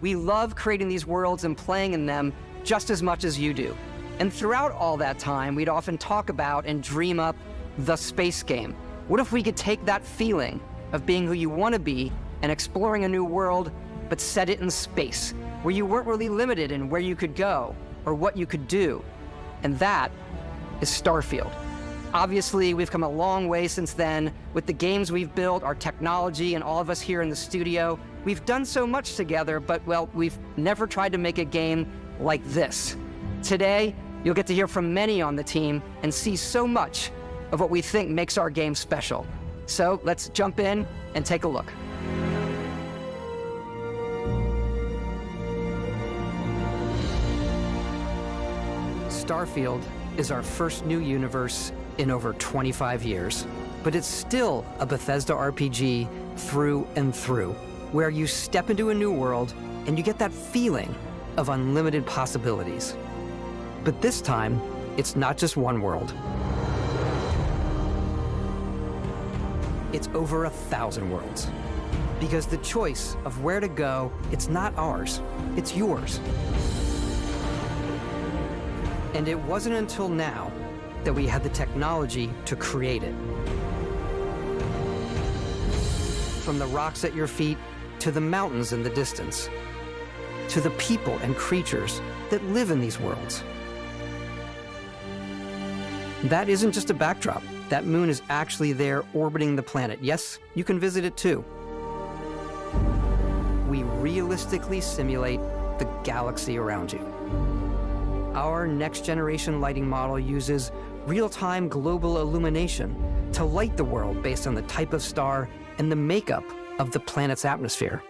We love creating these worlds and playing in them just as much as you do. And throughout all that time, we'd often talk about and dream up the space game. What if we could take that feeling of being who you want to be and exploring a new world, but set it in space, where you weren't really limited in where you could go or what you could do? And that is Starfield. Obviously, we've come a long way since then with the games we've built, our technology, and all of us here in the studio. We've done so much together, but, well, we've never tried to make a game like this. Today, you'll get to hear from many on the team and see so much of what we think makes our game special. So let's jump in and take a look. Starfield is our first new universe in over 25 years, but it's still a Bethesda RPG through and through, where you step into a new world and you get that feeling of unlimited possibilities. But this time, it's not just one world. It's over 1,000 worlds. Because the choice of where to go, it's not ours, it's yours. And it wasn't until now that we had the technology to create it. From the rocks at your feet, to the mountains in the distance, to the people and creatures that live in these worlds. That isn't just a backdrop. That moon is actually there orbiting the planet. Yes, you can visit it too. We realistically simulate the galaxy around you. Our next-generation lighting model uses real-time global illumination to light the world based on the type of star and the makeup of the planet's atmosphere.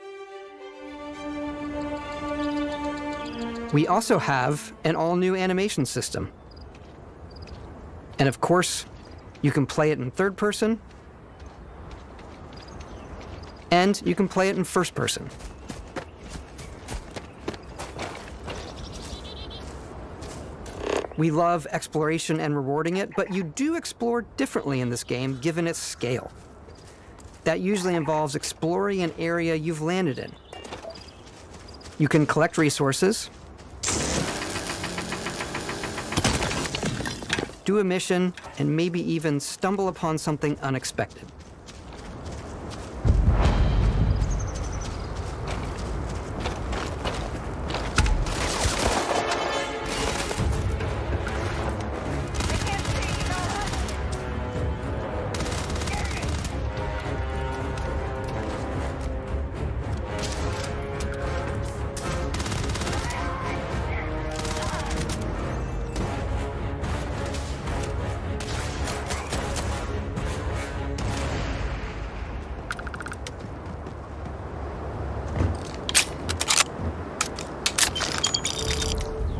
We also have an all-new animation system. And of course, you can play it in third person, and you can play it in first person. We love exploration and rewarding it, but you do explore differently in this game given its scale. That usually involves exploring an area you've landed in. You can collect resources, do a mission, and maybe even stumble upon something unexpected.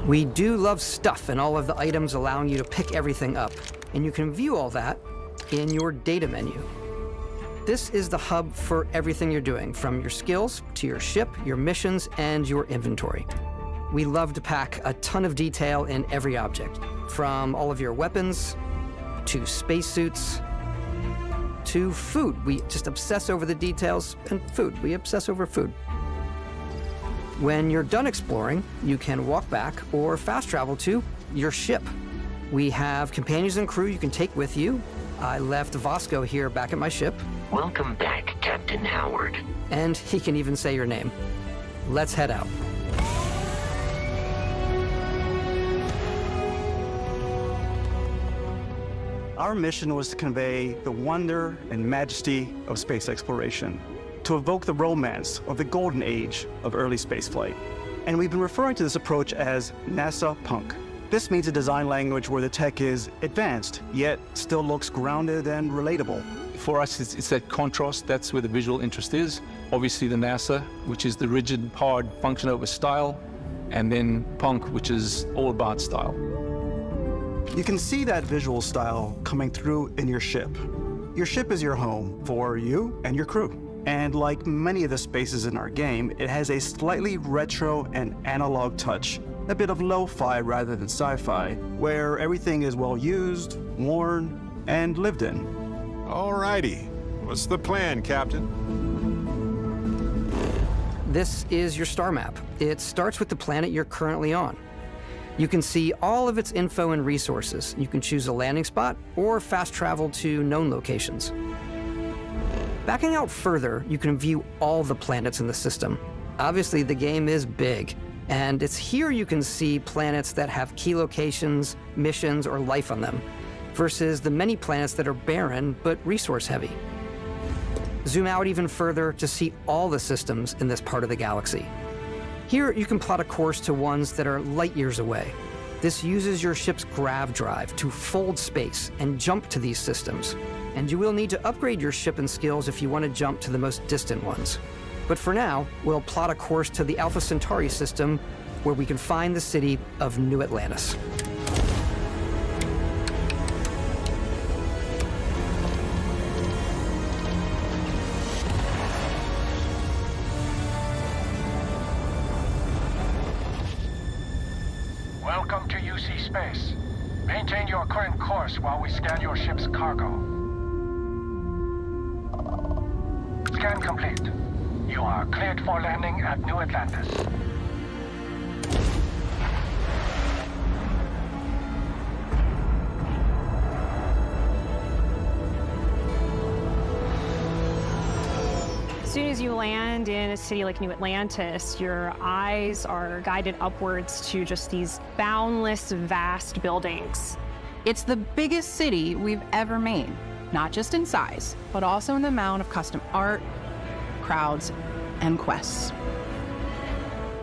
We do love stuff and all of the items allowing you to pick everything up, and you can view all that in your data menu. This is the hub for everything you're doing, from your skills to your ship, your missions, and your inventory. We love to pack a ton of detail in every object, from all of your weapons, to spacesuits, to food. We just obsess over the details, and food. We obsess over food. When you're done exploring, you can walk back or fast travel to your ship. We have companions and crew you can take with you. I left Vasco here back at my ship. Welcome back, Captain Howard. And he can even say your name. Let's head out. Our mission was to convey the wonder and majesty of space exploration, to evoke the romance of the golden age of early spaceflight. And we've been referring to this approach as NASA Punk. This means a design language where the tech is advanced, yet still looks grounded and relatable. For us, it's that contrast. That's where the visual interest is. Obviously the NASA, which is the rigid, hard function over style, and then Punk, which is all about style. You can see that visual style coming through in your ship. Your ship is your home for you and your crew. And like many of the spaces in our game, it has a slightly retro and analog touch, a bit of lo-fi rather than sci-fi, where everything is well used, worn, and lived in. Alrighty, what's the plan, Captain? This is your star map. It starts with the planet you're currently on. You can see all of its info and resources. You can choose a landing spot or fast travel to known locations. Backing out further, you can view all the planets in the system. Obviously, the game is big, and it's here you can see planets that have key locations, missions, or life on them, versus the many planets that are barren but resource-heavy. Zoom out even further to see all the systems in this part of the galaxy. Here, you can plot a course to ones that are light years away. This uses your ship's grav drive to fold space and jump to these systems. And you will need to upgrade your ship and skills if you want to jump to the most distant ones. But for now, we'll plot a course to the Alpha Centauri system, where we can find the city of New Atlantis. Welcome to UC Space. Maintain your current course while we scan your ship's cargo. Scan complete. You are cleared for landing at New Atlantis. As soon as you land in a city like New Atlantis, your eyes are guided upwards to just these boundless, vast buildings. It's the biggest city we've ever made, not just in size, but also in the amount of custom art, crowds, and quests.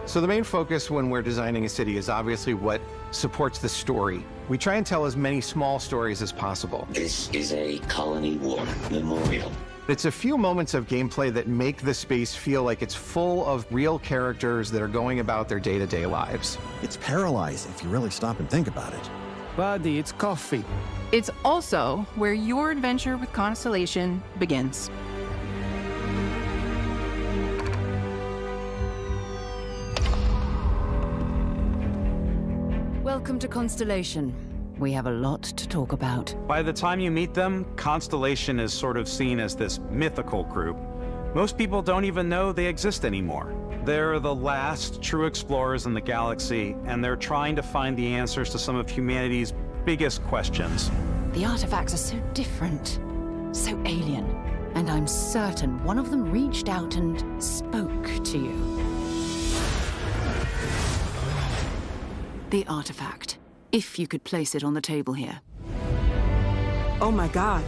So the main focus when we're designing a city is obviously what supports the story. We try and tell as many small stories as possible. This is a colony war memorial. It's a few moments of gameplay that make the space feel like it's full of real characters that are going about their day-to-day lives. It's paralyzing if you really stop and think about it. Buddy, it's coffee. It's also where your adventure with Constellation begins. Welcome to Constellation. We have a lot to talk about. By the time you meet them, Constellation is sort of seen as this mythical group. Most people don't even know they exist anymore. They're the last true explorers in the galaxy, and they're trying to find the answers to some of humanity's biggest questions. The artifacts are so different, so alien, and I'm certain one of them reached out and spoke to you. The artifact. If you could place it on the table here. Oh my god.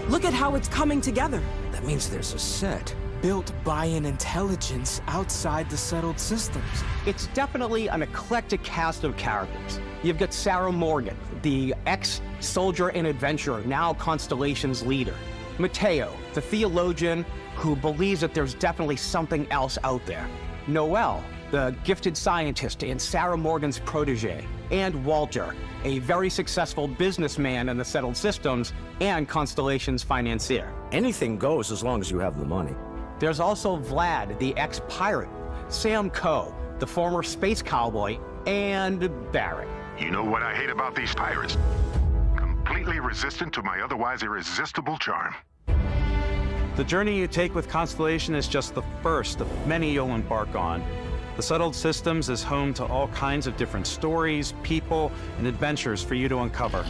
Look at how it's coming together. That means there's a set built by an intelligence outside the settled systems. It's definitely an eclectic cast of characters. You've got Sarah Morgan, the ex-soldier and adventurer, now Constellation's leader. Mateo, the theologian who believes that there's definitely something else out there. Noel, the gifted scientist and Sarah Morgan's protege. And Walter, a very successful businessman in the settled systems and Constellation's financier. Anything goes as long as you have the money. There's also Vlad, the ex-pirate, Sam Coe, the former space cowboy, and Barrett. You know what I hate about these pirates? Completely resistant to my otherwise irresistible charm. The journey you take with Constellation is just the first of many you'll embark on. The Settled Systems is home to all kinds of different stories, people, and adventures for you to uncover.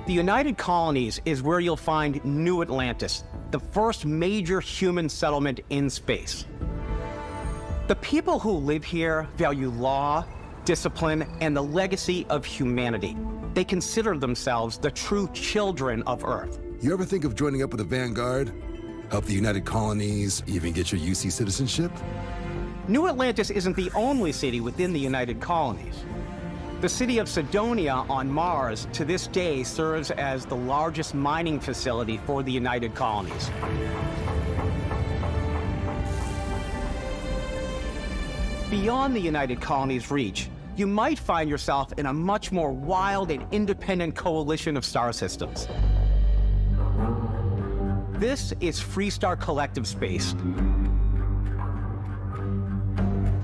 The United Colonies is where you'll find New Atlantis, the first major human settlement in space. The people who live here value law, discipline, and the legacy of humanity. They consider themselves the true children of Earth. You ever think of joining up with the Vanguard? Help the United Colonies, even get your UC citizenship? New Atlantis isn't the only city within the United Colonies. The city of Cydonia on Mars to this day serves as the largest mining facility for the United Colonies. Beyond the United Colonies' reach, you might find yourself in a much more wild and independent coalition of star systems. This is Freestar Collective Space.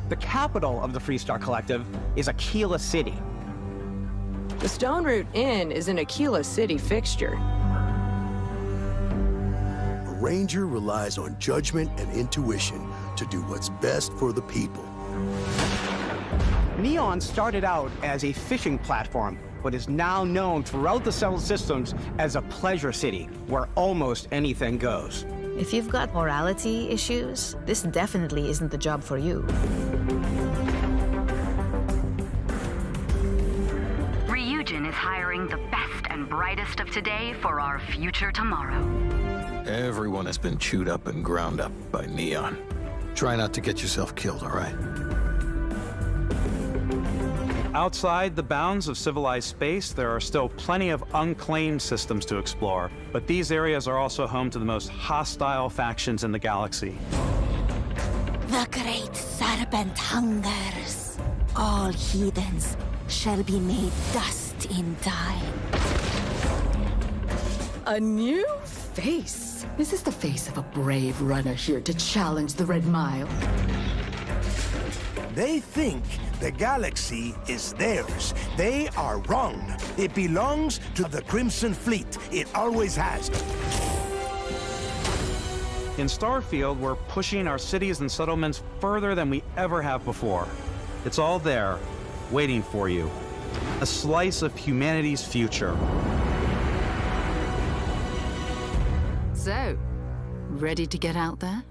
The capital of the Freestar Collective is Aquila City. The Stone Root Inn is an Aquila City fixture. A ranger relies on judgment and intuition to do what's best for the people. Neon started out as a fishing platform, but is now known throughout the settled systems as a pleasure city, where almost anything goes. If you've got morality issues, this definitely isn't the job for you. Ryujin is hiring the best and brightest of today for our future tomorrow. Everyone has been chewed up and ground up by Neon. Try not to get yourself killed, all right? Outside the bounds of civilized space, there are still plenty of unclaimed systems to explore, but these areas are also home to the most hostile factions in the galaxy. The great serpent hungers. All heathens shall be made dust in time. A new face. Is this the face of a brave runner here to challenge the Red Mile? They think the galaxy is theirs. They are wrong. It belongs to the Crimson Fleet. It always has. In Starfield, we're pushing our cities and settlements further than we ever have before. It's all there, waiting for you. A slice of humanity's future. So, ready to get out there?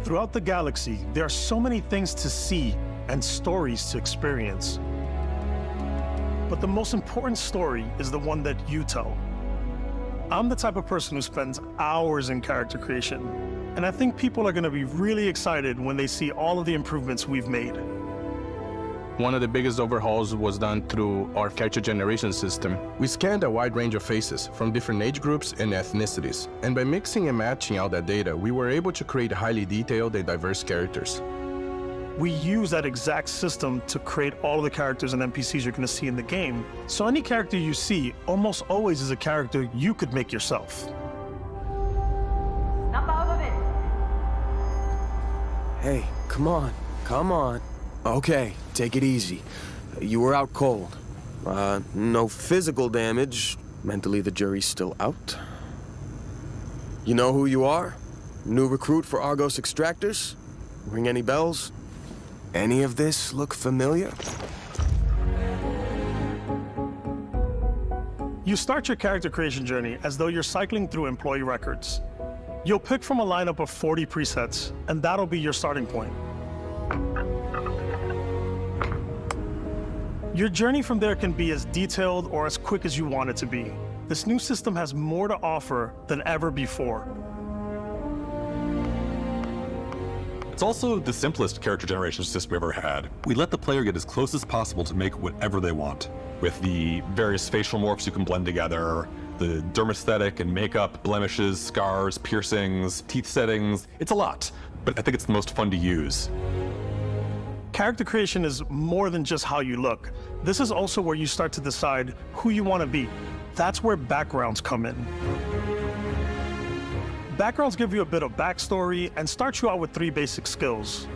Throughout the galaxy, there are so many things to see and stories to experience. But the most important story is the one that you tell. I'm the type of person who spends hours in character creation, and I think people are going to be really excited when they see all of the improvements we've made. One of the biggest overhauls was done through our character generation system. We scanned a wide range of faces from different age groups and ethnicities, and by mixing and matching all that data, we were able to create highly detailed and diverse characters. We use that exact system to create all of the characters and NPCs you're going to see in the game. So any character you see almost always is a character you could make yourself. Snap out of it! Hey, come on, come on. Okay, take it easy. You were out cold. No physical damage. Mentally, the jury's still out. You know who you are? New recruit for Argos Extractors? Ring any bells? Any of this look familiar? You start your character creation journey as though you're cycling through employee records. You'll pick from a lineup of 40 presets, and that'll be your starting point. Your journey from there can be as detailed or as quick as you want it to be. This new system has more to offer than ever before. It's also the simplest character generation system we've ever had. We let the player get as close as possible to make whatever they want. With the various facial morphs you can blend together, the dermesthetic and makeup, blemishes, scars, piercings, teeth settings. It's a lot, but I think it's the most fun to use. Character creation is more than just how you look. This is also where you start to decide who you want to be. That's where backgrounds come in. Backgrounds give you a bit of backstory and start you out with 3 basic skills.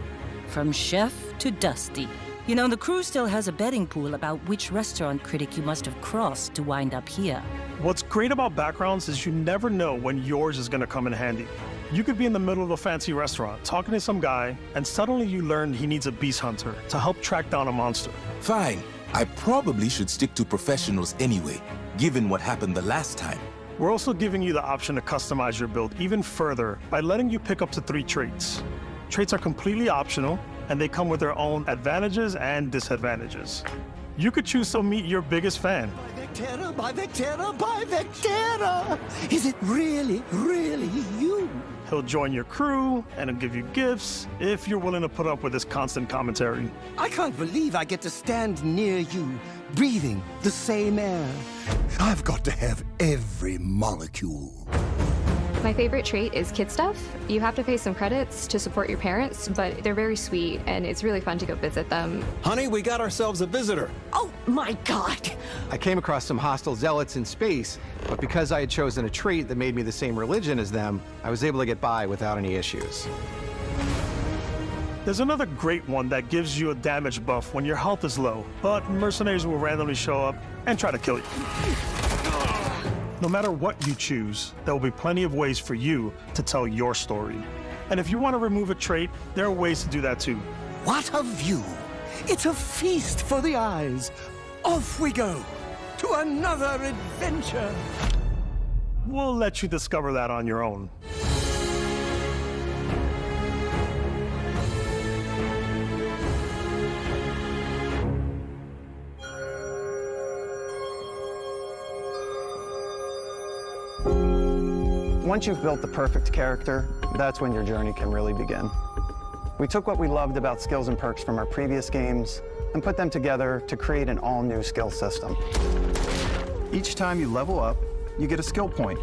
From chef to Dusty. You know, the crew still has a betting pool about which restaurant critic you must have crossed to wind up here. What's great about backgrounds is you never know when yours is going to come in handy. You could be in the middle of a fancy restaurant talking to some guy, and suddenly you learn he needs a beast hunter to help track down a monster. Fine. I probably should stick to professionals anyway, given what happened the last time. We're also giving you the option to customize your build even further by letting you pick up to 3 traits. Traits are completely optional, and they come with their own advantages and disadvantages. You could choose to meet your biggest fan. Vectera, by Vectera, by Vectera! Is it really, really you? He'll join your crew, and he'll give you gifts if you're willing to put up with his constant commentary. I can't believe I get to stand near you, breathing the same air. I've got to have every molecule. My favorite trait is kid stuff. You have to pay some credits to support your parents, but they're very sweet, and it's really fun to go visit them. Honey, we got ourselves a visitor. Oh my God! I came across some hostile zealots in space, but because I had chosen a trait that made me the same religion as them, I was able to get by without any issues. There's another great one that gives you a damage buff when your health is low, but mercenaries will randomly show up and try to kill you. No matter what you choose, there will be plenty of ways for you to tell your story. And if you want to remove a trait, there are ways to do that too. What a view! It's a feast for the eyes. Off we go to another adventure. We'll let you discover that on your own. Once you've built the perfect character, that's when your journey can really begin. We took what we loved about skills and perks from our previous games and put them together to create an all-new skill system. Each time you level up, you get a skill point,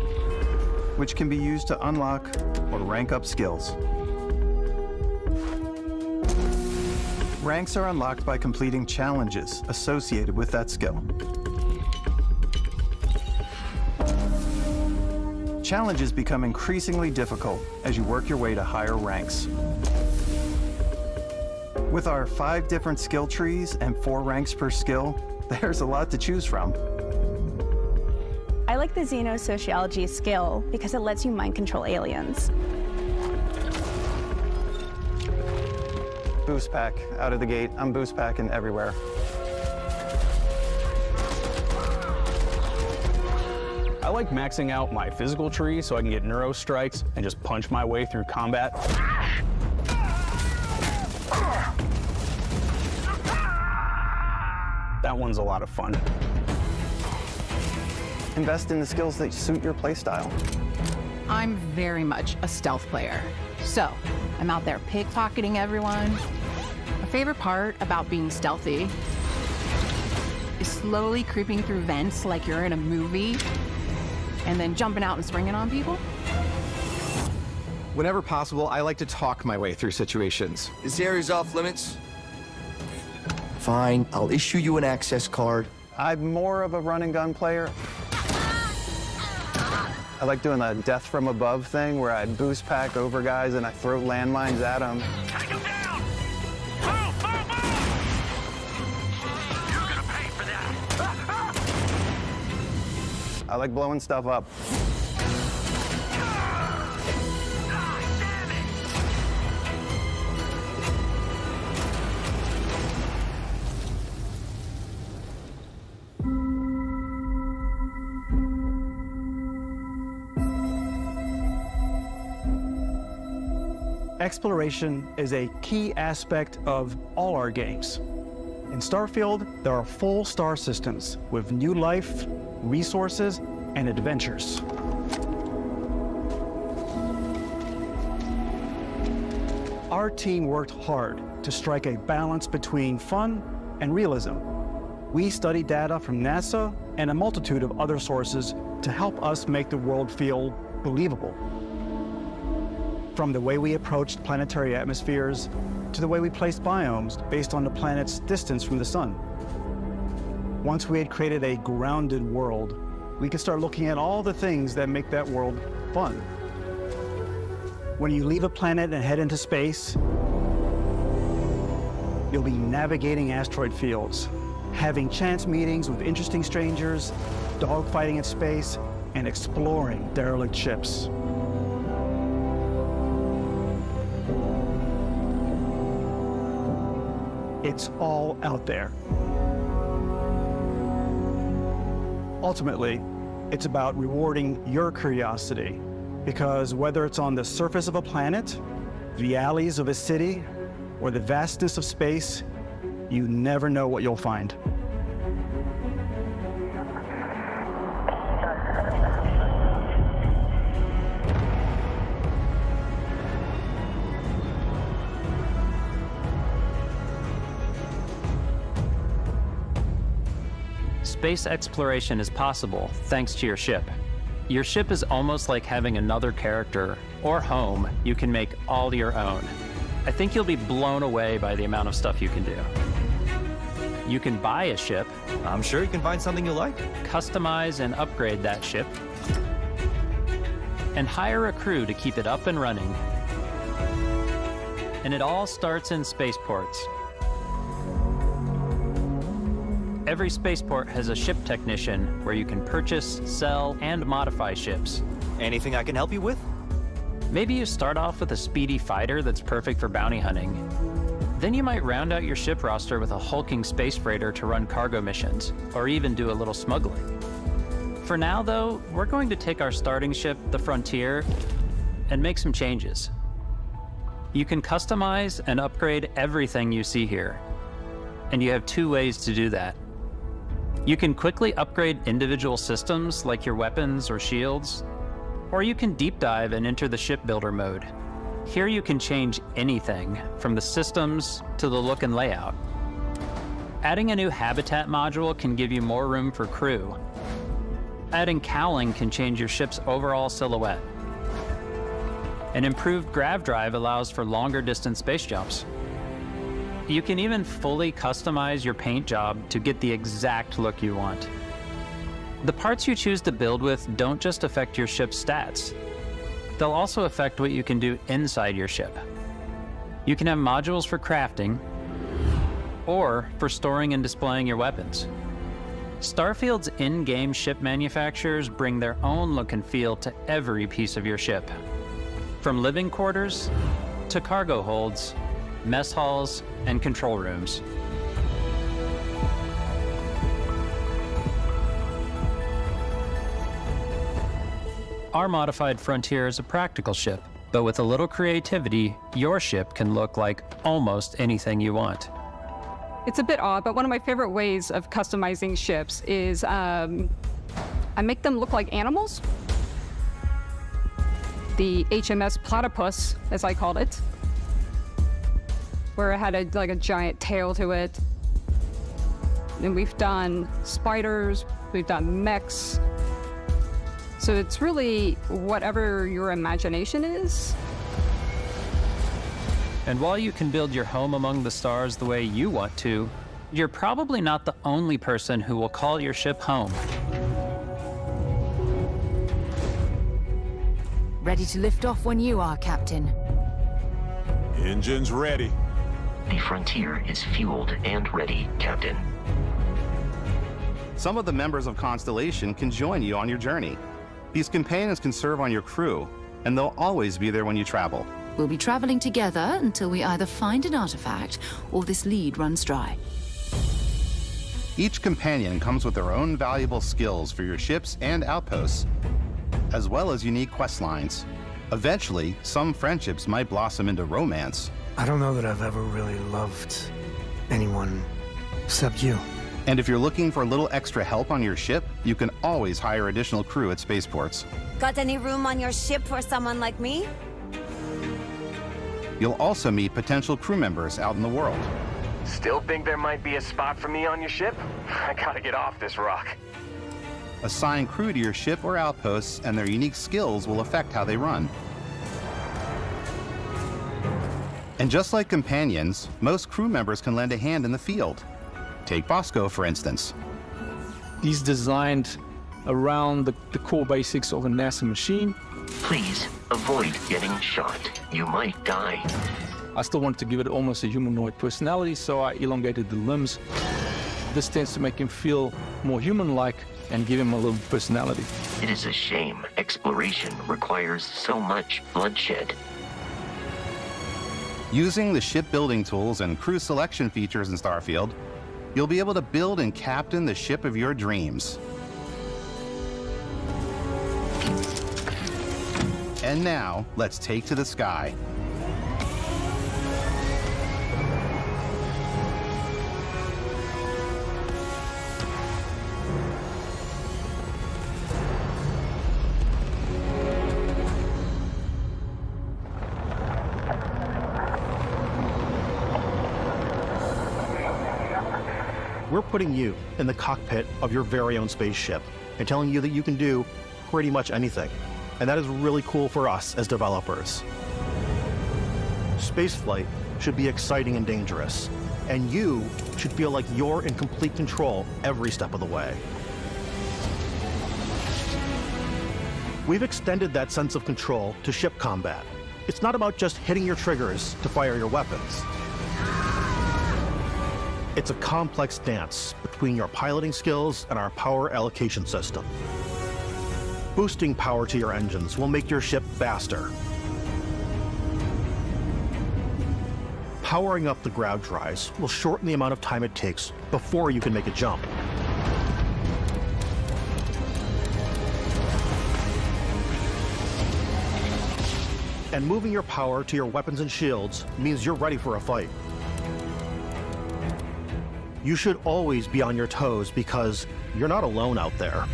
which can be used to unlock or rank up skills. Ranks are unlocked by completing challenges associated with that skill. Challenges become increasingly difficult as you work your way to higher ranks. With our 5 different skill trees and 4 ranks per skill, there's a lot to choose from. I like the Xenosociology skill because it lets you mind control aliens. Boost pack out of the gate. I'm boost packing everywhere. I like maxing out my physical tree so I can get neuro strikes and just punch my way through combat. That one's a lot of fun. Invest in the skills that suit your playstyle. I'm very much a stealth player. So, I'm out there pickpocketing everyone. My favorite part about being stealthy is slowly creeping through vents like you're in a movie and then jumping out and springing on people. Whenever possible, I like to talk my way through situations. This area's off limits. Fine, I'll issue you an access card. I'm more of a run and gun player. I like doing the death from above thing where I boost pack over guys and I throw landmines at them. I like blowing stuff up. Exploration is a key aspect of all our games. In Starfield, there are full star systems with new life, resources, and adventures. Our team worked hard to strike a balance between fun and realism. We studied data from NASA and a multitude of other sources to help us make the world feel believable. From the way we approached planetary atmospheres to the way we placed biomes based on the planet's distance from the sun. Once we had created a grounded world, we could start looking at all the things that make that world fun. When you leave a planet and head into space, you'll be navigating asteroid fields, having chance meetings with interesting strangers, dogfighting in space, and exploring derelict ships. It's all out there. Ultimately, it's about rewarding your curiosity, because whether it's on the surface of a planet, the alleys of a city, or the vastness of space, you never know what you'll find. Space exploration is possible thanks to your ship. Your ship is almost like having another character or home you can make all your own. I think you'll be blown away by the amount of stuff you can do. You can buy a ship. I'm sure you can find something you like. Customize and upgrade that ship. And hire a crew to keep it up and running. And it all starts in spaceports. Every spaceport has a ship technician where you can purchase, sell, and modify ships. Anything I can help you with? Maybe you start off with a speedy fighter that's perfect for bounty hunting. Then you might round out your ship roster with a hulking space freighter to run cargo missions, or even do a little smuggling. For now, though, we're going to take our starting ship, the Frontier, and make some changes. You can customize and upgrade everything you see here, and you have two ways to do that. You can quickly upgrade individual systems like your weapons or shields, or you can deep dive and enter the shipbuilder mode. Here you can change anything from the systems to the look and layout. Adding a new habitat module can give you more room for crew. Adding cowling can change your ship's overall silhouette. An improved grav drive allows for longer distance space jumps. You can even fully customize your paint job to get the exact look you want. The parts you choose to build with don't just affect your ship's stats. They'll also affect what you can do inside your ship. You can have modules for crafting or for storing and displaying your weapons. Starfield's in-game ship manufacturers bring their own look and feel to every piece of your ship. From living quarters to cargo holds, mess halls, and control rooms. Our modified Frontier is a practical ship, but with a little creativity, your ship can look like almost anything you want. It's a bit odd, but one of my favorite ways of customizing ships is I make them look like animals. The HMS Platypus, as I called it, where it had a giant tail to it. And we've done spiders, we've done mechs. So it's really whatever your imagination is. And while you can build your home among the stars the way you want to, you're probably not the only person who will call your ship home. Ready to lift off when you are, Captain. Engines ready. The Frontier is fueled and ready, Captain. Some of the members of Constellation can join you on your journey. These companions can serve on your crew, and they'll always be there when you travel. We'll be traveling together until we either find an artifact or this lead runs dry. Each companion comes with their own valuable skills for your ships and outposts, as well as unique quest lines. Eventually, some friendships might blossom into romance. I don't know that I've ever really loved anyone except you. And if you're looking for a little extra help on your ship, you can always hire additional crew at spaceports. Got any room on your ship for someone like me? You'll also meet potential crew members out in the world. Still think there might be a spot for me on your ship? I gotta get off this rock. Assign crew to your ship or outposts, and their unique skills will affect how they run. And just like companions, most crew members can lend a hand in the field. Take Bosco, for instance. He's designed around the core basics of a NASA machine. Please avoid getting shot. You might die. I still wanted to give it almost a humanoid personality, so I elongated the limbs. This tends to make him feel more human-like and give him a little personality. It is a shame exploration requires so much bloodshed. Using the shipbuilding tools and crew selection features in Starfield, you'll be able to build and captain the ship of your dreams. And now, let's take to the sky. We're putting you in the cockpit of your very own spaceship and telling you that you can do pretty much anything. And that is really cool for us as developers. Spaceflight should be exciting and dangerous, and you should feel like you're in complete control every step of the way. We've extended that sense of control to ship combat. It's not about just hitting your triggers to fire your weapons. It's a complex dance between your piloting skills and our power allocation system. Boosting power to your engines will make your ship faster. Powering up the grav drives will shorten the amount of time it takes before you can make a jump. And moving your power to your weapons and shields means you're ready for a fight. You should always be on your toes because you're not alone out there.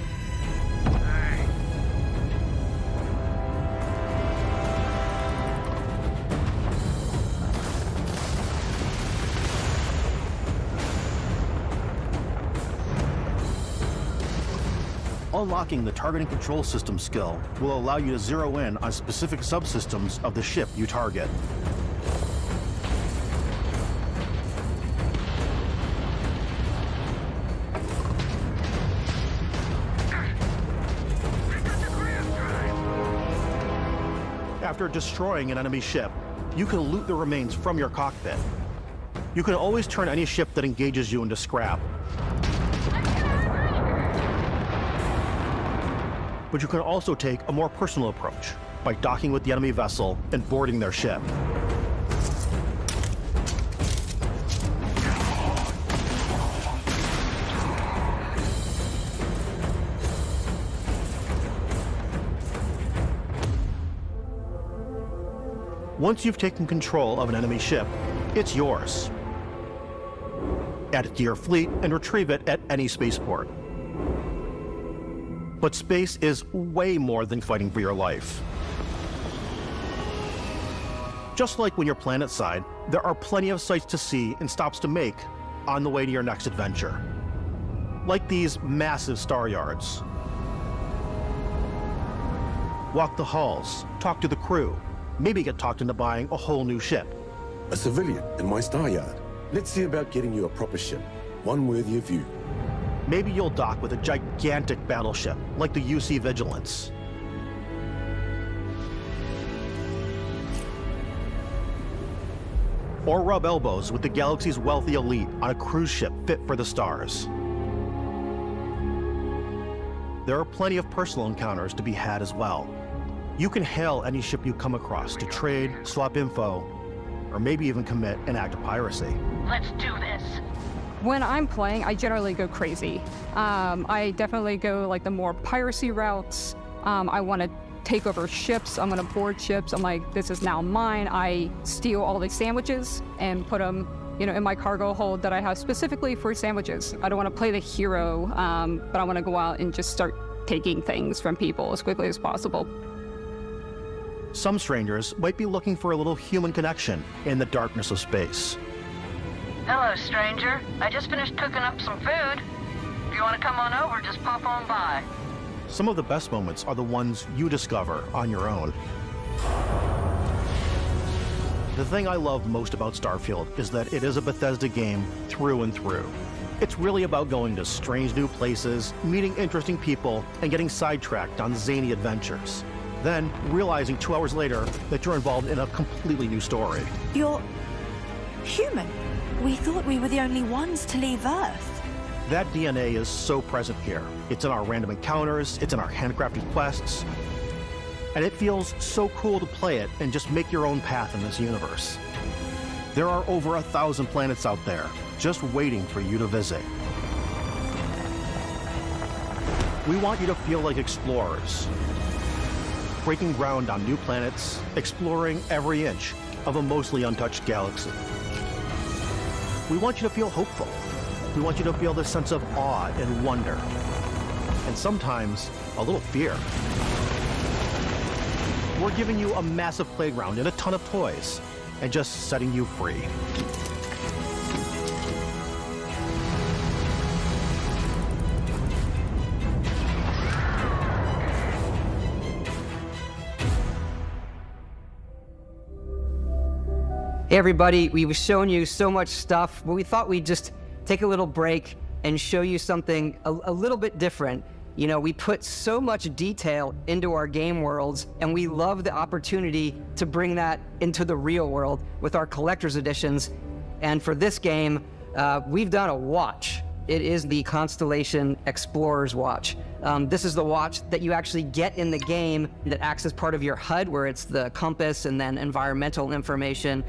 Unlocking the targeting control system skill will allow you to zero in on specific subsystems of the ship you target. After destroying an enemy ship, you can loot the remains from your cockpit. You can always turn any ship that engages you into scrap. But you can also take a more personal approach by docking with the enemy vessel and boarding their ship. Once you've taken control of an enemy ship, it's yours. Add it to your fleet and retrieve it at any spaceport. But space is way more than fighting for your life. Just like when you're planetside, there are plenty of sights to see and stops to make on the way to your next adventure. Like these massive star yards. Walk the halls, talk to the crew, maybe get talked into buying a whole new ship. A civilian in my star yard. Let's see about getting you a proper ship, one worthy of you. Maybe you'll dock with a gigantic battleship, like the UC Vigilance. Or rub elbows with the galaxy's wealthy elite on a cruise ship fit for the stars. There are plenty of personal encounters to be had as well. You can hail any ship you come across to trade, swap info, or maybe even commit an act of piracy. Let's do this. When I'm playing, I generally go crazy. I definitely go like the more piracy routes. I want to take over ships. I'm going to board ships. I'm like, this is now mine. I steal all these sandwiches and put them, in my cargo hold that I have specifically for sandwiches. I don't want to play the hero, but I want to go out and just start taking things from people as quickly as possible. Some strangers might be looking for a little human connection in the darkness of space. Hello, stranger. I just finished cooking up some food. If you want to come on over, just pop on by. Some of the best moments are the ones you discover on your own. The thing I love most about Starfield is that it is a Bethesda game through and through. It's really about going to strange new places, meeting interesting people, and getting sidetracked on zany adventures. Then realizing 2 hours later that you're involved in a completely new story. You're human. We thought we were the only ones to leave Earth. That DNA is so present here. It's in our random encounters, it's in our handcrafted quests, and it feels so cool to play it and just make your own path in this universe. There are over 1,000 planets out there, just waiting for you to visit. We want you to feel like explorers, breaking ground on new planets, exploring every inch of a mostly untouched galaxy. We want you to feel hopeful. We want you to feel this sense of awe and wonder, and sometimes a little fear. We're giving you a massive playground and a ton of toys, and just setting you free. Hey everybody, we've shown you so much stuff, but we thought we'd just take a little break and show you something a little bit different. You know, we put so much detail into our game worlds, and we love the opportunity to bring that into the real world with our collector's editions. And for this game, we've done a watch. It is the Constellation Explorer's Watch. This is the watch that you actually get in the game that acts as part of your HUD, where it's the compass and then environmental information.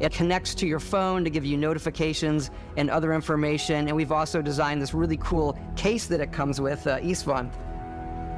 It connects to your phone to give you notifications and other information. And we've also designed this really cool case that it comes with, Istvan.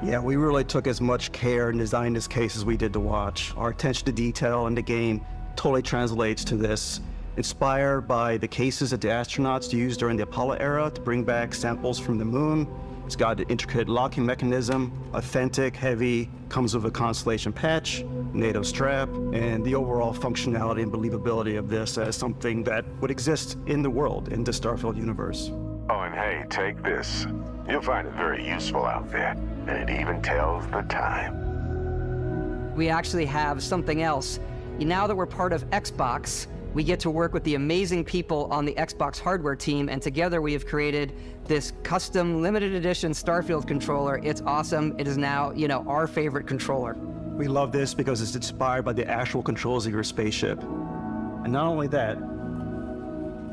Yeah, we really took as much care in designing this case as we did the watch. Our attention to detail in the game totally translates to this. Inspired by the cases that the astronauts used during the Apollo era to bring back samples from the moon. It's got an intricate locking mechanism, authentic, heavy, comes with a Constellation patch, NATO strap, and the overall functionality and believability of this as something that would exist in the world, in the Starfield universe. Oh, and hey, take this. You'll find it very useful out there, and it even tells the time. We actually have something else. Now that we're part of Xbox, we get to work with the amazing people on the Xbox hardware team, and together we have created this custom limited edition Starfield controller. It's awesome. It is now, you know, our favorite controller. We love this because it's inspired by the actual controls of your spaceship. And not only that,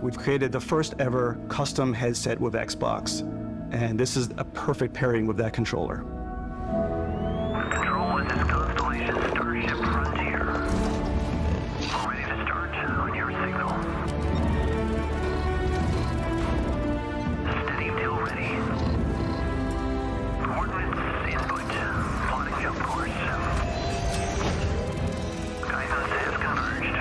we've created the first ever custom headset with Xbox. And this is a perfect pairing with that controller. Control, this is Constellation Starship Frontier. Ready to start on your signal. Steady till ready. Coordinates input. Plotting jump course. Guidance has converged.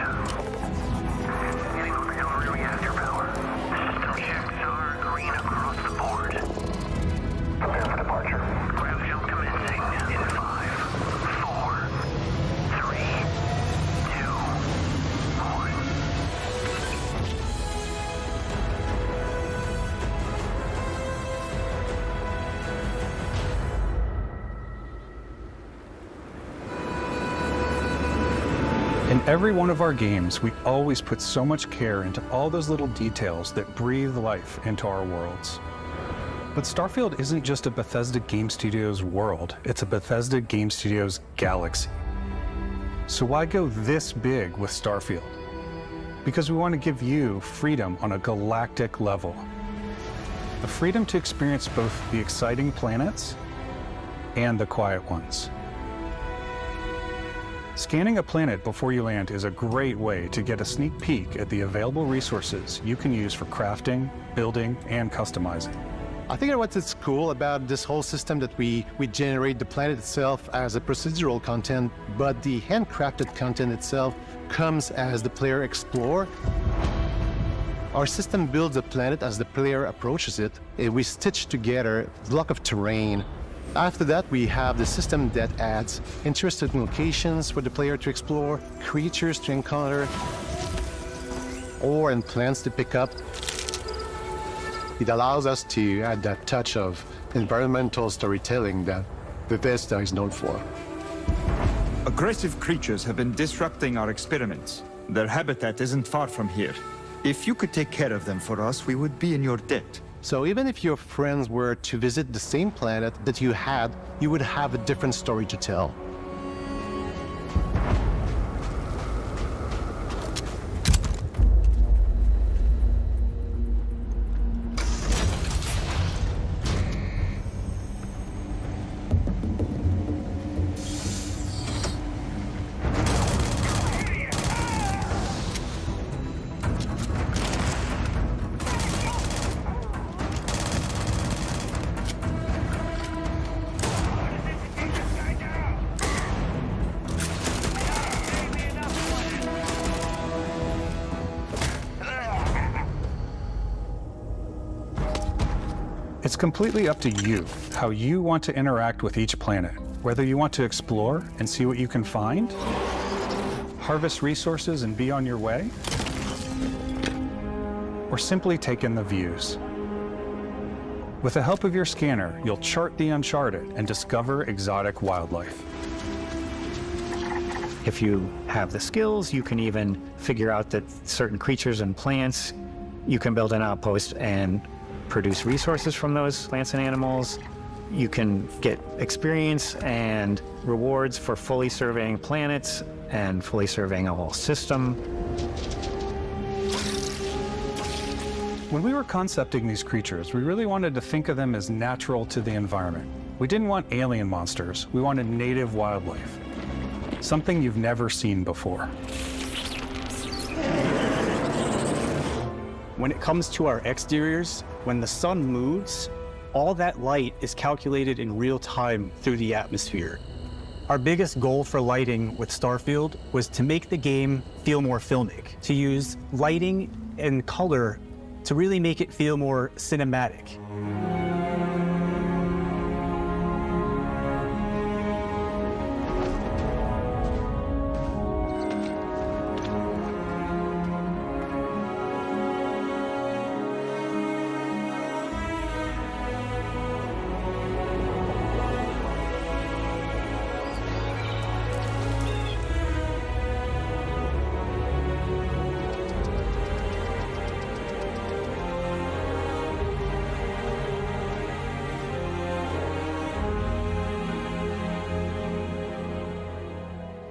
Getting auxiliary reactor power. System checks are green across the board. Prepare for departure. Ground jump commencing in 5, 4, 3, 2, 1. In every one of our games, we always put so much care into all those little details that breathe life into our worlds. But Starfield isn't just a Bethesda Game Studios world, it's a Bethesda Game Studios galaxy. So why go this big with Starfield? Because we want to give you freedom on a galactic level. The freedom to experience both the exciting planets and the quiet ones. Scanning a planet before you land is a great way to get a sneak peek at the available resources you can use for crafting, building, and customizing. I think what's cool about this whole system that we generate the planet itself as a procedural content, but the handcrafted content itself comes as the player explore. Our system builds the planet as the player approaches it. We stitch together a block of terrain. After that, we have the system that adds interesting locations for the player to explore, creatures to encounter, ore and plants to pick up. It allows us to add that touch of environmental storytelling that Bethesda is known for. Aggressive creatures have been disrupting our experiments. Their habitat isn't far from here. If you could take care of them for us, we would be in your debt. So even if your friends were to visit the same planet that you had, you would have a different story to tell. It's completely up to you how you want to interact with each planet, whether you want to explore and see what you can find, harvest resources and be on your way, or simply take in the views. With the help of your scanner, you'll chart the uncharted and discover exotic wildlife. If you have the skills, you can even figure out that certain creatures and plants, you can build an outpost and produce resources from those plants and animals. You can get experience and rewards for fully surveying planets and fully surveying a whole system. When we were concepting these creatures, we really wanted to think of them as natural to the environment. We didn't want alien monsters, we wanted native wildlife. Something you've never seen before. When it comes to our exteriors, when the sun moves, all that light is calculated in real time through the atmosphere. Our biggest goal for lighting with Starfield was to make the game feel more filmic, to use lighting and color to really make it feel more cinematic.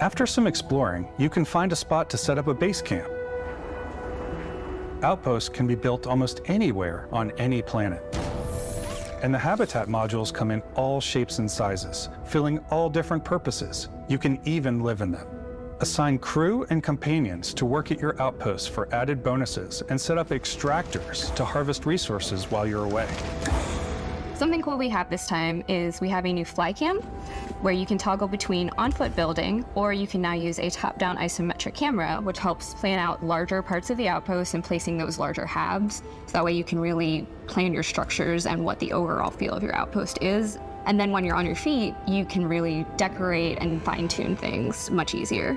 After some exploring, you can find a spot to set up a base camp. Outposts can be built almost anywhere on any planet. And the habitat modules come in all shapes and sizes, filling all different purposes. You can even live in them. Assign crew and companions to work at your outposts for added bonuses and set up extractors to harvest resources while you're away. Something cool we have this time is we have a new fly cam where you can toggle between on-foot building, or you can now use a top-down isometric camera, which helps plan out larger parts of the outpost and placing those larger halves. So that way you can really plan your structures and what the overall feel of your outpost is. And then when you're on your feet, you can really decorate and fine-tune things much easier.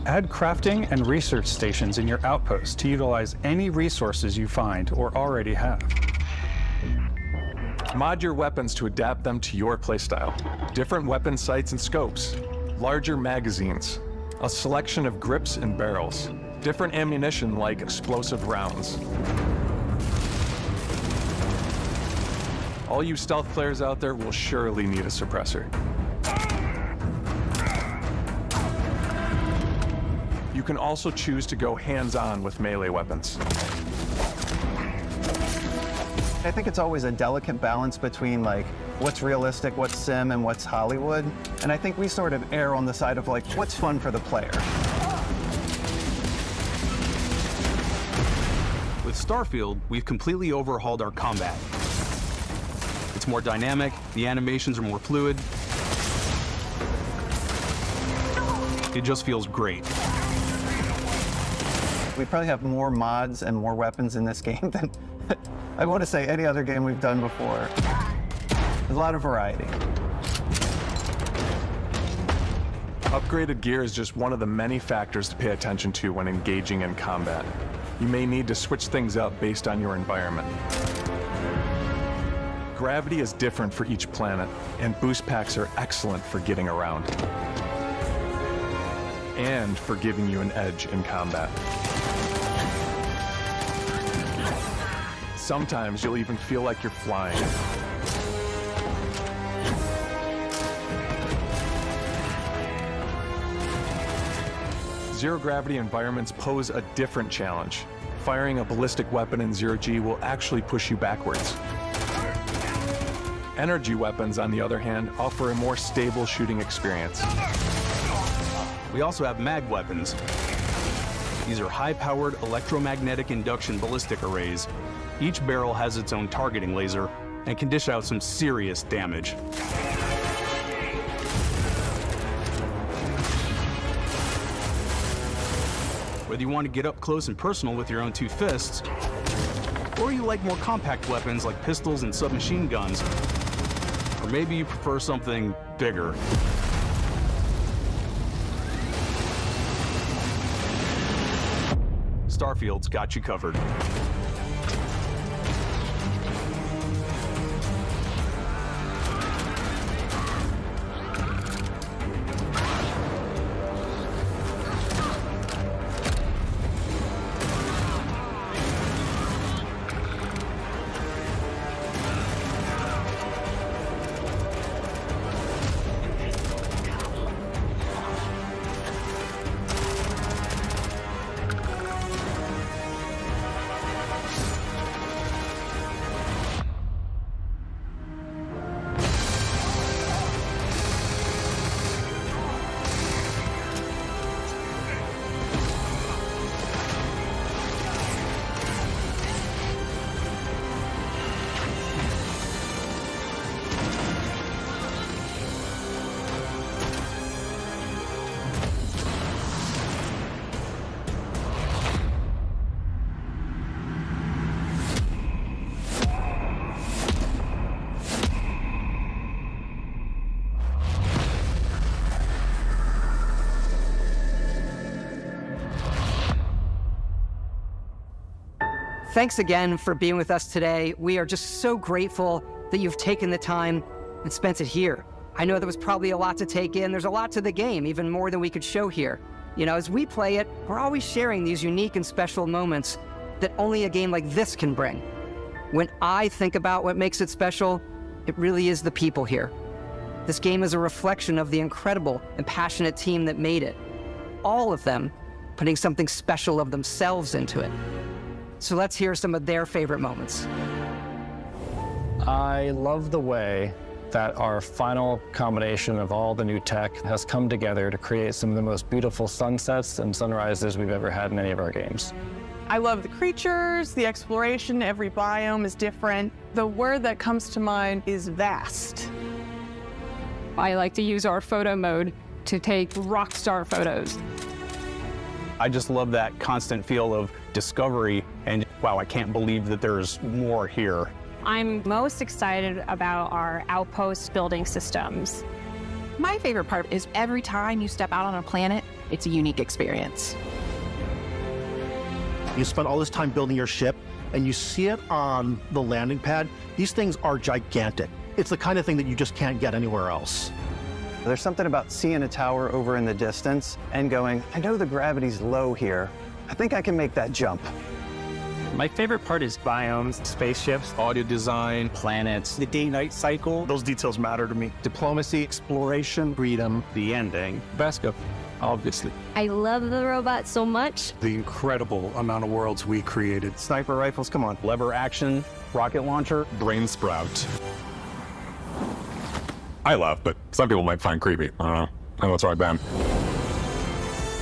Add crafting and research stations in your outpost to utilize any resources you find or already have. Mod your weapons to adapt them to your playstyle. Different weapon sights and scopes, larger magazines, a selection of grips and barrels, different ammunition like explosive rounds. All you stealth players out there will surely need a suppressor. You can also choose to go hands-on with melee weapons. I think it's always a delicate balance between like what's realistic, what's sim, and what's Hollywood. And I think we sort of err on the side of like what's fun for the player. With Starfield, we've completely overhauled our combat. It's more dynamic, the animations are more fluid. It just feels great. We probably have more mods and more weapons in this game than I want to say any other game we've done before. There's a lot of variety. Upgraded gear is just one of the many factors to pay attention to when engaging in combat. You may need to switch things up based on your environment. Gravity is different for each planet, and boost packs are excellent for getting around. And for giving you an edge in combat. Sometimes you'll even feel like you're flying. Zero-gravity environments pose a different challenge. Firing a ballistic weapon in zero-G will actually push you backwards. Energy weapons, on the other hand, offer a more stable shooting experience. We also have mag weapons. These are high-powered electromagnetic induction ballistic arrays. Each barrel has its own targeting laser and can dish out some serious damage. Whether you want to get up close and personal with your own two fists, or you like more compact weapons like pistols and submachine guns, or maybe you prefer something bigger. Starfield's got you covered. Thanks again for being with us today. We are just so grateful that you've taken the time and spent it here. I know there was probably a lot to take in. There's a lot to the game, even more than we could show here. You know, as we play it, we're always sharing these unique and special moments that only a game like this can bring. When I think about what makes it special, it really is the people here. This game is a reflection of the incredible and passionate team that made it. All of them putting something special of themselves into it. So let's hear some of their favorite moments. I love the way that our final combination of all the new tech has come together to create some of the most beautiful sunsets and sunrises we've ever had in any of our games. I love the creatures, the exploration, every biome is different. The word that comes to mind is vast. I like to use our photo mode to take rock star photos. I just love that constant feel of discovery and, wow, I can't believe that there's more here. I'm most excited about our outpost building systems. My favorite part is every time you step out on a planet, it's a unique experience. You spend all this time building your ship, and you see it on the landing pad. These things are gigantic. It's the kind of thing that you just can't get anywhere else. There's something about seeing a tower over in the distance and going, I know the gravity's low here. I think I can make that jump. My favorite part is biomes, spaceships, audio design, planets, the day-night cycle. Those details matter to me. Diplomacy, exploration, freedom, the ending. Vasco, obviously. I love the robots so much. The incredible amount of worlds we created. Sniper rifles, come on. Lever action, rocket launcher. Brain sprout. I love, but some people might find creepy. I don't know. I know it's right, Ben.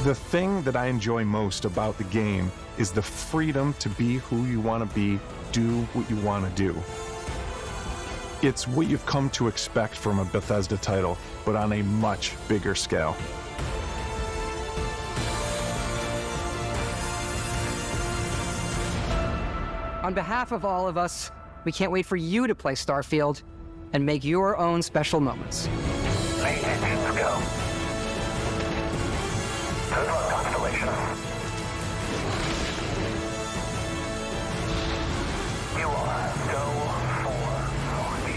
The thing that I enjoy most about the game is the freedom to be who you want to be, do what you want to do. It's what you've come to expect from a Bethesda title, but on a much bigger scale. On behalf of all of us, we can't wait for you to play Starfield and make your own special moments. Main engines go. Good luck, Constellation. You are go for launch.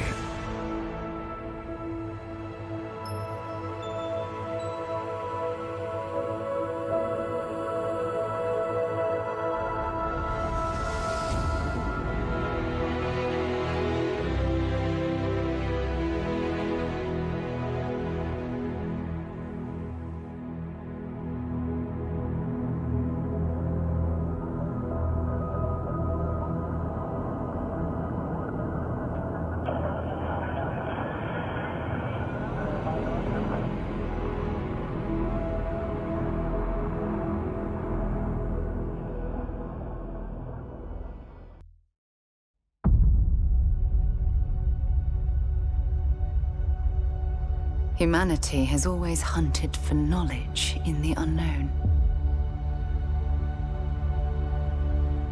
Humanity has always hunted for knowledge in the unknown.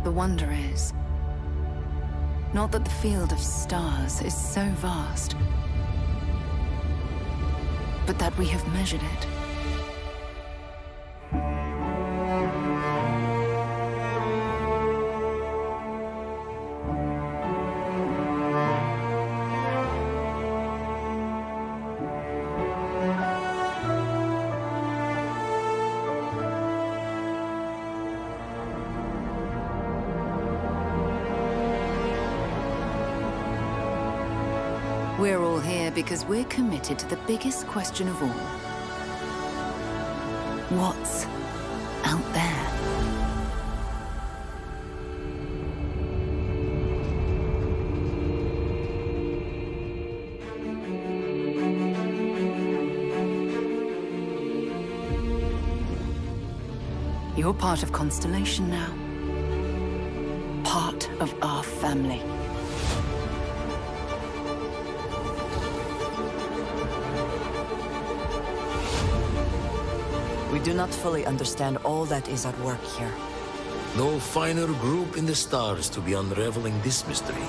The wonder is, not that the field of stars is so vast, but that we have measured it. We're all here because we're committed to the biggest question of all. What's out there? You're part of Constellation now. Part of our family. We do not fully understand all that is at work here. No finer group in the stars to be unraveling this mystery.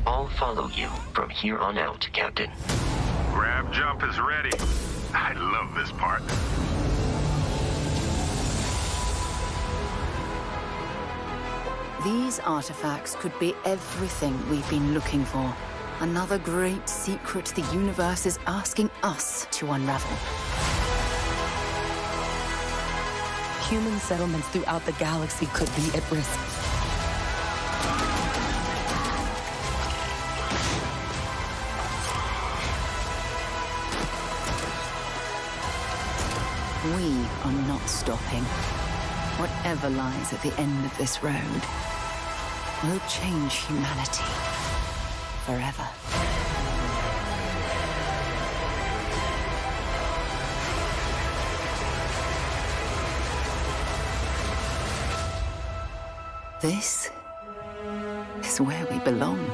I'll follow you from here on out, Captain. Grab jump is ready. I love this part. These artifacts could be everything we've been looking for. Another great secret the universe is asking us to unravel. Human settlements throughout the galaxy could be at risk. We are not stopping. Whatever lies at the end of this road will change humanity forever. This is where we belong.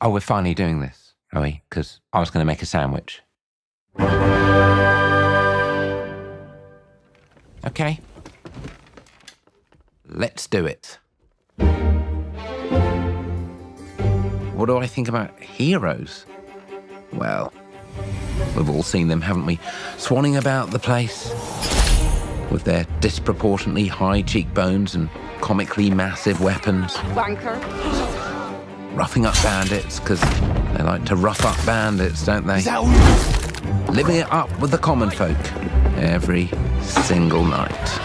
Oh, we're finally doing this, are we? Because I was going to make a sandwich. Okay. Let's do it. What do I think about heroes? Well, we've all seen them, haven't we? Swanning about the place with their disproportionately high cheekbones and comically massive weapons. Wanker. Roughing up bandits, because they like to rough up bandits, don't they? Living it up with the common folk every single night.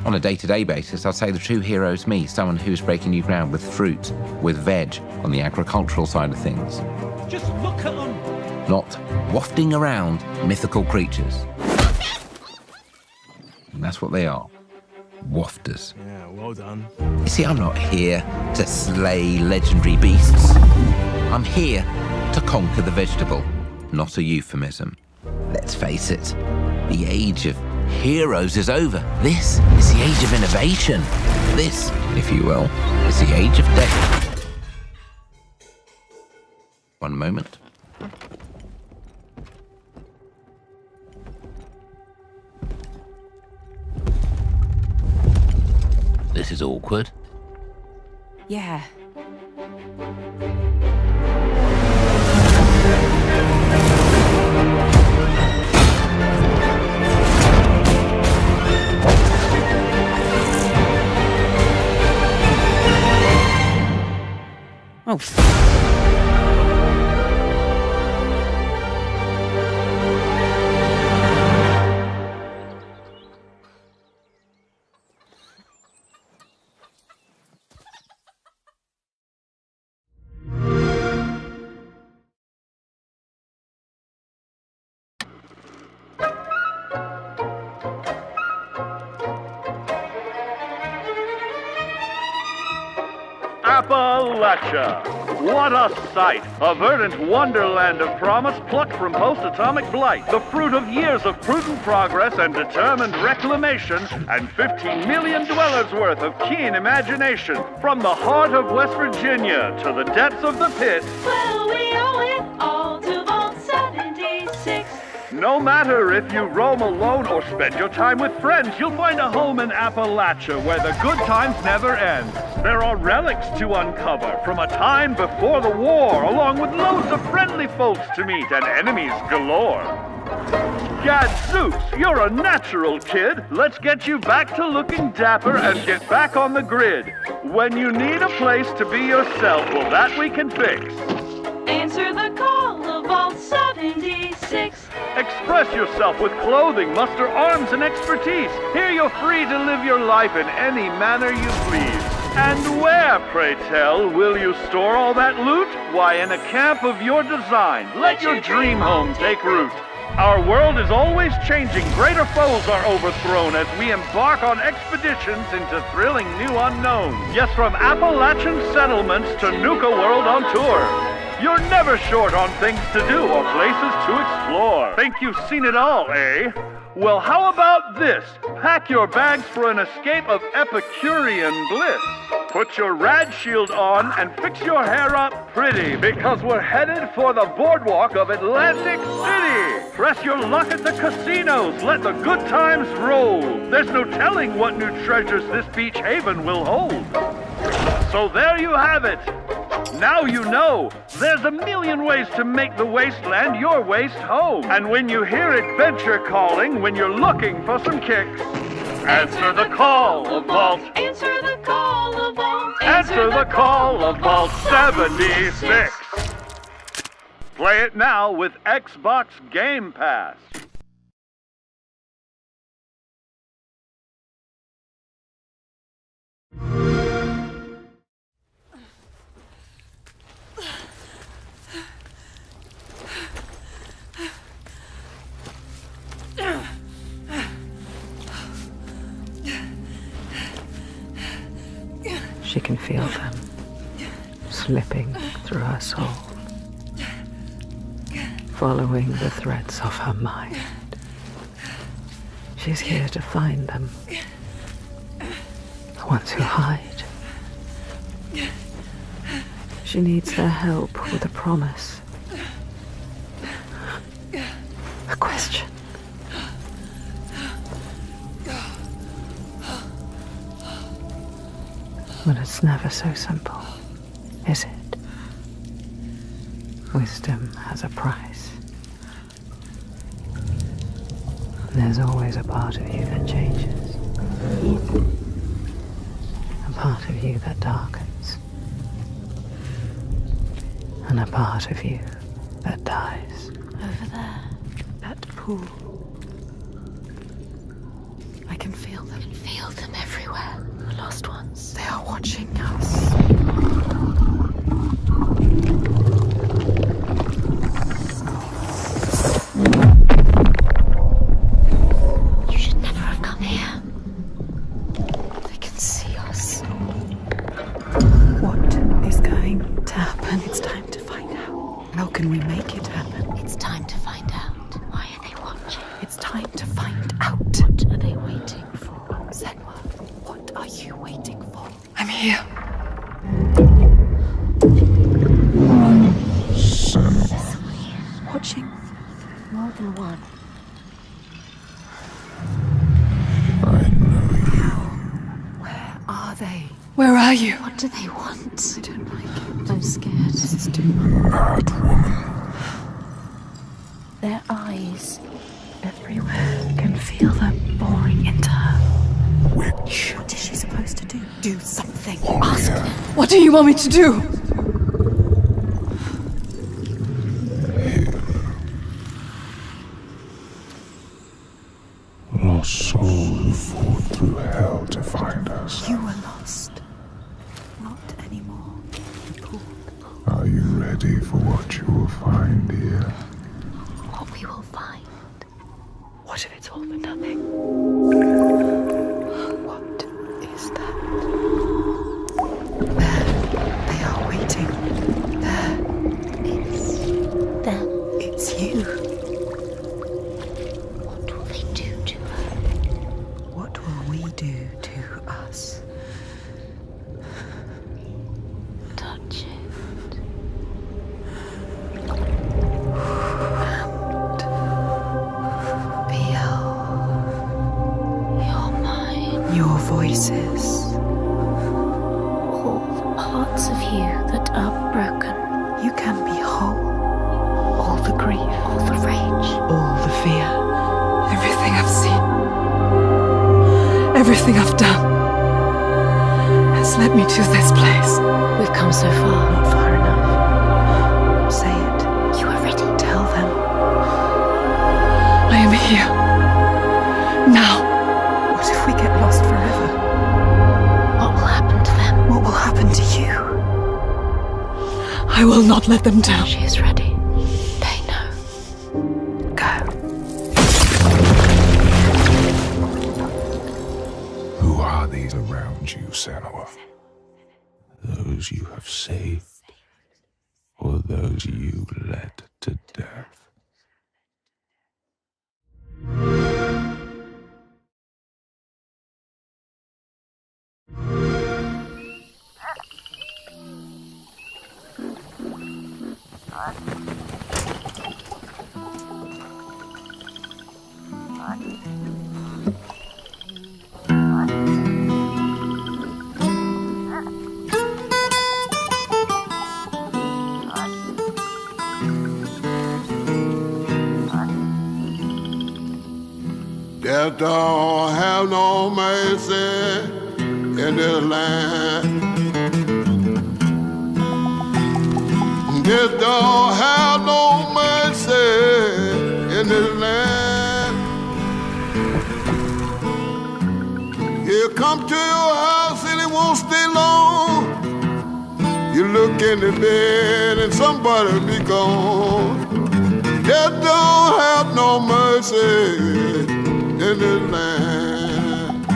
On a day-to-day basis, I'd say the true hero is me, someone who's breaking new ground with fruit, with veg, on the agricultural side of things. Just look at them! Not wafting around mythical creatures. And that's what they are. Wafters. Yeah, well done. You see, I'm not here to slay legendary beasts. I'm here to conquer the vegetable, not a euphemism. Let's face it, the age of heroes is over. This is the age of innovation. This, if you will, is the age of death. One moment. This is awkward. Yeah. Oh. Appalachia! What a sight! A verdant wonderland of promise plucked from post-atomic blight. The fruit of years of prudent progress and determined reclamation, and 15 million dwellers worth of keen imagination. From the heart of West Virginia to the depths of the pit. Well, we owe it all to Vault 76. No matter if you roam alone or spend your time with friends, you'll find a home in Appalachia where the good times never end. There are relics to uncover from a time before the war, along with loads of friendly folks to meet and enemies galore. Gadzooks, you're a natural kid. Let's get you back to looking dapper and get back on the grid. When you need a place to be yourself, well, that we can fix. Answer the call of Vault 76. Express yourself with clothing, muster arms and expertise. Here you're free to live your life in any manner you please. And where, pray tell, will you store all that loot? Why, in a camp of your design. Let your dream home take root. Our world is always changing. Greater foes are overthrown as we embark on expeditions into thrilling new unknowns. Yes, from Appalachian settlements to Nuka World on tour. You're never short on things to do or places to explore. Think you've seen it all, eh? Well, how about this? Pack your bags for an escape of Epicurean bliss. Put your rad shield on and fix your hair up pretty, because we're headed for the boardwalk of Atlantic City. Press your luck at the casinos. Let the good times roll. There's no telling what new treasures this beach haven will hold. So there you have it. Now you know, there's a million ways to make the wasteland your waste home. And when you hear adventure calling, when you're looking for some kicks, answer the call of Vault. Answer the call of Vault. Answer the call of Vault 76. Play it now with Xbox Game Pass. She can feel them slipping through her soul, following the threads of her mind. She's here to find them, the ones who hide. She needs their help with a promise, a question. But it's never so simple, is it? Wisdom has a price. There's always a part of you that changes. A part of you that darkens. And a part of you that dies. Over there, that pool. I can feel them. Feel them everywhere. The lost ones. They are watching us. You should never have come here. They can see us. What is going to happen? It's time to find out. How can we make it happen? It's time to find out. Why are they watching? It's time to find out. What are they waiting for? Senua, what are you waiting for? I'm here. Senua. Watching. More than one. I know you. Where are they? Where are you? What do they want? I don't like it. I'm scared. This is too Mad woman. Their eyes everywhere. Can feel them boring into her. Witch. What is she supposed to do? Do something. Ask them. What do you want me to do? Lost soul who fought through hell to find us. You were lost. Not anymore. Are you ready for what you will find here? What we will find. What if it's all for nothing? do to us. Touch it. Feel Your mind. your voices. All the parts of you that are broken. You can be whole. All the grief, All the rage. all the fear, everything I've seen, everything I've done has led me to this place. We've come so far. Not far enough. Say it. You are ready. Tell them. I am here. Now. What if we get lost forever? What will happen to them? What will happen to you? I will not let them down. She is ready. They know. Go. Who are these around you, Senua? Those you have saved, or those you led to death? Death don't have no mercy in this land. Death don't have no mercy in this land. He'll come to your house and he won't stay long. You look in the bed and somebody be gone. Death don't have no mercy in this land.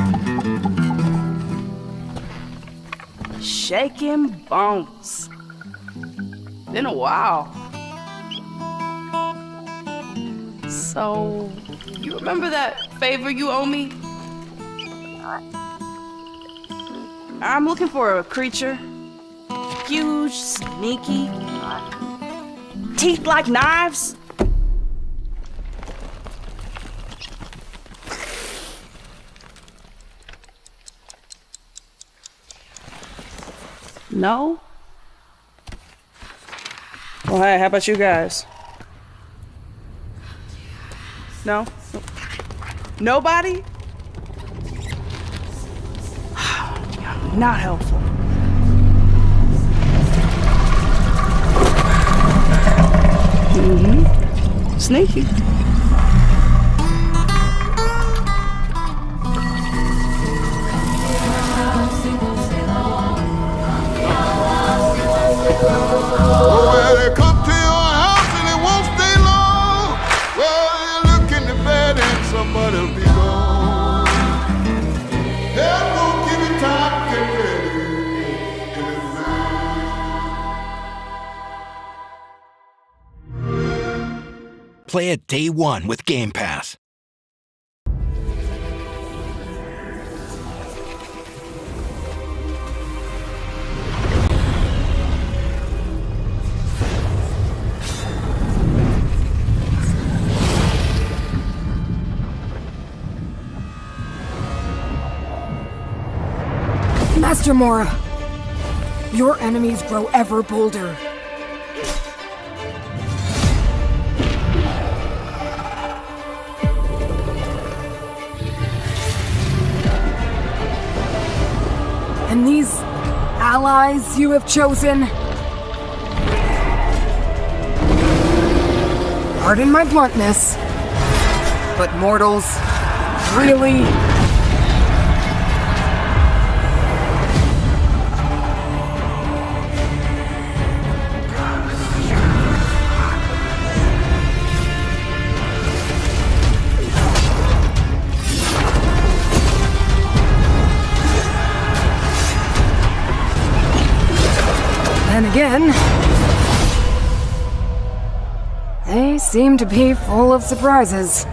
Shaking bones. Been a while. So, you remember that favor you owe me? I'm looking for a creature. Huge, sneaky, teeth like knives. No? Well, hey, how about you guys? No? Nobody? Not helpful. Mm-hmm. Sneaky. Well, they come to your house and they won't stay long. Well, you look in the bed and somebody'll be gone. They'll go give you time to get ready. Play it day one with Game Pass. Master Mora, your enemies grow ever bolder. And these allies you have chosen, pardon my bluntness, but mortals really... Then again, they seem to be full of surprises.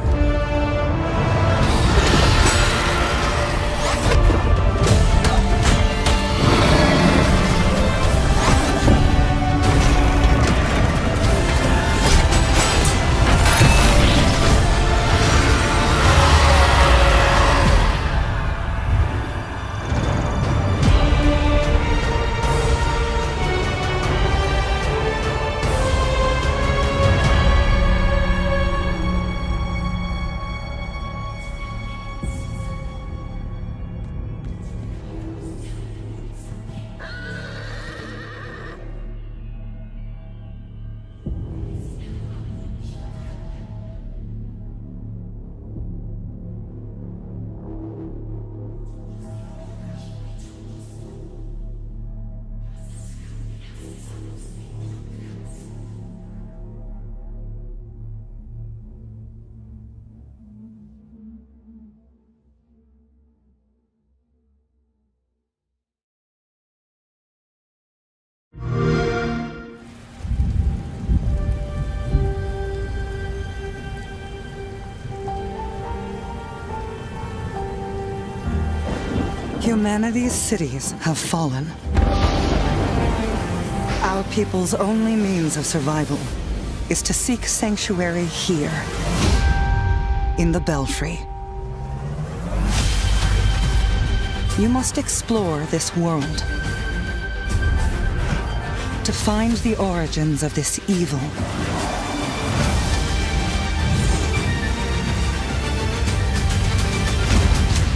Humanity's cities have fallen. Our people's only means of survival is to seek sanctuary here, in the Belfry. You must explore this world to find the origins of this evil.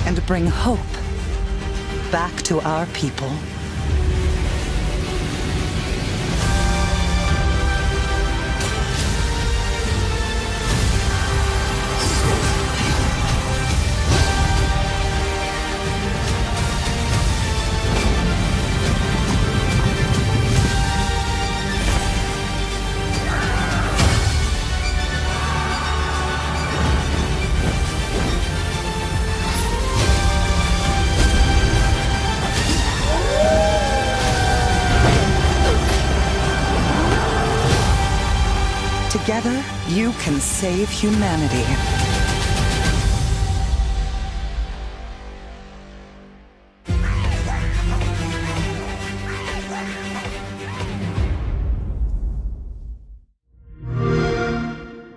And bring hope back to our people. Together, you can save humanity.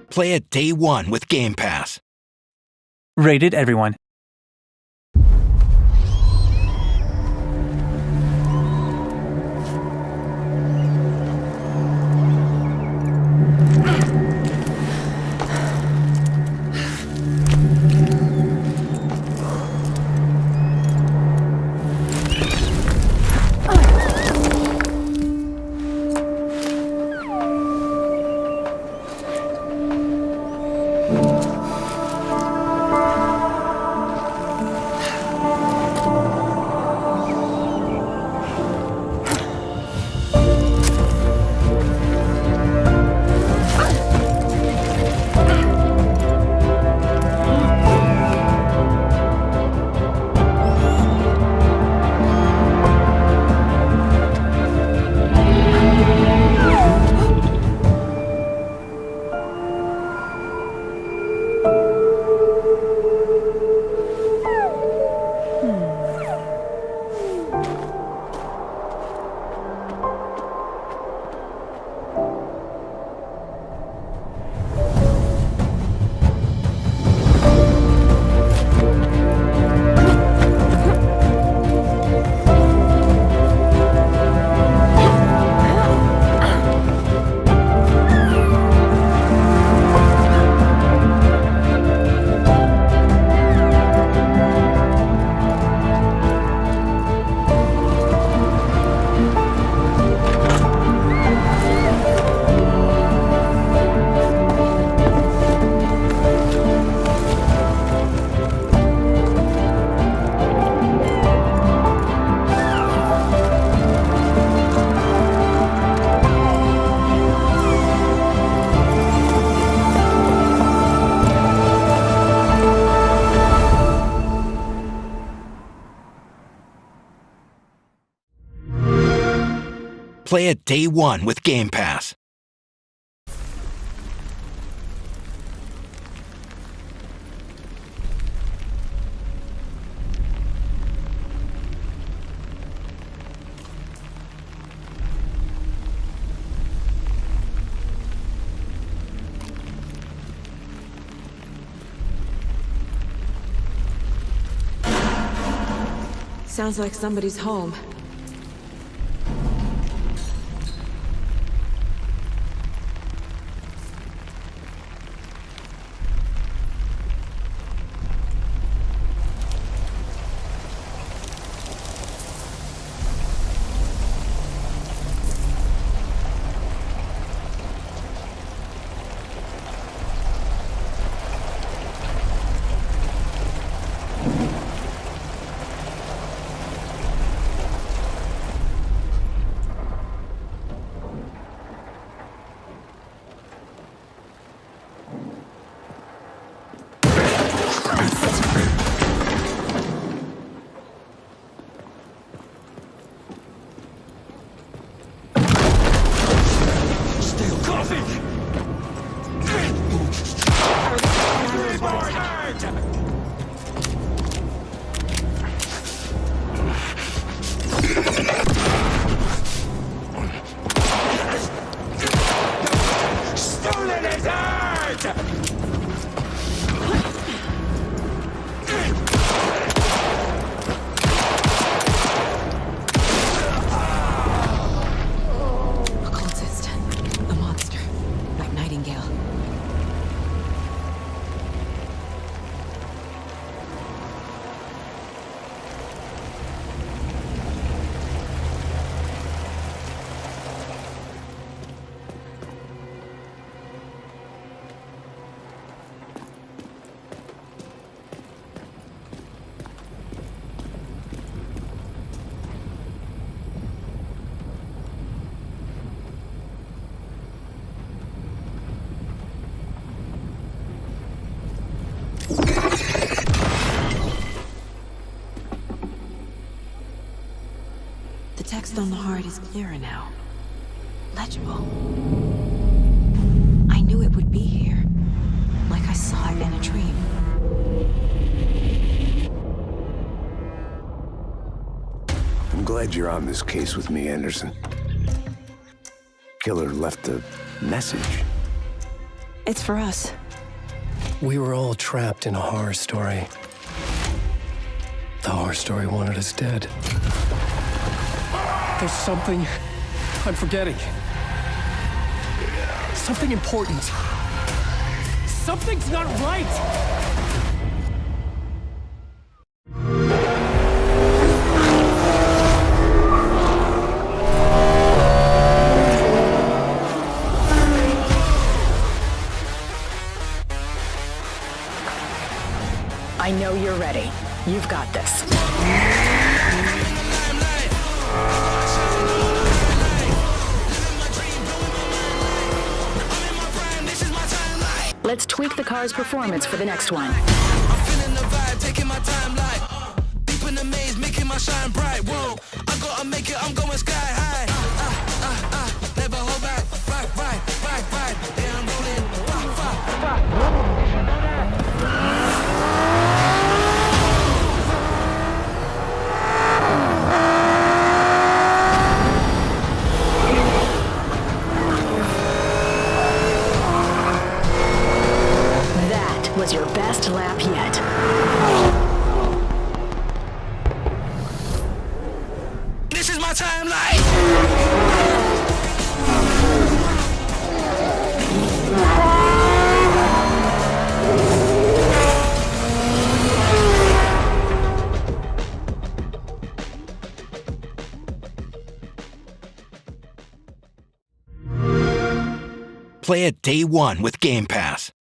Play it day one with Game Pass. Rated everyone. Play it day one with Game Pass. Sounds like somebody's home. The text on the heart is clearer now. Legible. I knew it would be here. Like I saw it in a dream. I'm glad you're on this case with me, Anderson. Killer left a message. It's for us. We were all trapped in a horror story. The horror story wanted us dead. There's something I'm forgetting. Something important. Something's not right! I know you're ready. You've got this. Let's tweak the car's performance for the next one. I'm feeling the vibe, taking my time like deep in the maze, making my shine bright. Whoa, I gotta make it, I'm going sky high. Never hold back, right. Yeah, I'm rolling. Was your best lap yet. This is my timeline. Play it day one with Game Pass.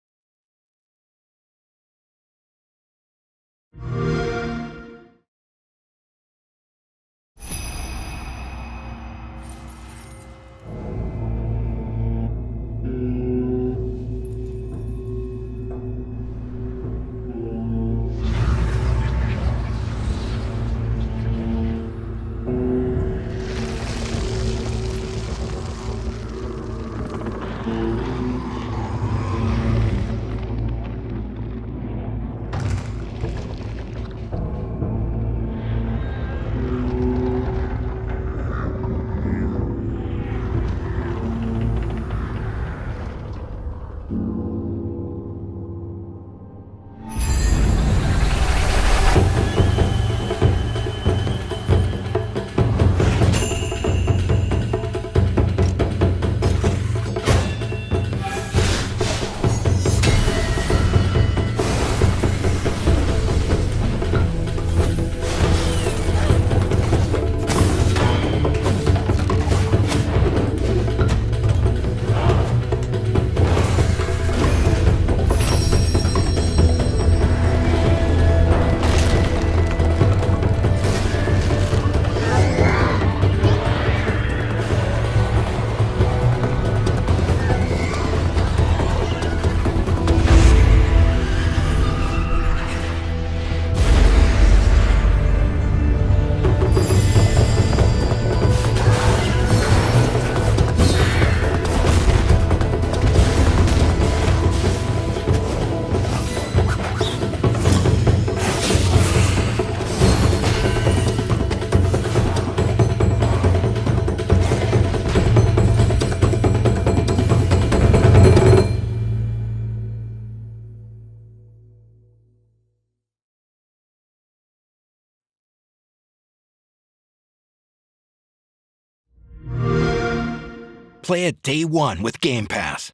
Play it day one with Game Pass.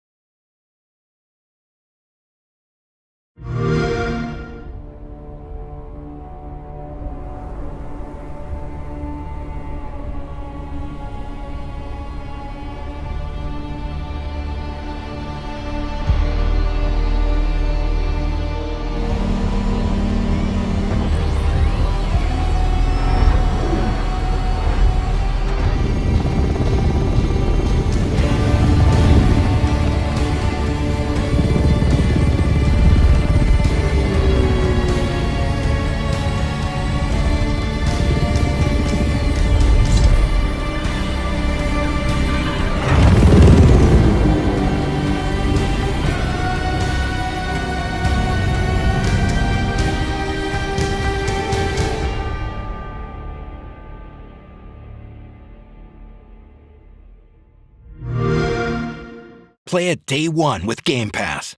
Play it day one with Game Pass.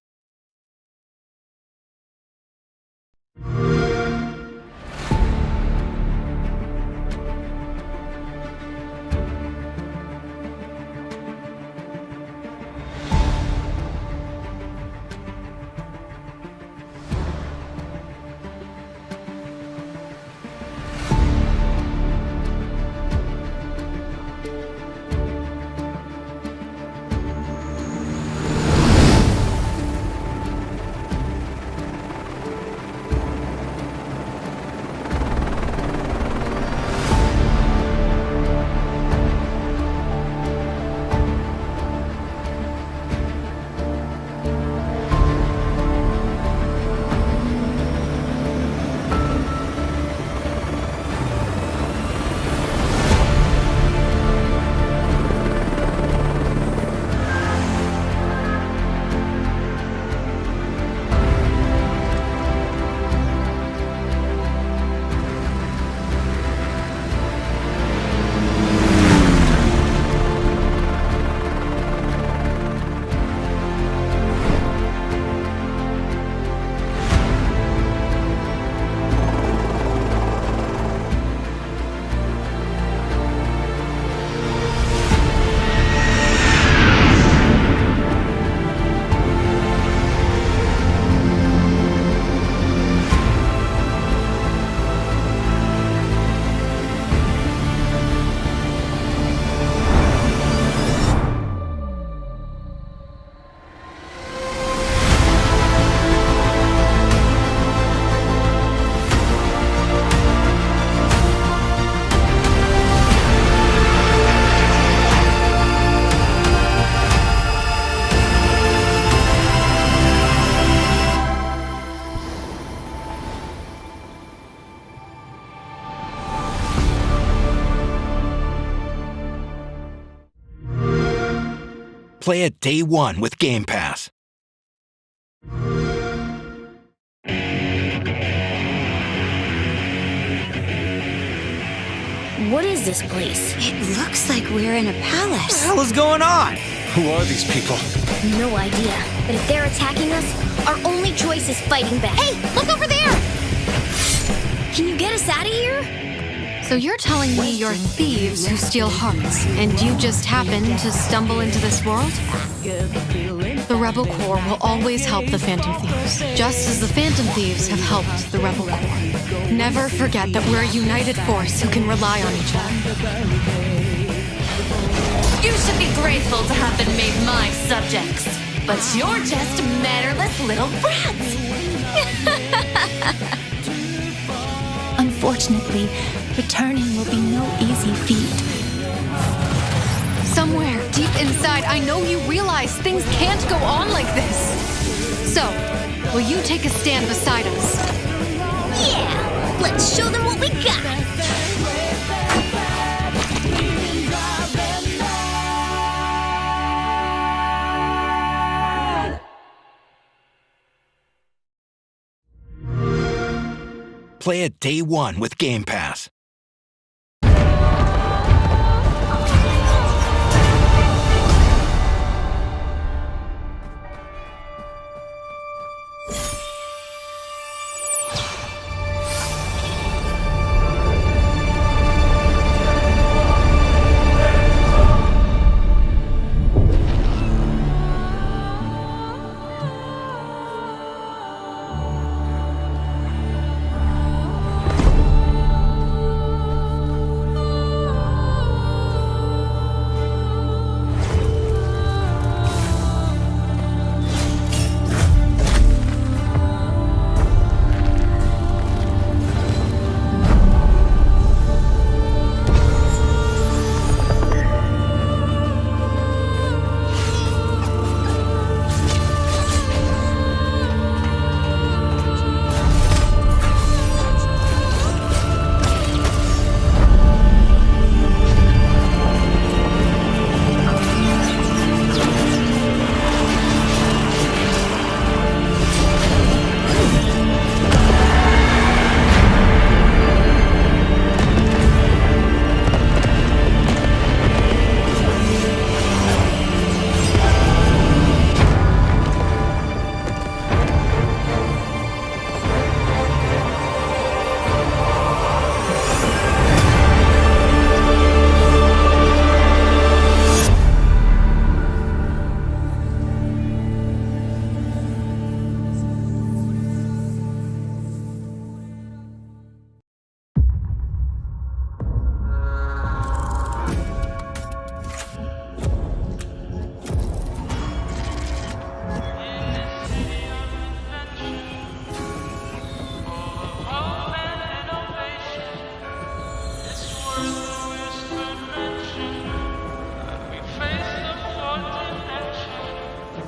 Play it day one with Game Pass. What is this place? It looks like we're in a palace. What the hell is going on? Who are these people? No idea. But if they're attacking us, our only choice is fighting back. Hey, look over there! Can you get us out of here? So you're telling me you're thieves who steal hearts, and you just happened to stumble into this world? The Rebel Corps will always help the Phantom Thieves, just as the Phantom Thieves have helped the Rebel Corps. Never forget that we're a united force who can rely on each other. You should be grateful to have been made my subjects, but you're just mannerless little brats. Unfortunately, returning will be no easy feat. Somewhere deep inside, I know you realize things can't go on like this. So, will you take a stand beside us? Yeah! Let's show them what we got! Play it day one with Game Pass.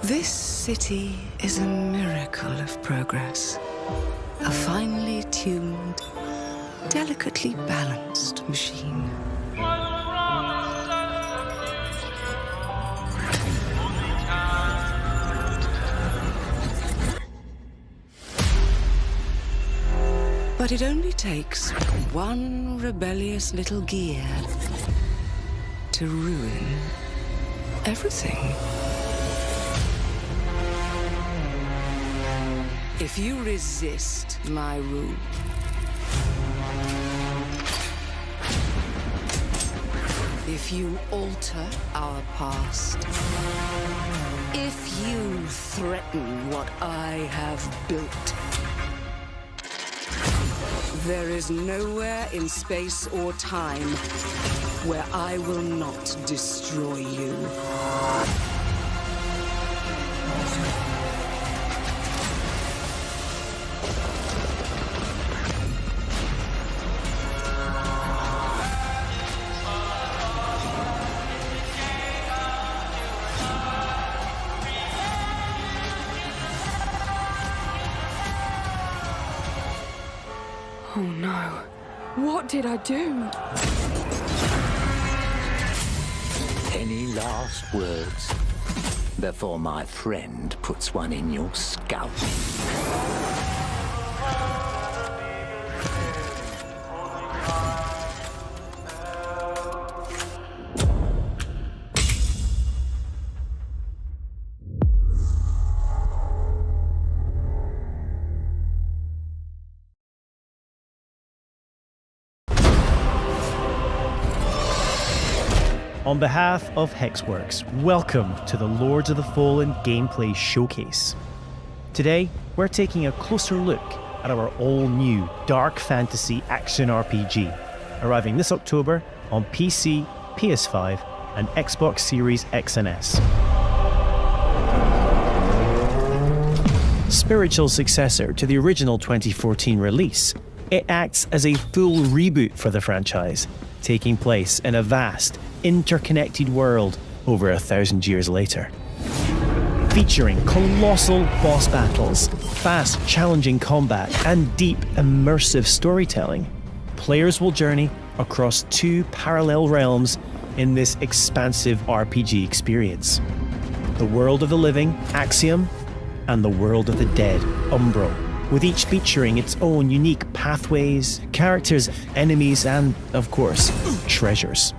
This city is a miracle of progress. A finely tuned, delicately balanced machine. But it only takes one rebellious little gear to ruin everything. If you resist my rule, if you alter our past, if you threaten what I have built, there is nowhere in space or time where I will not destroy you. Oh no. What did I do? Any last words before my friend puts one in your skull? On behalf of Hexworks, welcome to the Lords of the Fallen Gameplay Showcase. Today, we're taking a closer look at our all-new dark fantasy action RPG, arriving this October on PC, PS5, and Xbox Series X and S. Spiritual successor to the original 2014 release, it acts as a full reboot for the franchise, taking place in a vast, interconnected world over 1,000 years later. Featuring colossal boss battles, fast, challenging combat, and deep, immersive storytelling, players will journey across two parallel realms in this expansive RPG experience. The world of the living, Axiom, and the world of the dead, Umbral, with each featuring its own unique pathways, characters, enemies, and, of course, treasures.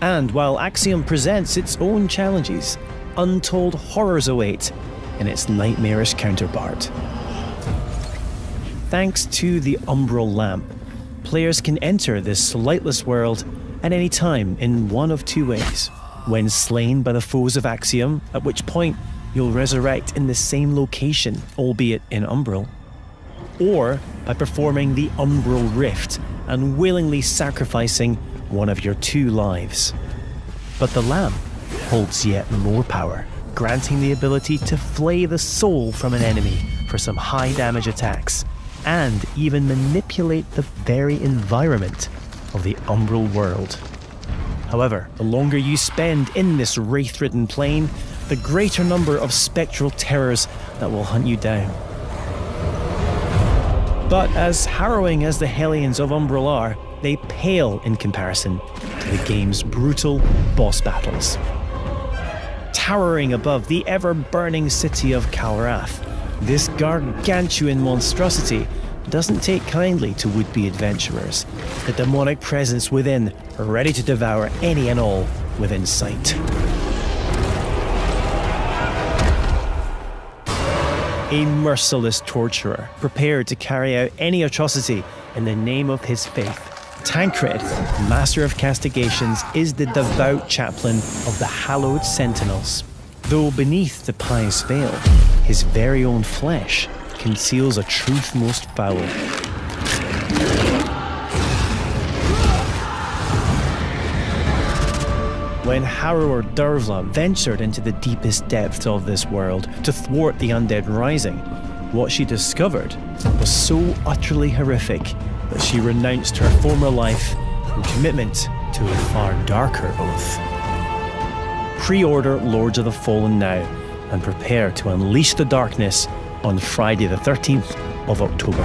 And while Axiom presents its own challenges, untold horrors await in its nightmarish counterpart. Thanks to the Umbral Lamp, players can enter this lightless world at any time in one of two ways. When slain by the foes of Axiom, at which point you'll resurrect in the same location, albeit in Umbral, or by performing the Umbral Rift and willingly sacrificing one of your two lives. But the lamp holds yet more power, granting the ability to flay the soul from an enemy for some high damage attacks, and even manipulate the very environment of the Umbral world. However, the longer you spend in this wraith-ridden plane, the greater number of spectral terrors that will hunt you down. But as harrowing as the Hellions of Umbral are, they pale in comparison to the game's brutal boss battles. Towering above the ever-burning city of Kalrath, this gargantuan monstrosity doesn't take kindly to would-be adventurers, the demonic presence within, ready to devour any and all within sight. A merciless torturer, prepared to carry out any atrocity in the name of his faith. Tancred, Master of Castigations, is the devout chaplain of the hallowed Sentinels. Though beneath the pious veil, his very own flesh conceals a truth most foul. When Harrower Dervla ventured into the deepest depths of this world to thwart the undead rising, what she discovered was so utterly horrific that she renounced her former life in commitment to a far darker oath. Pre-order Lords of the Fallen now, and prepare to unleash the darkness on Friday the 13th of October.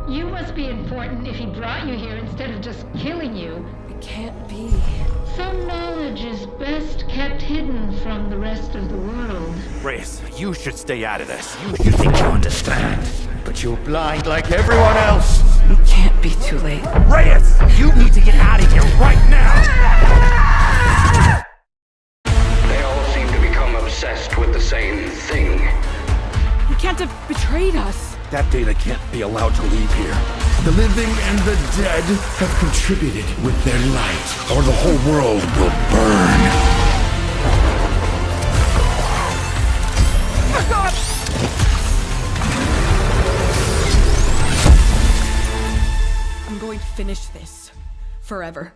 You must be important if he brought you here instead of just killing you. It can't be. Some knowledge is best kept hidden from the rest of the world. Reyes, you should stay out of this. You think you understand, but you're blind like everyone else. It can't be too late. Reyes, you need to get out of here right now! They all seem to become obsessed with the same thing. He can't have betrayed us. That data can't be allowed to leave here. The living and the dead have contributed with their light, or the whole world will burn. I'm going to finish this. Forever.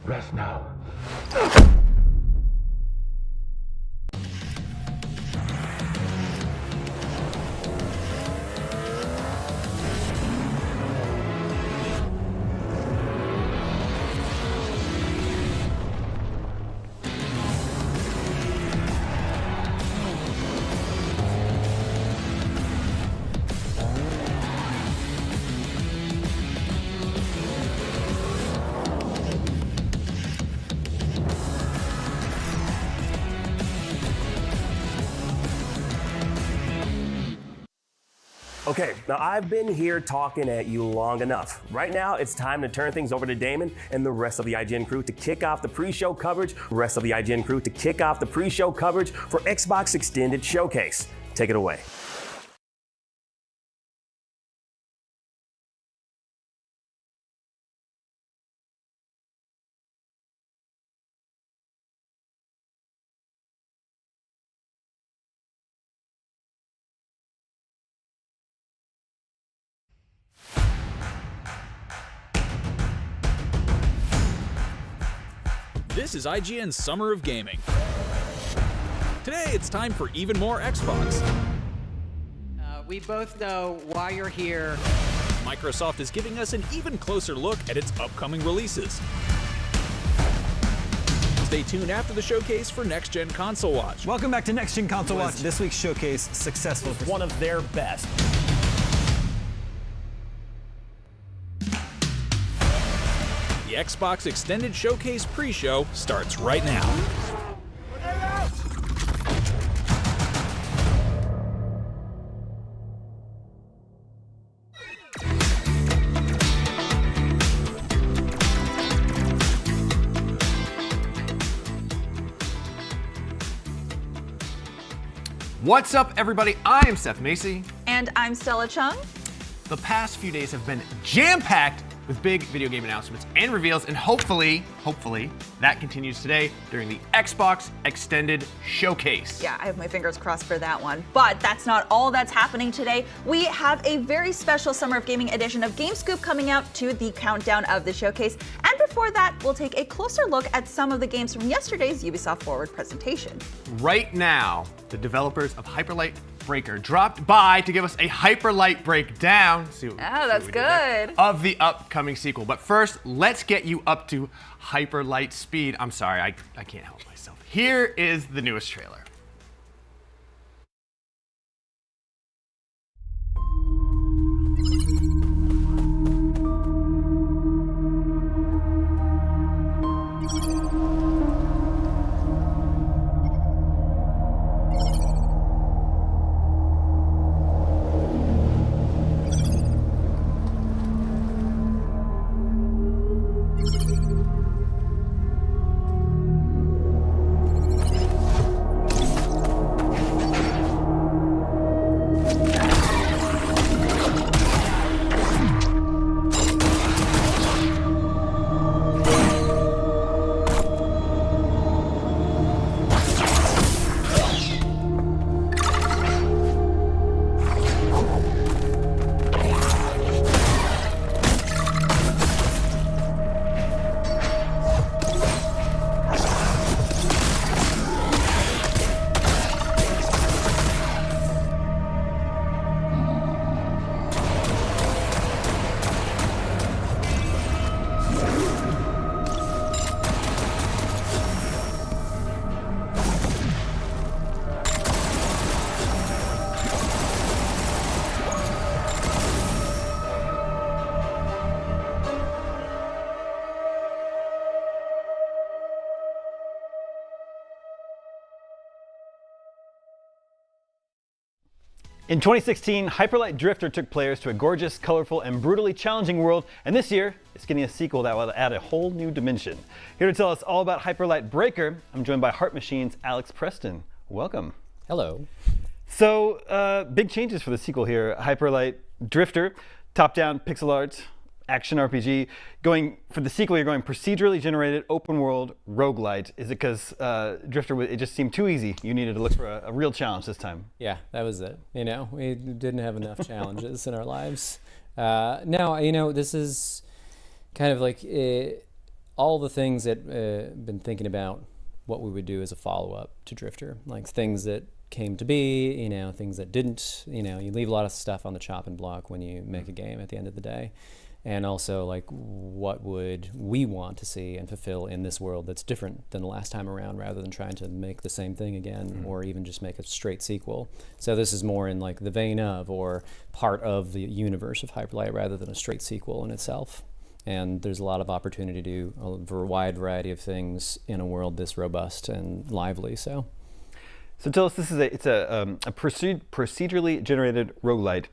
Rest now. Okay, now I've been here talking at you long enough. Right now, it's time to turn things over to Damon and the rest of the IGN crew to kick off the pre-show coverage. For Xbox Extended Showcase. Take it away. This is IGN's Summer of Gaming. Today, it's time for even more Xbox. We both know why you're here. Microsoft is giving us an even closer look at its upcoming releases. Stay tuned after the showcase for Next Gen Console Watch. Welcome back to Next Gen Console Watch. This week's showcase successful. One of their best. Xbox Extended Showcase pre-show starts right now. What's up, everybody? I am Seth Macy. And I'm Stella Chung. The past few days have been jam-packed with big video game announcements and reveals, and hopefully, that continues today during the Xbox Extended Showcase. Yeah, I have my fingers crossed for that one. But that's not all that's happening today. We have a very special Summer of Gaming edition of GameScoop coming out to the countdown of the showcase. And before that, we'll take a closer look at some of the games from yesterday's Ubisoft Forward presentation. Right now, the developers of Hyperlight Breaker dropped by to give us a Hyperlight breakdown. That's good. Of the upcoming sequel. But first, let's get you up to Hyperlight speed. I'm sorry, I can't help myself. Here is the newest trailer. In 2016, Hyperlight Drifter took players to a gorgeous, colorful, and brutally challenging world, and this year, it's getting a sequel that will add a whole new dimension. Here to tell us all about Hyperlight Breaker, I'm joined by Heart Machine's Alex Preston. Welcome. Hello. So, big changes for the sequel here. Hyperlight Drifter, top-down pixel art, action RPG. Going for the sequel, you're going procedurally generated open world roguelite. Is it because Drifter, it just seemed too easy? You needed to look for a real challenge this time. Yeah, that was it. You know, we didn't have enough challenges in our lives. Now, you know, this is kind of like all the things that been thinking about what we would do as a follow-up to Drifter, like things that came to be, you know, things that didn't. You know, you leave a lot of stuff on the chopping block when you make a game at the end of the day. And also, like, what would we want to see and fulfill in this world that's different than the last time around, rather than trying to make the same thing again, or even just make a straight sequel. So this is more in like the vein of, or part of the universe of Hyperlight, rather than a straight sequel in itself. And there's a lot of opportunity to do a wide variety of things in a world this robust and lively. So tell us, this is it's a procedurally generated roguelite.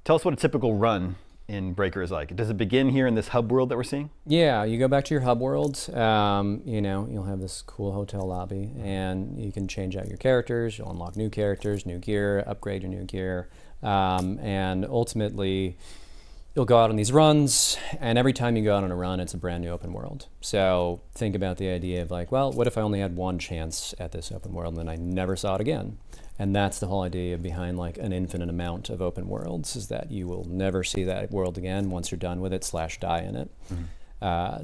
Tell us what a typical run in Breaker is like. Does it begin here in this hub world that we're seeing? Yeah, you go back to your hub world. You know, you'll have this cool hotel lobby, and you can change out your characters. You'll unlock new characters, new gear, upgrade your new gear, and ultimately, you'll go out on these runs. And every time you go out on a run, it's a brand new open world. So think about the idea of like, well, what if I only had one chance at this open world and then I never saw it again? And that's the whole idea behind like an infinite amount of open worlds, is that you will never see that world again once you're done with it / die in it.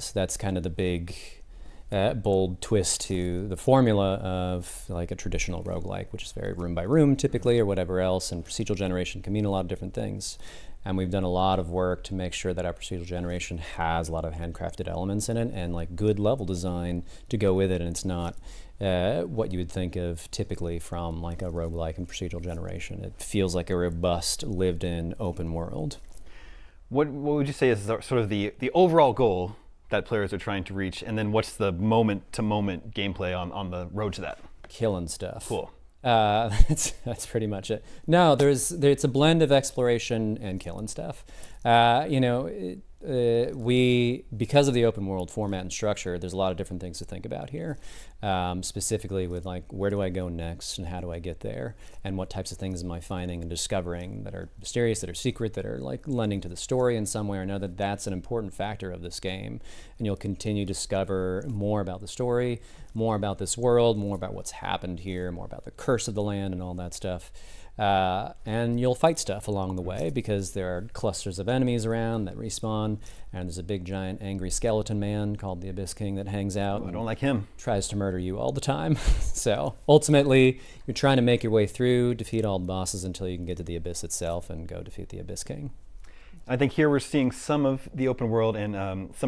So that's kind of the big, bold twist to the formula of like a traditional roguelike, which is very room by room typically, or whatever else. And procedural generation can mean a lot of different things. And we've done a lot of work to make sure that our procedural generation has a lot of handcrafted elements in it, and like good level design to go with it. And it's not what you would think of typically from like a roguelike and procedural generation. It feels like a robust, lived-in open world. What would you say is sort of the overall goal that players are trying to reach? And then what's the moment-to-moment gameplay on the road to that? Killing stuff. Cool. That's pretty much it. No, it's a blend of exploration and killing stuff. Because of the open world format and structure, there's a lot of different things to think about here. Specifically with like, where do I go next and how do I get there? And what types of things am I finding and discovering that are mysterious, that are secret, that are like lending to the story in some way or another? That's an important factor of this game. And you'll continue to discover more about the story, more about this world, more about what's happened here, more about the curse of the land and all that stuff. And you'll fight stuff along the way because there are clusters of enemies around that respawn, and there's a big giant angry skeleton man called the Abyss King that hangs out. I don't like him. Tries to murder you all the time. So ultimately, you're trying to make your way through, defeat all the bosses until you can get to the Abyss itself and go defeat the Abyss King. I think here we're seeing some of the open world, and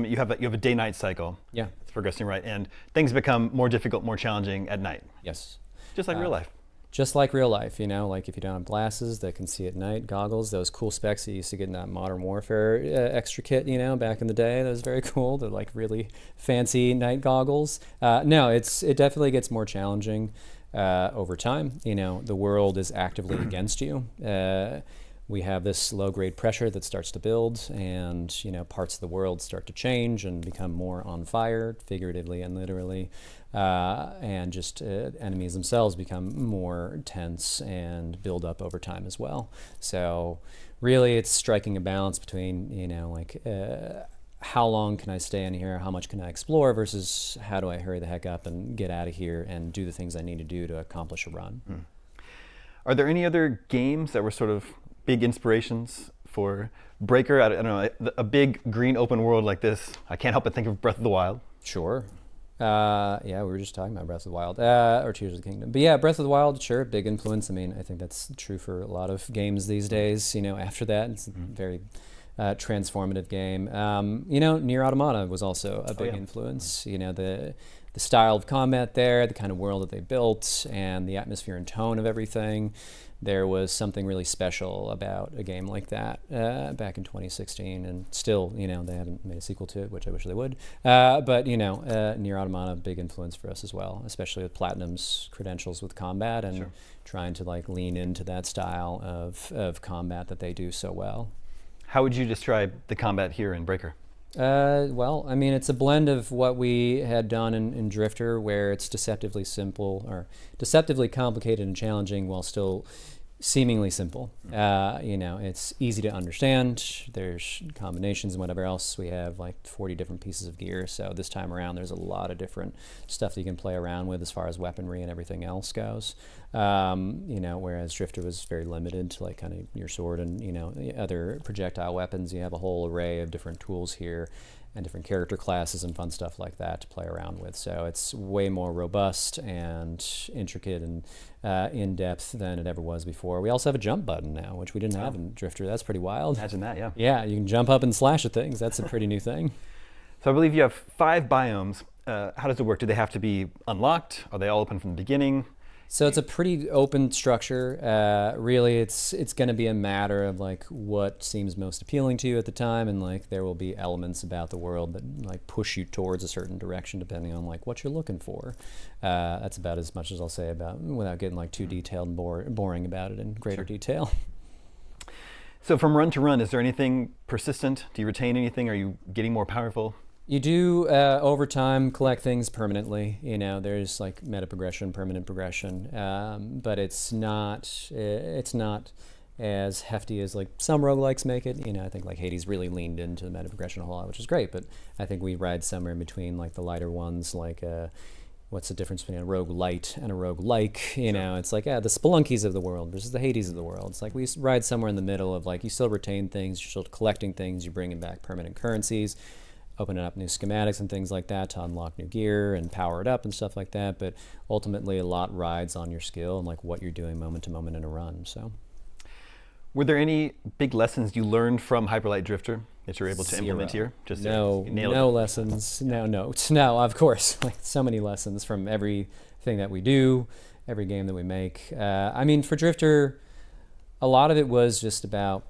you have a day-night cycle. Yeah, it's progressing right, and things become more difficult, more challenging at night. Yes, just like real life. Just like real life, like if you don't have glasses that can see at night, goggles, those cool specs that you used to get in that Modern Warfare extra kit, back in the day. That was very cool. They're like really fancy night goggles. No, it definitely gets more challenging over time. The world is actively against you. We have this low-grade pressure that starts to build, and parts of the world start to change and become more on fire, figuratively and literally. And just enemies themselves become more tense and build up over time as well. So really it's striking a balance between, how long can I stay in here, how much can I explore, versus how do I hurry the heck up and get out of here and do the things I need to do to accomplish a run. Are there any other games that were sort of big inspirations for Breaker? I don't know, a big green open world like this. I can't help but think of Breath of the Wild. Sure. Yeah, we were just talking about Breath of the Wild, or Tears of the Kingdom. But yeah, Breath of the Wild, sure, big influence. I mean, I think that's true for a lot of games these days. After that, it's a very transformative game. Nier Automata was also a big influence. The style of combat there, the kind of world that they built, and the atmosphere and tone of everything. There was something really special about a game like that back in 2016, and still, they haven't made a sequel to it, which I wish they would. But Nier Automata, big influence for us as well, especially with Platinum's credentials with combat and trying to lean into that style of combat that they do so well. How would you describe the combat here in Breaker? Well, I mean, it's a blend of what we had done in Drifter, where it's deceptively simple or deceptively complicated and challenging while still seemingly simple. It's easy to understand. There's combinations and whatever else. We have 40 different pieces of gear. So this time around, there's a lot of different stuff that you can play around with as far as weaponry and everything else goes. Whereas Drifter was very limited to kind of your sword and, other projectile weapons. You have a whole array of different tools here and different character classes and fun stuff like that to play around with. So it's way more robust and intricate and in-depth than it ever was before. We also have a jump button now, which we didn't have in Drifter. That's pretty wild. Imagine that, yeah. Yeah, you can jump up and slash at things. That's a pretty new thing. So I believe you have 5 biomes. How does it work? Do they have to be unlocked? Are they all open from the beginning? So it's a pretty open structure. Really, it's going to be a matter of what seems most appealing to you at the time, and there will be elements about the world that push you towards a certain direction depending on what you're looking for. That's about as much as I'll say about without getting too detailed and boring about it in greater detail. So from run to run, is there anything persistent? Do you retain anything? Are you getting more powerful? You do, over time, collect things permanently. There's meta progression, permanent progression, but it's not as hefty as some roguelikes make it. I think Hades really leaned into the meta progression a whole lot, which is great, but I think we ride somewhere in between the lighter ones, what's the difference between a roguelite and a roguelike? It's the Spelunkies of the world versus the Hades of the world. It's we ride somewhere in the middle of you still retain things, you're still collecting things, you're bringing back permanent currencies, opening up new schematics and things like that to unlock new gear and power it up and stuff like that. But ultimately, a lot rides on your skill and what you're doing moment to moment in a run. So, were there any big lessons you learned from Hyperlight Drifter that you're able to implement here? Just no lessons, no notes. No, of course, so many lessons from everything that we do, every game that we make. I mean, for Drifter, a lot of it was just about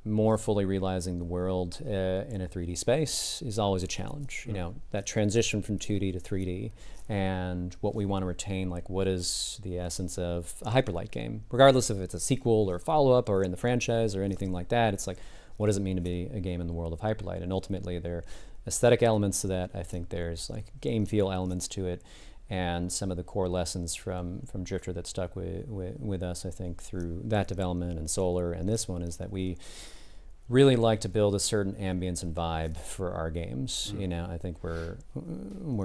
more fully realizing the world in a 3D space is always a challenge. You know, that transition from 2D to 3D, and what we want to retain, like what is the essence of a Hyperlight game, regardless if it's a sequel or follow-up or in the franchise or anything like that. It's like, what does it mean to be a game in the world of Hyperlight? And ultimately, there are aesthetic elements to that. I think there's like game feel elements to it, and some of the core lessons from Drifter that stuck with us, I think, through that development and Solar and this one, is that we really like to build a certain ambience and vibe for our games. You know, I think we're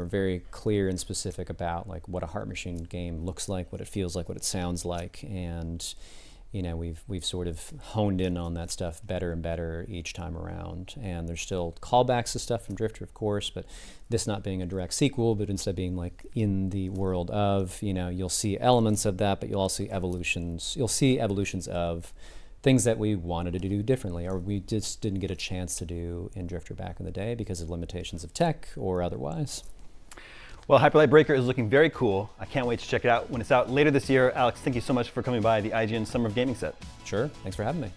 very clear and specific about like what a Heart Machine game looks like, what it feels like, what it sounds like, and you know, we've sort of honed in on that stuff better and better each time around. And there's still callbacks to stuff from Drifter, of course, but this not being a direct sequel, but instead being like in the world of, you know, you'll see elements of that, but you'll also see evolutions. You'll see evolutions of things that we wanted to do differently, or we just didn't get a chance to do in Drifter back in the day because of limitations of tech or otherwise. Well, Hyperlight Breaker is looking very cool. I can't wait to check it out when it's out later this year. Alex, thank you so much for coming by the IGN Summer of Gaming set. Sure, thanks for having me.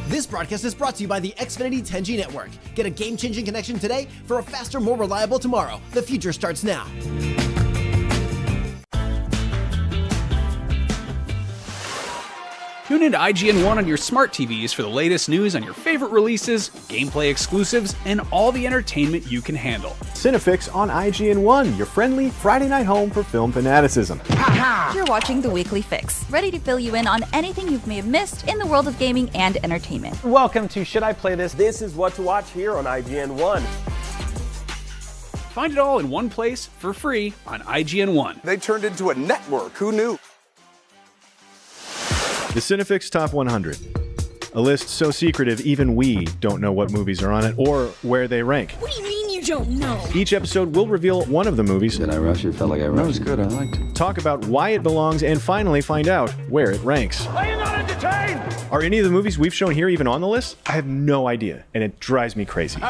This broadcast is brought to you by the Xfinity 10G network. Get a game-changing connection today for a faster, more reliable tomorrow. The future starts now. Tune into IGN1 on your smart TVs for the latest news on your favorite releases, gameplay exclusives, and all the entertainment you can handle. Cinefix on IGN1, your friendly Friday night home for film fanaticism. You're watching The Weekly Fix, ready to fill you in on anything you may have missed in the world of gaming and entertainment. Welcome to Should I Play This? This is what to watch here on IGN1. Find it all in one place for free on IGN1. They turned into a network. Who knew? The Cinefix Top 100. A list so secretive even we don't know what movies are on it or where they rank. What do you mean you don't know? Each episode will reveal one of the movies. Did I rush it? Felt like I rushed it. That was good. I liked it. Talk about why it belongs and finally find out where it ranks. Are you not entertained? Are any of the movies we've shown here even on the list? I have no idea, and it drives me crazy.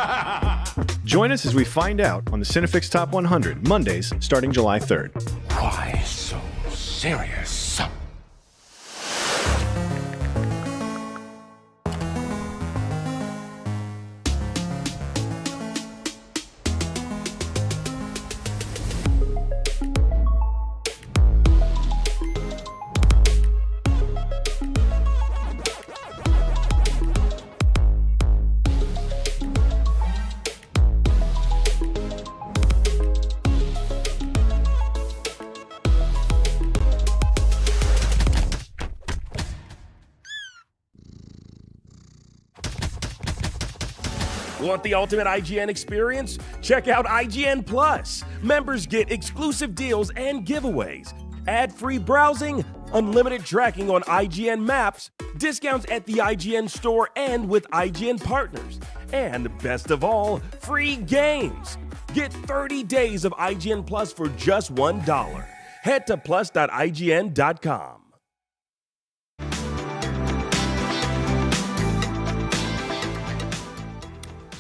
Join us as we find out on the Cinefix Top 100, Mondays starting July 3rd. Why so serious? Want the ultimate IGN experience? Check out IGN Plus. Members get exclusive deals and giveaways, ad-free browsing, unlimited tracking on IGN Maps, discounts at the IGN store and with IGN partners, and best of all, free games. Get 30 days of IGN Plus for just $1. Head to plus.ign.com.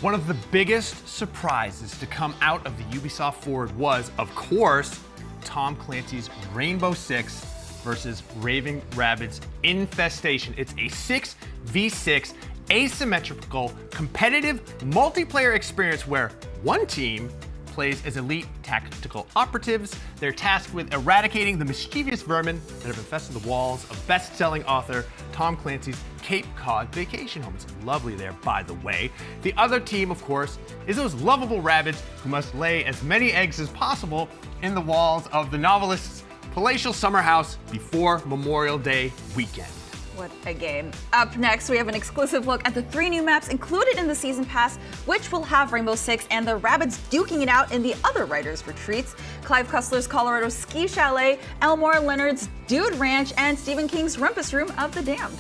One of the biggest surprises to come out of the Ubisoft Forward was, of course, Tom Clancy's Rainbow Six versus Raving Rabbids Infestation. It's a 6v6 asymmetrical competitive multiplayer experience where one team plays as elite tactical operatives. They're tasked with eradicating the mischievous vermin that have infested the walls of best-selling author Tom Clancy's Cape Cod vacation home. It's lovely there, by the way. The other team, of course, is those lovable rabbits who must lay as many eggs as possible in the walls of the novelist's palatial summer house before Memorial Day weekend. What a game. Up next, we have an exclusive look at the 3 new maps included in the Season Pass, which will have Rainbow Six and the Rabbids duking it out in the other writers' retreats, Clive Cussler's Colorado Ski Chalet, Elmore Leonard's Dude Ranch, and Stephen King's Rumpus Room of the Damned.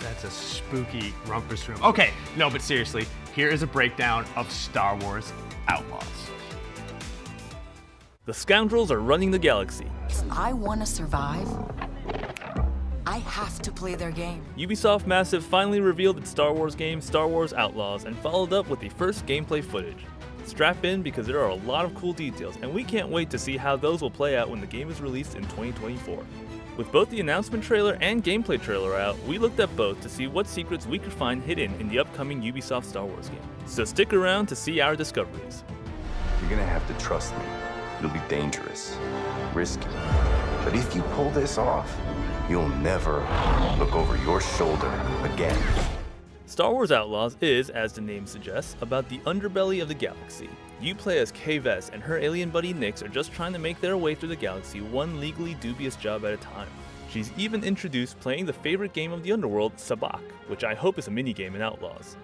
That's a spooky rumpus room. Okay, no, but seriously, here is a breakdown of Star Wars Outlaws. The scoundrels are running the galaxy. If I want to survive, I have to play their game. Ubisoft Massive finally revealed its Star Wars game, Star Wars Outlaws, and followed up with the first gameplay footage. Strap in because there are a lot of cool details, and we can't wait to see how those will play out when the game is released in 2024. With both the announcement trailer and gameplay trailer out, we looked at both to see what secrets we could find hidden in the upcoming Ubisoft Star Wars game. So stick around to see our discoveries. You're gonna have to trust me. It'll be dangerous, risky. But if you pull this off, you'll never look over your shoulder again. Star Wars Outlaws is, as the name suggests, about the underbelly of the galaxy. You play as Kay Vess and her alien buddy Nyx are just trying to make their way through the galaxy one legally dubious job at a time. She's even introduced playing the favorite game of the underworld, Sabacc, which I hope is a minigame in Outlaws.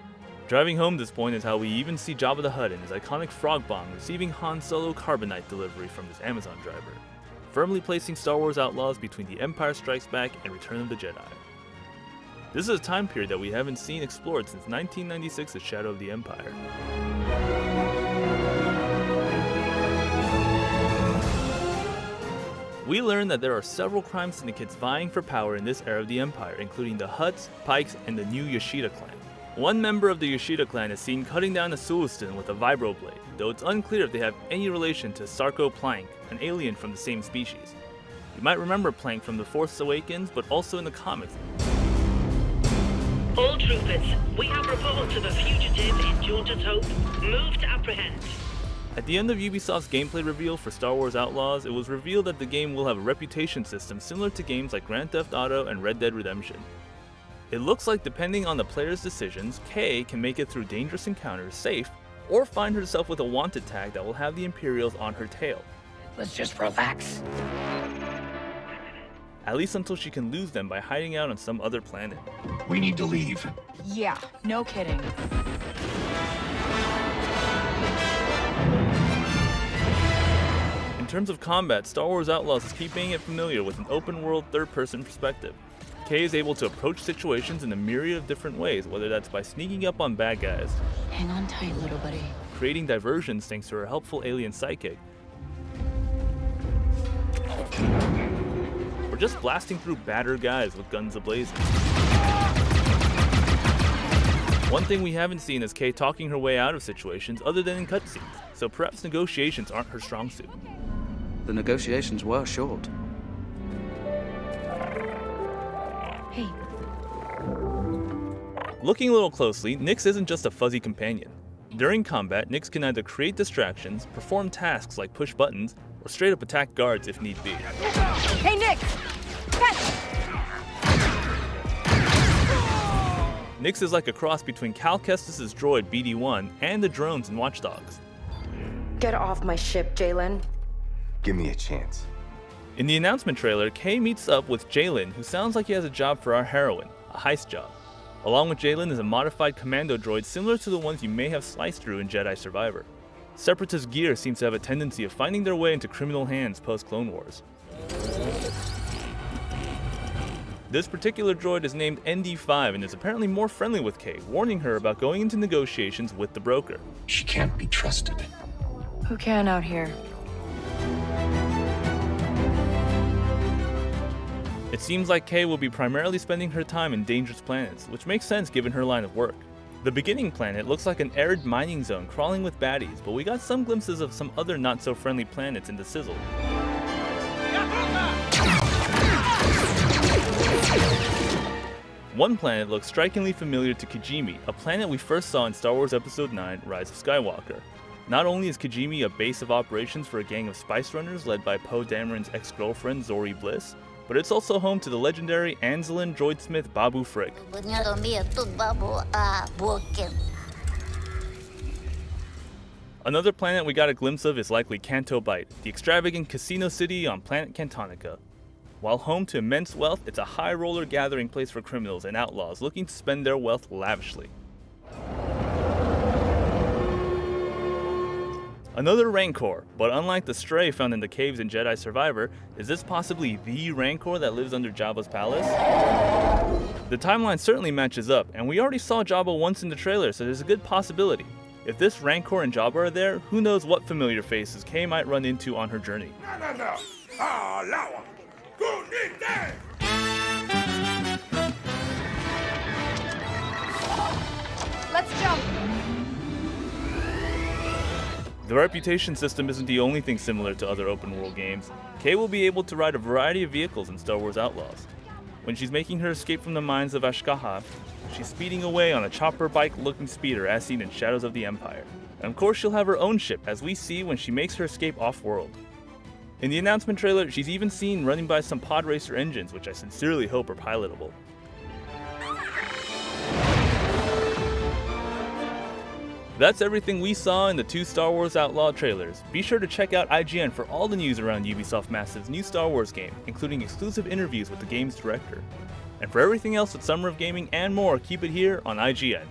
Driving home this point is how we even see Jabba the Hutt in his iconic frog bomb receiving Han Solo carbonite delivery from his Amazon driver, firmly placing Star Wars Outlaws between The Empire Strikes Back and Return of the Jedi. This is a time period that we haven't seen explored since 1996's Shadow of the Empire. We learn that there are several crime syndicates vying for power in this era of the Empire, including the Hutts, Pikes, and the new Yoshida clan. One member of the Yoshida clan is seen cutting down a Sulistan with a vibroblade, though it's unclear if they have any relation to Sarko Plank, an alien from the same species. You might remember Plank from The Force Awakens, but also in the comics. All troopers, we have reports of a fugitive in Jaunter's Hope. Move to apprehend. At the end of Ubisoft's gameplay reveal for Star Wars Outlaws, it was revealed that the game will have a reputation system similar to games like Grand Theft Auto and Red Dead Redemption. It looks like depending on the player's decisions, Kay can make it through dangerous encounters safe, or find herself with a wanted tag that will have the Imperials on her tail. Let's just relax. At least until she can lose them by hiding out on some other planet. We need to leave. Yeah, no kidding. In terms of combat, Star Wars Outlaws is keeping it familiar with an open-world third-person perspective. Kay is able to approach situations in a myriad of different ways, whether that's by sneaking up on bad guys, Hang on tight, little buddy. creating diversions thanks to her helpful alien sidekick, or just blasting through badder guys with guns ablazing. One thing we haven't seen is Kay talking her way out of situations other than in cutscenes, so perhaps negotiations aren't her strong suit. The negotiations were short. Hey. Looking a little closely, Nyx isn't just a fuzzy companion. During combat, Nyx can either create distractions, perform tasks like push buttons, or straight up attack guards if need be. Hey, Nick! Catch! Nyx is like a cross between Cal Kestis' droid BD-1 and the drones in Watch Dogs. Get off my ship, Jalen. Give me a chance. In the announcement trailer, Kay meets up with Jalen, who sounds like he has a job for our heroine, a heist job. Along with Jalen is a modified commando droid similar to the ones you may have sliced through in Jedi Survivor. Separatist gear seems to have a tendency of finding their way into criminal hands post-Clone Wars. This particular droid is named ND5 and is apparently more friendly with Kay, warning her about going into negotiations with the broker. She can't be trusted. Who can out here? It seems like Kay will be primarily spending her time in dangerous planets, which makes sense given her line of work. The beginning planet looks like an arid mining zone crawling with baddies, but we got some glimpses of some other not-so-friendly planets in the sizzle. One planet looks strikingly familiar to Kijimi, a planet we first saw in Star Wars Episode 9, Rise of Skywalker. Not only is Kijimi a base of operations for a gang of spice runners led by Poe Dameron's ex-girlfriend Zori Bliss, but it's also home to the legendary Anzelin droidsmith Babu Frick. Another planet we got a glimpse of is likely Canto Bight, the extravagant casino city on planet Cantonica. While home to immense wealth, it's a high roller gathering place for criminals and outlaws looking to spend their wealth lavishly. Another Rancor, but unlike the Stray found in the caves in Jedi Survivor, is this possibly the Rancor that lives under Jabba's palace? The timeline certainly matches up, and we already saw Jabba once in the trailer, so there's a good possibility. If this Rancor and Jabba are there, who knows what familiar faces Kay might run into on her journey. Let's jump! The reputation system isn't the only thing similar to other open-world games. Kay will be able to ride a variety of vehicles in Star Wars Outlaws. When she's making her escape from the mines of Ashkaha, she's speeding away on a chopper bike-looking speeder as seen in Shadows of the Empire. And of course she'll have her own ship, as we see when she makes her escape off-world. In the announcement trailer, she's even seen running by some pod racer engines, which I sincerely hope are pilotable. That's everything we saw in the 2 Star Wars Outlaw trailers. Be sure to check out IGN for all the news around Ubisoft Massive's new Star Wars game, including exclusive interviews with the game's director. And for everything else with Summer of Gaming and more, keep it here on IGN.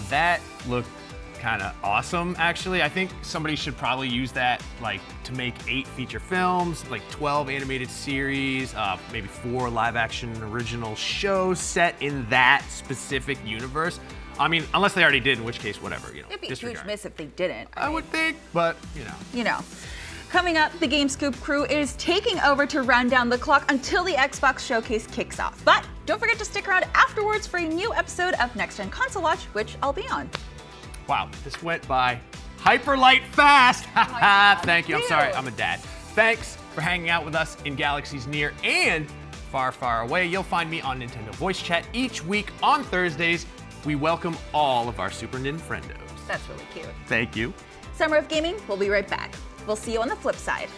That looked kind of awesome, actually. I think somebody should probably use that like to make 8 feature films, like 12 animated series, maybe 4 live-action original shows set in that specific universe. I mean, unless they already did, in which case, whatever, you know. It'd be a disregard. huge miss if they didn't. I would think, but you know. Coming up, the GameScoop crew is taking over to run down the clock until the Xbox showcase kicks off. But don't forget to stick around afterwards for a new episode of Next Gen Console Watch, which I'll be on. Wow, this went by hyper light fast. Thank you. I'm sorry, I'm a dad. Thanks for hanging out with us in galaxies near and far, far away. You'll find me on Nintendo Voice Chat each week on Thursdays. We welcome all of our Super Nintendos. That's really cute. Thank you. Summer of Gaming, we'll be right back. We'll see you on the flip side.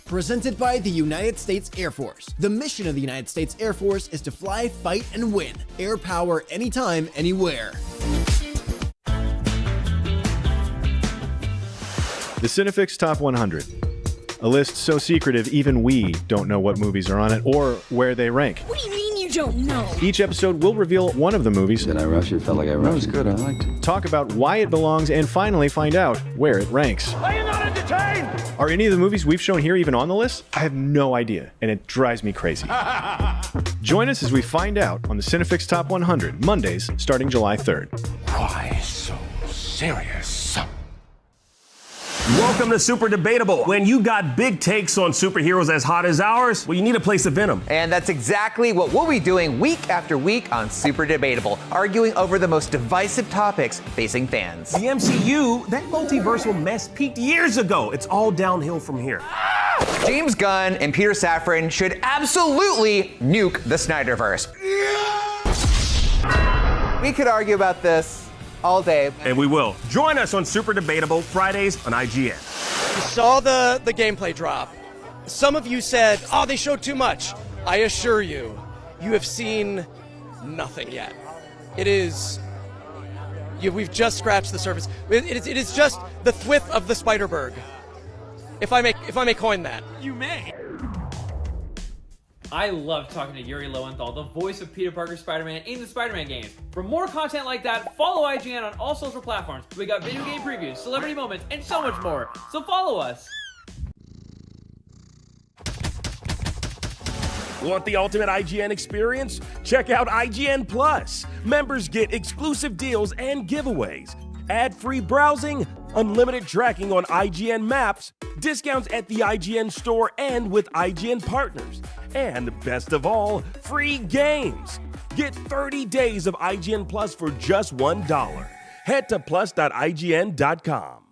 Presented by the United States Air Force. The mission of the United States Air Force is to fly, fight, and win. Air power anytime, anywhere. The Cinefix Top 100. A list so secretive even we don't know what movies are on it or where they rank. What do you mean you don't know? Each episode will reveal one of the movies. Did I rush it? Felt like I rushed. That was good. I liked it. Talk about why it belongs and finally find out where it ranks. Are you not entertained? Are any of the movies we've shown here even on the list? I have no idea, and it drives me crazy. Join us as we find out on the Cinefix Top 100, Mondays starting July 3rd. Why so serious? Welcome to Super Debatable. When you got big takes on superheroes as hot as ours, well, you need a place to vent them. And that's exactly what we'll be doing week after week on Super Debatable, arguing over the most divisive topics facing fans. The MCU, that multiversal mess peaked years ago. It's all downhill from here. James Gunn and Peter Safran should absolutely nuke the Snyderverse. We could argue about this all day. And we will. Join us on Super Debatable Fridays on IGN. You saw the gameplay drop. Some of you said, oh, they showed too much. I assure you, you have seen nothing yet. It is... we've just scratched the surface. It is just the thwip of the Spider-Berg. If I may coin that. You may. I love talking to Yuri Lowenthal, the voice of Peter Parker Spider-Man in the Spider-Man games. For more content like that, follow IGN on all social platforms. We got video game previews, celebrity moments, and so much more. So follow us. Want the ultimate IGN experience? Check out IGN Plus. Members get exclusive deals and giveaways, ad-free browsing, unlimited tracking on IGN maps, discounts at the IGN store and with IGN partners. And best of all, free games. Get 30 days of IGN Plus for just $1. Head to plus.ign.com.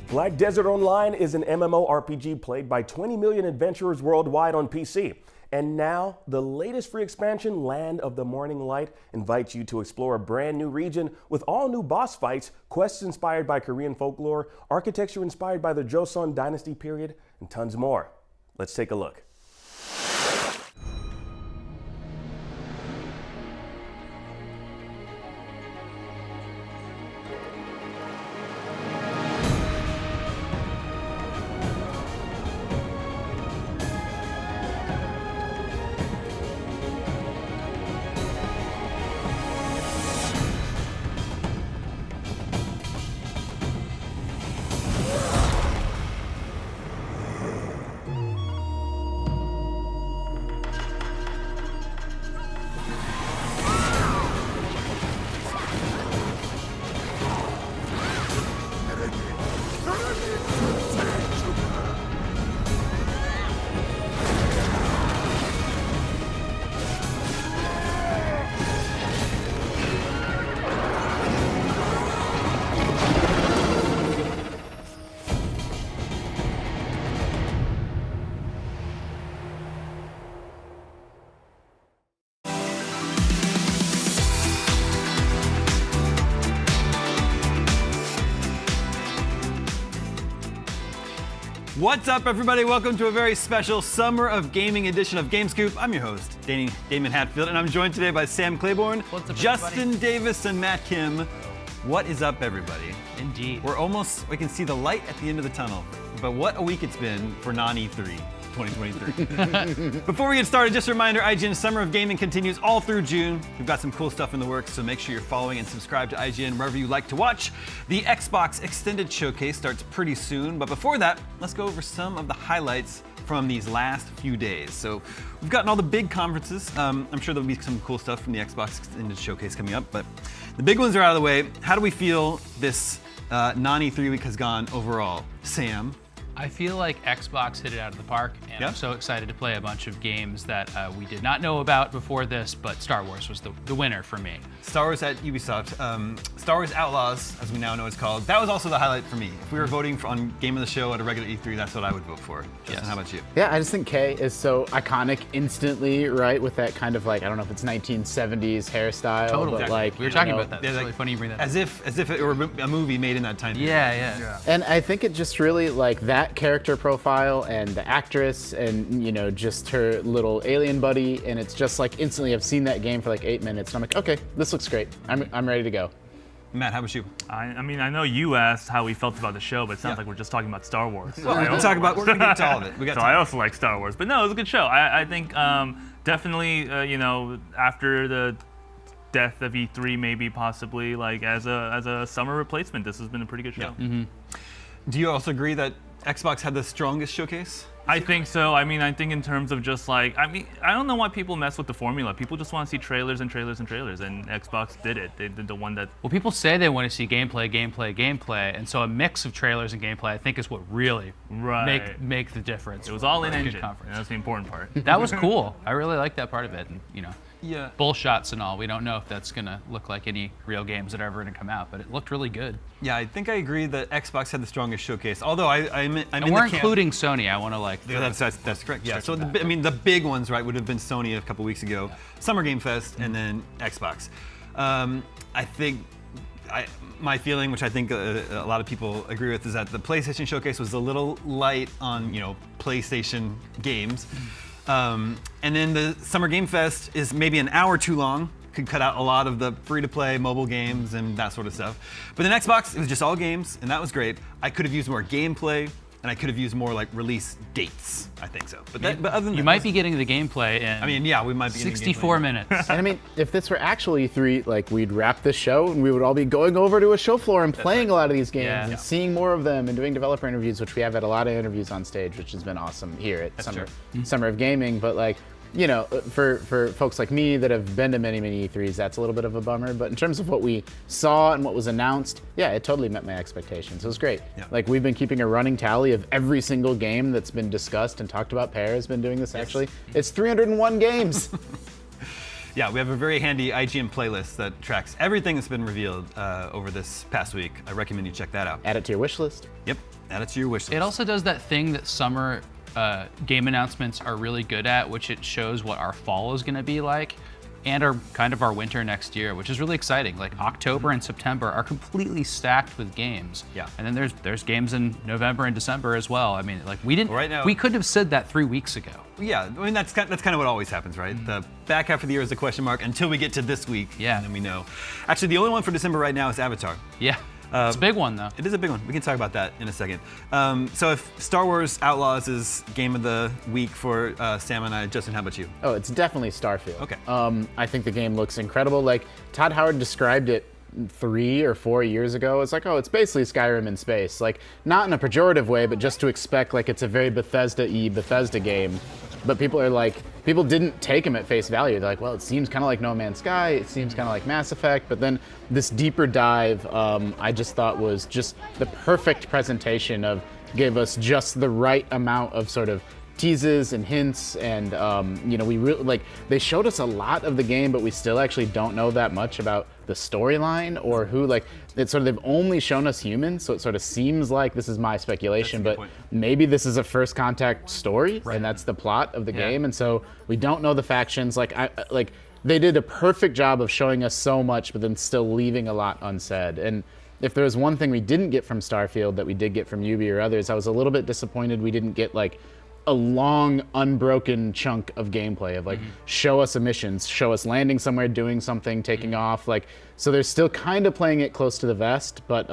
Black Desert Online is an MMORPG played by 20 million adventurers worldwide on PC. And now, the latest free expansion, Land of the Morning Light, invites you to explore a brand new region with all new boss fights, quests inspired by Korean folklore, architecture inspired by the Joseon Dynasty period, and tons more. Let's take a look. What's up, everybody? Welcome to a very special Summer of Gaming edition of GameScoop. I'm your host, Damon Hatfield, and I'm joined today by Sam Claiborne, What's up, Justin Davis, and Matt Kim. What is up, everybody? Indeed. We can see the light at the end of the tunnel, but what a week it's been for non-E3 2023. Before we get started, just a reminder, IGN's Summer of Gaming continues all through June. We've got some cool stuff in the works, so make sure you're following and subscribe to IGN wherever you like to watch. The Xbox Extended Showcase starts pretty soon, but before that, let's go over some of the highlights from these last few days. So we've gotten all the big conferences. I'm sure there'll be some cool stuff from the Xbox Extended Showcase coming up, but the big ones are out of the way. How do we feel this non-E3 week has gone overall? Sam? I feel like Xbox hit it out of the park, and I'm so excited to play a bunch of games that we did not know about before this, but Star Wars was the winner for me. Star Wars at Ubisoft. Star Wars Outlaws, as we now know it's called. That was also the highlight for me. If we were voting on Game of the Show at a regular E3, that's what I would vote for. Justin, how about you? Yeah, I just think Kay is so iconic instantly, right? With that kind of like, I don't know if it's 1970s hairstyle. Totally. But like, we were talking about that. It's really funny you bring that up. As if it were a movie made in that time period. Yeah. And I think it just really, like, that character profile and the actress and, you know, just her little alien buddy, and it's just like instantly I've seen that game for like 8 minutes and I'm like, okay, this looks great. I'm ready to go. Matt, how about you? I mean, I know you asked how we felt about the show, but it sounds like we're just talking about Star Wars. Well, we're gonna get to all of it. I also like Star Wars, but no, it was a good show. I think definitely, you know, after the death of E3, maybe possibly like as a summer replacement, this has been a pretty good show. Yeah. Mm-hmm. Do you also agree that Xbox had the strongest showcase? I think so. I mean, I think in terms of just like, I mean, I don't know why people mess with the formula. People just want to see trailers and trailers and trailers, and Xbox did it. They did the one that... Well, people say they want to see gameplay, and so a mix of trailers and gameplay, I think, is what really make the difference. It was all in engine, and that's the important part. That was cool. I really like that part of it, and, you know. Yeah. Bull shots and all. We don't know if that's going to look like any real games that are ever going to come out, but it looked really good. Yeah, I think I agree that Xbox had the strongest showcase. Although I'm in we're including Sony. I want to like. Yeah, that's correct. Yeah. So the big ones, right, would have been Sony a couple weeks ago, Summer Game Fest, and then Xbox. I think my feeling, which I think a lot of people agree with, is that the PlayStation Showcase was a little light on PlayStation games. And then the Summer Game Fest is maybe an hour too long. Could cut out a lot of the free-to-play mobile games and that sort of stuff. But then Xbox, it was just all games, and that was great. I could have used more gameplay, and I could have used more like release dates. I think so. But other than that, you might be getting the gameplay in. I mean, yeah, we might be 64 minutes. And I mean, if this were actually E3, like we'd wrap this show and we would all be going over to a show floor and playing a lot of these games and seeing more of them and doing developer interviews, which we have had a lot of interviews on stage, which has been awesome here at Summer of Gaming. But like, you know, for folks like me that have been to many E3s, that's a little bit of a bummer. But in terms of what we saw and what was announced, yeah, it totally met my expectations. It was great. Yeah. Like, we've been keeping a running tally of every single game that's been discussed and talked about. Per has been doing this, actually. It's 301 games. Yeah, we have a very handy IGN playlist that tracks everything that's been revealed over this past week. I recommend you check that out. Add it to your wish list. Yep, add it to your wish list. It also does that thing that summer game announcements are really good at, which it shows what our fall is going to be like and our kind of our winter next year, which is really exciting. Like October and September are completely stacked with games. Yeah. And then there's games in November and December as well. I mean, like we couldn't have said that 3 weeks ago. Yeah, I mean that's kind of what always happens, right? The back half of the year is a question mark until we get to this week. Yeah. And then we know. Actually, the only one for December right now is Avatar. Yeah. It's a big one, though. It is a big one. We can talk about that in a second. So if Star Wars Outlaws is game of the week for Sam and I, Justin, how about you? Oh, it's definitely Starfield. Okay. I think the game looks incredible. Like, Todd Howard described it 3 or 4 years ago. It's like, oh, it's basically Skyrim in space. Like, not in a pejorative way, but just to expect, like, it's a very Bethesda game. But people didn't take him at face value. They're like, well, it seems kind of like No Man's Sky. It seems kind of like Mass Effect. But then this deeper dive, I just thought was just the perfect presentation gave us just the right amount of sort of teases and hints, and we really they showed us a lot of the game, but we still actually don't know that much about the storyline or who. It's sort of, they've only shown us humans, so it sort of seems like, this is my speculation, but maybe this is a First Contact story, and that's the plot of the game, and so we don't know the factions. They did a perfect job of showing us so much, but then still leaving a lot unsaid. And if there was one thing we didn't get from Starfield that we did get from Ubi or others, I was a little bit disappointed we didn't get like a long, unbroken chunk of gameplay of like, show us emissions, show us landing somewhere, doing something, taking off. Like, so they're still kind of playing it close to the vest, but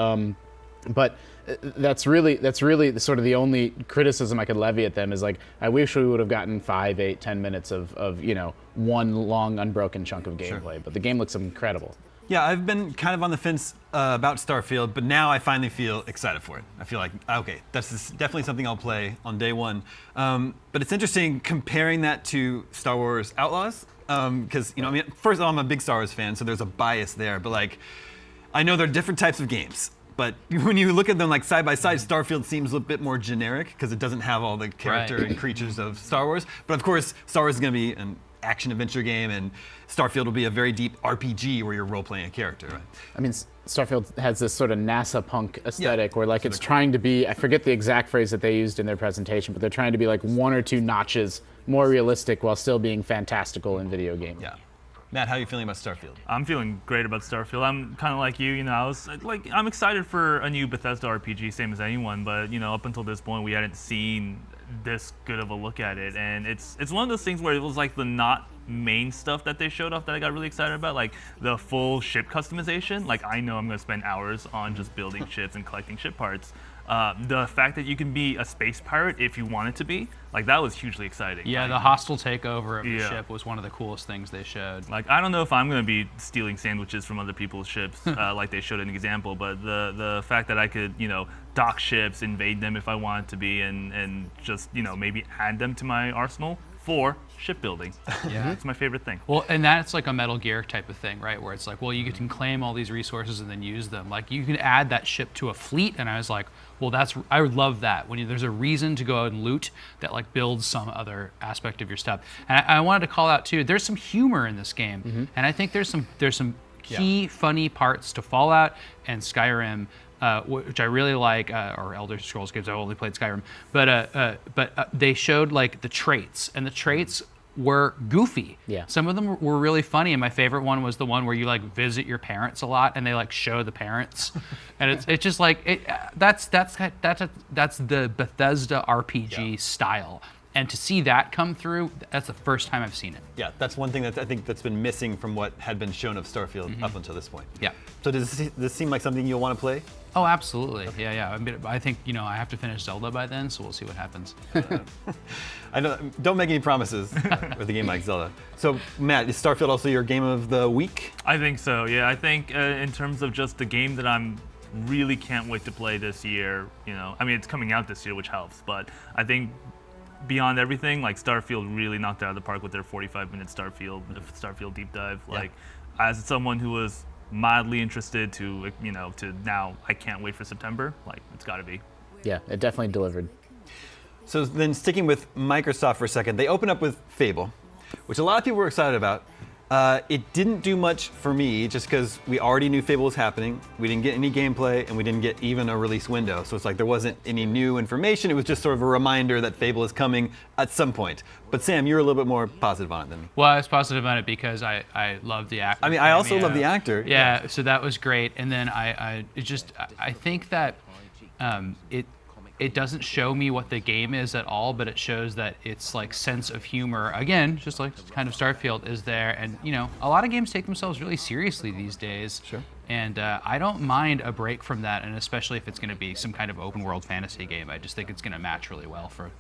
that's really the sort of the only criticism I could levy at them is like, I wish we would have gotten 5, 8, 10 minutes of you know, one long, unbroken chunk of gameplay. But the game looks incredible. Yeah, I've been kind of on the fence about Starfield, but now I finally feel excited for it. I feel like, okay, that's definitely something I'll play on day one. But it's interesting comparing that to Star Wars Outlaws, because, you know, I mean, first of all, I'm a big Star Wars fan, so there's a bias there, but like, I know they're different types of games. But when you look at them like side by side, Starfield seems a bit more generic because it doesn't have all the character and creatures of Star Wars. But of course, Star Wars is going to be an action-adventure game, and Starfield will be a very deep RPG where you're role-playing a character. Right? I mean, Starfield has this sort of NASA punk aesthetic where like it's trying to be, I forget the exact phrase that they used in their presentation, but they're trying to be like 1 or 2 notches more realistic while still being fantastical in video games. Yeah. Matt, how are you feeling about Starfield? I'm feeling great about Starfield. I'm kind of like you, you know, I'm excited for a new Bethesda RPG, same as anyone, but you know, up until this point, we hadn't seen this good of a look at it, and it's one of those things where it was like the not main stuff that they showed off that I got really excited about, like the full ship customization. Like, I know I'm gonna spend hours on just building ships and collecting ship parts. The fact that you can be a space pirate if you wanted to be, like, that was hugely exciting. Yeah, like, the hostile takeover of the ship was one of the coolest things they showed. Like, I don't know if I'm going to be stealing sandwiches from other people's ships like they showed an example, but the fact that I could, you know, dock ships, invade them if I wanted to be, and just, you know, maybe add them to my arsenal for shipbuilding. Yeah. It's my favorite thing. Well, and that's like a Metal Gear type of thing, right? Where it's like, well, you can claim all these resources and then use them. Like, you can add that ship to a fleet, and I was like, well, I would love that. When there's a reason to go out and loot that like builds some other aspect of your stuff. And I wanted to call out too, there's some humor in this game. And I think there's some key funny parts to Fallout and Skyrim, which I really like, or Elder Scrolls games. I've only played Skyrim, but they showed like the traits, and the traits were goofy. Yeah. Some of them were really funny, and my favorite one was the one where you like visit your parents a lot, and they like show the parents, and it's just like that's the Bethesda RPG style. And to see that come through, that's the first time I've seen it. Yeah, that's one thing that I think that's been missing from what had been shown of Starfield up until this point. Yeah. So does this seem like something you'll want to play? Oh, absolutely. Yeah. I think, you know, I have to finish Zelda by then, so we'll see what happens. Don't make any promises with a game like Zelda. So, Matt, is Starfield also your game of the week? I think so, yeah. I think in terms of just the game that I'm really can't wait to play this year, you know, I mean, it's coming out this year, which helps, but I think beyond everything, like Starfield really knocked it out of the park with their 45-minute Starfield deep dive. Like, as someone who was mildly interested to, you know, to now I can't wait for September, like, it's got to be. Yeah, it definitely delivered. So then sticking with Microsoft for a second, they opened up with Fable, which a lot of people were excited about. It didn't do much for me just because we already knew Fable was happening. We didn't get any gameplay, and we didn't get even a release window. So it's like there wasn't any new information. It was just sort of a reminder that Fable is coming at some point. But Sam, you're a little bit more positive on it than me. Well, I was positive on it because I love the actor. I mean, I also love the actor. Yeah, so that was great. And then I think that it doesn't show me what the game is at all, but it shows that its like sense of humor, again, just like kind of Starfield, is there. And you know, a lot of games take themselves really seriously these days. Sure. And I don't mind a break from that, and especially if it's going to be some kind of open world fantasy game. I just think it's going to match really well for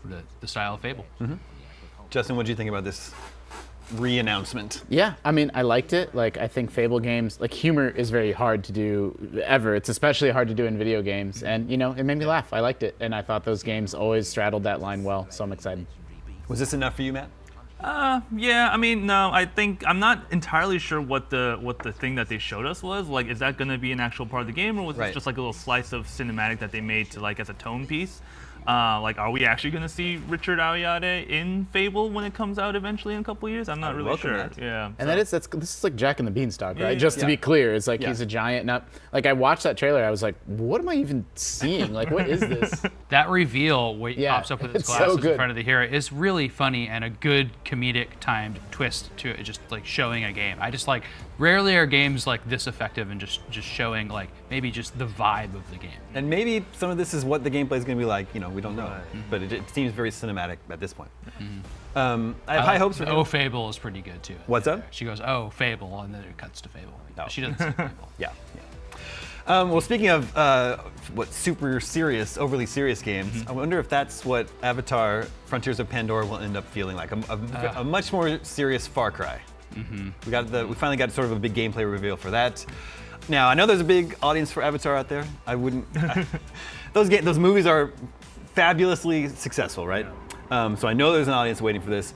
the style of Fable. Justin, what do you think about this re-announcement? Yeah, I mean, I liked it. Like, I think Fable games, like, humor is very hard to do ever. It's especially hard to do in video games. And, you know, it made me laugh. I liked it. And I thought those games always straddled that line well, so I'm excited. Was this enough for you, Matt? Yeah, I mean, no, I think, I'm not entirely sure what the thing that they showed us was. Like, is that going to be an actual part of the game, or was it just like a little slice of cinematic that they made to, like, as a tone piece? Like, are we actually going to see Richard Ayoade in Fable when it comes out eventually in a couple of years? I'm not really sure. Yeah. And this is like Jack and the Beanstalk, right? Yeah, Just to yeah. be clear, it's like he's a giant. Not like I watched that trailer, I was like, what am I even seeing? Like, what is this? That reveal where he pops up with his it's so glasses good. in front of the hero is really funny and a good comedic timed twist to it, just like showing a game. I just like rarely are games like this effective and just showing like maybe just the vibe of the game. And maybe some of this is what the gameplay is going to be like. You know, we don't know, but it seems very cinematic at this point. I have high hopes for him. Oh, Fable is pretty good too. What's up? She goes, oh, Fable, and then it cuts to Fable. No. She doesn't say Fable. Yeah. Well, speaking of what super serious, overly serious games, I wonder if that's what Avatar: Frontiers of Pandora will end up feeling like. A much more serious Far Cry. We finally got sort of a big gameplay reveal for that. Now I know there's a big audience for Avatar out there. I wouldn't. Those movies are fabulously successful, right? So I know there's an audience waiting for this.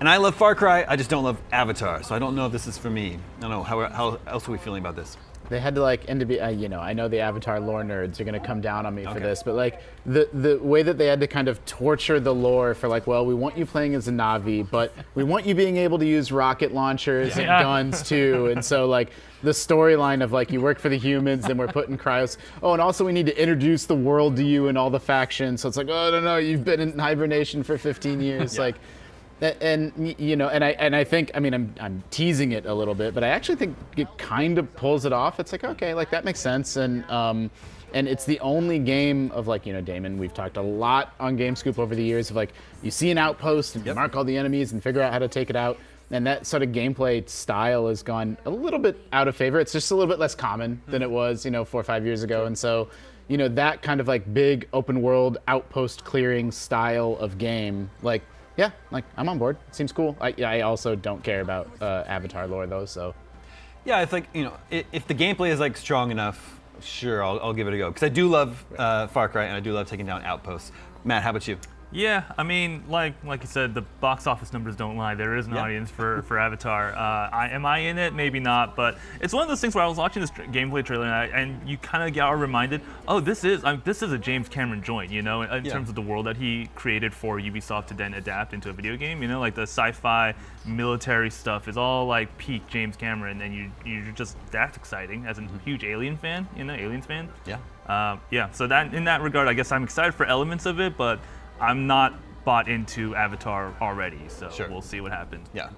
And I love Far Cry. I just don't love Avatar. So I don't know if this is for me. I don't know how else are we feeling about this. They had to like, and to be, you know, I know the Avatar lore nerds are gonna come down on me for this, but like the way that they had to kind of torture the lore for like, well, we want you playing as a Na'vi, but we want you being able to use rocket launchers and guns too, and so like the storyline of like you work for the humans, then we're putting cryos. Oh, and also we need to introduce the world to you and all the factions. So it's like, oh no, you've been in hibernation for 15 years, like. And you know, and I think, I mean, I'm teasing it a little bit, but I actually think it kind of pulls it off. It's like, okay, like that makes sense, and it's the only game of like, you know, Damon, we've talked a lot on GameScoop over the years of like, you see an outpost and you mark all the enemies and figure out how to take it out, and that sort of gameplay style has gone a little bit out of favor. It's just a little bit less common than it was, you know, 4 or 5 years ago, and so, you know, that kind of like big open world outpost clearing style of game, like. Yeah, like I'm on board. Seems cool. I also don't care about Avatar lore though, so. Yeah, it's like, you know, if the gameplay is like strong enough, sure, I'll give it a go. Because I do love Far Cry and I do love taking down outposts. Matt, how about you? Yeah, I mean, like you said, the box office numbers don't lie. There is an audience for Avatar. Am I in it? Maybe not, but it's one of those things where I was watching this gameplay trailer and you kind of get reminded, oh, this is a James Cameron joint, you know, in terms of the world that he created for Ubisoft to then adapt into a video game. You know, like the sci-fi military stuff is all like peak James Cameron, and you're just that's exciting as a huge Alien fan, you know, Aliens fan. Yeah. So that in that regard, I guess I'm excited for elements of it, but I'm not bought into Avatar already, so we'll see what happens. Yeah.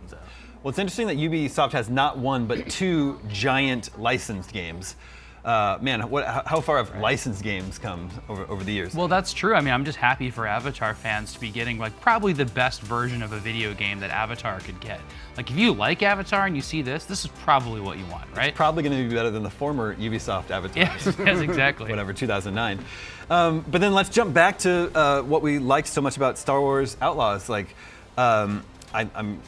Well, it's interesting that Ubisoft has not one but 2 giant licensed games. Man, how far have licensed games come over the years? Well, that's true. I mean, I'm just happy for Avatar fans to be getting like probably the best version of a video game that Avatar could get. Like if you like Avatar and you see this is probably what you want, right? It's probably going to be better than the former Ubisoft Avatar. Yes, exactly. Whatever, 2009. But then let's jump back to what we liked so much about Star Wars Outlaws. Like, I'm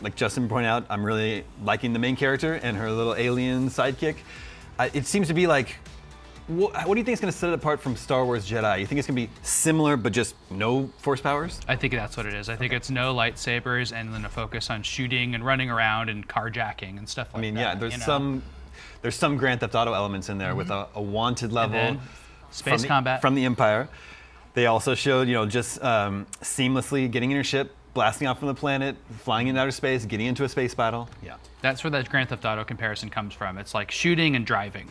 like Justin pointed out, I'm really liking the main character and her little alien sidekick. It seems to be like, what do you think is going to set it apart from Star Wars Jedi? You think it's going to be similar but just no force powers? I think that's what it is. I think it's no lightsabers and then a focus on shooting and running around and carjacking and stuff like that. I mean, yeah, there's some Grand Theft Auto elements in there with a wanted level. Space combat. From the Empire. They also showed, you know, just seamlessly getting in your ship, blasting off from the planet, flying into outer space, getting into a space battle. Yeah. That's where that Grand Theft Auto comparison comes from. It's like shooting and driving.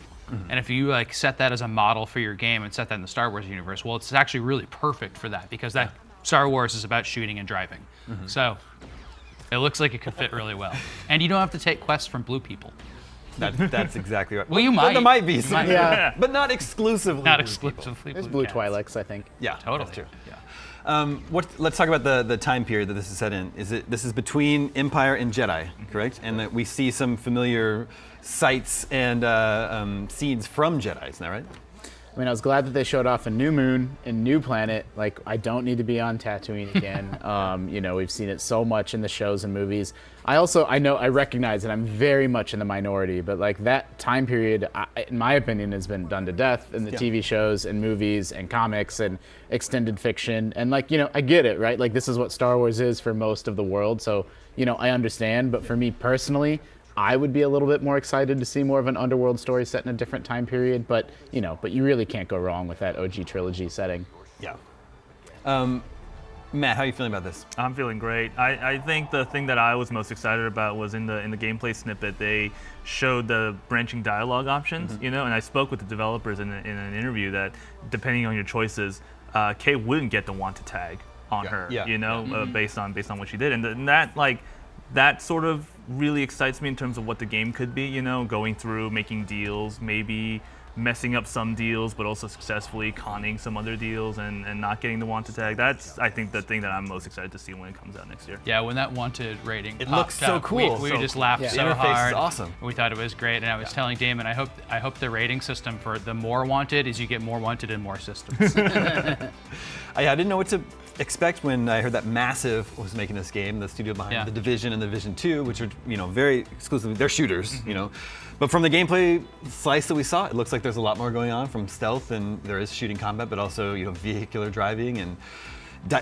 And if you like set that as a model for your game and set that in the Star Wars universe, well, it's actually really perfect for that because that Star Wars is about shooting and driving. So it looks like it could fit really well. And you don't have to take quests from blue people. That's exactly right. Well, you might. There might be some, but not exclusively. Not exclusively. There's blue Twi'leks, I think. Yeah, totally. That's true. Yeah. Let's talk about the time period that this is set in. This is between Empire and Jedi, correct? And that we see some familiar sights and scenes from Jedi. Isn't that right? I mean, I was glad that they showed off a new moon and new planet. Like, I don't need to be on Tatooine again. You know, we've seen it so much in the shows and movies. I recognize that I'm very much in the minority, but like that time period, in my opinion, has been done to death in the TV shows and movies and comics and extended fiction. And like, you know, I get it, right? Like this is what Star Wars is for most of the world. So, you know, I understand, but for me personally, I would be a little bit more excited to see more of an underworld story set in a different time period, but you know, you really can't go wrong with that OG trilogy setting. Yeah. Matt, how are you feeling about this? I'm feeling great. I think the thing that I was most excited about was in the gameplay snippet, they showed the branching dialogue options, and I spoke with the developers in an interview that depending on your choices, Kay wouldn't get the want to tag on her, based on what she did, and that sort of really excites me in terms of what the game could be, going through, making deals, maybe messing up some deals, but also successfully conning some other deals and not getting the wanted tag. That's, I think, the thing that I'm most excited to see when it comes out next year. Yeah, when that wanted rating it popped looks so up, cool. We just laughed so the interface hard. Is awesome. We thought it was great, and I was telling Damon, I hope the rating system for the more wanted is you get more wanted in more systems. I didn't know what to expect when I heard that Massive was making this game, the studio behind The Division and The Division 2, which are very exclusively, they're shooters, But from the gameplay slice that we saw, it looks like there's a lot more going on, from stealth, and there is shooting combat, but also vehicular driving and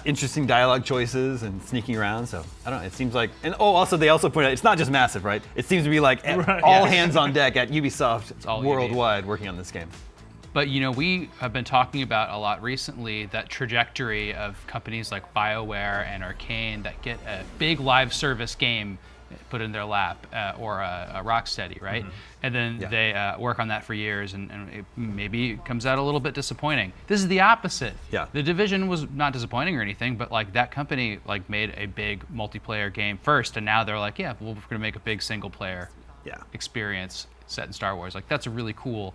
interesting dialogue choices and sneaking around. So I don't know. It seems like, and also they also point out it's not just Massive, right? It seems to be like all hands on deck at Ubisoft worldwide working on this game. But we have been talking about a lot recently that trajectory of companies like BioWare and Arcane that get a big live service game put in their lap, or a Rocksteady, right? And then they work on that for years, and it maybe comes out a little bit disappointing. This is the opposite. Yeah. The Division was not disappointing or anything, but that company made a big multiplayer game first, and now they're like, we're gonna make a big single player experience set in Star Wars. That's a really cool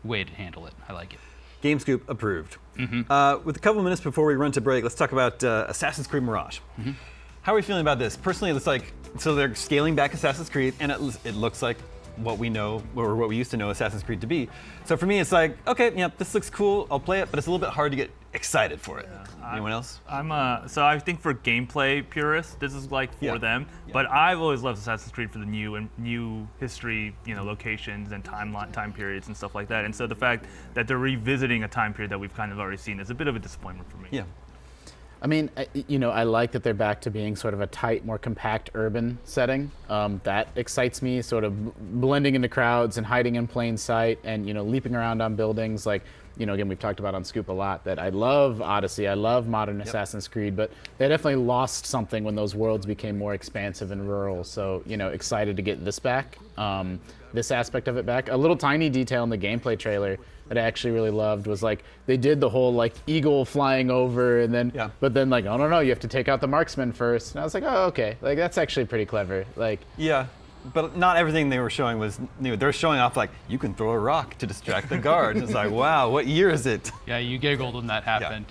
way to handle it. I like it. GameScoop approved. With a couple minutes before we run to break, let's talk about Assassin's Creed Mirage. How are we feeling about this? Personally, it looks like, so they're scaling back Assassin's Creed, and it looks like what we know, or what we used to know Assassin's Creed to be. So for me, it's like, okay, this looks cool, I'll play it, but it's a little bit hard to get excited for it. Anyone else? So I think for gameplay purists, this is for them. But I've always loved Assassin's Creed for the new history, locations and time periods and stuff like that. And so the fact that they're revisiting a time period that we've kind of already seen is a bit of a disappointment for me. Yeah. I mean, I like that they're back to being sort of a tight, more compact urban setting. That excites me, sort of blending into crowds and hiding in plain sight and, leaping around on buildings. Again, we've talked about on Scoop a lot that I love Odyssey, I love modern Assassin's Creed, but they definitely lost something when those worlds became more expansive and rural. So, excited to get this back, this aspect of it back. A little tiny detail in the gameplay trailer that I actually really loved was they did the whole eagle flying over and then, but then oh no, you have to take out the marksman first. And I was like, oh, okay, that's actually pretty clever. Yeah. But not everything they were showing was new. They're showing off you can throw a rock to distract the guards. It's like, wow, what year is it? Yeah, you giggled when that happened.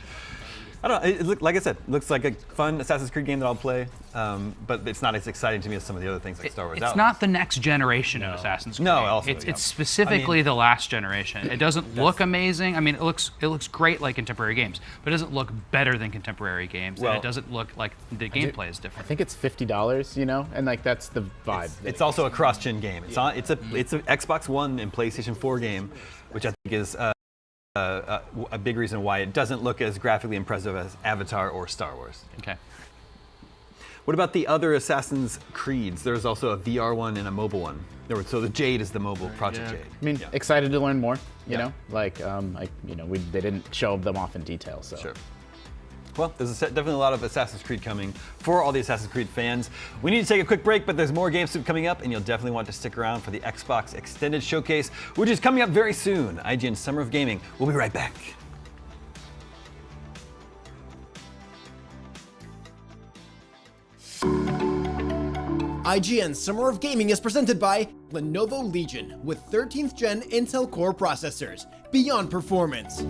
I don't know. Like I said, it looks like a fun Assassin's Creed game that I'll play, but it's not as exciting to me as some of the other things like Star Wars Outlaws. It's not the next generation of Assassin's Creed. No, also, it's specifically the last generation. It doesn't look amazing. I mean, it looks great like contemporary games, but it doesn't look better than contemporary games. And it doesn't look like the gameplay is different. I think it's $50, and that's the vibe. It's also a cross-gen game. It's an Xbox One and PlayStation 4 game, which I think is a big reason why it doesn't look as graphically impressive as Avatar or Star Wars. Okay. What about the other Assassin's Creeds? There's also a VR one and a mobile one. So the Jade is the mobile Project Jade. I mean, excited to learn more. You know, they didn't show them off in detail. So. Sure. Well, there's definitely a lot of Assassin's Creed coming for all the Assassin's Creed fans. We need to take a quick break, but there's more GameScoop coming up, and you'll definitely want to stick around for the Xbox Extended Showcase, which is coming up very soon. IGN Summer of Gaming. We'll be right back. IGN Summer of Gaming is presented by Lenovo Legion with 13th Gen Intel Core processors. Beyond performance.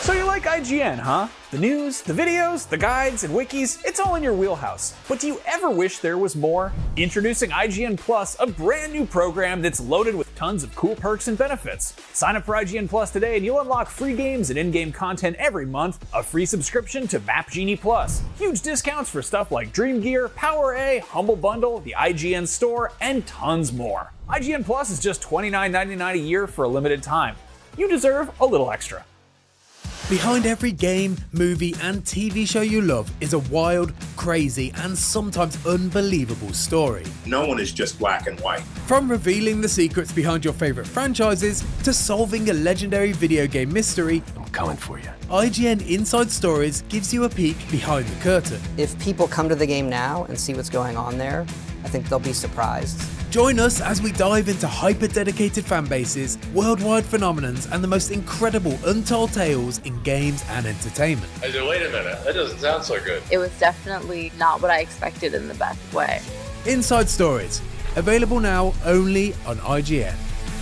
So you like IGN, huh? The news, the videos, the guides, and wikis, it's all in your wheelhouse. But do you ever wish there was more? Introducing IGN Plus, a brand new program that's loaded with tons of cool perks and benefits. Sign up for IGN Plus today and you'll unlock free games and in-game content every month, a free subscription to Map Genie Plus, huge discounts for stuff like Dream Gear, Power A, Humble Bundle, the IGN Store, and tons more. IGN Plus is just $29.99 a year for a limited time. You deserve a little extra. Behind every game, movie, and TV show you love is a wild, crazy, and sometimes unbelievable story. No one is just black and white. From revealing the secrets behind your favorite franchises to solving a legendary video game mystery, I'm coming for you. IGN Inside Stories gives you a peek behind the curtain. If people come to the game now and see what's going on there, I think they'll be surprised. Join us as we dive into hyper-dedicated fan bases, worldwide phenomenons, and the most incredible untold tales in games and entertainment. I said, wait a minute, that doesn't sound so good. It was definitely not what I expected in the best way. Inside Stories, available now only on IGN.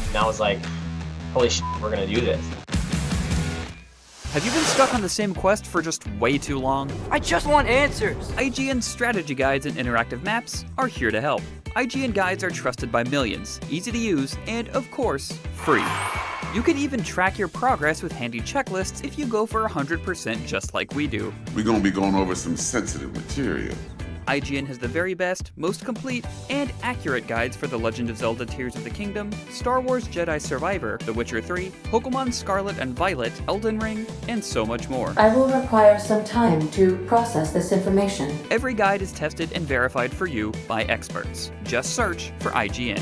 And I was like, holy shit, we're gonna do this. Have you been stuck on the same quest for just way too long? I just want answers! IGN strategy guides and interactive maps are here to help. IGN guides are trusted by millions, easy to use, and of course, free. You can even track your progress with handy checklists if you go for 100% just like we do. We're gonna be going over some sensitive material. IGN has the very best, most complete, and accurate guides for The Legend of Zelda Tears of the Kingdom, Star Wars Jedi Survivor, The Witcher 3, Pokemon Scarlet and Violet, Elden Ring, and so much more. I will require some time to process this information. Every guide is tested and verified for you by experts. Just search for IGN.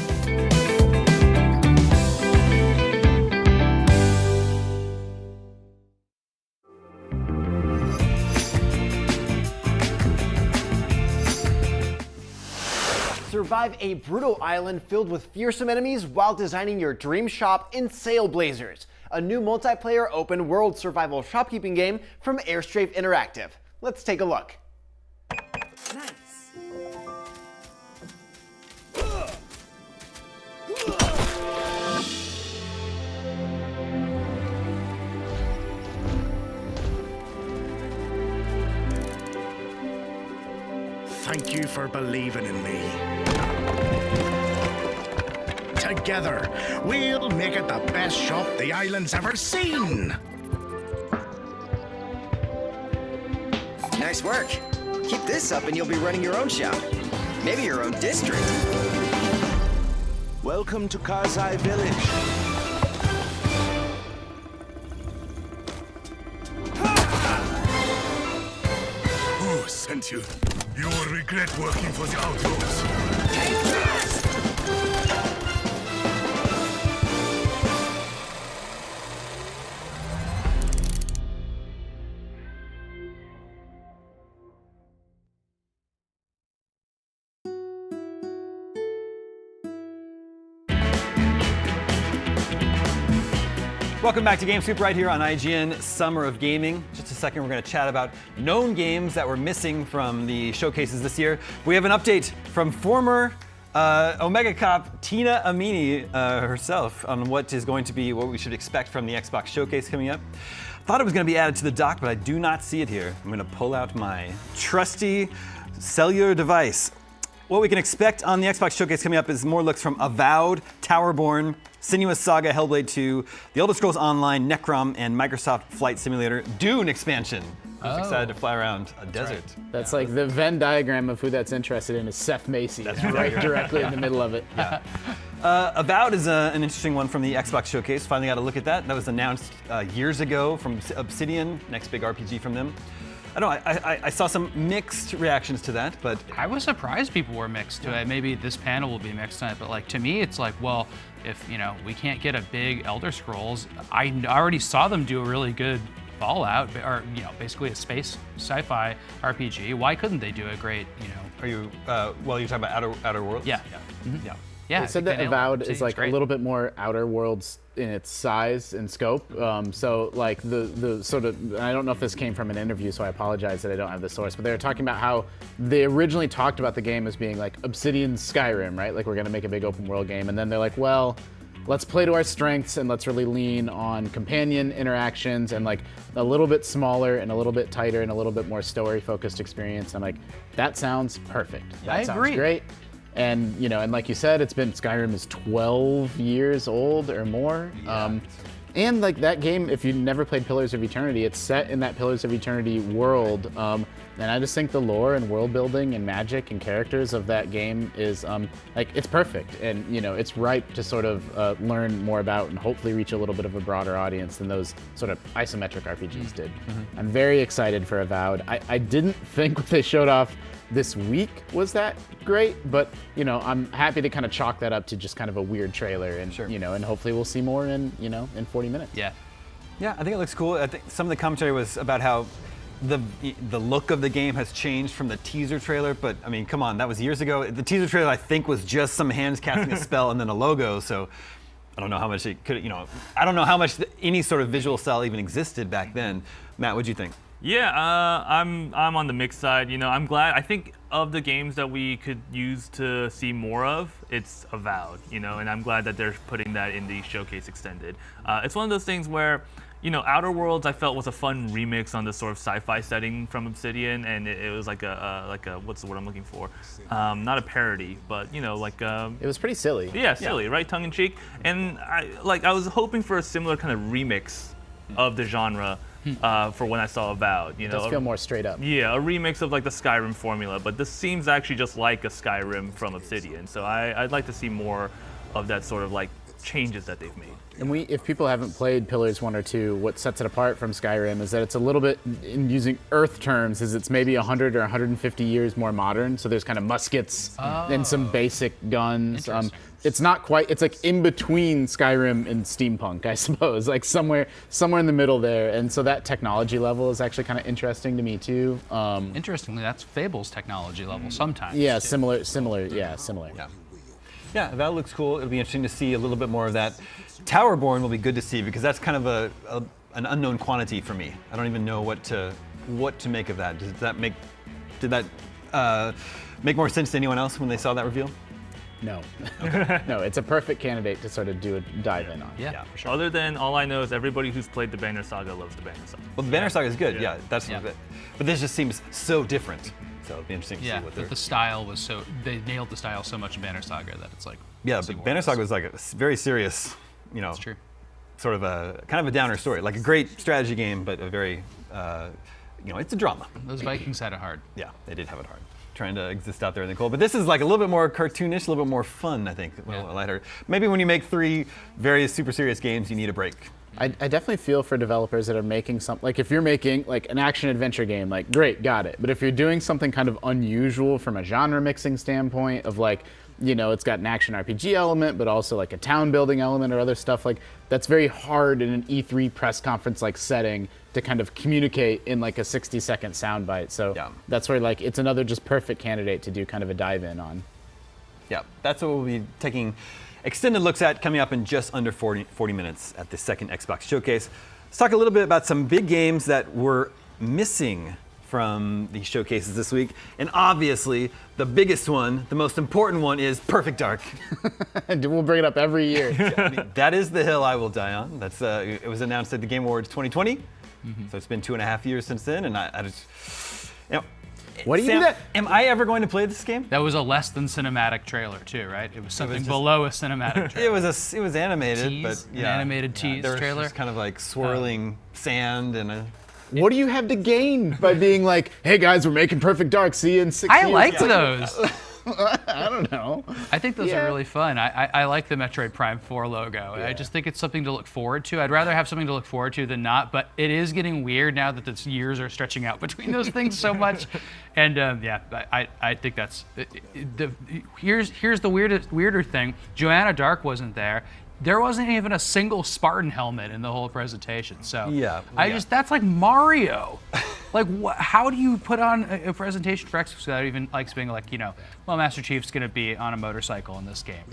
Survive a brutal island filled with fearsome enemies while designing your dream shop in Sailblazers, a new multiplayer open world survival shopkeeping game from Airstrafe Interactive. Let's take a look. Thank you for believing in me. Together, we'll make it the best shop the island's ever seen. Nice work. Keep this up and you'll be running your own shop. Maybe your own district. Welcome to Kazai Village. Who sent you? You will regret working for the Outposts. Take this! Welcome back to GameScoop right here on IGN Summer of Gaming. Just a second, we're going to chat about known games that were missing from the showcases this year. We have an update from former Omega Cop Tina Amini herself on what is going to be what we should expect from the Xbox showcase coming up. Thought it was going to be added to the dock, but I do not see it here. I'm going to pull out my trusty cellular device. What we can expect on the Xbox showcase coming up is more looks from Avowed, Towerborne, Senua Saga, Hellblade 2, The Elder Scrolls Online, Necrom, and Microsoft Flight Simulator Dune expansion. Who's excited to fly around a desert? That's like the Venn diagram of who that's interested in is Seth Macy. That's right directly in the middle of it. Yeah. Avowed is an interesting one from the Xbox showcase. Finally got a look at that. That was announced years ago from Obsidian, next big RPG from them. I don't know, I saw some mixed reactions to that, but... I was surprised people were mixed to it. Maybe this panel will be mixed on it, but like to me, it's like, well, if we can't get a big Elder Scrolls, I already saw them do a really good Fallout, or basically a space sci-fi RPG. Why couldn't they do a great, Are you, well, you're talking about Outer Worlds? Yeah. Mm-hmm. Yeah. Yeah, they said that Avowed is like a little bit more Outer Worlds in its size and scope. So like the sort of, I don't know if this came from an interview, so I apologize that I don't have the source, but they were talking about how they originally talked about the game as being like Obsidian's Skyrim, right? Like we're gonna make a big open world game, and then they're like, well, let's play to our strengths and let's really lean on companion interactions and like a little bit smaller and a little bit tighter and a little bit more story focused experience. I'm like, that sounds perfect. That sounds great. And and like you said, Skyrim is 12 years old or more. Yeah. And like that game, if you never played Pillars of Eternity, it's set in that Pillars of Eternity world. And I just think the lore and world building and magic and characters of that game is like it's perfect, and it's ripe to sort of learn more about and hopefully reach a little bit of a broader audience than those sort of isometric RPGs did. I'm very excited for Avowed. I didn't think what they showed off this week was that great, but I'm happy to kind of chalk that up to just kind of a weird trailer, and and hopefully we'll see more in 40 minutes. Yeah, I think it looks cool. I think some of the commentary was about how the look of the game has changed from the teaser trailer, but I mean, come on, that was years ago. The teaser trailer, I think, was just some hands casting a spell and then a logo, so I don't know how much it could, I don't know how much any sort of visual style even existed back then. Matt, what'd you think? Yeah, I'm on the mixed side. I'm glad. I think of the games that we could use to see more of, it's Avowed. And I'm glad that they're putting that in the showcase extended. It's one of those things where, Outer Worlds I felt was a fun remix on this sort of sci-fi setting from Obsidian, and it was like a what's the word I'm looking for? Not a parody, but it was pretty silly. Yeah, silly, right? Tongue in cheek. And I was hoping for a similar kind of remix of the genre. For when I saw Avowed, It does feel more straight up. Yeah, a remix of like the Skyrim formula, but this seems actually just like a Skyrim from Obsidian. So I'd like to see more of that sort of like changes that they've made. And if people haven't played Pillars 1 or 2, what sets it apart from Skyrim is that it's a little bit, in using Earth terms, is it's maybe 100 or 150 years more modern. So there's kind of muskets and some basic guns. It's not quite, it's like in between Skyrim and steampunk, I suppose, like somewhere in the middle there. And so that technology level is actually kind of interesting to me too. Interestingly, that's Fable's technology level sometimes. Yeah, too. similar. Yeah, Avowed looks cool. It'll be interesting to see a little bit more of that. Towerborne will be good to see because that's kind of an unknown quantity for me. I don't even know what to make of that. Did that make more sense to anyone else when they saw that reveal? No. No, it's a perfect candidate to sort of do a dive in on. Yeah, for sure. Other than all I know is everybody who's played the Banner Saga loves the Banner Saga. Well, the Banner Saga is good. Yeah, that's it. But this just seems so different. So it'll be interesting to see what they're. But the style was they nailed the style so much in Banner Saga that it's like. Yeah, but Banner Saga was like a very serious, That's true. Sort of a kind of a downer story, like a great strategy game, but a very, it's a drama. Those Vikings had it hard. Yeah, they did have it hard, trying to exist out there in the cold. But this is like a little bit more cartoonish, a little bit more fun, I think, a little lighter. Maybe when you make 3 very super serious games, you need a break. I definitely feel for developers that are making something, like if you're making like an action adventure game, like great, got it. But if you're doing something kind of unusual from a genre mixing standpoint of like, it's got an action RPG element, but also like a town building element or other stuff, like that's very hard in an E3 press conference like setting to kind of communicate in like a 60-second soundbite. So that's where like it's another just perfect candidate to do kind of a dive in on. Yeah, that's what we'll be taking extended looks at coming up in just under 40 minutes at the second Xbox Showcase. Let's talk a little bit about some big games that were missing from the showcases this week. And obviously, the biggest one, the most important one is Perfect Dark. We'll bring it up every year. I mean, that is the hill I will die on. That's it was announced at the Game Awards 2020. So it's been 2.5 years since then, and I just, what do you Sam, do that? Am I ever going to play this game? That was a less than cinematic trailer too, right? It was something below a cinematic trailer. It was animated, tease, but an animated tease there was trailer. just kind of like swirling sand and a. What do you have to gain by being like, hey guys, we're making Perfect Dark, see you in 6 years? I liked those. I don't know. I think those are really fun. I like the Metroid Prime 4 logo. I just think it's something to look forward to. I'd rather have something to look forward to than not, but it is getting weird now that the years are stretching out between those things so much. And I think that's, here's the weirder thing. Joanna Dark wasn't there. There wasn't even a single Spartan helmet in the whole presentation. So that's like Mario. Like, how do you put on a presentation for Xbox without even like being like, well, Master Chief's gonna be on a motorcycle in this game.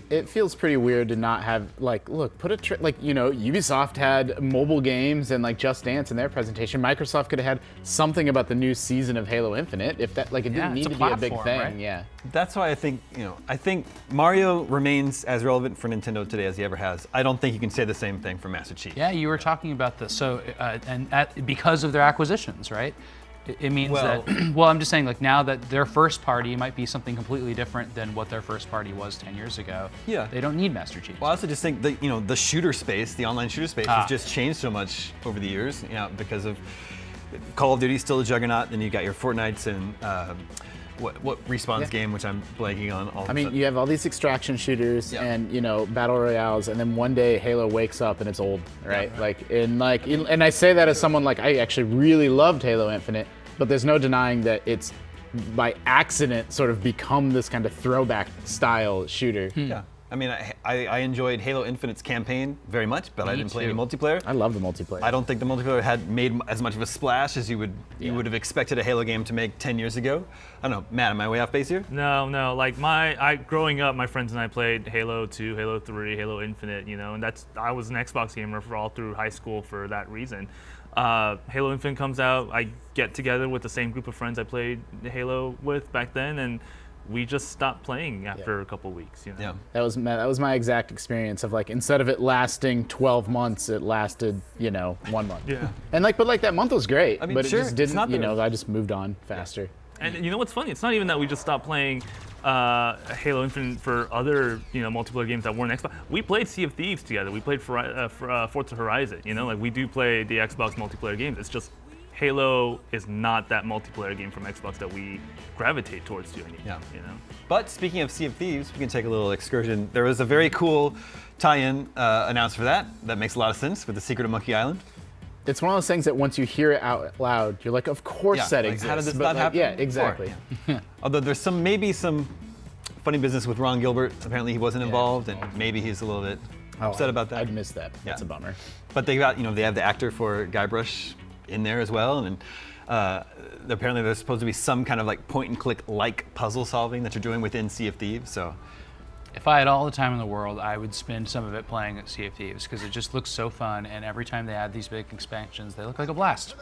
It feels pretty weird to not have like, look, put a like Ubisoft had mobile games and like Just Dance in their presentation. Microsoft could have had something about the new season of Halo Infinite if that like it didn't need to be a big thing. Right? Yeah. That's why I think Mario remains as relevant for Nintendo today as he ever has. I don't think you can say the same thing for Master Chief. Yeah, you were talking about this. So because of their acquisitions, right? It means that, well, I'm just saying, like, now that their first party might be something completely different than what their first party was 10 years ago. Yeah. They don't need Master Chief. Well, I also just think that, the shooter space, the online shooter space has just changed so much over the years, because of Call of Duty's still a juggernaut. Then you got your Fortnites and what Respawn's game, which I'm blanking on. I mean, you have all these extraction shooters and battle royales, and then one day Halo wakes up and it's old, right? And I say that as someone I actually really loved Halo Infinite, but there's no denying that it's by accident sort of become this kind of throwback style shooter. Yeah. I mean, I enjoyed Halo Infinite's campaign very much, but I didn't play any multiplayer. I love the multiplayer. I don't think the multiplayer had made as much of a splash as you would have expected a Halo game to make 10 years ago. I don't know, Matt, am I way off base here? No. Growing up, my friends and I played Halo 2, Halo 3, Halo Infinite, and I was an Xbox gamer for all through high school for that reason. Halo Infinite comes out, I get together with the same group of friends I played Halo with back then, and we just stopped playing after a couple weeks. Yeah, that was my exact experience of instead of it lasting 12 months, it lasted 1 month. Yeah, and but that month was great. I mean, but sure, it just didn't. I just moved on faster. And you know what's funny? It's not even that we just stopped playing Halo Infinite for other multiplayer games that weren't Xbox. We played Sea of Thieves together. We played Forza Horizon. We do play the Xbox multiplayer games. It's just Halo is not that multiplayer game from Xbox that we gravitate towards doing. But speaking of Sea of Thieves, we can take a little excursion. There was a very cool tie-in announced for that. That makes a lot of sense with The Secret of Monkey Island. It's one of those things that once you hear it out loud, you're like, of course that exists. How did this not happen? Yeah, exactly. Although there's maybe some funny business with Ron Gilbert. Apparently he wasn't involved, and maybe he's a little bit upset about that. I'd missed that. That's a bummer. But they got, they have the actor for Guybrush in there as well, and apparently there's supposed to be some kind of point and click puzzle solving that you're doing within Sea of Thieves. So if I had all the time in the world, I would spend some of it playing at Sea of Thieves because it just looks so fun, and every time they add these big expansions, they look like a blast.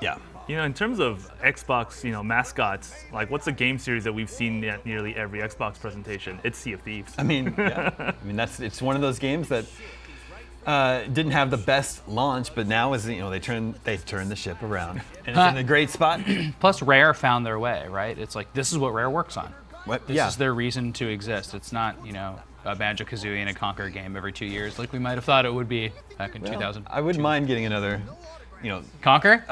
Yeah. In terms of Xbox, mascots, what's a game series that we've seen at nearly every Xbox presentation? It's Sea of Thieves. I mean, it's one of those games that didn't have the best launch, but now they've turned the ship around, and it's in a great spot. Plus, Rare found their way, right? It's this is what Rare works on. This is their reason to exist. It's not a Banjo-Kazooie and a Conquer game every 2 years like we might have thought it would be back in 2000. I wouldn't mind getting another, Conquer?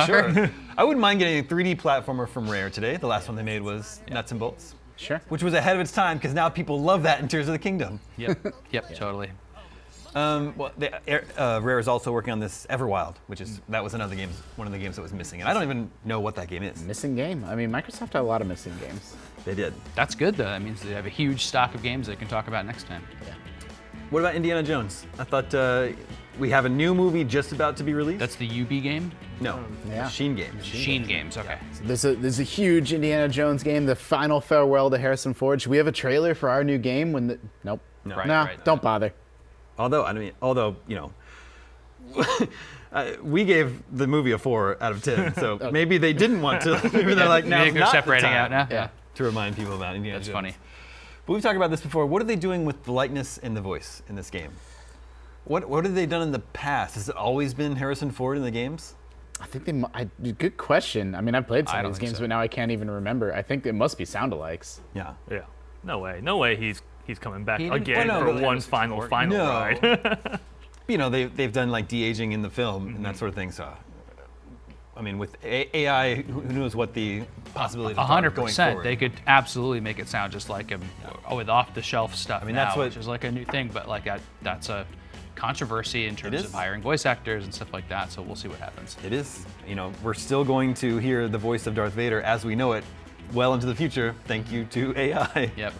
Sure. I wouldn't mind getting a 3D platformer from Rare today. The last one they made was Nuts and Bolts. Sure. Which was ahead of its time because now people love that in Tears of the Kingdom. Yep, totally. Rare is also working on this Everwild, that was one of the games that was missing, and I don't even know what that game is. Missing game? I mean, Microsoft had a lot of missing games. They did. That's good though. That means they have a huge stock of games they can talk about next time. Yeah. What about Indiana Jones? I thought we have a new movie just about to be released. That's the UB game? No, Machine Games. Machine Games, okay. So there's a huge Indiana Jones game, the final farewell to Harrison Ford. Should we have a trailer for our new game? Nope. No. Right, don't bother. Although, we gave the movie a 4 out of 10, so okay. Maybe they didn't want to. Maybe they're like, now they're separating out now. Yeah. To remind people about Indiana Jones. That's funny. But we've talked about this before. What are they doing with the likeness and the voice in this game? What have they done in the past? Has it always been Harrison Ford in the games? I think good question. I mean, I've played some of these games, but now I can't even remember. I think it must be sound-alikes. Yeah. No way he's coming back again for one final ride. They've done de-aging in the film and that sort of thing. So, I mean, with AI, who knows what the possibilities are going forward. 100%. They could absolutely make it sound just like him with off-the-shelf stuff. I mean, which is a new thing, but that's a controversy in terms of hiring voice actors and stuff like that. So we'll see what happens. It is. We're still going to hear the voice of Darth Vader as we know it well into the future. Thank you to AI. Yep.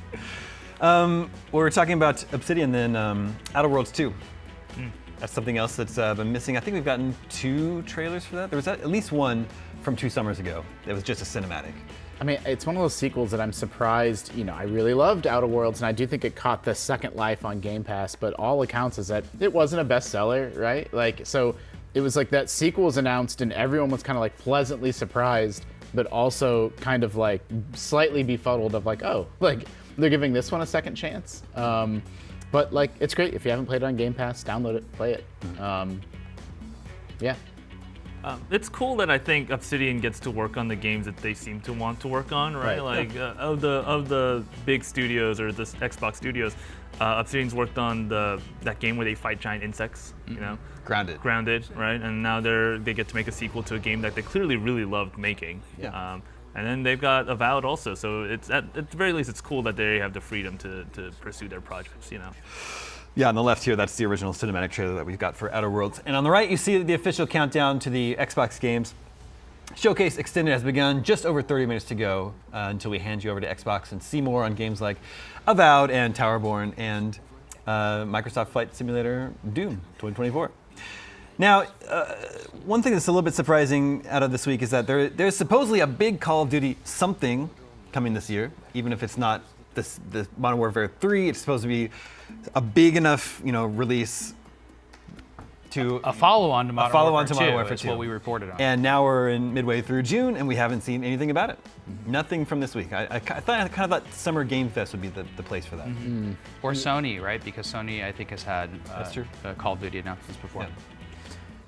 We're talking about Obsidian, then Outer Worlds 2. That's something else that's been missing. I think we've gotten 2 trailers for that. There was at least one from 2 summers ago. It was just a cinematic. I mean, it's one of those sequels that I'm surprised. I really loved Outer Worlds, and I do think it caught the second life on Game Pass, but all accounts is that it wasn't a bestseller, right? So it was that sequel was announced, and everyone was kind of pleasantly surprised, but also kind of slightly befuddled of they're giving this one a second chance. But it's great. If you haven't played it on Game Pass, download it, play it. Yeah. It's cool that I think Obsidian gets to work on the games that they seem to want to work on, right? Like of the big studios or the Xbox studios, Obsidian's worked on that game where they fight giant insects, you know, Grounded, right? And now they get to make a sequel to a game that they clearly really loved making. Yeah. And then they've got Avowed also, so it's at the very least it's cool that they have the freedom to pursue their projects, you know. Yeah, on the left here, that's the original cinematic trailer that we've got for Outer Worlds. And on the right, you see the official countdown to the Xbox games. Showcase Extended has begun, just over 30 minutes to go until we hand you over to Xbox and see more on games like Avowed and Towerborne and Microsoft Flight Simulator Dune 2024. Now, one thing that's a little bit surprising out of this week is that there's supposedly a big Call of Duty something coming this year, even if it's not the Modern Warfare 3. It's supposed to be a big enough, release to a follow-on to Modern Warfare 2. Warfare Is 2. what we reported on. And now we're in midway through June, and we haven't seen anything about it. Nothing from this week. I thought Summer Game Fest would be the place for that. Or Sony, right? Because Sony, I think, has had That's true. Call of Duty announcements before.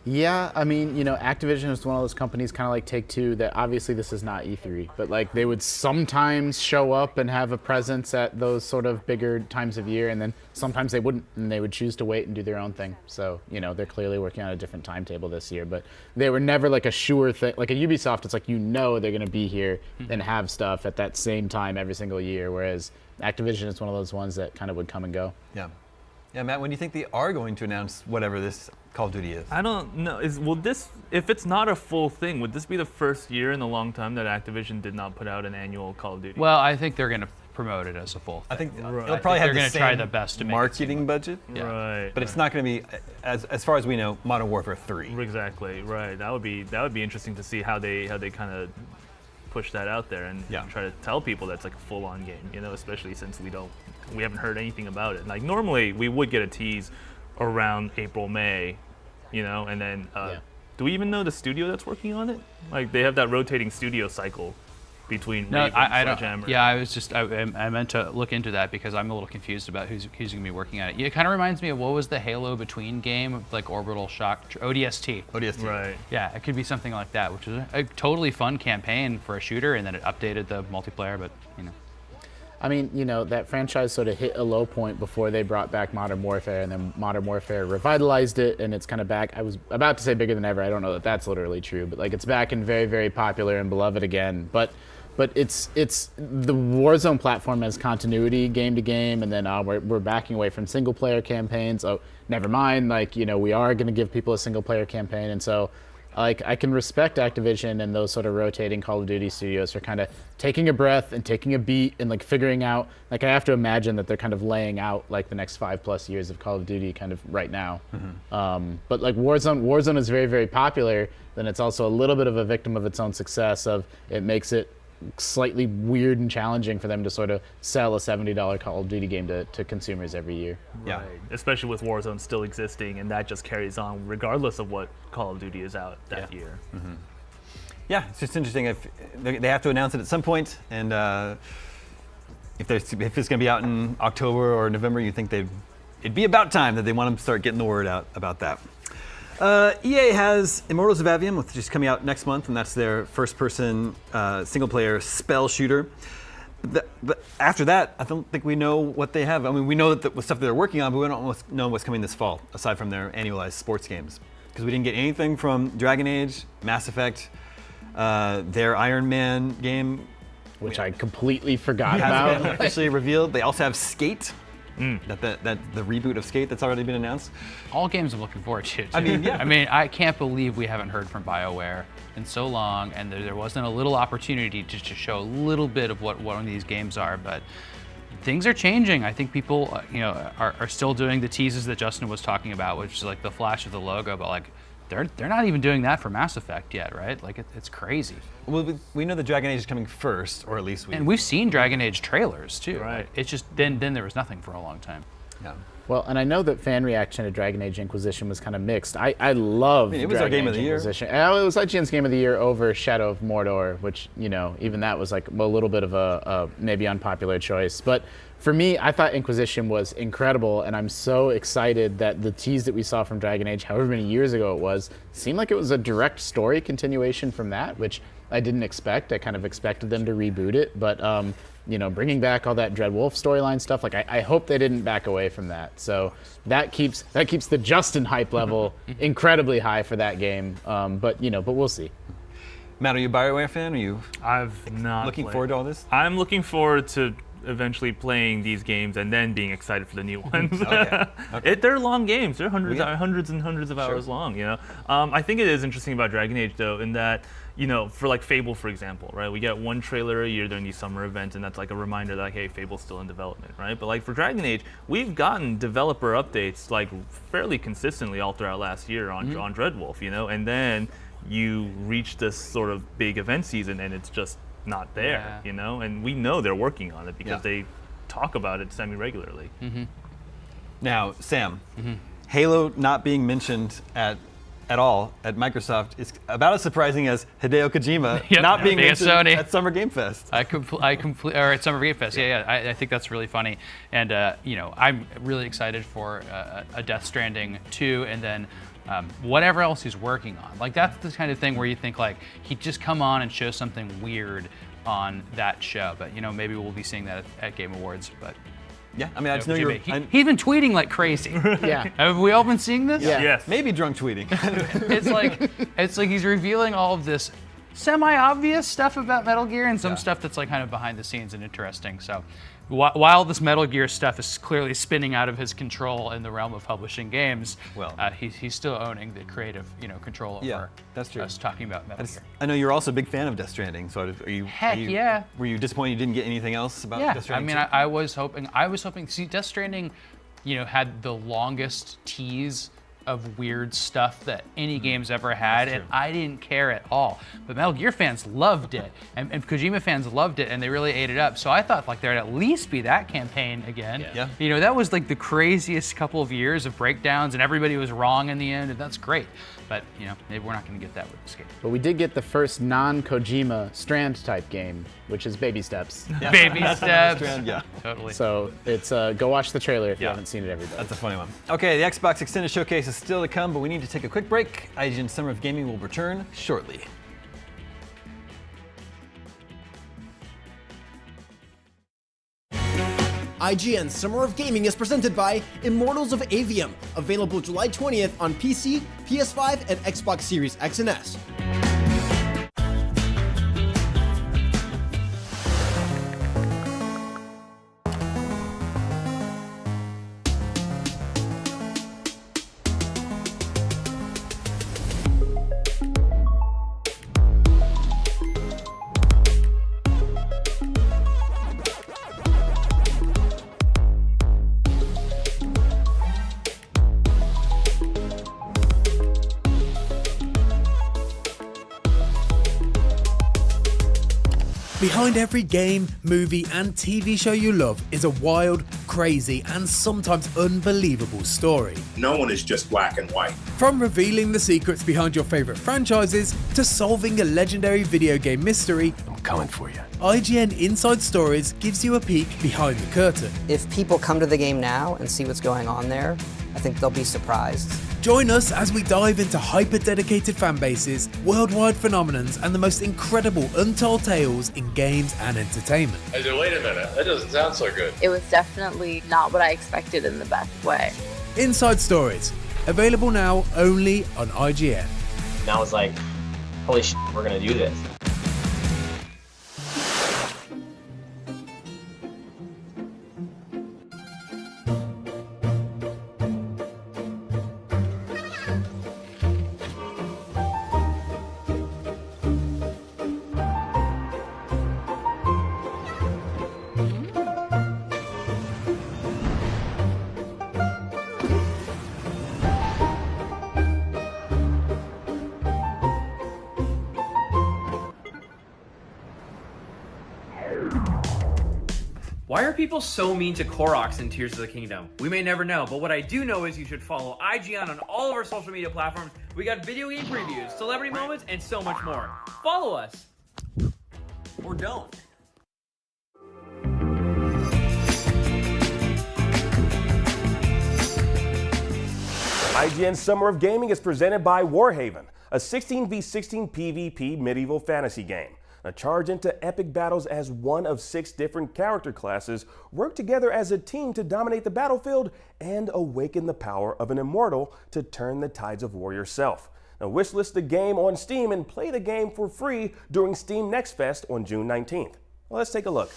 Yeah, I mean, Activision is one of those companies kind of like Take-Two that obviously this is not E3, but like they would sometimes show up and have a presence at those sort of bigger times of year, and then sometimes they wouldn't, and they would choose to wait and do their own thing. So, they're clearly working on a different timetable this year, but they were never like a sure thing. Like a Ubisoft, it's like they're going to be here and have stuff at that same time every single year, whereas Activision is one of those ones that kind of would come and go. Yeah. Yeah, Matt, when do you think they are going to announce whatever this Call of Duty is? I don't know. If it's not a full thing, would this be the first year in a long time that Activision did not put out an annual Call of Duty? Well, I think they're going to promote it as a full thing. I think Right. they'll probably have they're the going to same try the best to make marketing budget. Yeah. Right. But it's not going to be, as far as we know, Modern Warfare 3. Exactly. Right. That would be interesting to see how they kind of push that out there and try to tell people that's like a full-on game. Especially since we haven't heard anything about it. Like normally we would get a tease around April, May, and then do we even know the studio that's working on it? Like they have that rotating studio cycle between No, Raven, I don't. Sledgehammer. Yeah, I meant to look into that because I'm a little confused about who's going to be working on it. It kind of reminds me of what was the Halo Between game, like Orbital Shock, ODST. Right. Yeah, it could be something like that, which is a totally fun campaign for a shooter, and then it updated the multiplayer, but I mean, that franchise sort of hit a low point before they brought back Modern Warfare, and then Modern Warfare revitalized it, and it's kind of back. I was about to say bigger than ever. I don't know that that's literally true, but like it's back and very, very popular and beloved again. But it's the Warzone platform has continuity game to game, and then we're backing away from single player campaigns. Oh, never mind. Like we are going to give people a single player campaign, and so. Like I can respect Activision and those sort of rotating Call of Duty studios for kind of taking a breath and taking a beat and like figuring out. Like I have to imagine that they're kind of laying out like the next 5+ years of Call of Duty kind of right now. But like Warzone is very, very popular. Then it's also a little bit of a victim of its own success. Of it makes it slightly weird and challenging for them to sort of sell a $70 Call of Duty game to consumers every year. Yeah, especially with Warzone still existing, and that just carries on regardless of what Call of Duty is out that year. Yeah, it's just interesting. If they have to announce it at some point, and if it's going to be out in October or November, you think it'd be about time that they want to start getting the word out about that. EA has Immortals of Aveum, which is coming out next month, and that's their first-person single-player spell shooter. But after that, I don't think we know what they have. I mean, we know that the stuff they're working on, but we don't know what's coming this fall, aside from their annualized sports games. Because we didn't get anything from Dragon Age, Mass Effect, their Iron Man game. Which I completely forgot hasn't about. been officially revealed. They also have Skate. That the reboot of Skate that's already been announced. all games I'm looking forward to. I mean, yeah. I mean, I can't believe we haven't heard from BioWare in so long, and there wasn't a little opportunity to show a little bit of what one of these games are, but things are changing. I think people, are still doing the teases that Justin was talking about, which is like the flash of the logo, but like they're not even doing that for Mass Effect yet, right? Like it's crazy. Well, we know that Dragon Age is coming first, or at least we've seen Dragon Age trailers too. Right. It's just then there was nothing for a long time. Yeah. Well, and I know that fan reaction to Dragon Age Inquisition was kind of mixed. I love it was our game of the year. It was IGN's game of the year over Shadow of Mordor, which, you know, even that was like a little bit of a maybe unpopular choice. But for me, I thought Inquisition was incredible, and I'm so excited that the tease that we saw from Dragon Age, however many years ago it was, seemed like it was a direct story continuation from that, which I didn't expect. I kind of expected them to reboot it, but you know, bringing back all that Dreadwolf storyline stuff, like I hope they didn't back away from that. So that keeps the Justin hype level incredibly high for that game. But we'll see. Matt, are you a BioWare fan? Are you? I've not. Looking forward to all this? I'm looking forward to eventually playing these games and then being excited for the new ones. Okay. They're long games. They're hundreds and hundreds of hours Sure. long. You know, I think it is interesting about Dragon Age though, in that, you know, for like Fable, for example, right? We get one trailer a year during these summer events, and that's like a reminder that, like, hey, Fable's still in development, right? But like for Dragon Age, we've gotten developer updates like fairly consistently all throughout last year on Dreadwolf, you know, and then you reach this sort of big event season and it's just not there, you know, and we know they're working on it because they talk about it semi-regularly. Now, Sam, Halo not being mentioned at all at Microsoft is about as surprising as Hideo Kojima not being mentioned at Summer Game Fest. Or at Summer Game Fest. I think that's really funny, and you know, I'm really excited for a Death Stranding 2, and then whatever else he's working on. Like, that's the kind of thing where you think, like, he'd just come on and show something weird on that show. But, you know, maybe we'll be seeing that at Game Awards. But yeah, I mean, I just know he's been tweeting like crazy. Yeah. Have we all been seeing this? Yeah. Yes. Maybe drunk tweeting. it's like he's revealing all of this semi-obvious stuff about Metal Gear and some stuff that's like kind of behind the scenes and interesting. So while this Metal Gear stuff is clearly spinning out of his control in the realm of publishing games, he's still owning the creative, you know, control over that's true. us talking about Metal Gear. I know you're also a big fan of Death Stranding. So were you disappointed you didn't get anything else about Death Stranding? I mean, I was hoping. See, Death Stranding, you know, had the longest tease of weird stuff that any game's ever had, and I didn't care at all. But Metal Gear fans loved it, and Kojima fans loved it, and they really ate it up. So I thought, like, there'd at least be that campaign again. Yeah. You know, that was like the craziest couple of years of breakdowns, and everybody was wrong in the end, and that's great. But, you know, maybe we're not going to get that with this game. But we did get the first non-Kojima Strand type game, which is Baby Steps. Yeah. Baby Steps. Strand, yeah. Totally. So it's go watch the trailer if you haven't seen it, everybody. That's a funny one. Okay, the Xbox Extended Showcase is still to come, but we need to take a quick break. IGN Summer of Gaming will return shortly. IGN Summer of Gaming is presented by Immortals of Aveum, available July 20th on PC, PS5, and Xbox Series X and S. Behind every game, movie, and TV show you love is a wild, crazy, and sometimes unbelievable story. No one is just black and white. From revealing the secrets behind your favorite franchises to solving a legendary video game mystery, I'm coming for you. IGN Inside Stories gives you a peek behind the curtain. If people come to the game now and see what's going on there, I think they'll be surprised. Join us as we dive into hyper-dedicated fan bases, worldwide phenomenons, and the most incredible untold tales in games and entertainment. I said, wait a minute, that doesn't sound so good. It was definitely not what I expected in the best way. Inside Stories, available now only on IGN. And I was like, holy shit, we're gonna do this. Why are people so mean to Koroks in Tears of the Kingdom? We may never know, but what I do know is you should follow IGN on all of our social media platforms. We got video game previews, celebrity moments, and so much more. Follow us. Or don't. IGN Summer of Gaming is presented by Warhaven, a 16v16 PvP medieval fantasy game. Now charge into epic battles as one of 6 different character classes, work together as a team to dominate the battlefield, and awaken the power of an immortal to turn the tides of war yourself. Now wishlist the game on Steam and play the game for free during Steam Next Fest on June 19th. Well, let's take a look.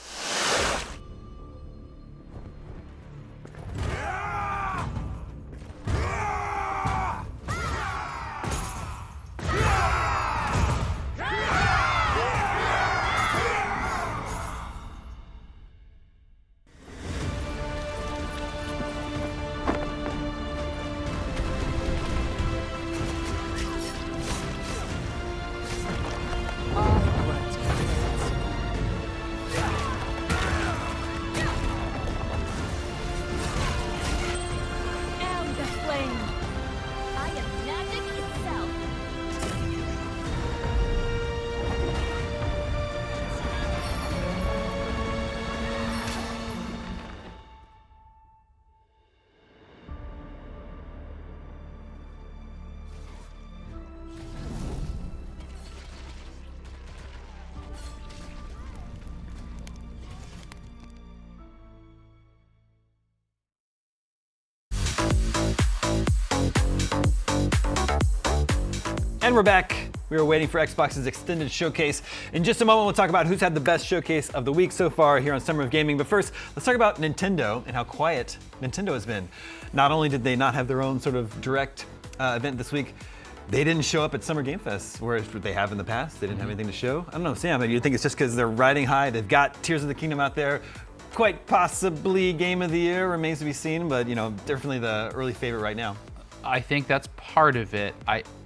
And we're back. We were waiting for Xbox's extended showcase. In just a moment, we'll talk about who's had the best showcase of the week so far here on Summer of Gaming. But first, let's talk about Nintendo and how quiet Nintendo has been. Not only did they not have their own sort of direct event this week, they didn't show up at Summer Game Fest, whereas they have in the past. They didn't have anything to show. I don't know, Sam, you think it's just because they're riding high. They've got Tears of the Kingdom out there. Quite possibly Game of the Year, remains to be seen, but definitely the early favorite right now. I think that's part of it.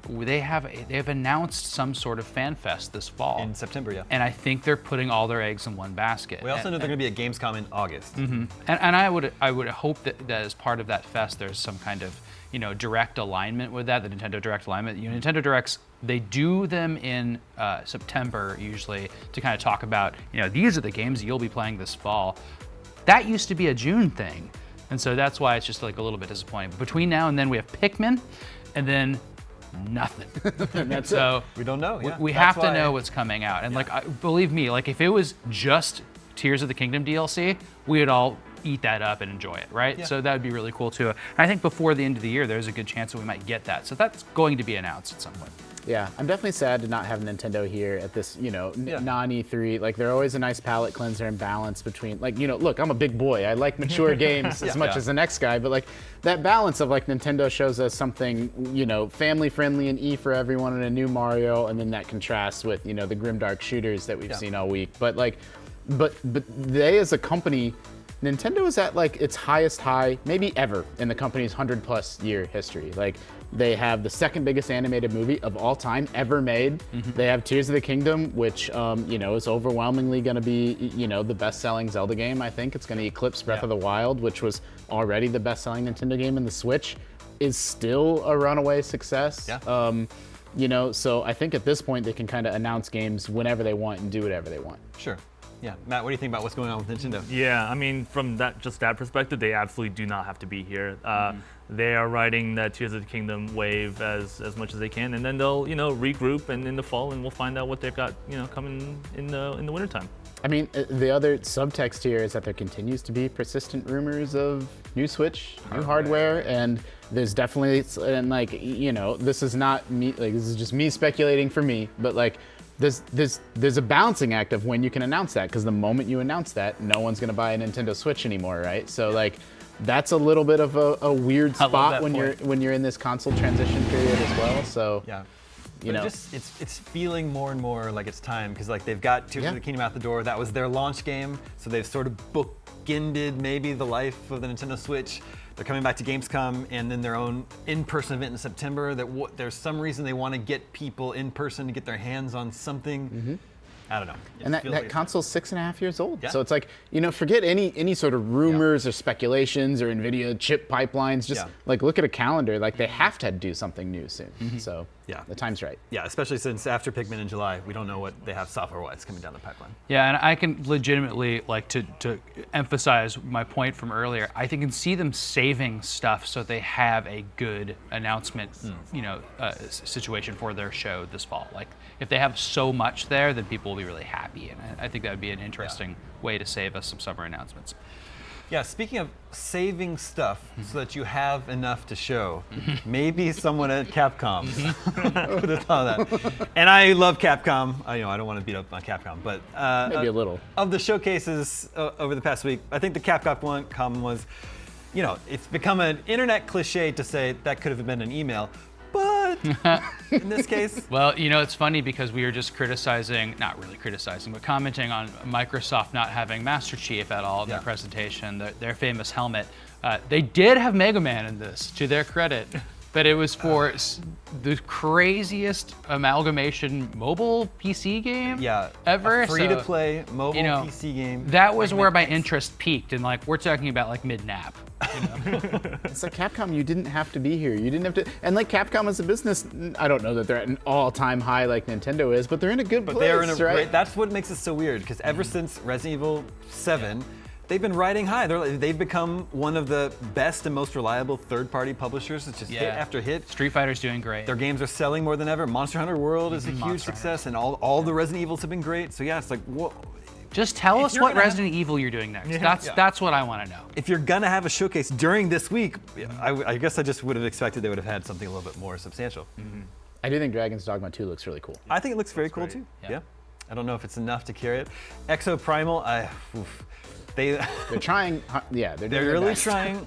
They have announced some sort of fan fest this fall in September, yeah. And I think they're putting all their eggs in one basket. We also know they're going to be at Gamescom in August. Mm-hmm. And I would hope that as part of that fest, there's some kind of direct alignment with that. The Nintendo Direct alignment. Nintendo Directs, they do them in September usually to kind of talk about these are the games you'll be playing this fall. That used to be a June thing. And so that's why it's just like a little bit disappointing. But between now and then we have Pikmin, and then nothing. That's so it. We don't know. Yeah. We have to know what's coming out. And believe me, if it was just Tears of the Kingdom DLC, we would all eat that up and enjoy it, right? Yeah. So that would be really cool too. And I think before the end of the year, there's a good chance that we might get that. So that's going to be announced at some point. Yeah, I'm definitely sad to not have Nintendo here at this, non-E3. They're always a nice palate cleanser and balance between, look, I'm a big boy. I like mature games as much as the next guy, but that balance of Nintendo shows us something, family-friendly and E for everyone and a new Mario, and then that contrasts with, the grimdark shooters that we've seen all week. But but they as a company, Nintendo is at its highest high maybe ever in the company's 100+ year history. They have the second biggest animated movie of all time ever made. Mm-hmm. They have Tears of the Kingdom, which is overwhelmingly going to be the best-selling Zelda game. I think it's going to eclipse Breath of the Wild, which was already the best-selling Nintendo game, and the Switch is still a runaway success. Yeah. So I think at this point they can kind of announce games whenever they want and do whatever they want. Sure. Yeah, Matt, what do you think about what's going on with Nintendo? Yeah, I mean, from that perspective, they absolutely do not have to be here. They are riding that Tears of the Kingdom wave as much as they can, and then they'll regroup and in the fall, and we'll find out what they've got coming in the wintertime. I mean, the other subtext here is that there continues to be persistent rumors of new Switch, new hardware, and there's definitely this is not me. This is just me speculating for me, but there's a balancing act of when you can announce that, because the moment you announce that, no one's going to buy a Nintendo Switch anymore, right? So that's a little bit of a weird spot when you're in this console transition period as well. So yeah. It's feeling more and more like it's time, because they've got Tears of the Kingdom out the door. That was their launch game, so they've sort of bookended maybe the life of the Nintendo Switch. They're coming back to Gamescom and then their own in-person event in September. There's some reason they want to get people in person to get their hands on something. Mm-hmm. I don't know. And that console's 6.5 years old. Yeah. So it's like, forget any sort of rumors or speculations or NVIDIA chip pipelines. Just look at a calendar. Like they have to do something new soon. So the time's right. Yeah, especially since after Pikmin in July, we don't know what they have software-wise coming down the pipeline. Yeah, and I can legitimately, to emphasize my point from earlier, I can see them saving stuff so they have a good announcement, situation for their show this fall. Like, if they have so much there, then people will be really happy, and I think that would be an interesting way to save us some summer announcements. Yeah, speaking of saving stuff so that you have enough to show, maybe someone at Capcom would have thought that. And I love Capcom. I don't want to beat up on Capcom, but maybe a little. Of the showcases over the past week, I think the Capcom one was, it's become an internet cliche to say that could have been an email. But in this case... Well, it's funny because we were just not really criticizing, but commenting on Microsoft not having Master Chief at all in their presentation, their famous helmet. They did have Mega Man in this, to their credit, but it was for the craziest amalgamation mobile PC game ever. A free-to-play mobile PC game. That was where my interest peaked, and we're talking about mid-nap. It's like Capcom, you didn't have to be here. You didn't have to, and Capcom as a business, I don't know that they're at an all-time high like Nintendo is, but they're in a good place, they're in a right? great, that's what makes it so weird, because ever since Resident Evil 7, they've been riding high. They've become one of the best and most reliable third-party publishers. It's just hit after hit. Street Fighter's doing great. Their games are selling more than ever. Monster Hunter World is a huge success, and all the Resident Evils have been great. So yeah, it's like, whoa. Just tell us what Resident Evil you're doing next. That's what I want to know. If you're gonna have a showcase during this week, I guess I just would have expected they would have had something a little bit more substantial. I do think Dragon's Dogma 2 looks really cool. I think it looks very cool too. Yeah. I don't know if it's enough to carry it. Exo Primal, they're trying. They're really trying.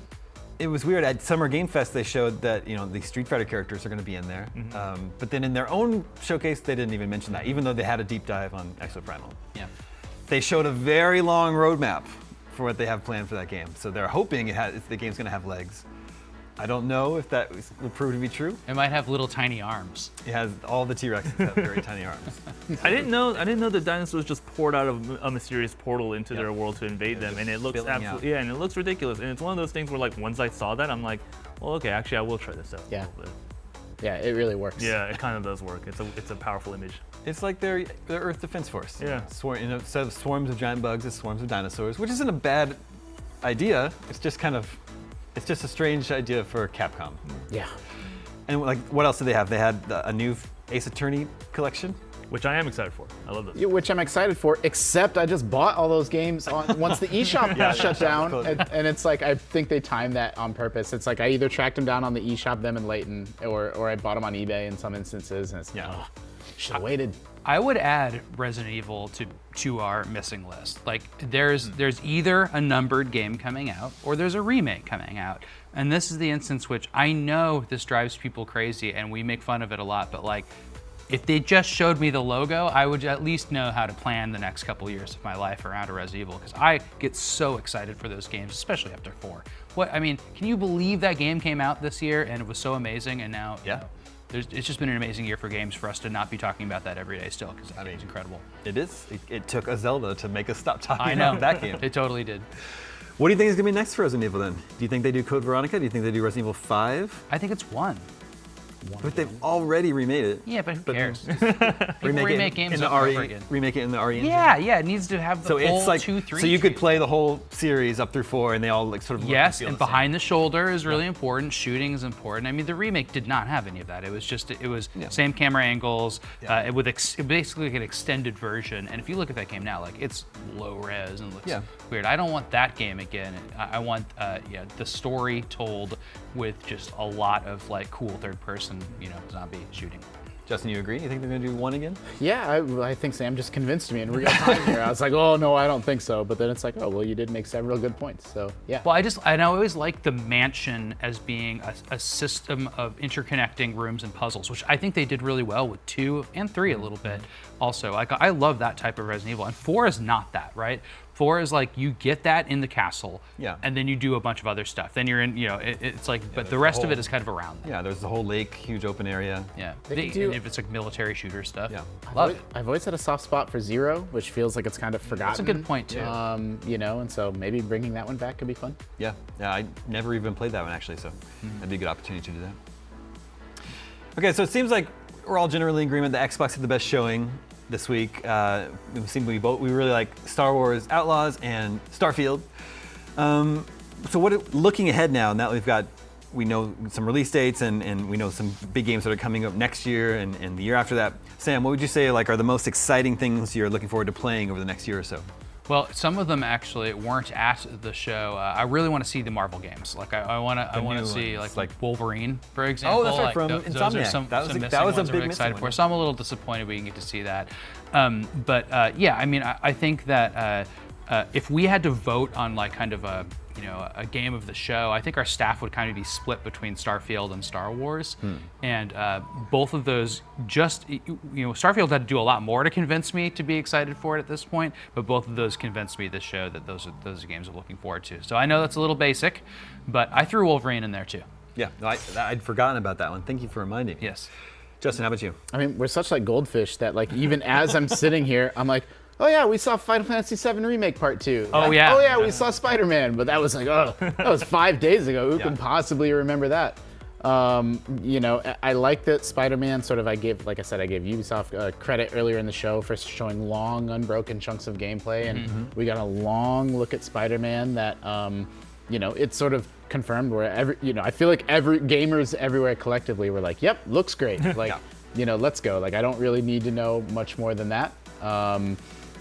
It was weird. At Summer Game Fest, they showed that the Street Fighter characters are going to be in there. But then in their own showcase, they didn't even mention that, even though they had a deep dive on Exo Primal. Yeah. They showed a very long roadmap for what they have planned for that game. So they're hoping the game's going to have legs. I don't know if that will prove to be true. It might have little tiny arms. It has all the T-Rexes have very tiny arms. I didn't know the dinosaurs just poured out of a mysterious portal into their world to invade them, and it looks absolutely and it looks ridiculous. And it's one of those things where once I saw that, I'm like, well, okay, actually I will try this out. Yeah, it really works. Yeah, it kind of does work. It's a powerful image. It's like their Earth Defense Force. Yeah. Instead of swarms of giant bugs, it's swarms of dinosaurs, which isn't a bad idea. It's just a strange idea for Capcom. Yeah. And what else did they have? They had a new Ace Attorney collection. Which I am excited for. I love this. Yeah, which I'm excited for, except I just bought all those games once the eShop shut down. And it's like, I think they timed that on purpose. It's like I either tracked them down on the eShop, them in Layton, or I bought them on eBay in some instances. And it's, should have waited. I would add Resident Evil to our missing list. There's either a numbered game coming out or there's a remake coming out. And this is the instance which I know this drives people crazy and we make fun of it a lot, but if they just showed me the logo, I would at least know how to plan the next couple years of my life around a Resident Evil, because I get so excited for those games, especially after 4. Can you believe that game came out this year and it was so amazing, and now it's just been an amazing year for games for us to not be talking about that every day still, because it's incredible. It is. It took a Zelda to make us stop talking about that game. It totally did. What do you think is going to be next for Resident Evil then? Do you think they do Code Veronica? Do you think they do Resident Evil 5? I think it's 1. But they've already remade it. Yeah, but who cares? remake games in the over RE, again. Remake it in the RE engine. Yeah, it needs to have the full 2, 3. So you could play the whole series up through 4, and they all sort of. Yes, and behind the shoulder is really important. Shooting is important. The remake did not have any of that. It was same camera angles with basically an extended version. And if you look at that game now, it's low res and looks weird. I don't want that game again. I want the story told with just a lot of cool third person zombie shooting. Justin, you agree? You think they're going to do 1 again? Yeah, I think Sam just convinced me in real time here. I was like, oh no, I don't think so. But then it's like, oh well, you did make several good points. So yeah. Well, I always like the mansion as being a system of interconnecting rooms and puzzles, which I think they did really well with 2 and 3 a little bit. Also, I love that type of Resident Evil, and 4 is not that, right? 4 is like you get that in the castle, Yeah. and then you do a bunch of other stuff. Then you're in, it's like, but the rest of it is kind of around that. Yeah, there's the whole lake, huge open area. Yeah, They could do- and if it's like military shooter stuff, Yeah. love it. I've always had a soft spot for Zero, which feels like it's kind of forgotten. That's a good point too. And so maybe bringing that one back could be fun. Yeah, I never even played that one actually, so that'd be a good opportunity to do that. Okay, so it seems like we're all generally in agreement that Xbox had the best showing this week. It seemed we really like Star Wars Outlaws and Starfield. So looking ahead now that we know some release dates and we know some big games that are coming up next year and the year after that. Sam, what would you say are the most exciting things you're looking forward to playing over the next year or so? Well, some of them actually weren't at the show. I really want to see the Marvel games. Like I want to see like Wolverine, for example. Oh, that's right, from those Insomniac. Are some That was a missing ones big I'm excited missing for. one. So I'm a little disappointed we didn't get to see that. Yeah, I mean, I think that if we had to vote on like kind of a game of the show, I think our staff would kind of be split between Starfield and Star Wars. And both of those Starfield had to do a lot more to convince me to be excited for it at this point, but both of those convinced me this show that those are games I'm looking forward to. So I know that's a little basic, but I threw Wolverine in there too. Yeah, I'd forgotten about that one. Thank you for reminding me. Yes. Justin, how about you? I mean, we're such like goldfish that like even as I'm sitting here, I'm like, oh yeah, we saw Final Fantasy VII Remake Part 2. Oh yeah. Oh yeah, we saw Spider-Man, but that was like, that was 5 days ago. Who can possibly remember that? I like that Spider-Man I gave Ubisoft credit earlier in the show for showing long, unbroken chunks of gameplay, and we got a long look at Spider-Man that, it's sort of confirmed where I feel like every gamers everywhere collectively were like, yep, looks great. Like, let's go. Like, I don't really need to know much more than that.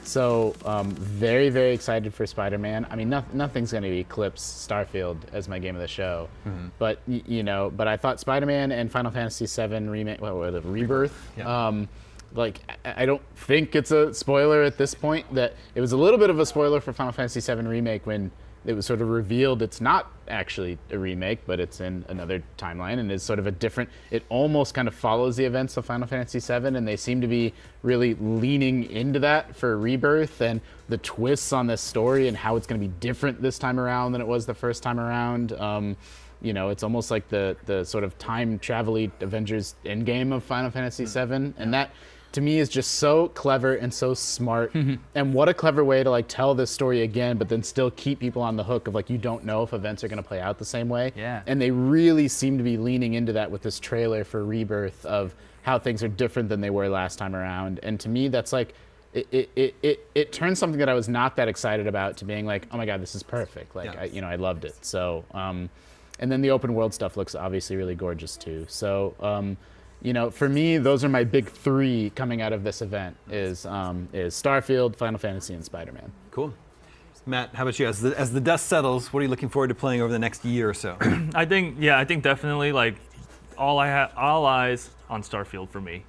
Very, very excited for Spider-Man. I mean, nothing's going to eclipse Starfield as my game of the show. But I thought Spider-Man and Final Fantasy VII Remake, the Rebirth. I don't think it's a spoiler at this point. That it was a little bit of a spoiler for Final Fantasy VII Remake when it was sort of revealed it's not actually a remake, but it's in another timeline and is sort of a different, it almost kind of follows the events of Final Fantasy VII, and they seem to be really leaning into that for Rebirth and the twists on this story and how it's going to be different this time around than it was the first time around. It's almost like the sort of time travel-y Avengers Endgame of Final Fantasy VII, and that to me is just so clever and so smart. And what a clever way to like tell this story again, but then still keep people on the hook of like, you don't know if events are going to play out the same way. Yeah. And they really seem to be leaning into that with this trailer for Rebirth of how things are different than they were last time around. And to me, that's like, it turned something that I was not that excited about to being like, oh my God, this is perfect. Like, I loved it. So, and then the open world stuff looks obviously really gorgeous too. So, for me, those are my big three coming out of this event: is Starfield, Final Fantasy, and Spider-Man. Cool. Matt, how about you? As the dust settles, what are you looking forward to playing over the next year or so? I think definitely like all eyes on Starfield for me.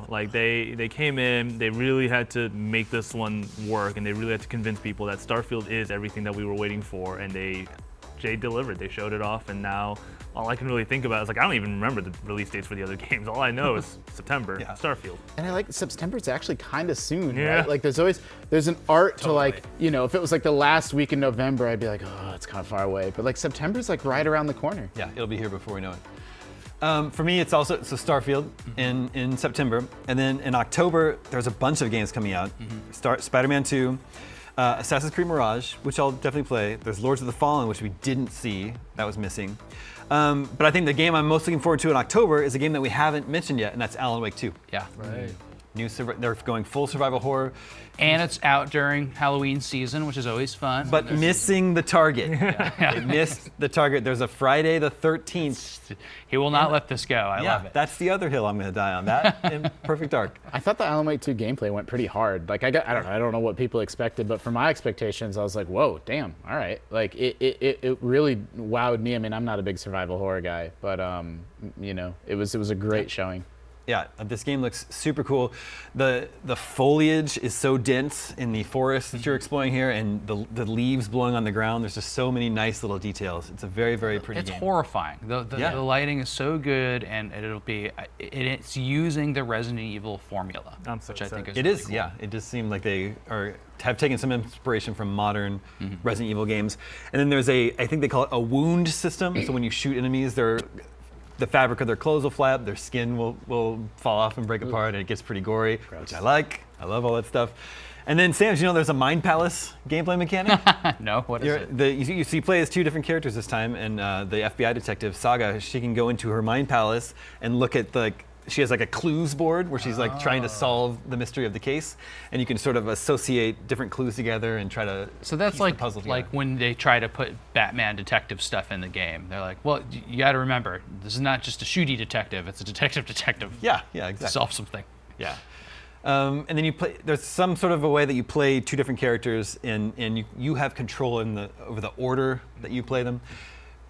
Like they came in, they really had to make this one work, and they really had to convince people that Starfield is everything that we were waiting for, and they delivered. They showed it off, and now all I can really think about is like, I don't even remember the release dates for the other games. All I know is September, Starfield. And I like September's actually kind of soon, right? Like there's an art to like, if it was like the last week in November, I'd be like, oh, it's kind of far away. But like September's like right around the corner. Yeah, it'll be here before we know it. For me, it's Starfield in September. And then in October, there's a bunch of games coming out. Spider-Man 2, Assassin's Creed Mirage, which I'll definitely play. There's Lords of the Fallen, which we didn't see. That was missing. But I think the game I'm most looking forward to in October is a game that we haven't mentioned yet, and that's Alan Wake 2. Yeah. Right. They're going full survival horror. And it's out during Halloween season, which is always fun. But missing the target. They missed the target. There's a Friday the 13th. He will not let this go. I love it. That's the other hill I'm going to die on. That and Perfect Dark. I thought the Alan Wake 2 gameplay went pretty hard. Like I don't know what people expected, but for my expectations, I was like, whoa, damn, all right. Like it really wowed me. I mean, I'm not a big survival horror guy, but it was a great showing. Yeah, this game looks super cool. The foliage is so dense in the forest that you're exploring here, and the leaves blowing on the ground. There's just so many nice little details. It's a very, very pretty game. It's horrifying. The lighting is so good, and it's using the Resident Evil formula, which I think is really cool. Yeah. It just seemed like they have taken some inspiration from modern Resident Evil games. And then there's I think they call it a wound system. So when you shoot enemies, the fabric of their clothes will fly up, their skin will fall off and break apart, and it gets pretty gory, which I like. I love all that stuff. And then, Sam, there's a Mind Palace gameplay mechanic? No, what is it? You play as two different characters this time, and the FBI detective, Saga, she can go into her Mind Palace and look at she has like a clues board where she's trying to solve the mystery of the case, and you can sort of associate different clues together and try to So that's piece the puzzle together. like when they try to put Batman detective stuff in the game. They're like, well, you got to remember, this is not just a shooty detective; it's a detective. Yeah, exactly. To solve something. Yeah. And then you play. There's some sort of a way that you play two different characters, and you have control over the order that you play them.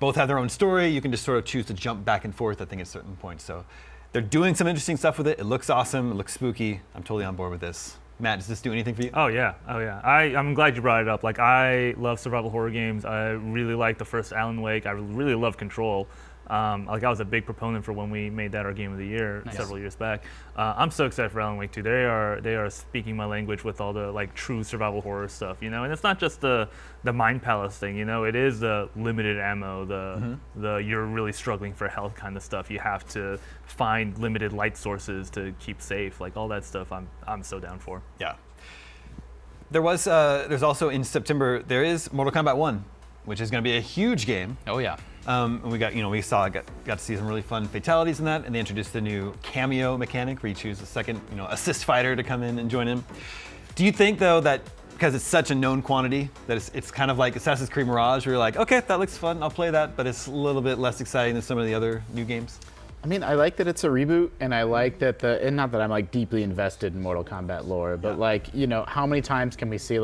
Both have their own story. You can just sort of choose to jump back and forth, I think, at certain points. So they're doing some interesting stuff with it. It looks awesome. It looks spooky. I'm totally on board with this. Matt, does this do anything for you? Oh yeah. I'm glad you brought it up. Like, I love survival horror games. I really like the first Alan Wake. I really love Control. I was a big proponent for when we made that our game of the year several years back. I'm so excited for Alan Wake 2. They are speaking my language with all the true survival horror stuff, and it's not just the Mind Palace thing, it is the limited ammo, the you're really struggling for health kind of stuff. You have to find limited light sources to keep safe, all that stuff. I'm so down for. Yeah. There's also in September there is Mortal Kombat 1, which is going to be a huge game. Oh yeah. And we got to see some really fun fatalities in that, and they introduced the new cameo mechanic where you choose a second, assist fighter to come in and join in. Do you think though that because it's such a known quantity that it's kind of like Assassin's Creed Mirage, where you're like, okay, that looks fun, I'll play that, but it's a little bit less exciting than some of the other new games? I mean, I like that it's a reboot, and I like that and not that I'm deeply invested in Mortal Kombat lore, but how many times can we see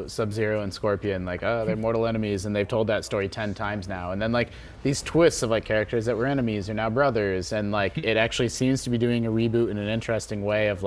Sub-Zero and Scorpion, they're mortal enemies, and they've told that story 10 times now, and then these twists of characters that were enemies are now brothers, and it actually seems to be doing a reboot in an interesting way of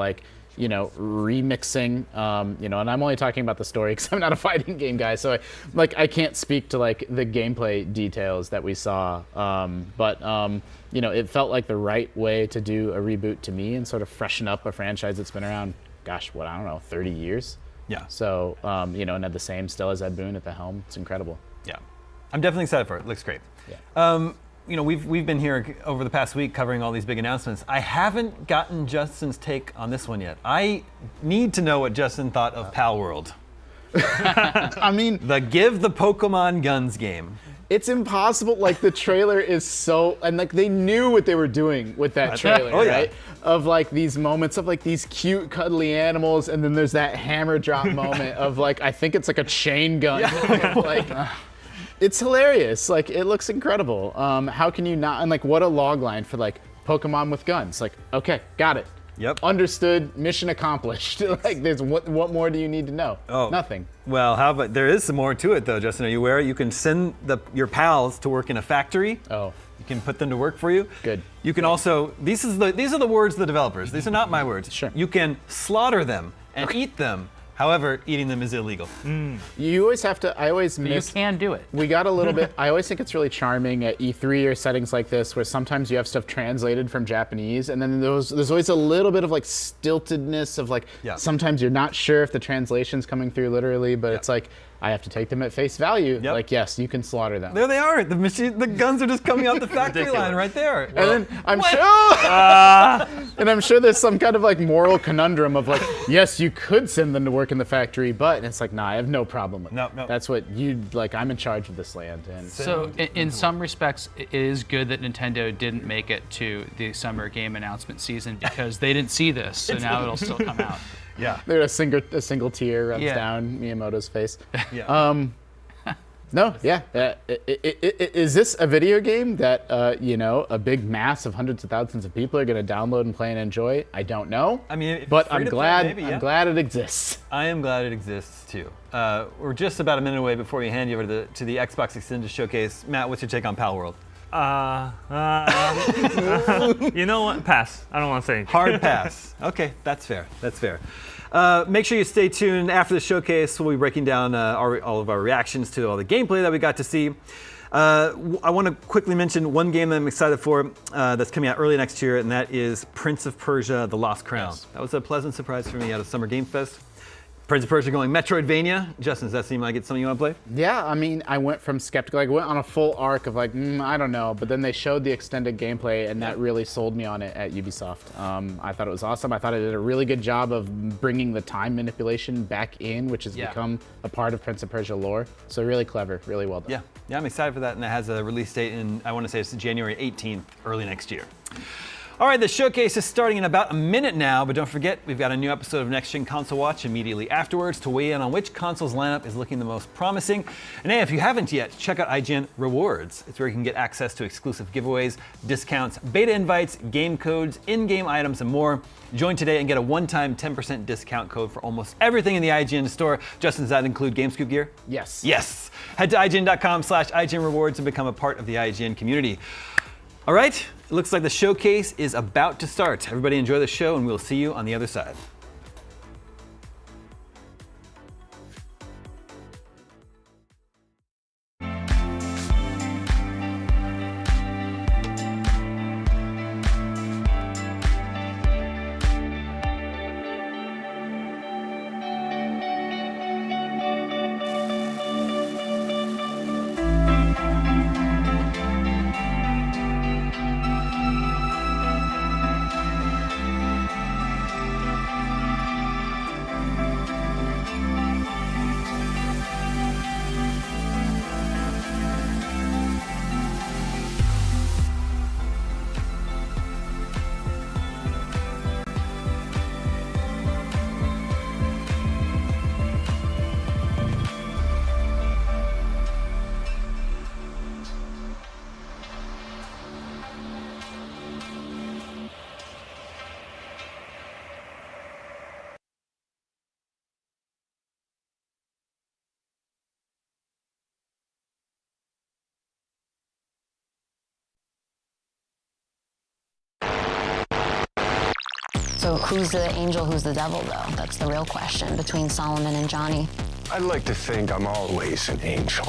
remixing, and I'm only talking about the story because I'm not a fighting game guy, so I can't speak to the gameplay details that we saw, but it felt like the right way to do a reboot to me and sort of freshen up a franchise that's been around, 30 years. Yeah. So, and had the same Stella Zed Boon at the helm. It's incredible. Yeah. I'm definitely excited for it. It looks great. Yeah. We've been here over the past week covering all these big announcements. I haven't gotten Justin's take on this one yet. I need to know what Justin thought of Palworld. I mean, the Give the Pokemon Guns game. It's impossible. The trailer is so, and they knew what they were doing with that trailer, right? Of these moments of these cute, cuddly animals, and then there's that hammer drop moment of I think it's a chain gun. Yeah. It's hilarious. It looks incredible. How can you not? And what a log line for Pokemon with guns. Okay, got it. Yep. Understood. Mission accomplished. There's what more do you need to know? Oh, nothing. Well, how about there is some more to it though, Justin? Are you aware? You can send your pals to work in a factory. Oh. You can put them to work for you. Good. You can also these are the words of the developers. These are not my words. Sure. You can slaughter them and eat them. However, eating them is illegal. You always have to, You can do it. We got a little bit, I always think it's really charming at E3 or settings like this where sometimes you have stuff translated from Japanese, and then there's always a little bit of stiltedness of sometimes you're not sure if the translation's coming through literally, but it's I have to take them at face value. Yep. Yes, you can slaughter them. There they are. The guns are just coming out the factory line right there. Well, and then I'm and I'm sure there's some kind of moral conundrum of yes, you could send them to work in the factory, but it's nah, I have no problem with no. That's what you I'm in charge of this land. And so in some respects, it is good that Nintendo didn't make it to the summer game announcement season because they didn't see this, so now it'll still come out. Yeah. There's a single tear runs down Miyamoto's face. Yeah. No, yeah. Is this a video game that a big mass of hundreds of thousands of people are going to download and play and enjoy? I don't know. I mean, but I'm glad it exists. I am glad it exists too. We're just about a minute away before we hand you over to the Xbox Extended Showcase. Matt, what's your take on Palworld? You know what? Pass. I don't want to say anything. Hard pass. Okay, that's fair. That's fair. Make sure you stay tuned after the showcase. We'll be breaking down all of our reactions to all the gameplay that we got to see. I want to quickly mention one game that I'm excited for that's coming out early next year, and that is Prince of Persia: The Lost Crown. Yes. That was a pleasant surprise for me out of Summer Game Fest. Prince of Persia going Metroidvania. Justin, does that seem like it's something you want to play? Yeah, I mean, I went from skeptical, I went on a full arc of like, I don't know, but then they showed the extended gameplay and that really sold me on it at Ubisoft. I thought it was awesome. I thought it did a really good job of bringing the time manipulation back in, which has become a part of Prince of Persia lore. So really clever, really well done. Yeah, I'm excited for that, and it has a release date in, I want to say it's January 18th, early next year. All right, the showcase is starting in about a minute now, but don't forget, we've got a new episode of Next Gen Console Watch immediately afterwards to weigh in on which console's lineup is looking the most promising. And hey, if you haven't yet, check out IGN Rewards. It's where you can get access to exclusive giveaways, discounts, beta invites, game codes, in-game items, and more. Join today and get a one-time 10% discount code for almost everything in the IGN store. Justin, does that include GameScoop gear? Yes. Yes. Head to IGN.com/IGN Rewards and become a part of the IGN community. All right, it looks like the showcase is about to start. Everybody enjoy the show, and we'll see you on the other side. So who's the angel, who's the devil, though? That's the real question between Solomon and Johnny. I'd like to think I'm always an angel.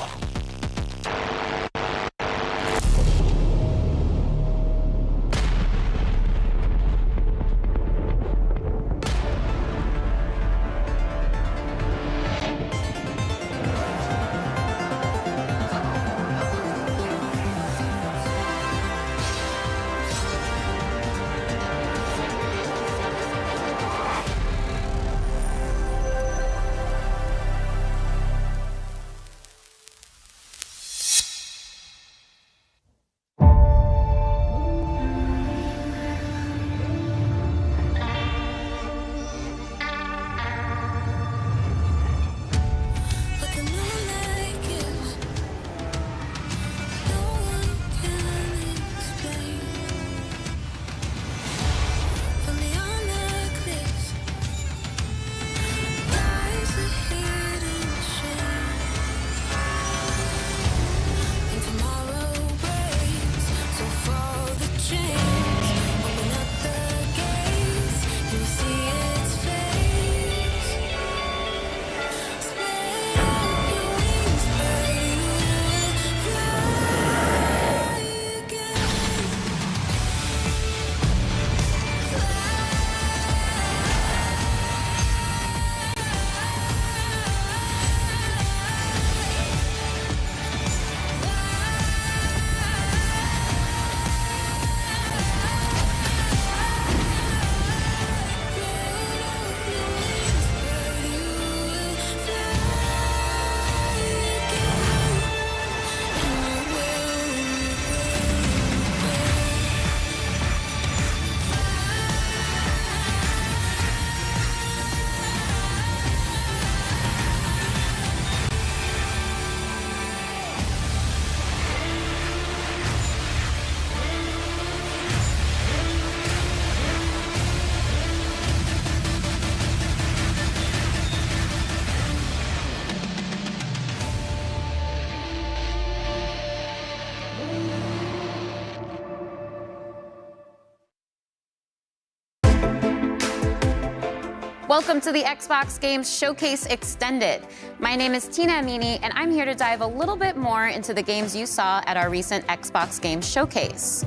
Welcome to the Xbox Games Showcase Extended. My name is Tina Amini, and I'm here to dive a little bit more into the games you saw at our recent Xbox Games Showcase.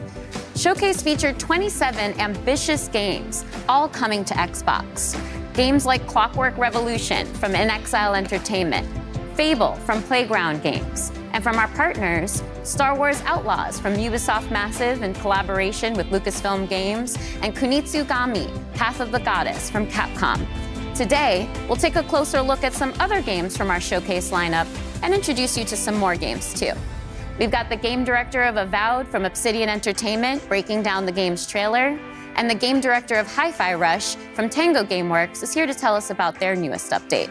Showcase featured 27 ambitious games, all coming to Xbox. Games like Clockwork Revolution from In Exile Entertainment, Fable from Playground Games, and from our partners, Star Wars Outlaws from Ubisoft Massive in collaboration with Lucasfilm Games, and Kunitsugami, Path of the Goddess from Capcom. Today, we'll take a closer look at some other games from our showcase lineup and introduce you to some more games too. We've got the game director of Avowed from Obsidian Entertainment breaking down the game's trailer, and the game director of Hi-Fi Rush from Tango Gameworks is here to tell us about their newest update.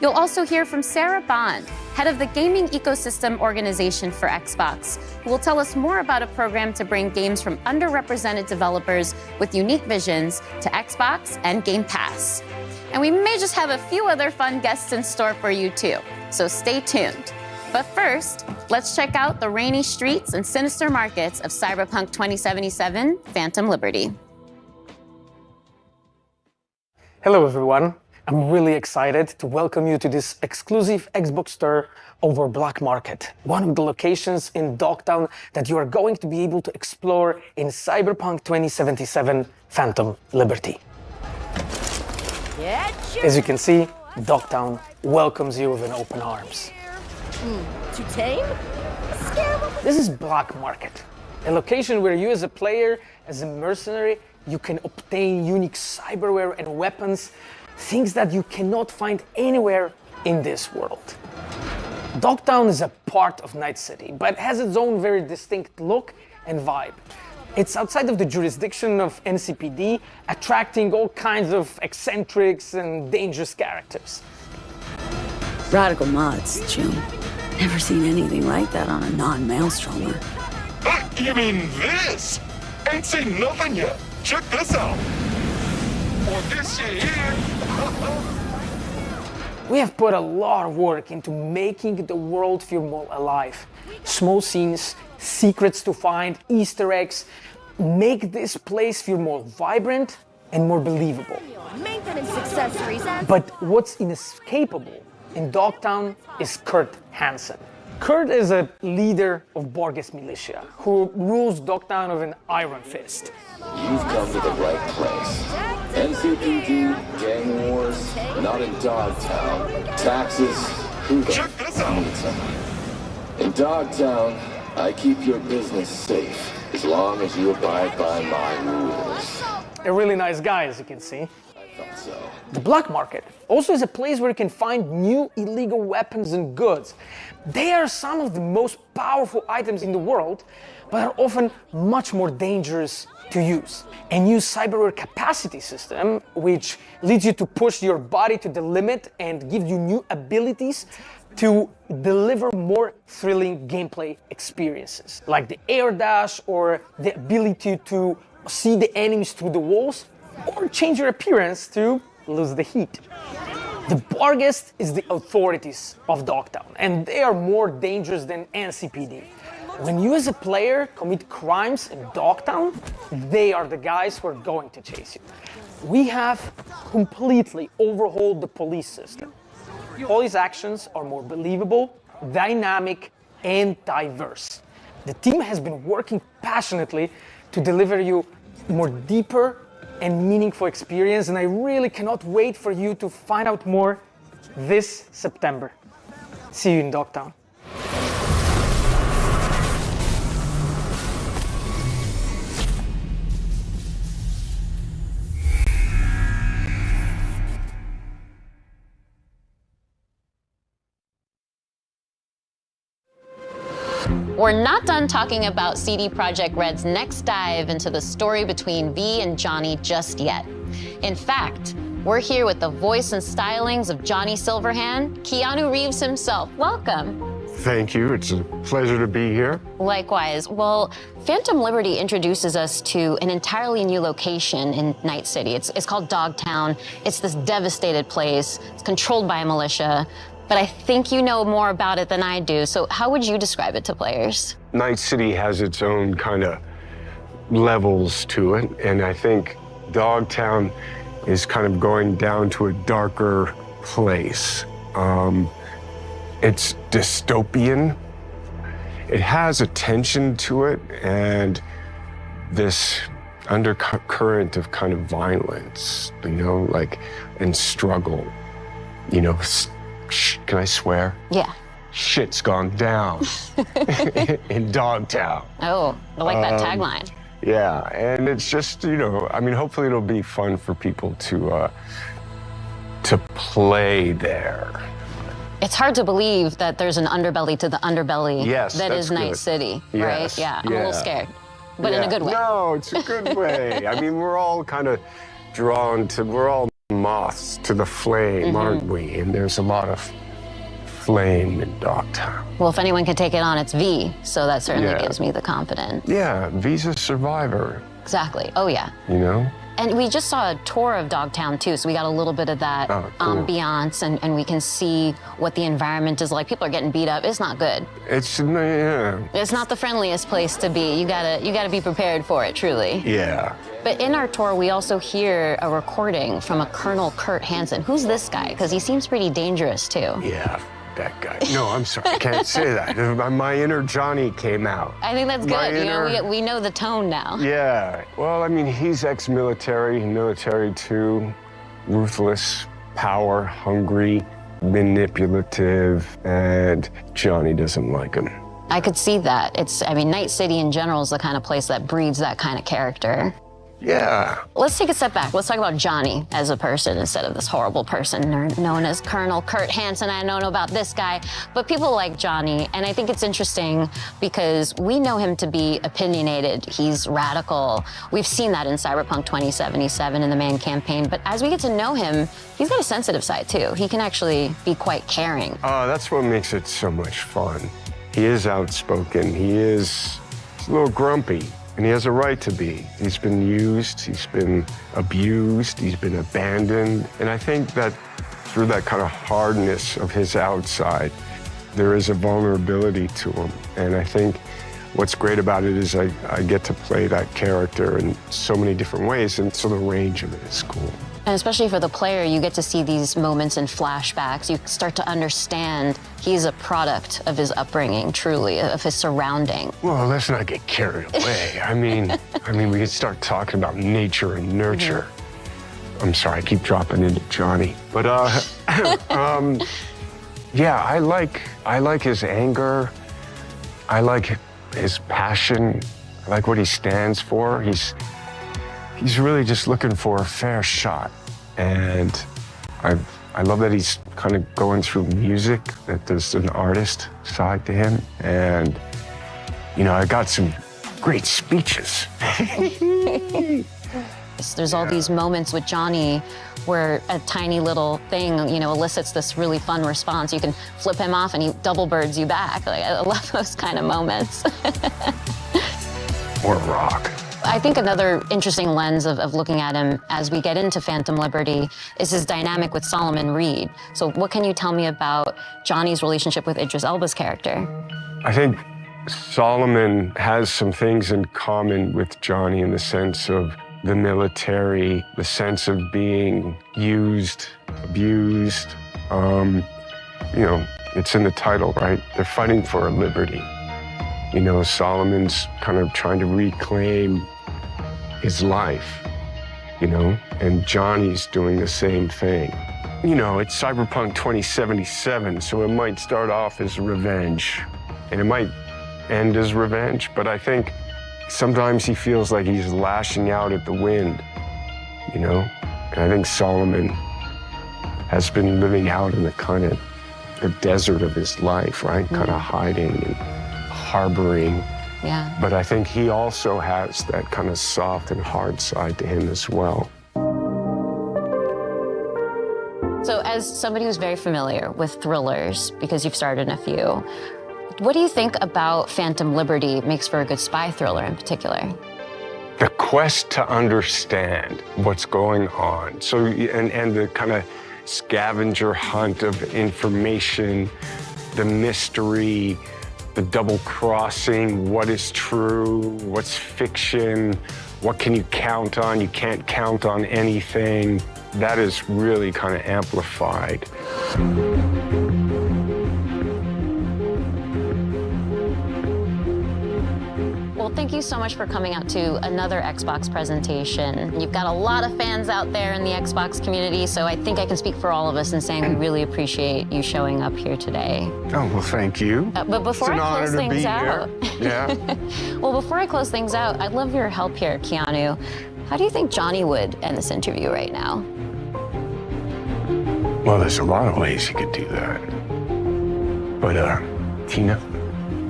You'll also hear from Sarah Bond, head of the Gaming Ecosystem Organization for Xbox, who will tell us more about a program to bring games from underrepresented developers with unique visions to Xbox and Game Pass. And we may just have a few other fun guests in store for you too, so stay tuned. But first, let's check out the rainy streets and sinister markets of Cyberpunk 2077: Phantom Liberty. Hello everyone. I'm really excited to welcome you to this exclusive Xbox store over Black Market, one of the locations in Dogtown that you are going to be able to explore in Cyberpunk 2077: Phantom Liberty. As you can see, Dogtown welcomes you with open arms. Too tame? This is Black Market, a location where you as a player, as a mercenary, you can obtain unique cyberware and weapons, things that you cannot find anywhere in this world. Dogtown is a part of Night City, but has its own very distinct look and vibe. It's outside of the jurisdiction of NCPD, attracting all kinds of eccentrics and dangerous characters. Radical mods, June. Never seen anything like that on a non-maelstromer. You mean this? Ain't seen nothing yet. Check this out. Or this shit here. We have put a lot of work into making the world feel more alive. Small scenes, secrets to find, Easter eggs, make this place feel more vibrant and more believable. Maintenance accessories. But what's inescapable in Dogtown is Kurt Hansen. Kurt is a leader of Borges militia who rules Dogtown with an iron fist. You've come to the right place. NCPD, gang wars, not in Dogtown. Taxes, who the needs them? In Dogtown, I keep your business safe as long as you abide by my rules. A really nice guy, as you can see. The Black Market also is a place where you can find new illegal weapons and goods. They are some of the most powerful items in the world, but are often much more dangerous to use. A new cyberware capacity system, which leads you to push your body to the limit and give you new abilities to deliver more thrilling gameplay experiences, like the air dash or the ability to see the enemies through the walls, or change your appearance to lose the heat. The Borges is the authorities of Dogtown, and they are more dangerous than NCPD. When you as a player commit crimes in Dogtown, they are the guys who are going to chase you. We have completely overhauled the police system. Police actions are more believable, dynamic, and diverse. The team has been working passionately to deliver you more deeper and meaningful experience, and I really cannot wait for you to find out more this September. See you in Dogtown. We're not done talking about CD Projekt Red's next dive into the story between V and Johnny just yet. In fact, we're here with the voice and stylings of Johnny Silverhand, Keanu Reeves himself. Welcome. Thank you. It's a pleasure to be here. Likewise. Well, Phantom Liberty introduces us to an entirely new location in Night City. It's called Dogtown. It's this devastated place. It's controlled by a militia. But I think you know more about it than I do, so how would you describe it to players? Night City has its own kind of levels to it, and I think Dogtown is kind of going down to a darker place. It's dystopian. It has a tension to it and this undercurrent of kind of violence, you know, like, and struggle. You know, can I swear? Yeah. Shit's gone down in Dogtown. Oh, I like that tagline. Yeah, and it's just, you know, I mean, hopefully it'll be fun for people to play there. It's hard to believe that there's an underbelly to the underbelly that is Night City, right? Yeah, I'm a little scared, but in a good way. No, it's a good way. I mean, we're all kind of drawn to, we're all moths to the flame, aren't we? And there's a lot of flame in Dogtown. Well, if anyone can take it on, it's V, so that certainly gives me the confidence. Yeah, V's a survivor. Exactly. Oh, yeah. You know? And we just saw a tour of Dogtown, too, so we got a little bit of that ambiance, and we can see what the environment is like. People are getting beat up. It's not good. It's, yeah. It's not the friendliest place to be. You gotta be prepared for it, truly. Yeah. But in our tour, we also hear a recording from a Colonel Kurt Hansen. Who's this guy? Because he seems pretty dangerous, too. Yeah. That guy. No, I'm sorry, I can't say that. My inner Johnny came out. I think that's good. You know, we know the tone now. Yeah. Well, I mean, he's ex-military, military too, ruthless, power hungry, manipulative, and Johnny doesn't like him. I could see that. I mean, Night City in general is the kind of place that breeds that kind of character. Yeah. Let's take a step back. Let's talk about Johnny as a person instead of this horrible person known as Colonel Kurt Hansen. I don't know about this guy, but people like Johnny, and I think it's interesting because we know him to be opinionated. He's radical. We've seen that in Cyberpunk 2077 in the Man campaign, but as we get to know him, he's got a sensitive side too. He can actually be quite caring. That's what makes it so much fun. He is outspoken. He's a little grumpy. And he has a right to be. He's been used, he's been abused, he's been abandoned. And I think that through that kind of hardness of his outside, there is a vulnerability to him. And I think what's great about it is I get to play that character in so many different ways, and so the range of it is cool. And especially for the player, you get to see these moments in flashbacks. You start to understand he's a product of his upbringing, truly, of his surrounding. Well, let's not get carried away. I mean, we can start talking about nature and nurture. I'm sorry, I keep dropping into Johnny. But, yeah, I like his anger. I like his passion. I like what he stands for. He's really just looking for a fair shot. And I love that he's kind of going through music, that there's an artist side to him. And, you know, I got some great speeches. There's all these moments with Johnny where a tiny little thing, you know, elicits this really fun response. You can flip him off and he double birds you back. Like, I love those kind of moments. Or rock. I think another interesting lens of looking at him as we get into Phantom Liberty is his dynamic with Solomon Reed. So what can you tell me about Johnny's relationship with Idris Elba's character? I think Solomon has some things in common with Johnny in the sense of the military, the sense of being used, abused. You know, it's in the title, right? They're fighting for a liberty. You know, Solomon's kind of trying to reclaim his life, you know, and Johnny's doing the same thing. You know, it's Cyberpunk 2077, so it might start off as revenge, and it might end as revenge, but I think sometimes he feels like he's lashing out at the wind, you know? And I think Solomon has been living out in the kind of the desert of his life, right? Kind of hiding and harboring. Yeah. But I think he also has that kind of soft and hard side to him as well. So as somebody who's very familiar with thrillers, because you've starred in a few, what do you think about Phantom Liberty makes for a good spy thriller in particular? The quest to understand what's going on. So, and the kind of scavenger hunt of information, the mystery, the double crossing, what is true, what's fiction, what can you count on? You can't count on anything. That is really kind of amplified. Well, thank you so much for coming out to another Xbox presentation. You've got a lot of fans out there in the Xbox community, so I think I can speak for all of us in saying we really appreciate you showing up here today. Oh, well, thank you. But before I close things out, Yeah. well, before I close things out, I'd love your help here, Keanu. How do you think Johnny would end this interview right now? Well, there's a lot of ways you could do that. But, Tina,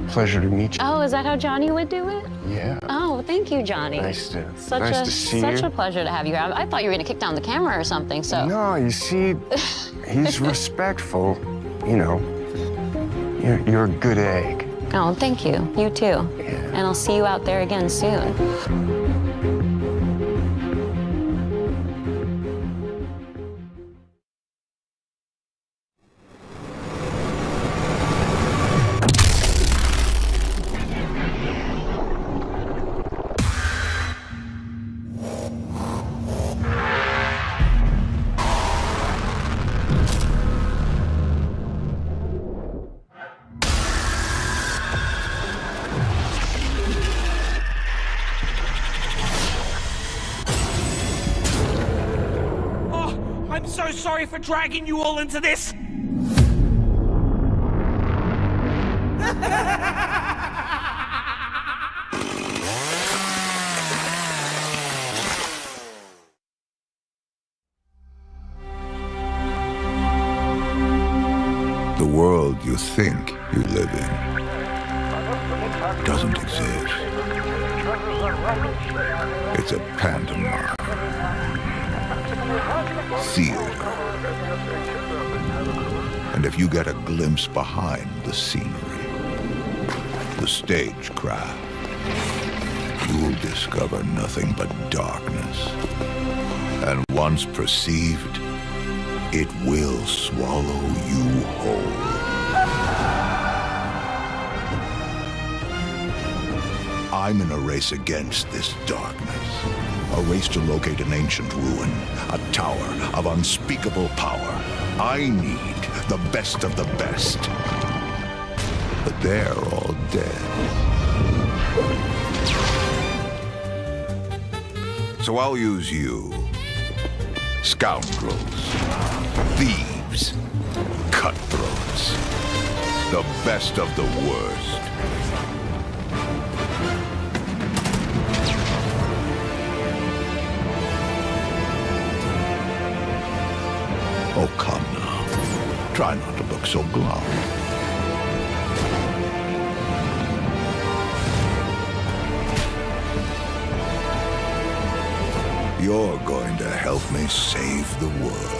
pleasure to meet you. Oh, is that how Johnny would do it? Yeah. Oh, thank you, Johnny. Nice to see Such you. a pleasure to have you here. I thought you were going to kick down the camera or something, so. No, you see, he's respectful. You know, you're a good egg. Oh, thank you. You too. And I'll see you out there again soon. I'm so sorry for dragging you all into this. The world you think you live in doesn't exist. It's a pantomime. Theater. And if you get a glimpse behind the scenery, the stagecraft, you'll discover nothing but darkness. And once perceived, it will swallow you whole. I'm in a race against this darkness. A race to locate an ancient ruin, a tower of unspeakable power. I need the best of the best. But they're all dead. So I'll use you. Scoundrels, thieves, cutthroats, the best of the worst. Oh, come now. Try not to look so glum. You're going to help me save the world.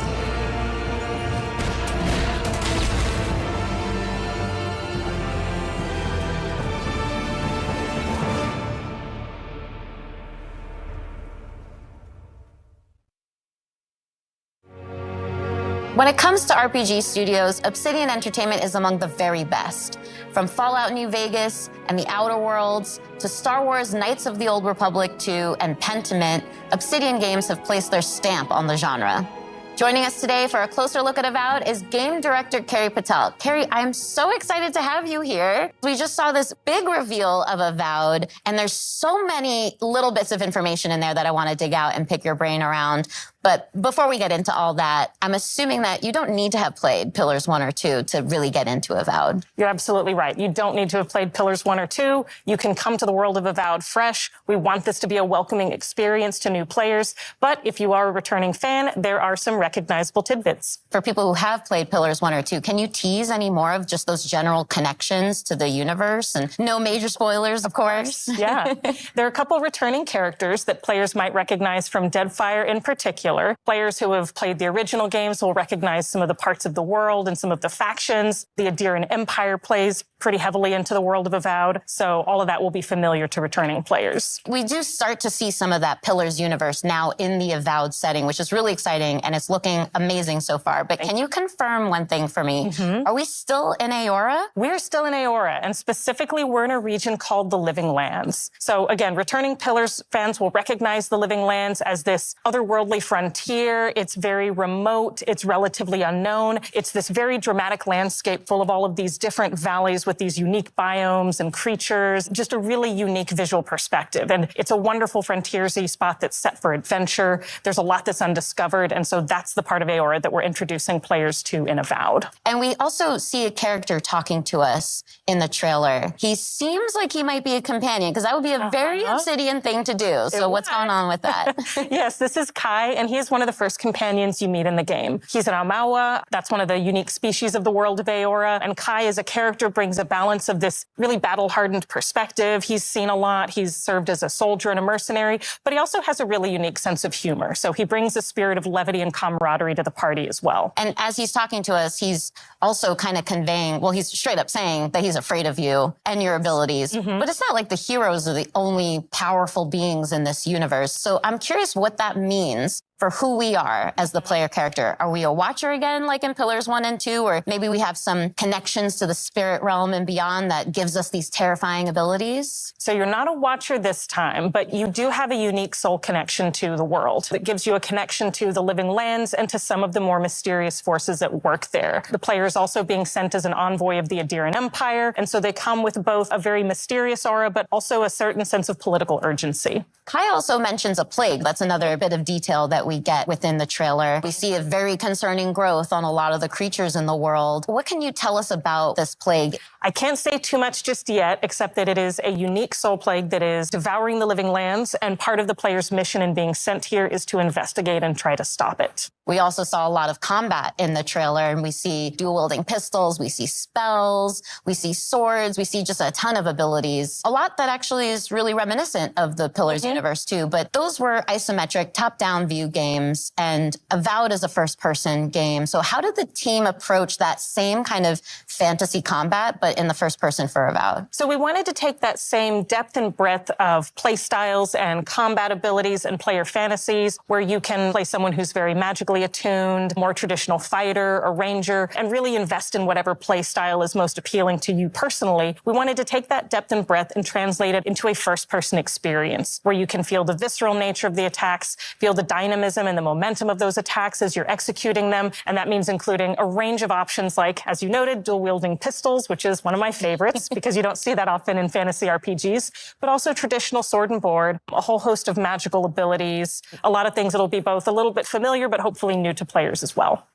When it comes to RPG studios, Obsidian Entertainment is among the very best. From Fallout New Vegas and The Outer Worlds to Star Wars Knights of the Old Republic 2 and Pentiment, Obsidian Games have placed their stamp on the genre. Joining us today for a closer look at Avowed is game director Carrie Patel. Carrie, I'm so excited to have you here. We just saw this big reveal of Avowed, and there's so many little bits of information in there that I want to dig out and pick your brain around. But before we get into all that, I'm assuming that you don't need to have played Pillars 1 or 2 to really get into Avowed. You're absolutely right. You don't need to have played Pillars 1 or 2. You can come to the world of Avowed fresh. We want this to be a welcoming experience to new players. But if you are a returning fan, there are some recognizable tidbits. For people who have played Pillars 1 or 2, can you tease any more of just those general connections to the universe? And no major spoilers, of course. Yeah. There are a couple returning characters that players might recognize from Deadfire in particular. Players who have played the original games will recognize some of the parts of the world and some of the factions. The Adiran Empire plays pretty heavily into the world of Avowed, so all of that will be familiar to returning players. We do start to see some of that Pillars universe now in the Avowed setting, which is really exciting, and it's looking amazing so far, but can you confirm one thing for me? Are we still in Aora? We're still in Aora, and specifically we're in a region called the Living Lands. So again, returning Pillars fans will recognize the Living Lands as this otherworldly frontier. It's very remote. It's relatively unknown. It's this very dramatic landscape full of all of these different valleys with these unique biomes and creatures, just a really unique visual perspective. And it's a wonderful frontiersy spot that's set for adventure. There's a lot that's undiscovered, and so that's the part of Aora that we're introducing players to in Avowed. And we also see a character talking to us in the trailer. He seems like he might be a companion, because that would be a very Obsidian thing to do. So what's going on with that? Yes, this is Kai, and he is one of the first companions you meet in the game. He's an Aumaua. That's one of the unique species of the world of Aora. And Kai as a character brings a balance of this really battle-hardened perspective. He's seen a lot. He's served as a soldier and a mercenary, but he also has a really unique sense of humor. So he brings a spirit of levity and camaraderie to the party as well. And as he's talking to us, he's also kind of conveying, well, he's straight up saying that he's afraid of you and your abilities. But it's not like the heroes are the only powerful beings in this universe. So I'm curious what that means for who we are as the player character. Are we a watcher again, like in Pillars 1 and 2? Or maybe we have some connections to the spirit realm and beyond that gives us these terrifying abilities? So you're not a watcher this time, but you do have a unique soul connection to the world that gives you a connection to the Living Lands and to some of the more mysterious forces at work there. The player is also being sent as an envoy of the Adiran Empire, and so they come with both a very mysterious aura, but also a certain sense of political urgency. Kai also mentions a plague. That's another bit of detail that we get within the trailer. We see a very concerning growth on a lot of the creatures in the world. What can you tell us about this plague? I can't say too much just yet, except that it is a unique soul plague that is devouring the Living Lands, and part of the player's mission in being sent here is to investigate and try to stop it. We also saw a lot of combat in the trailer, and we see dual-wielding pistols, we see spells, we see swords, we see just a ton of abilities. A lot that actually is really reminiscent of the Pillars universe too, but those were isometric top-down view games, and Avowed is a first-person game. So how did the team approach that same kind of fantasy combat, but in the first person for Avowed? So we wanted to take that same depth and breadth of play styles and combat abilities and player fantasies, where you can play someone who's very magically attuned, more traditional fighter or ranger, and really invest in whatever play style is most appealing to you personally. We wanted to take that depth and breadth and translate it into a first-person experience, where you can feel the visceral nature of the attacks, feel the dynamism and the momentum of those attacks as you're executing them, and that means including a range of options like, as you noted, dual-wielding pistols, which is one of my favorites because you don't see that often in fantasy RPGs, but also traditional sword and board, a whole host of magical abilities, a lot of things that'll be both a little bit familiar but hopefully new to players as well.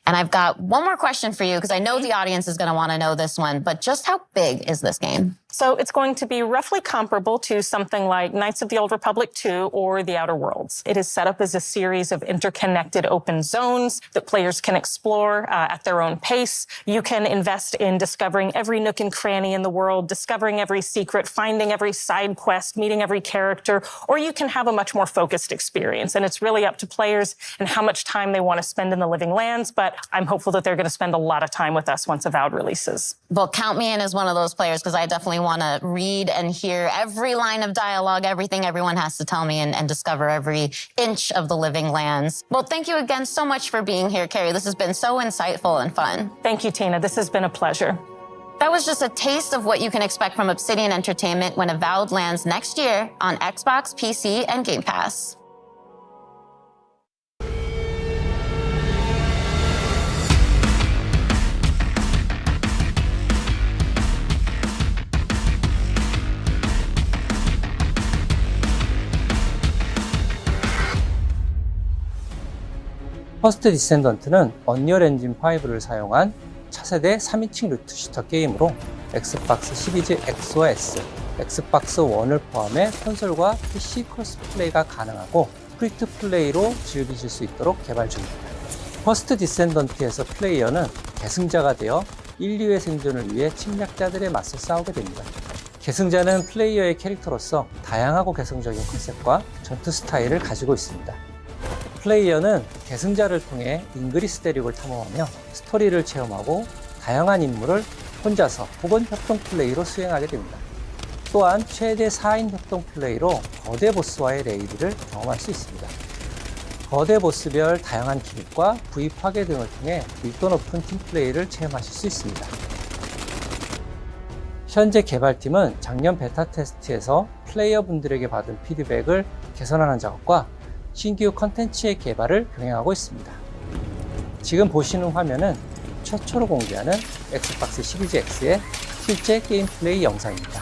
And I've got one more question for you, because I know the audience is going to want to know this one, but just how big is this game? So it's going to be roughly comparable to something like Knights of the Old Republic 2 or The Outer Worlds. It is set up as a series of interconnected open zones that players can explore at their own pace. You can invest in discovering every nook and cranny in the world, discovering every secret, finding every side quest, meeting every character, or you can have a much more focused experience. And it's really up to players and how much time they want to spend in the Living Lands, but I'm hopeful that they're going to spend a lot of time with us once Avowed releases. Well, count me in as one of those players, because I definitely want to read and hear every line of dialogue, everything everyone has to tell me, and discover every inch of the Living Lands. Well, thank you again so much for being here, Carrie. This has been so insightful and fun. Thank you, Tina. This has been a pleasure. That was just a taste of what you can expect from Obsidian Entertainment when Avowed lands next year on Xbox, PC, and Game Pass. 퍼스트 디센던트는 언리얼 엔진 5를 사용한 차세대 3인칭 루트 슈터 게임으로 엑스박스 시리즈 X와 S, 엑스박스 1을 포함해 콘솔과 PC 크로스 플레이가 가능하고 프리투 플레이로 즐기실 수 있도록 개발 중입니다. 퍼스트 디센던트에서 플레이어는 계승자가 되어 인류의 생존을 위해 침략자들에 맞서 싸우게 됩니다. 계승자는 플레이어의 캐릭터로서 다양하고 개성적인 컨셉과 전투 스타일을 가지고 있습니다. 플레이어는 계승자를 통해 잉그리스 대륙을 탐험하며 스토리를 체험하고 다양한 임무를 혼자서 혹은 협동 플레이로 수행하게 됩니다. 또한 최대 4인 협동 플레이로 거대 보스와의 레이드를 경험할 수 있습니다. 거대 보스별 다양한 기믹과 부위 파괴 등을 통해 밀도 높은 팀플레이를 체험하실 수 있습니다. 현재 개발팀은 작년 베타 테스트에서 플레이어분들에게 받은 피드백을 개선하는 작업과 신규 컨텐츠의 개발을 병행하고 있습니다. 지금 보시는 화면은 최초로 공개하는 엑스박스 시리즈 X의 실제 게임 플레이 영상입니다.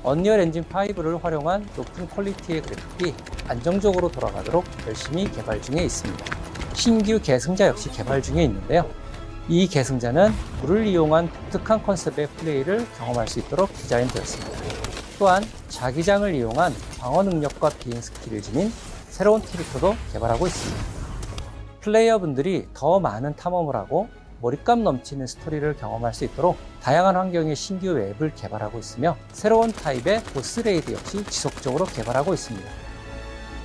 언리얼 엔진 5를 활용한 높은 퀄리티의 그래픽이 안정적으로 돌아가도록 열심히 개발 중에 있습니다. 신규 계승자 역시 개발 중에 있는데요. 이 계승자는 물을 이용한 독특한 컨셉의 플레이를 경험할 수 있도록 디자인되었습니다. 또한 자기장을 이용한 방어 능력과 비행 스킬을 지닌 새로운 캐릭터도 개발하고 있습니다. 플레이어분들이 더 많은 탐험을 하고 몰입감 넘치는 스토리를 경험할 수 있도록 다양한 환경의 신규 맵을 개발하고 있으며 새로운 타입의 보스 레이드 역시 지속적으로 개발하고 있습니다.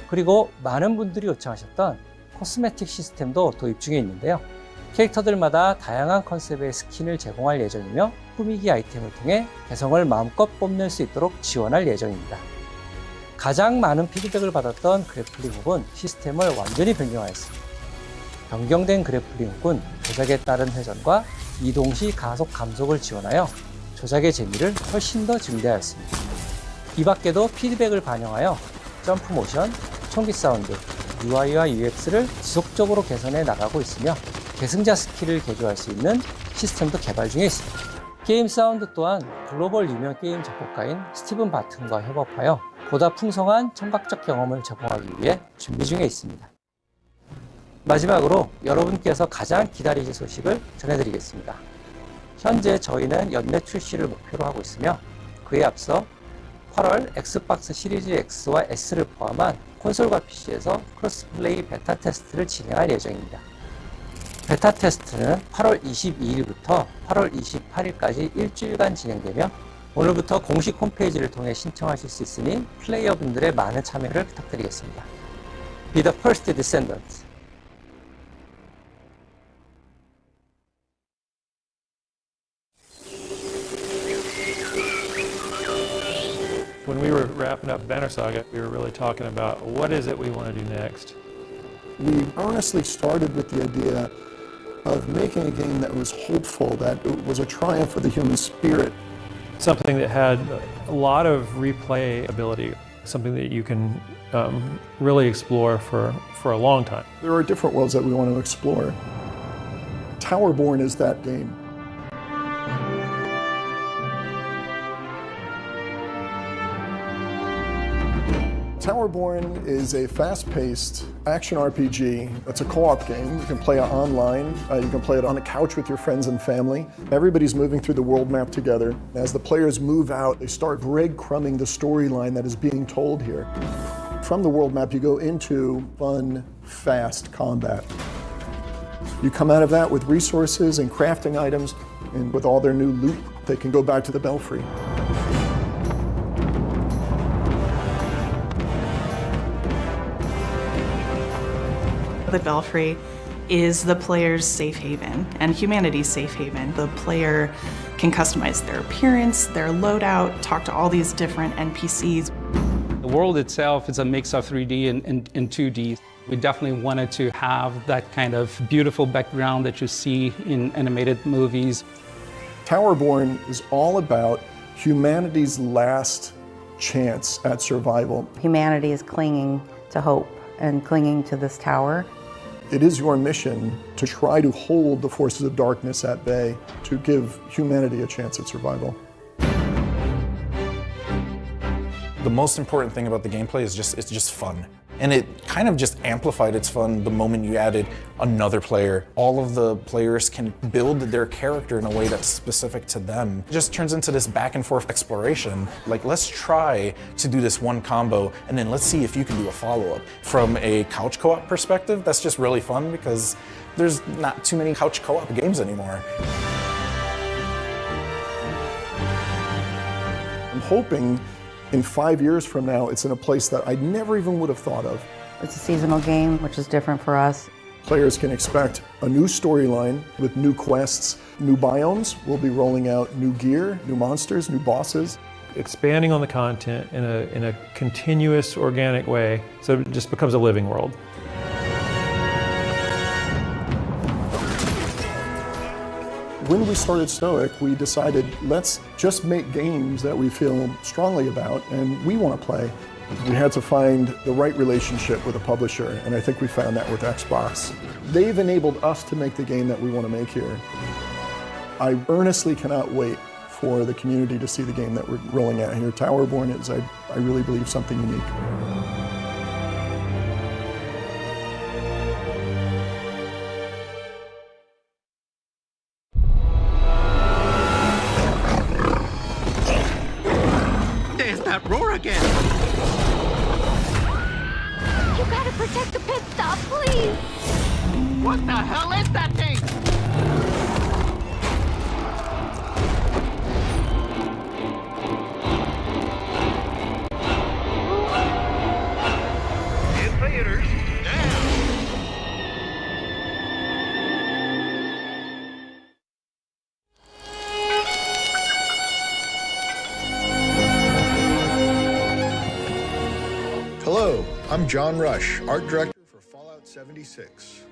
그리고 많은 분들이 요청하셨던 코스메틱 시스템도 도입 중에 있는데요. 캐릭터들마다 다양한 컨셉의 스킨을 제공할 예정이며 꾸미기 아이템을 통해 개성을 마음껏 뽐낼 수 있도록 지원할 예정입니다. 가장 많은 피드백을 받았던 그래플링 훅은 시스템을 완전히 변경하였습니다. 변경된 그래플링 훅은 조작에 따른 회전과 이동 시 가속 감속을 지원하여 조작의 재미를 훨씬 더 증대하였습니다. 이 밖에도 피드백을 반영하여 점프 모션, 총기 사운드, UI와 UX를 지속적으로 개선해 나가고 있으며 계승자 스킬을 개조할 수 있는 시스템도 개발 중에 있습니다. 게임 사운드 또한 글로벌 유명 게임 작곡가인 스티븐 바튼과 협업하여 보다 풍성한 청각적 경험을 제공하기 위해 준비 중에 있습니다. 마지막으로 여러분께서 가장 기다리실 소식을 전해드리겠습니다. 현재 저희는 연내 출시를 목표로 하고 있으며 그에 앞서 8월 엑스박스 시리즈 X와 S를 포함한 콘솔과 PC에서 크로스플레이 베타 테스트를 진행할 예정입니다. 베타 테스트는 8월 22일부터 8월 28일까지 일주일간 진행되며 오늘부터 공식 홈페이지를 통해 신청하실 수 있으니 플레이어분들의 많은 참여를 부탁드리겠습니다. Be the First Descendant. When we were wrapping up Banner Saga, we were really talking about what is it we want to do next. We honestly started with the idea of making a game that was hopeful, that it was a triumph of the human spirit. Something that had a lot of replay ability, something that you can really explore for a long time. There are different worlds that we want to explore. Towerborne is that game. Towerborne is a fast-paced action RPG. It's a co-op game. You can play it online. You can play it on a couch with your friends and family. Everybody's moving through the world map together. As the players move out, they start breadcrumbing the storyline that is being told here. From the world map, you go into fun, fast combat. You come out of that with resources and crafting items, and with all their new loot, they can go back to the Belfry. The Belfry is the player's safe haven and humanity's safe haven. The player can customize their appearance, their loadout, talk to all these different NPCs. The world itself is a mix of 3D and 2D. We definitely wanted to have that kind of beautiful background that you see in animated movies. Towerborne is all about humanity's last chance at survival. Humanity is clinging to hope and clinging to this tower. It is your mission to try to hold the forces of darkness at bay, to give humanity a chance at survival. The most important thing about the gameplay is it's just fun. And it kind of just amplified its fun the moment you added another player. All of the players can build their character in a way that's specific to them. It just turns into this back and forth exploration. Like, let's try to do this one combo, and then let's see if you can do a follow-up. From a couch co-op perspective, that's just really fun because there's not too many couch co-op games anymore. I'm hoping in 5 years from now, it's in a place that I never even would have thought of. It's a seasonal game, which is different for us. Players can expect a new storyline with new quests, new biomes. We'll be rolling out new gear, new monsters, new bosses. Expanding on the content in a continuous, organic way, so it just becomes a living world. When we started Stoic, we decided, let's just make games that we feel strongly about and we want to play. We had to find the right relationship with a publisher, and I think we found that with Xbox. They've enabled us to make the game that we want to make here. I earnestly cannot wait for the community to see the game that we're rolling out here. Towerborne is, I really believe, something unique. There's that roar again! You gotta protect the pit stop, please! What the hell is that thing? Invaders down! Hello, I'm John Rush, art director for Fallout 76.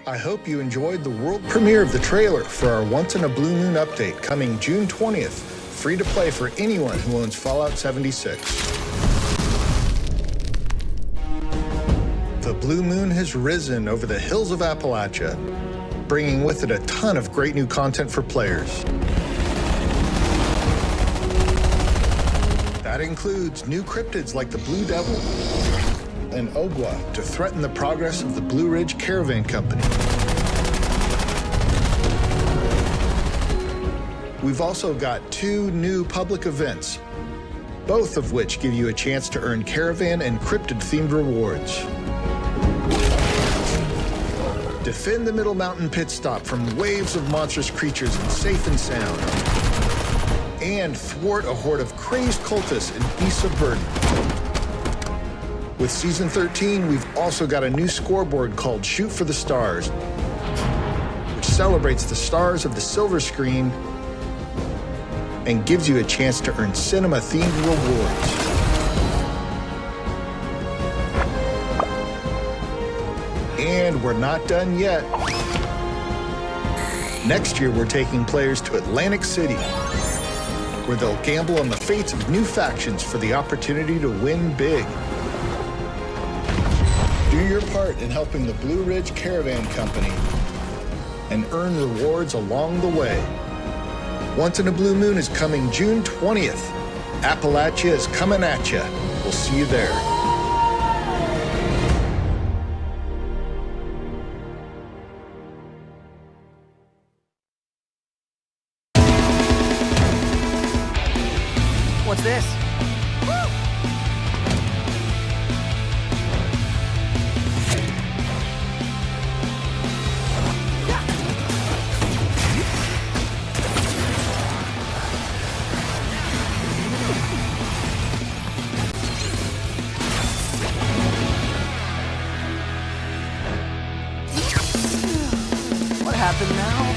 I hope you enjoyed the world premiere of the trailer for our Once in a Blue Moon update coming June 20th, free to play for anyone who owns Fallout 76. The blue moon has risen over the hills of Appalachia, bringing with it a ton of great new content for players. That includes new cryptids like the Blue Devil and Ogwa to threaten the progress of the Blue Ridge Caravan Company. We've also got 2 new public events, both of which give you a chance to earn caravan and cryptid-themed rewards. Defend the Middle Mountain pit stop from waves of monstrous creatures safe and sound. And thwart a horde of crazed cultists and beasts of burden. With Season 13, we've also got a new scoreboard called Shoot for the Stars, which celebrates the stars of the silver screen and gives you a chance to earn cinema-themed rewards. And we're not done yet. Next year, we're taking players to Atlantic City, where they'll gamble on the fates of new factions for the opportunity to win big. Do your part in helping the Blue Ridge Caravan Company and earn rewards along the way. Once in a Blue Moon is coming June 20th. Appalachia is coming at ya. We'll see you there. What's this? What happened now?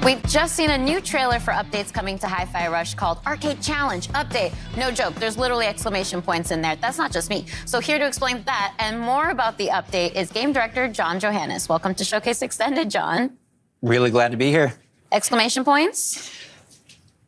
We've just seen a new trailer for updates coming to Hi-Fi Rush called Arcade Challenge Update. No joke, there's literally exclamation points in there. That's not just me. So here to explain that and more about the update is game director John Johannes. Welcome to Showcase Extended, John. Really glad to be here. Exclamation points?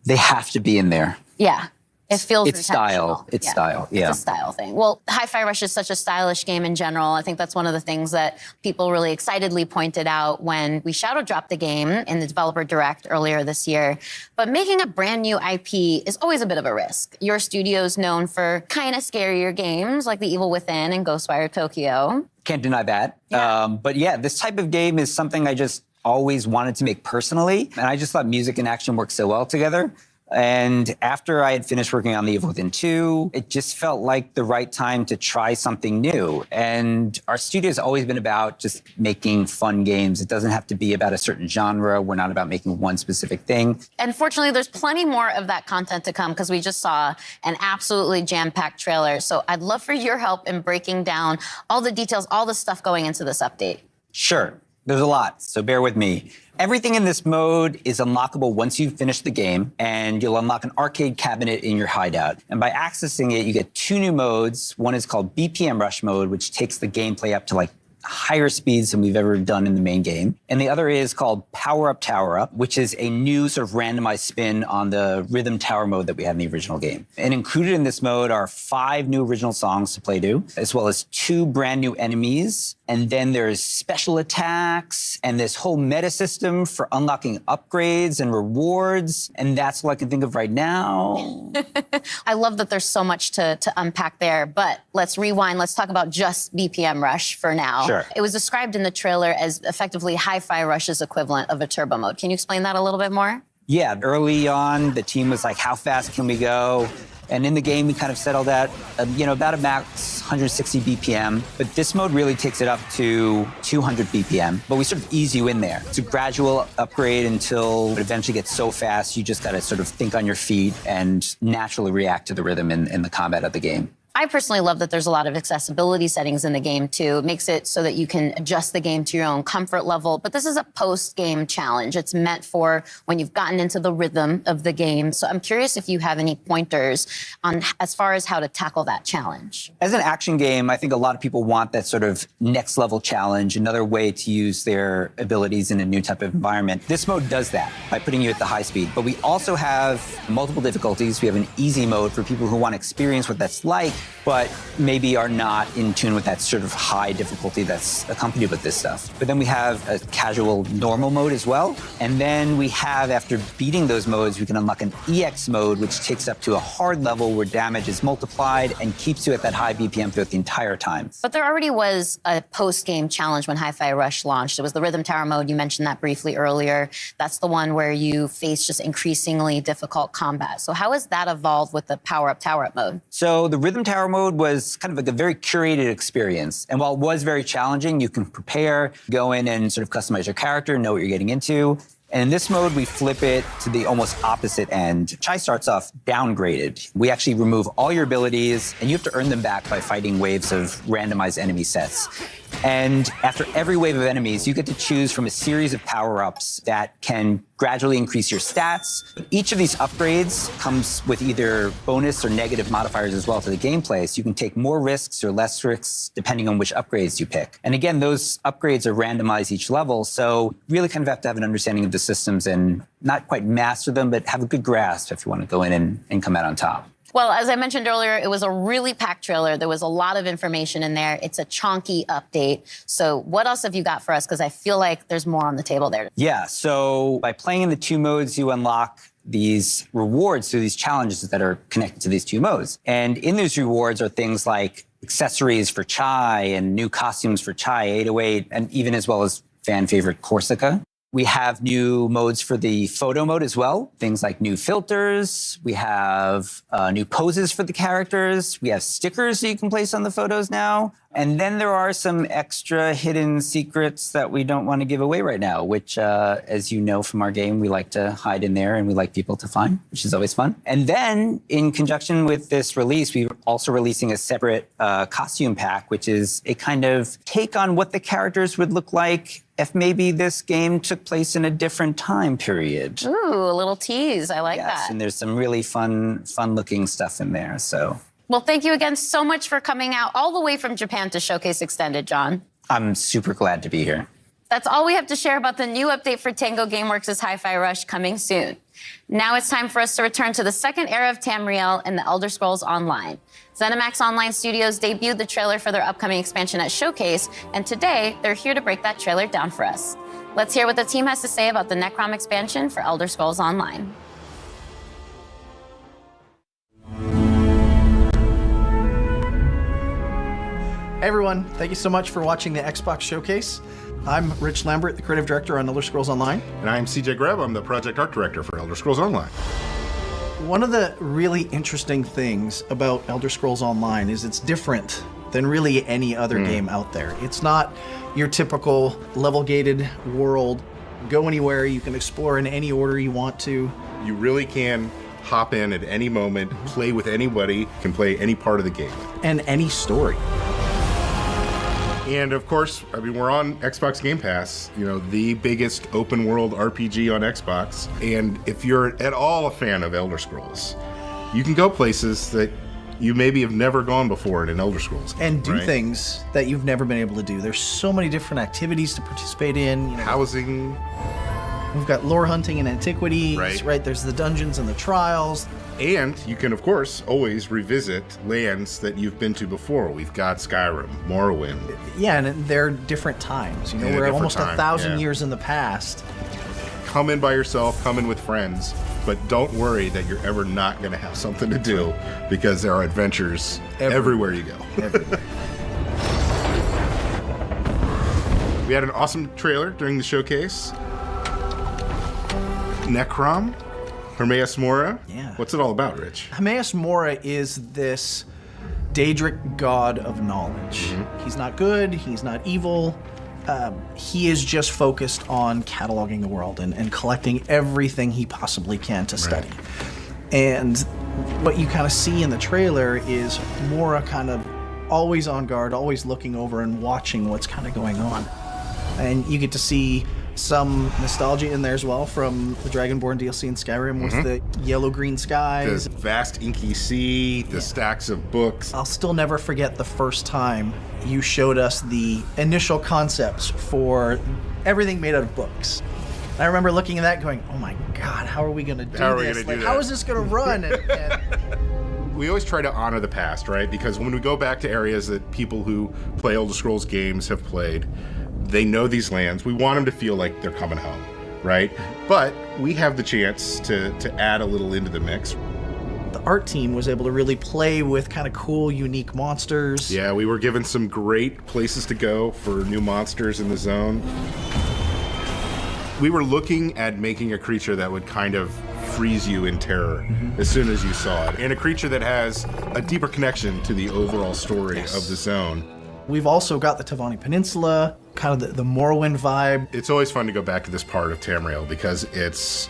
They have to be in there. Yeah. It feels it's style. It's style. Yeah. It's a style thing. Well, Hi-Fi Rush is such a stylish game in general. I think that's one of the things that people really excitedly pointed out when we shadow dropped the game in the developer direct earlier this year. But making a brand new IP is always a bit of a risk. Your studio's known for kind of scarier games like The Evil Within and Ghostwire Tokyo. Can't deny that. But yeah, this type of game is something I just always wanted to make personally. And I just thought music and action work so well together. And after I had finished working on The Evil Within 2, it just felt like the right time to try something new. And our studio has always been about just making fun games. It doesn't have to be about a certain genre. We're not about making one specific thing. And fortunately, there's plenty more of that content to come because we just saw an absolutely jam-packed trailer. So I'd love for your help in breaking down all the details, all the stuff going into this update. Sure. There's a lot, so bear with me. Everything in this mode is unlockable once you've finished the game, and you'll unlock an arcade cabinet in your hideout. And by accessing it, you get 2 new modes. One is called BPM Rush mode, which takes the gameplay up to like higher speeds than we've ever done in the main game. And the other is called Power Up, Tower Up, which is a new sort of randomized spin on the rhythm tower mode that we had in the original game. And included in this mode are 5 new original songs to play to, as well as 2 brand new enemies. And then there's special attacks and this whole meta system for unlocking upgrades and rewards. And that's all I can think of right now. I love that there's so much to unpack there, but let's rewind. Let's talk about just BPM Rush for now. Sure. It was described in the trailer as effectively Hi-Fi Rush's equivalent of a turbo mode. Can you explain that a little bit more? Yeah, early on, the team was like, how fast can we go? And in the game, we kind of settled at, about a max 160 BPM. But this mode really takes it up to 200 BPM. But we sort of ease you in there. It's a gradual upgrade until it eventually gets so fast, you just got to sort of think on your feet and naturally react to the rhythm in the combat of the game. I personally love that there's a lot of accessibility settings in the game, too. It makes it so that you can adjust the game to your own comfort level. But this is a post-game challenge. It's meant for when you've gotten into the rhythm of the game. So I'm curious if you have any pointers on as far as how to tackle that challenge. As an action game, I think a lot of people want that sort of next-level challenge, another way to use their abilities in a new type of environment. This mode does that by putting you at the high speed. But we also have multiple difficulties. We have an easy mode for people who want to experience what that's like, but maybe are not in tune with that sort of high difficulty that's accompanied with this stuff. But then we have a casual normal mode as well. And then we have, after beating those modes, we can unlock an EX mode, which takes up to a hard level where damage is multiplied and keeps you at that high BPM throughout the entire time. But there already was a post-game challenge when Hi-Fi Rush launched. It was the Rhythm Tower mode. You mentioned that briefly earlier. That's the one where you face just increasingly difficult combat. So how has that evolved with the Power Up, Tower Up mode? So the Rhythm Tower mode was kind of like a very curated experience. And while it was very challenging, you can prepare, go in and sort of customize your character, know what you're getting into. And in this mode, we flip it to the almost opposite end. Chai starts off downgraded. We actually remove all your abilities, and you have to earn them back by fighting waves of randomized enemy sets. And after every wave of enemies, you get to choose from a series of power-ups that can gradually increase your stats. But each of these upgrades comes with either bonus or negative modifiers as well to the gameplay, so you can take more risks or less risks depending on which upgrades you pick. And again, those upgrades are randomized each level, so you really kind of have to have an understanding of the systems and not quite master them, but have a good grasp if you want to go in and come out on top. Well, as I mentioned earlier, it was a really packed trailer. There was a lot of information in there. It's a chonky update. So what else have you got for us? Because I feel like there's more on the table there. Yeah, so by playing in the 2 modes, you unlock these rewards through these challenges that are connected to these 2 modes. And in those rewards are things like accessories for Chai and new costumes for Chai 808, and even as well as fan favorite Corsica. We have new modes for the photo mode as well. Things like new filters. We have new poses for the characters. We have stickers that you can place on the photos now. And then there are some extra hidden secrets that we don't want to give away right now, which, as you know from our game, we like to hide in there and we like people to find, which is always fun. And then in conjunction with this release, we're also releasing a separate costume pack, which is a kind of take on what the characters would look like if maybe this game took place in a different time period. Ooh, a little tease. I like that. And there's some really fun-looking stuff in there, so. Well, thank you again so much for coming out all the way from Japan to Showcase Extended, John. I'm super glad to be here. That's all we have to share about the new update for Tango Gameworks' Hi-Fi Rush coming soon. Now it's time for us to return to the second era of Tamriel and the Elder Scrolls Online. ZeniMax Online Studios debuted the trailer for their upcoming expansion at Showcase, and today they're here to break that trailer down for us. Let's hear what the team has to say about the Necrom expansion for Elder Scrolls Online. Hey everyone, thank you so much for watching the Xbox Showcase. I'm Rich Lambert, the creative director on Elder Scrolls Online. And I'm CJ Greb, I'm the project art director for Elder Scrolls Online. One of the really interesting things about Elder Scrolls Online is it's different than really any other game out there. It's not your typical level-gated world. Go anywhere, you can explore in any order you want to. You really can hop in at any moment, play with anybody, can play any part of the game. And any story. And of course, I mean, we're on Xbox Game Pass, you know, the biggest open world RPG on Xbox. And if you're at all a fan of Elder Scrolls, you can go places that you maybe have never gone before in an Elder Scrolls game, and do things that you've never been able to do. There's so many different activities to participate in. You know, housing. We've got lore hunting and antiquities, right? There's the dungeons and the trials. And you can, of course, always revisit lands that you've been to before. We've got Skyrim, Morrowind. Yeah, and they're different times. You know, we're almost 1,000 years in the past. Come in by yourself, come in with friends, but don't worry that you're ever not going to have something to do, because there are adventures everywhere you go. Everywhere. We had an awesome trailer during the showcase. Necrom, Hermaeus Mora. Yeah. What's it all about, Rich? Hermaeus Mora is this Daedric god of knowledge. He's not good, he's not evil. He is just focused on cataloging the world and collecting everything he possibly can to study. And what you kind of see in the trailer is Mora kind of always on guard, always looking over and watching what's kind of going on. And you get to see some nostalgia in there as well from the Dragonborn DLC in Skyrim with the yellow-green skies. The vast inky sea, the stacks of books. I'll still never forget the first time you showed us the initial concepts for everything made out of books. I remember looking at that going, oh my God, how are we going to do this? Like, how is this going to run? We always try to honor the past, right? Because when we go back to areas that people who play Elder Scrolls games have played, they know these lands. We want them to feel like they're coming home, right? But we have the chance to add a little into the mix. The art team was able to really play with kind of cool, unique monsters. Yeah, we were given some great places to go for new monsters in the zone. We were looking at making a creature that would kind of freeze you in terror as soon as you saw it, and a creature that has a deeper connection to the overall story of the zone. We've also got the Tavani Peninsula, kind of the Morrowind vibe. It's always fun to go back to this part of Tamriel because it's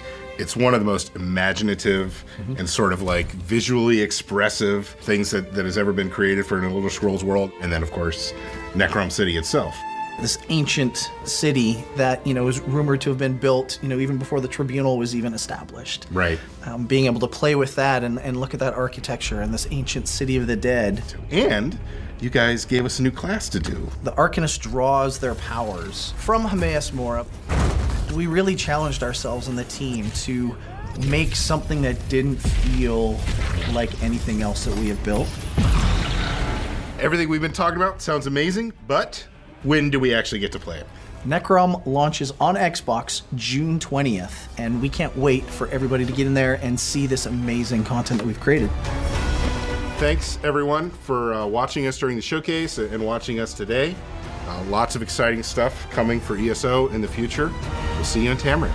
one of the most imaginative and sort of like visually expressive things that has ever been created for an Elder Scrolls world. And then, of course, Necrom City itself. This ancient city that, you know, is rumored to have been built, you know, even before the Tribunal was even established. Right. Being able to play with that and look at that architecture and this ancient city of the dead. And you guys gave us a new class to do. The Arcanist draws their powers from Hermaeus Mora. We really challenged ourselves and the team to make something that didn't feel like anything else that we have built. Everything we've been talking about sounds amazing, but when do we actually get to play it? Necrom launches on Xbox June 20th, and we can't wait for everybody to get in there and see this amazing content that we've created. Thanks, everyone, for watching us during the showcase and watching us today. Lots of exciting stuff coming for ESO in the future. We'll see you in Tamriel.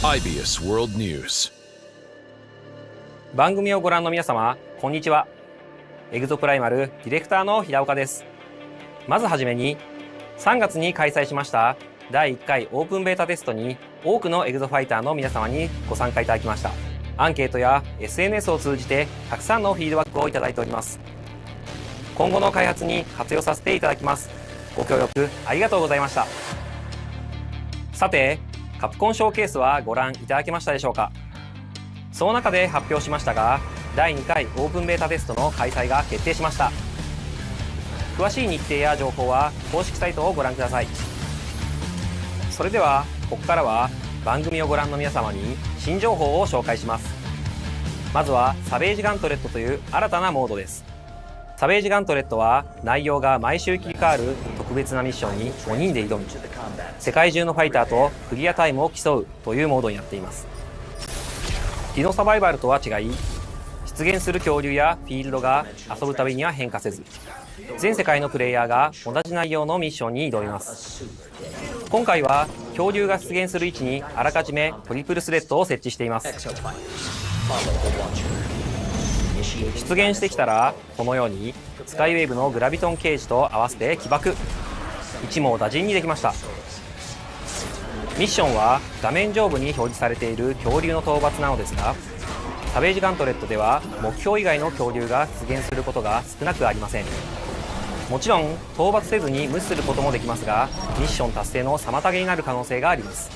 IBS World News。番組をご覧の皆様、こんにちは。エグゾプライマルディレクターの平岡です。まずはじめに、3月に開催しました第1回オープンベータテストに多くのエグゾファイターの皆様にご参加いただきました。アンケートや SNS を通じてたくさんのフィードバックをいただいております。今後の開発に活用させていただきます。ご協力ありがとうございました。さて、カプコンショーケースはご覧いただけましたでしょうか。その中で発表しましたが、第2回オープンベータテストの開催が決定しました。詳しい日程や情報は公式サイトをご覧ください。それではここからは番組をご覧の皆様に新情報を紹介します。まずはサベージガントレットという新たなモードです。サベージガントレットは内容が毎週切り替わる特別なミッションに5人で挑み、世界中のファイターとクリアタイムを競うというモードになっています。ディノサバイバルとは違い、出現する恐竜やフィールドが遊ぶたびには変化せず、全世界のプレイヤーが同じ内容のミッションに挑みます。今回は恐竜が出現する位置にあらかじめトリプルスレッドを設置しています。出現してきたらこのようにスカイウェーブのグラビトンケージと合わせて起爆、一網打尽にできました。ミッションは画面上部に表示されている恐竜の討伐なのですが、サベージガントレットでは目標以外の恐竜が出現することが少なくありません。もちろん討伐せずに無視することもできますが、ミッション達成の妨げになる可能性があります。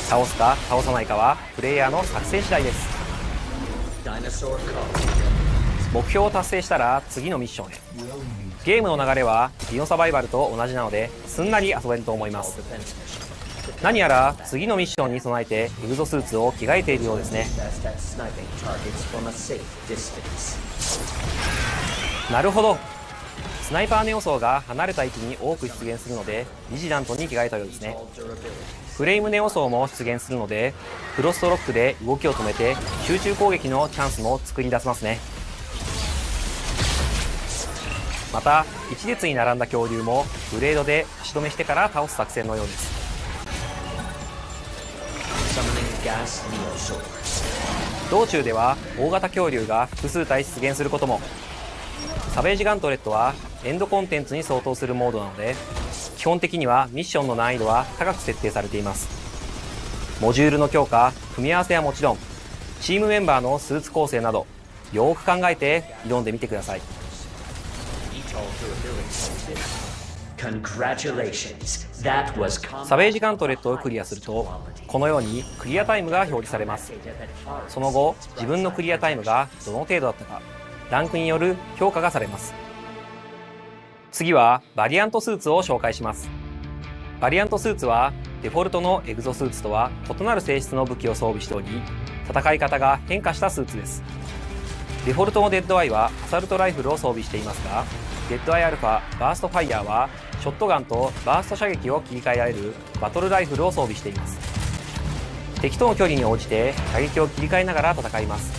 倒すか倒さないかはプレイヤーの作戦次第です。目標を達成したら次のミッションへ。ゲームの流れはディノサバイバルと同じなのですんなり遊べると思います。何やら次のミッションに備えてエグゾスーツを着替えているようですね。なるほど、スナイパーネオ層が離れた位置に多く出現するのでビジラントに着替えたようですね。フレームネオ層も出現するのでフロストロックで動きを止めて集中攻撃のチャンスも作り出せますね。また一列に並んだ恐竜もブレードで足止めしてから倒す作戦のようです。道中では大型恐竜が複数体出現することも。サベージガントレットはエンドコンテンツに相当するモードなので、基本的にはミッションの難易度は高く設定されています。モジュールの強化、組み合わせはもちろん、チームメンバーのスーツ構成などよーく考えて挑んでみてください。サベージガントレットをクリアするとこのようにクリアタイムが表示されます。その後自分のクリアタイムがどの程度だったかランクによる評価がされます。次はバリアントスーツを紹介します。バリアントスーツはデフォルトのエグゾスーツとは異なる性質の武器を装備しており、戦い方が変化したスーツです。デフォルトのデッドアイはアサルトライフルを装備していますが、デッドアイアルファバーストファイヤーはショットガンとバースト射撃を切り替えられるバトルライフルを装備しています。敵との距離に応じて射撃を切り替えながら戦います。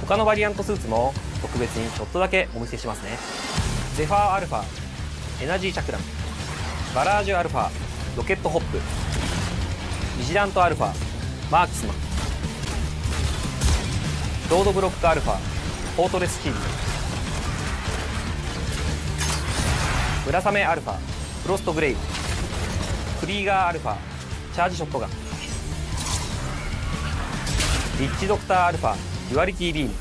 他のバリアントスーツも特別にちょっとだけお見せしますね。ゼファーアルファ、エナジーチャクラン、バラージュアルファ、ロケットホップ、ビジラントアルファ、マークスマン、ロードブロックアルファ、フォートレスシールド、村雨アルファ、フロストグレイブ、クリーガーアルファ、チャージショットガン、リッチドクターアルファ、デュアリティビーム、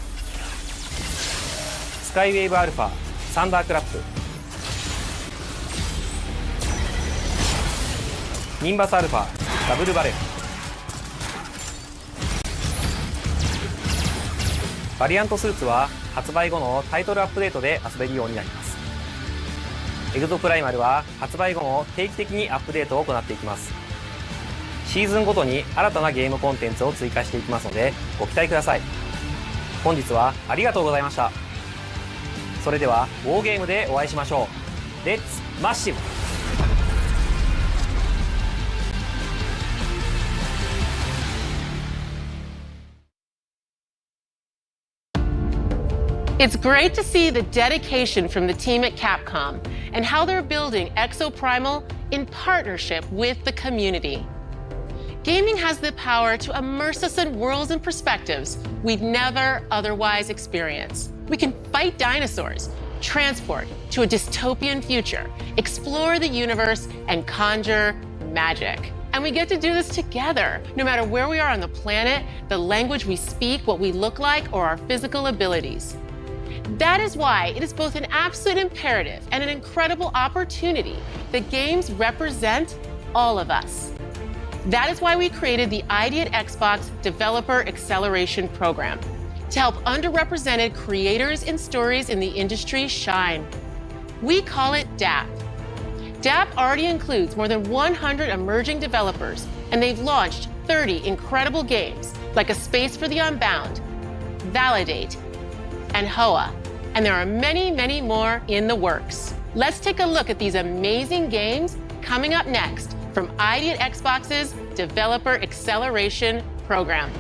スカイウェーブアルファ、サンダークラップ、ニンバスアルファ、ダブルバレル。バリアントスーツは発売後のタイトルアップデートで遊べるようになります。エグゾプライマルは発売後も定期的にアップデートを行っていきます。シーズンごとに新たなゲームコンテンツを追加していきますのでご期待ください。本日はありがとうございました。それではウォーゲームでお会いしましょう。レッツマッシブ。It's great to see the dedication from the team at Capcom and how they're building Exoprimal in partnership with the community. Gaming has the power to immerse us in worlds and perspectives we'd never otherwise experience. We can fight dinosaurs, transport to a dystopian future, explore the universe, and conjure magic. And we get to do this together, no matter where we are on the planet, the language we speak, what we look like, or our physical abilities. That is why it is both an absolute imperative and an incredible opportunity that games represent all of us. That is why we created the ID at Xbox Developer Acceleration Program, to help underrepresented creators and stories in the industry shine. We call it DAP. DAP already includes more than 100 emerging developers, and they've launched 30 incredible games like A Space for the Unbound, Validate, and Hoa. And there are many, many more in the works. Let's take a look at these amazing games coming up next from ID at Xbox's Developer Acceleration Program.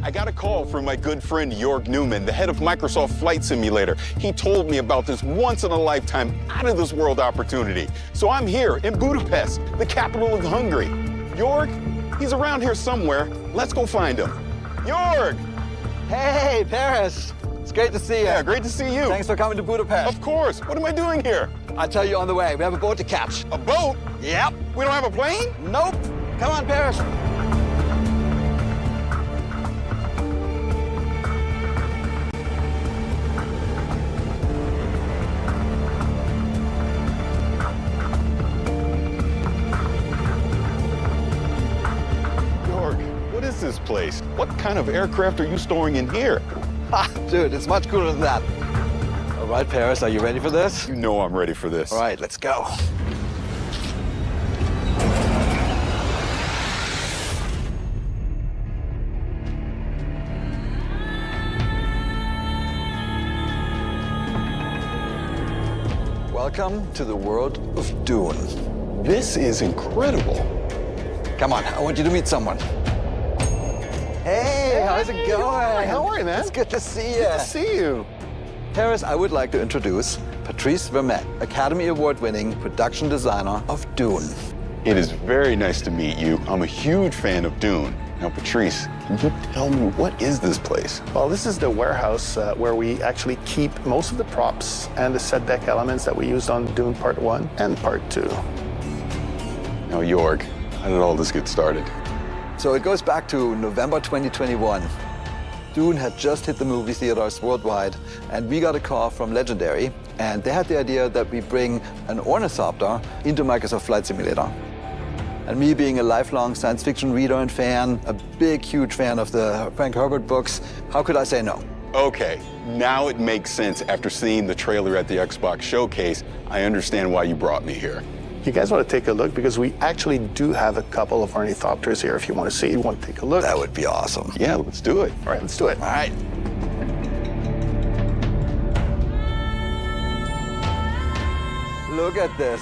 I got a call from my good friend Jörg Newman, the head of Microsoft Flight Simulator. He told me about this once-in-a-lifetime, out-of-this-world opportunity. So I'm here in Budapest, the capital of Hungary. Jörg, he's around here somewhere. Let's go find him. Jörg! Hey, Paris! It's great to see you. Yeah, great to see you. Thanks for coming to Budapest. Of course. What am I doing here? I'll tell you on the way. We have a boat to catch. A boat? Yep. We don't have a plane? Nope. Come on, Paris. What is this place? What kind of aircraft are you storing in here? Ha, dude, it's much cooler than that. All right, Paris, are you ready for this? You know I'm ready for this. All right, let's go. Welcome to the world of Dune. This is incredible. Come on, I want you to meet someone. Hey, how's it going? How are you, man? It's good to see you. Good to see you. Paris, I would like to introduce Patrice Vermette, Academy Award-winning production designer of Dune. It is very nice to meet you. I'm a huge fan of Dune. Now, Patrice, can you tell me, what is this place? Well, this is the warehouse where we actually keep most of the props and the set deck elements that we used on Dune Part 1 and Part 2. Now, Jörg, how did all this get started? So it goes back to November 2021. Dune had just hit the movie theaters worldwide, and we got a call from Legendary, and they had the idea that we bring an ornithopter into Microsoft Flight Simulator. And me being a lifelong science fiction reader and fan, a big, huge fan of the Frank Herbert books, how could I say no? Okay, now it makes sense after seeing the trailer at the Xbox showcase. I understand why you brought me here. You guys want to take a look? Because we actually do have a couple of ornithopters here if you want to see. You want to take a look? That would be awesome. Yeah, let's do it. All right, let's do it. All right. Look at this.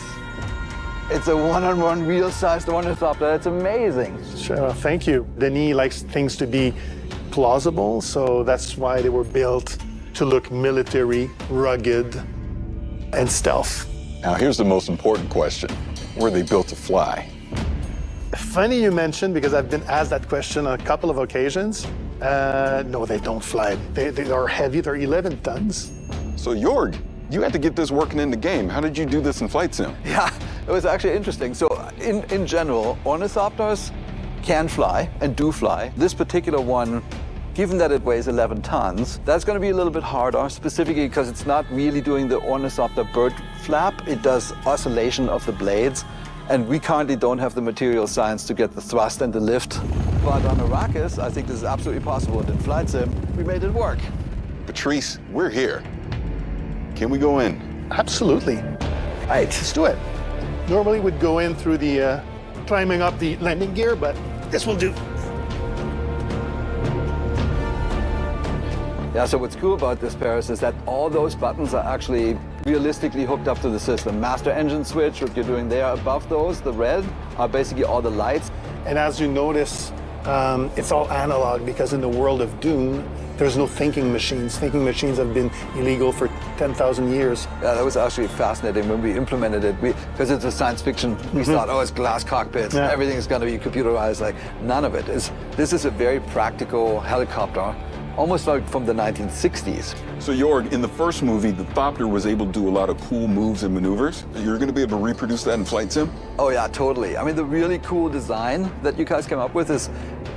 It's a one-on-one real-sized ornithopter. It's amazing. Sure, thank you. Denis likes things to be plausible, so that's why they were built to look military, rugged, and stealth. Now here's the most important question. Were they built to fly? Funny you mentioned, because I've been asked that question on a couple of occasions. No, they don't fly. They are heavy, they're 11 tons. So Jorg, you had to get this working in the game. How did you do this in Flight Sim? Yeah, it was actually interesting. So in general, ornithopters can fly and do fly. This particular one, given that it weighs 11 tons, that's going to be a little bit harder, specifically because it's not really doing the ornithopter bird flap. It does oscillation of the blades. And we currently don't have the material science to get the thrust and the lift. But on Arrakis, I think this is absolutely possible. And in Flight Sim, we made it work. Patrice, we're here. Can we go in? Absolutely. All right, let's do it. Normally we'd go in through the climbing up the landing gear, but this will do. Yeah, so what's cool about this, Paris, is that all those buttons are actually realistically hooked up to the system. Master engine switch, what you're doing there above those, the red, are basically all the lights. And as you notice, it's all analog, because in the world of Dune, there's no thinking machines. Thinking machines have been illegal for 10,000 years. Yeah, that was actually fascinating when we implemented it. Because it's a science fiction, we thought, oh, it's glass cockpits, everything is going to be computerized. Like, none of it is. This is a very practical helicopter, almost like from the 1960s. So Jorg, in the first movie, the Thopter was able to do a lot of cool moves and maneuvers. You're going to be able to reproduce that in Flight Sim? Oh yeah, totally. I mean, the really cool design that you guys came up with is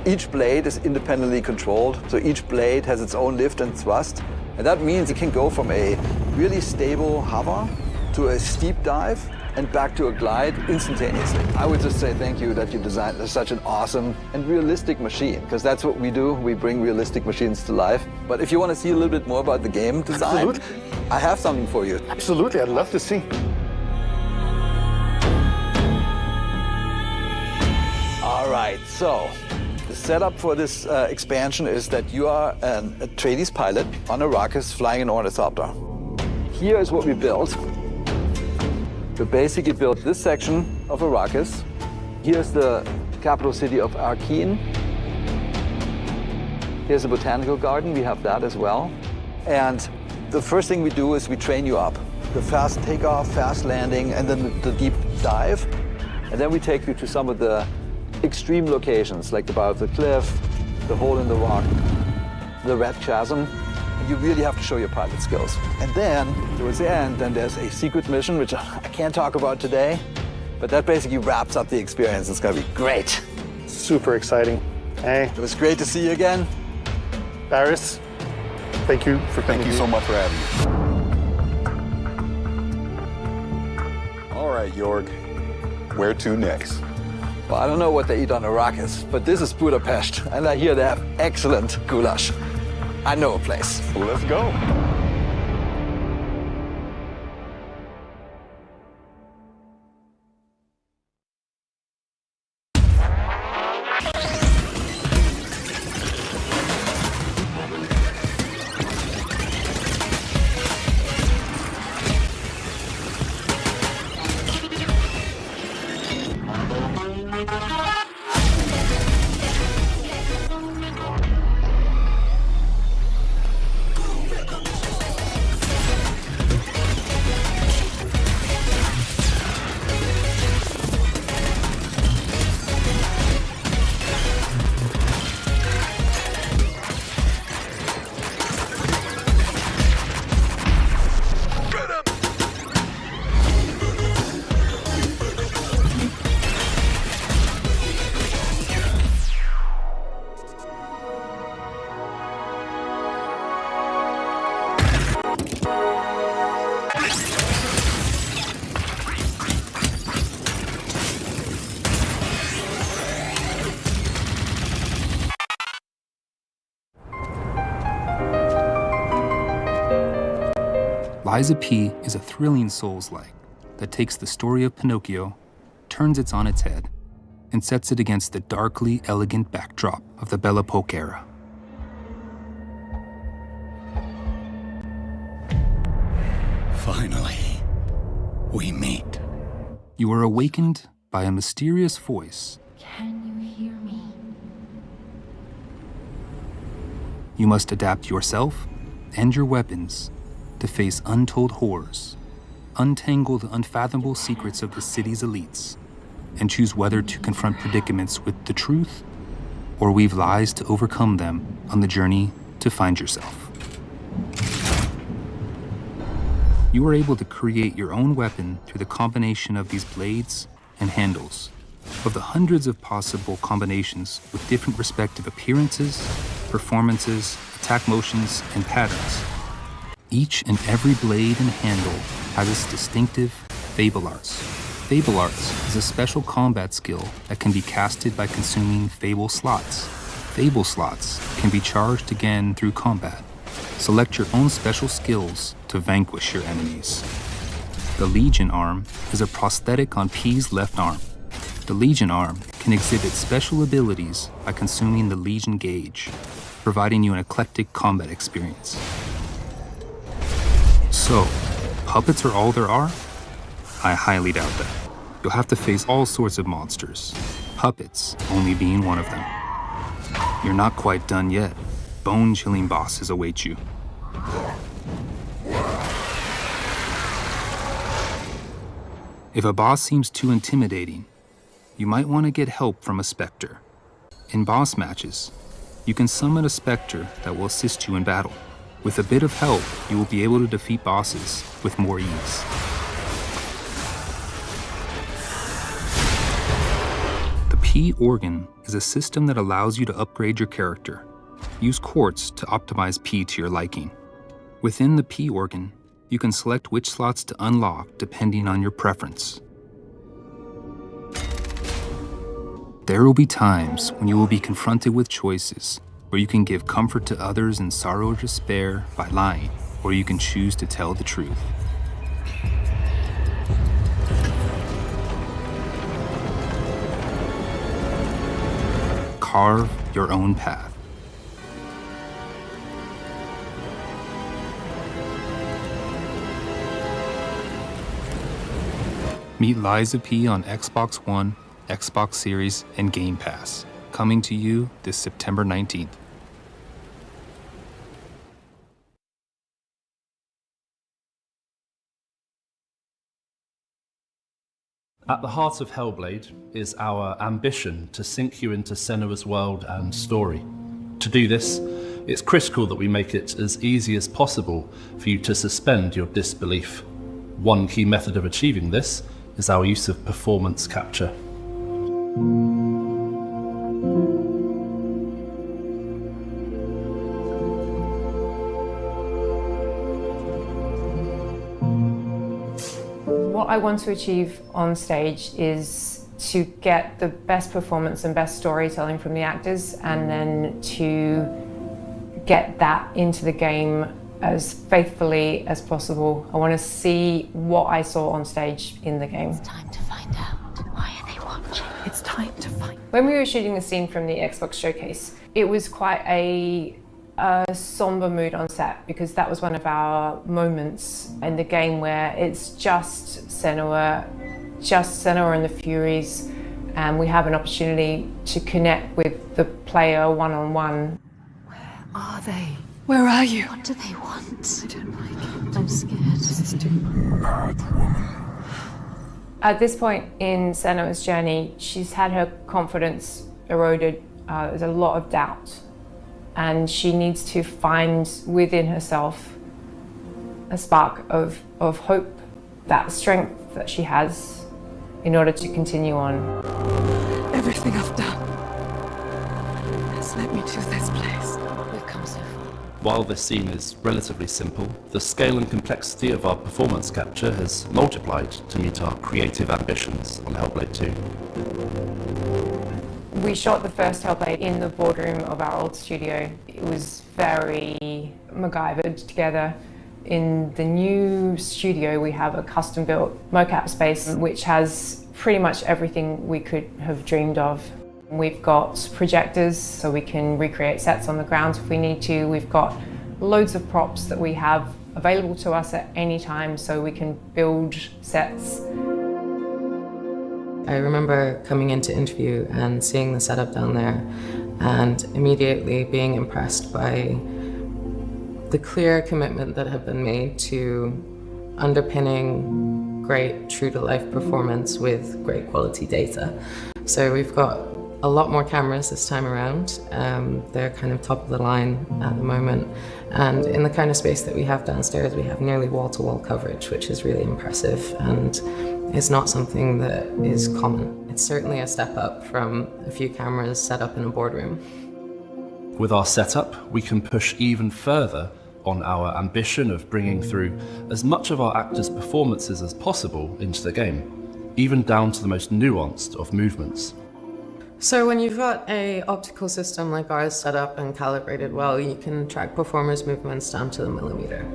each blade is independently controlled. So each blade has its own lift and thrust. And that means it can go from a really stable hover to a steep dive and back to a glide instantaneously. I would just say thank you that you designed such an awesome and realistic machine, because that's what we do. We bring realistic machines to life. But if you want to see a little bit more about the game design, Absolutely. I have something for you. Absolutely, I'd love to see. All right, so the setup for this expansion is that you are a Atreides pilot on Arrakis flying an ornithopter. Here is what we built. We basically built this section of Arrakis. Here's the capital city of Arkeen. Here's the botanical garden, we have that as well. And the first thing we do is we train you up. The fast takeoff, fast landing, and then the deep dive. And then we take you to some of the extreme locations, like the bow of the cliff, the hole in the rock, the red chasm. You really have to show your pilot skills. And then, towards the end, then there's a secret mission, which I can't talk about today, but that basically wraps up the experience. It's gonna be great. Super exciting. Hey. It was great to see you again. Paris, thank you for coming. Thank you so much for having me. All right, Jorg, where to next? Well, I don't know what they eat on Arrakis, but this is Budapest, and I hear they have excellent goulash. I know a place. Let's go. Liza P. is a thrilling Souls-like that takes the story of Pinocchio, turns it on its head, and sets it against the darkly elegant backdrop of the Belle Epoque era. Finally, we meet. You are awakened by a mysterious voice. Can you hear me? You must adapt yourself and your weapons to face untold horrors, untangle the unfathomable secrets of the city's elites, and choose whether to confront predicaments with the truth or weave lies to overcome them on the journey to find yourself. You are able to create your own weapon through the combination of these blades and handles. Of the hundreds of possible combinations with different respective appearances, performances, attack motions, and patterns, each and every blade and handle has its distinctive Fable Arts. Fable Arts is a special combat skill that can be casted by consuming Fable slots. Fable slots can be charged again through combat. Select your own special skills to vanquish your enemies. The Legion Arm is a prosthetic on P's left arm. The Legion Arm can exhibit special abilities by consuming the Legion Gauge, providing you an eclectic combat experience. So, puppets are all there are? I highly doubt that. You'll have to face all sorts of monsters, puppets only being one of them. You're not quite done yet. Bone-chilling bosses await you. If a boss seems too intimidating, you might want to get help from a specter. In boss matches, you can summon a specter that will assist you in battle. With a bit of help, you will be able to defeat bosses with more ease. The P organ is a system that allows you to upgrade your character. Use quartz to optimize P to your liking. Within the P organ, you can select which slots to unlock depending on your preference. There will be times when you will be confronted with choices where you can give comfort to others in sorrow or despair by lying, or you can choose to tell the truth. Carve your own path. Meet Lies of P on Xbox One, Xbox Series, and Game Pass, coming to you this September 19th. At the heart of Hellblade is our ambition to sink you into Senua's world and story. To do this, it's critical that we make it as easy as possible for you to suspend your disbelief. One key method of achieving this is our use of performance capture. What I want to achieve on stage is to get the best performance and best storytelling from the actors, and then to get that into the game as faithfully as possible. I want to see what I saw on stage in the game. It's time to find out. Why are they watching? It's time to find out. When we were shooting the scene from the Xbox showcase, it was quite a somber mood on set, because that was one of our moments in the game where it's just Senua and the Furies, and we have an opportunity to connect with the player one-on-one. Where are they? Where are you? What do they want? I don't like it. I'm scared. This is too bad, woman. At this point in Senua's journey, she's had her confidence eroded. There's a lot of doubt. And she needs to find within herself a spark of hope, that strength that she has in order to continue on. Everything I've done has led me to this place. We've come so far. While this scene is relatively simple, the scale and complexity of our performance capture has multiplied to meet our creative ambitions on Hellblade 2. We shot the first Hellblade in the boardroom of our old studio. It was very MacGyvered together. In the new studio, we have a custom-built mocap space, which has pretty much everything we could have dreamed of. We've got projectors, so we can recreate sets on the ground if we need to. We've got loads of props that we have available to us at any time, so we can build sets. I remember coming into interview and seeing the setup down there and immediately being impressed by the clear commitment that have been made to underpinning great true-to-life performance with great quality data. So we've got a lot more cameras this time around. They're kind of top of the line at the moment. And in the kind of space that we have downstairs, we have nearly wall-to-wall coverage, which is really impressive and is not something that is common. It's certainly a step up from a few cameras set up in a boardroom. With our setup, we can push even further on our ambition of bringing through as much of our actors' performances as possible into the game, even down to the most nuanced of movements. So when you've got an optical system like ours set up and calibrated well, you can track performers' movements down to the millimeter.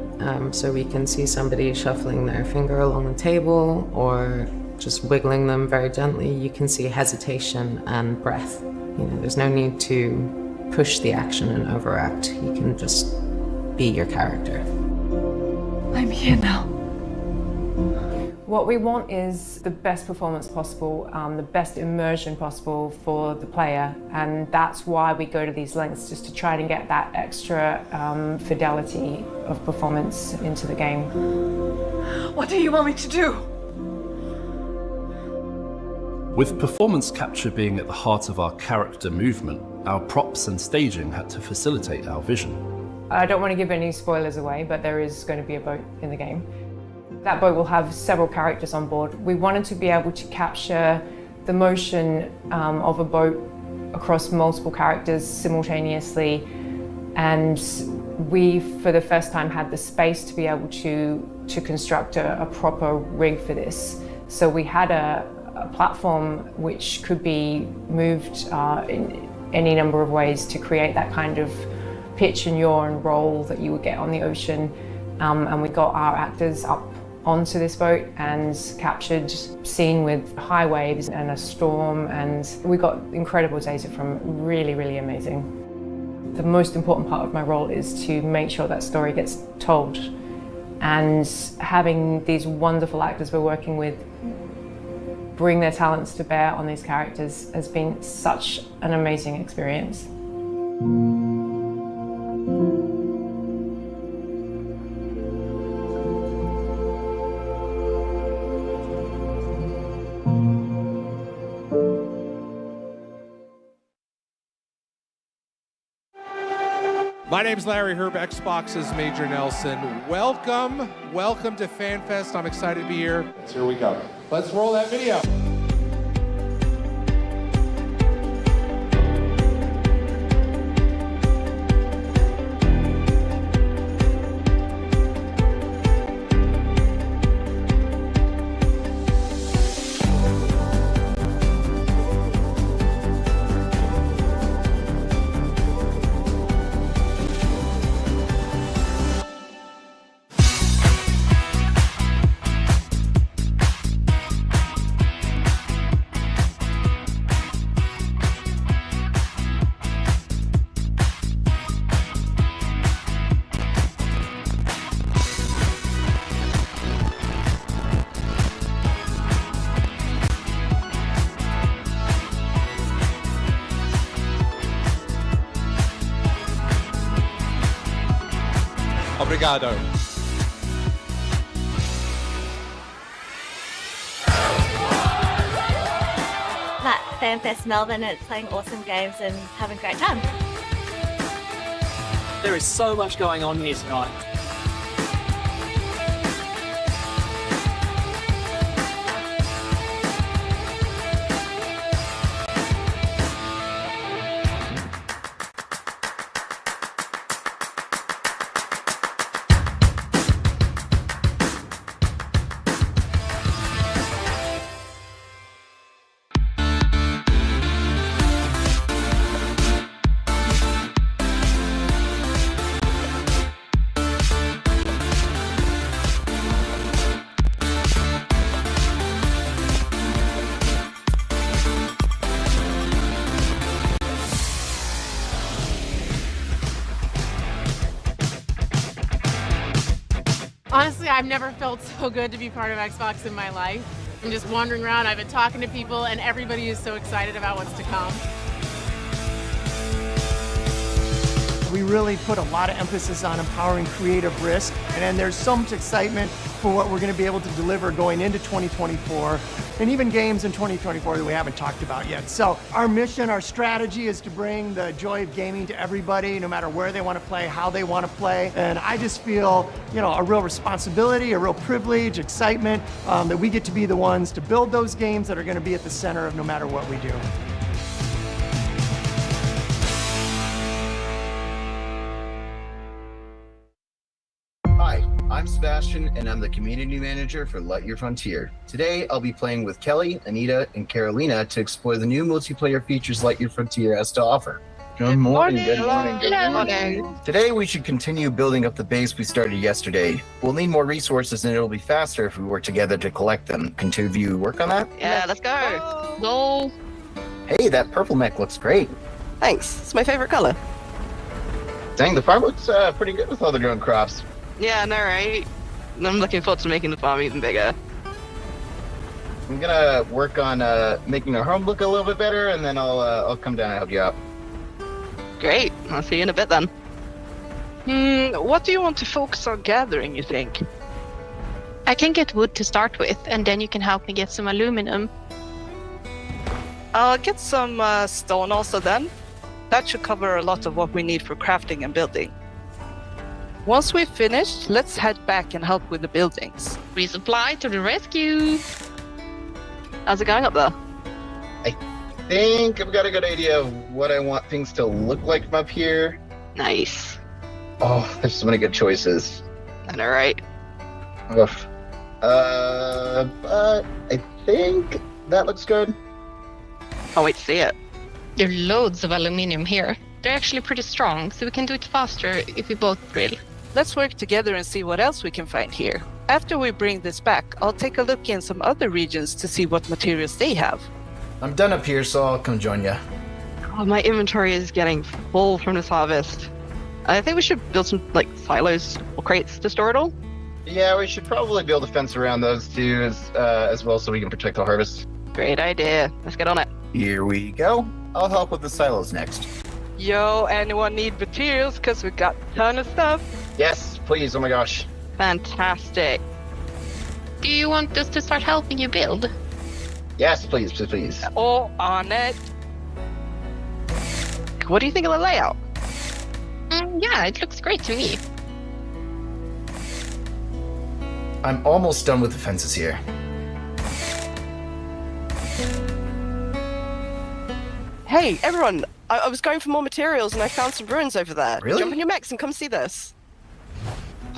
So we can see somebody shuffling their finger along the table or just wiggling them very gently. You can see hesitation and breath. There's no need to push the action and overact. You can just be your character. I'm here now. What we want is the best performance possible, the best immersion possible for the player, and that's why we go to these lengths, just to try and get that extra fidelity of performance into the game. What do you want me to do? With performance capture being at the heart of our character movement, our props and staging had to facilitate our vision. I don't want to give any spoilers away, but there is going to be a boat in the game. That boat will have several characters on board. We wanted to be able to capture the motion of a boat across multiple characters simultaneously, and we, for the first time, had the space to be able to construct a proper rig for this. So we had a platform which could be moved in any number of ways to create that kind of pitch and yaw and roll that you would get on the ocean. And we got our actors up onto this boat and captured scene with high waves and a storm, and we got incredible data from really, really amazing. The most important part of my role is to make sure that story gets told, and having these wonderful actors we're working with bring their talents to bear on these characters has been such an amazing experience. My name's Larry Herb, Xbox's Major Nelson. Welcome to FanFest. I'm excited to be here. Here we go. Let's roll that video. Obrigado. At FanFest Melbourne, it's playing awesome games and having a great time. There is so much going on here tonight. Honestly, I've never felt so good to be part of Xbox in my life. I'm just wandering around, I've been talking to people, and everybody is so excited about what's to come. We really put a lot of emphasis on empowering creative risk, and then there's so much excitement for what we're going to be able to deliver going into 2024, and even games in 2024 that we haven't talked about yet. So our mission, our strategy is to bring the joy of gaming to everybody, no matter where they want to play, how they want to play. And I just feel, a real responsibility, a real privilege, excitement that we get to be the ones to build those games that are going to be at the center of no matter what we do. Hi, I'm Sebastian, and I'm the community manager for Lightyear Frontier. Today, I'll be playing with Kelly, Anita, and Carolina to explore the new multiplayer features Lightyear Frontier has to offer. Good morning, good morning, good morning. Today, we should continue building up the base we started yesterday. We'll need more resources, and it'll be faster if we work together to collect them. Can two of you work on that? Yeah, let's go. Go. Hey, that purple mech looks great. Thanks. It's my favorite color. Dang, the farm looks pretty good with all the grown crops. Yeah, I know, right? I'm looking forward to making the farm even bigger. I'm gonna work on making our home look a little bit better, and then I'll come down and help you out. Great. I'll see you in a bit then. What do you want to focus on gathering, you think? I can get wood to start with, and then you can help me get some aluminum. I'll get some stone also then. That should cover a lot of what we need for crafting and building. Once we've finished, let's head back and help with the buildings. Resupply to the rescue! How's it going up there? I think I've got a good idea of what I want things to look like from up here. Nice. Oh, there's so many good choices. I know, right? Oof. But I think that looks good. Can't wait to see it. There are loads of aluminium here. They're actually pretty strong, so we can do it faster if we both drill. Let's work together and see what else we can find here. After we bring this back, I'll take a look in some other regions to see what materials they have. I'm done up here, so I'll come join you. Oh, my inventory is getting full from this harvest. I think we should build some, silos or crates to store it all. Yeah, we should probably build a fence around those two as well so we can protect the harvest. Great idea. Let's get on it. Here we go. I'll help with the silos next. Yo, anyone need materials? Because we got a ton of stuff. Yes, please. Oh my gosh. Fantastic. Do you want us to start helping you build? Yes, please, please. Oh, on it. What do you think of the layout? Yeah, it looks great to me. I'm almost done with the fences here. Hey, everyone. I was going for more materials and I found some ruins over there. Really? Jump in your mechs and come see this.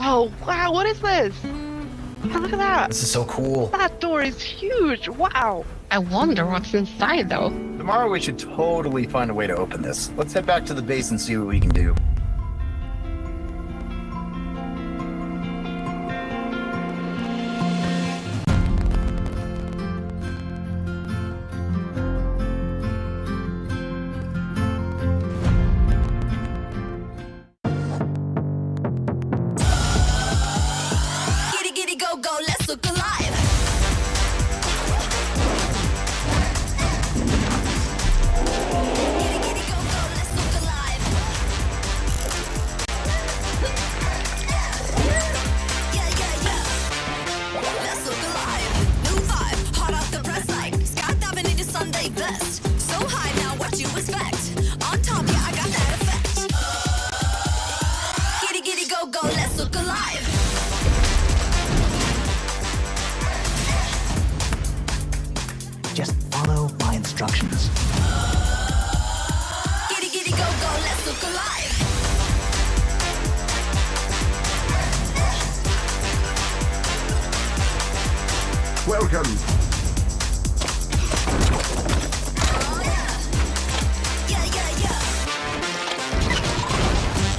Oh, wow, what is this? Oh, look at that. This is so cool. That door is huge. Wow. I wonder what's inside, though. Tomorrow we should totally find a way to open this. Let's head back to the base and see what we can do. Just follow my instructions. Giddy giddy go go, let's look alive. Welcome.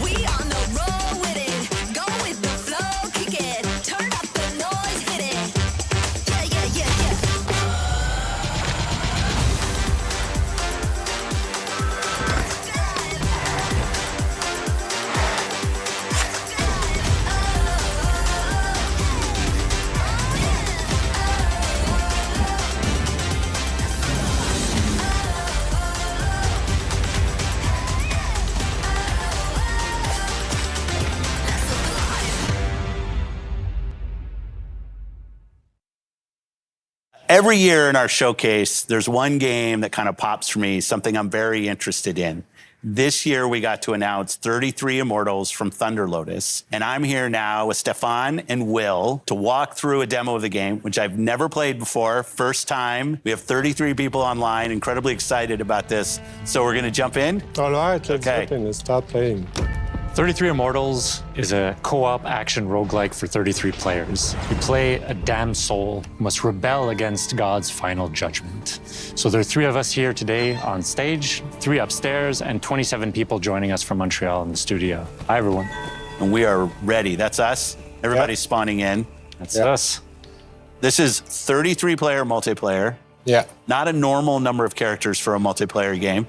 We on the roll with it. Go with the flow, kick it. Turn up the noise, hit it. Yeah, yeah, yeah, yeah. Every year in our showcase, there's one game that kind of pops for me, something I'm very interested in. This year, we got to announce 33 Immortals from Thunder Lotus. And I'm here now with Stefan and Will to walk through a demo of the game, which I've never played before. First time. We have 33 people online, incredibly excited about this. So we're going to jump in? All right, let's jump in and start playing. 33 Immortals is a co-op action roguelike for 33 players. You play a damned soul who must rebel against God's final judgment. So there are 3 of us here today on stage, 3 upstairs, and 27 people joining us from Montreal in the studio. Hi, everyone. And we are ready. That's us. Everybody's spawning in. That's us. This is 33-player multiplayer. Yeah. Not a normal number of characters for a multiplayer game.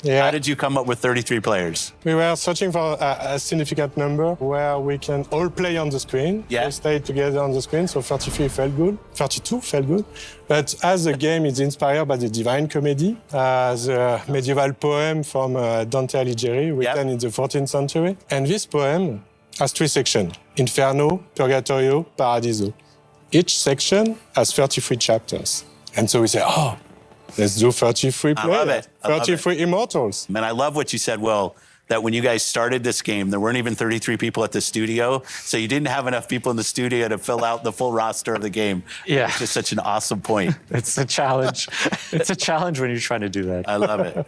Yeah. How did you come up with 33 players? We were searching for a significant number where we can all play on the screen. Yeah. We stayed together on the screen, so 33 felt good. 32 felt good. But as the game is inspired by the Divine Comedy, the medieval poem from Dante Alighieri, written in the 14th century. And this poem has 3 sections: Inferno, Purgatorio, Paradiso. Each section has 33 chapters. And so we say, oh, let's do 33 players. I love it. 33 Immortals. Man, I love what you said, Will, that when you guys started this game, there weren't even 33 people at the studio, so you didn't have enough people in the studio to fill out the full roster of the game. Yeah. It's just such an awesome point. It's a challenge. It's a challenge when you're trying to do that. I love it.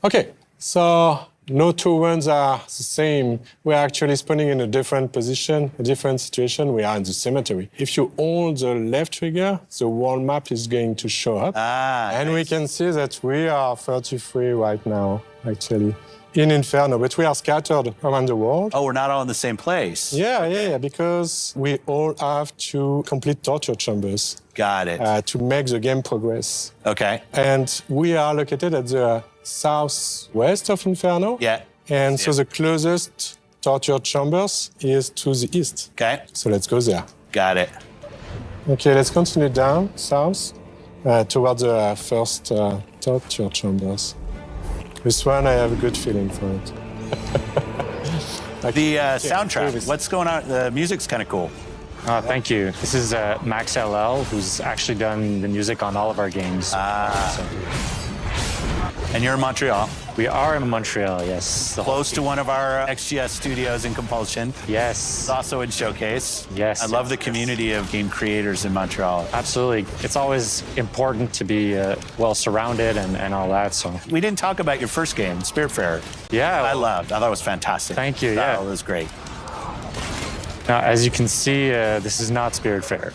Okay, so no 2 runs are the same. We're actually spawning in a different position, a different situation. We are in the cemetery. If you hold the left trigger, the world map is going to show up. And we can see that we are 33 right now, actually, in Inferno, but we are scattered around the world. Oh, we're not all in the same place. Yeah, because we all have to complete torture chambers. Got it. To make the game progress. Okay. And we are located at the southwest of Inferno. Yeah. And so the closest torture chambers is to the east. Okay. So let's go there. Got it. Okay, let's continue down south towards the first torture chambers. This one, I have a good feeling for it. The soundtrack, what's going on? The music's kind of cool. Thank you. This is Max LL, who's actually done the music on all of our games. And you're in Montreal? We are in Montreal, yes. Close to one of our XGS studios in Compulsion. Yes. It's also in Showcase. Yes. I love the community of game creators in Montreal. Absolutely. It's always important to be well surrounded and all that. So we didn't talk about your first game, Spiritfarer. Yeah. I thought it was fantastic. Thank you. Yeah. It was great. Now, as you can see, this is not Spiritfarer.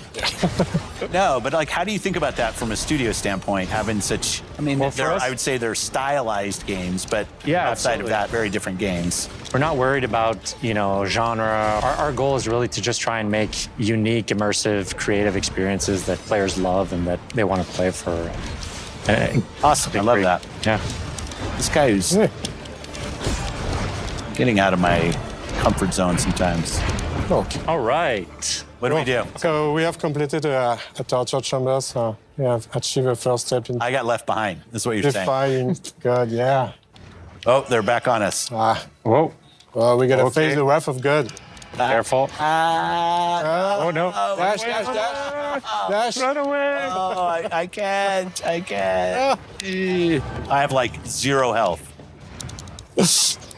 No, but like, how do you think about that from a studio standpoint, having such, I mean, I would say they're stylized games, but outside of that, very different games. We're not worried about, genre. Our goal is really to just try and make unique, immersive, creative experiences that players love and that they want to play for. Awesome, I love that. Yeah. This guy who's getting out of my comfort zone sometimes. Okay. All right. What do we do? So we have completed a torture chamber, so we have achieved a first step in... I got left behind. That's what you're saying. Defying God, yeah. Oh, they're back on us. Whoa. Well, we gotta face the wrath of God. Careful. Oh, no. Dash. Run away. Oh, I can't. I have like 0 health.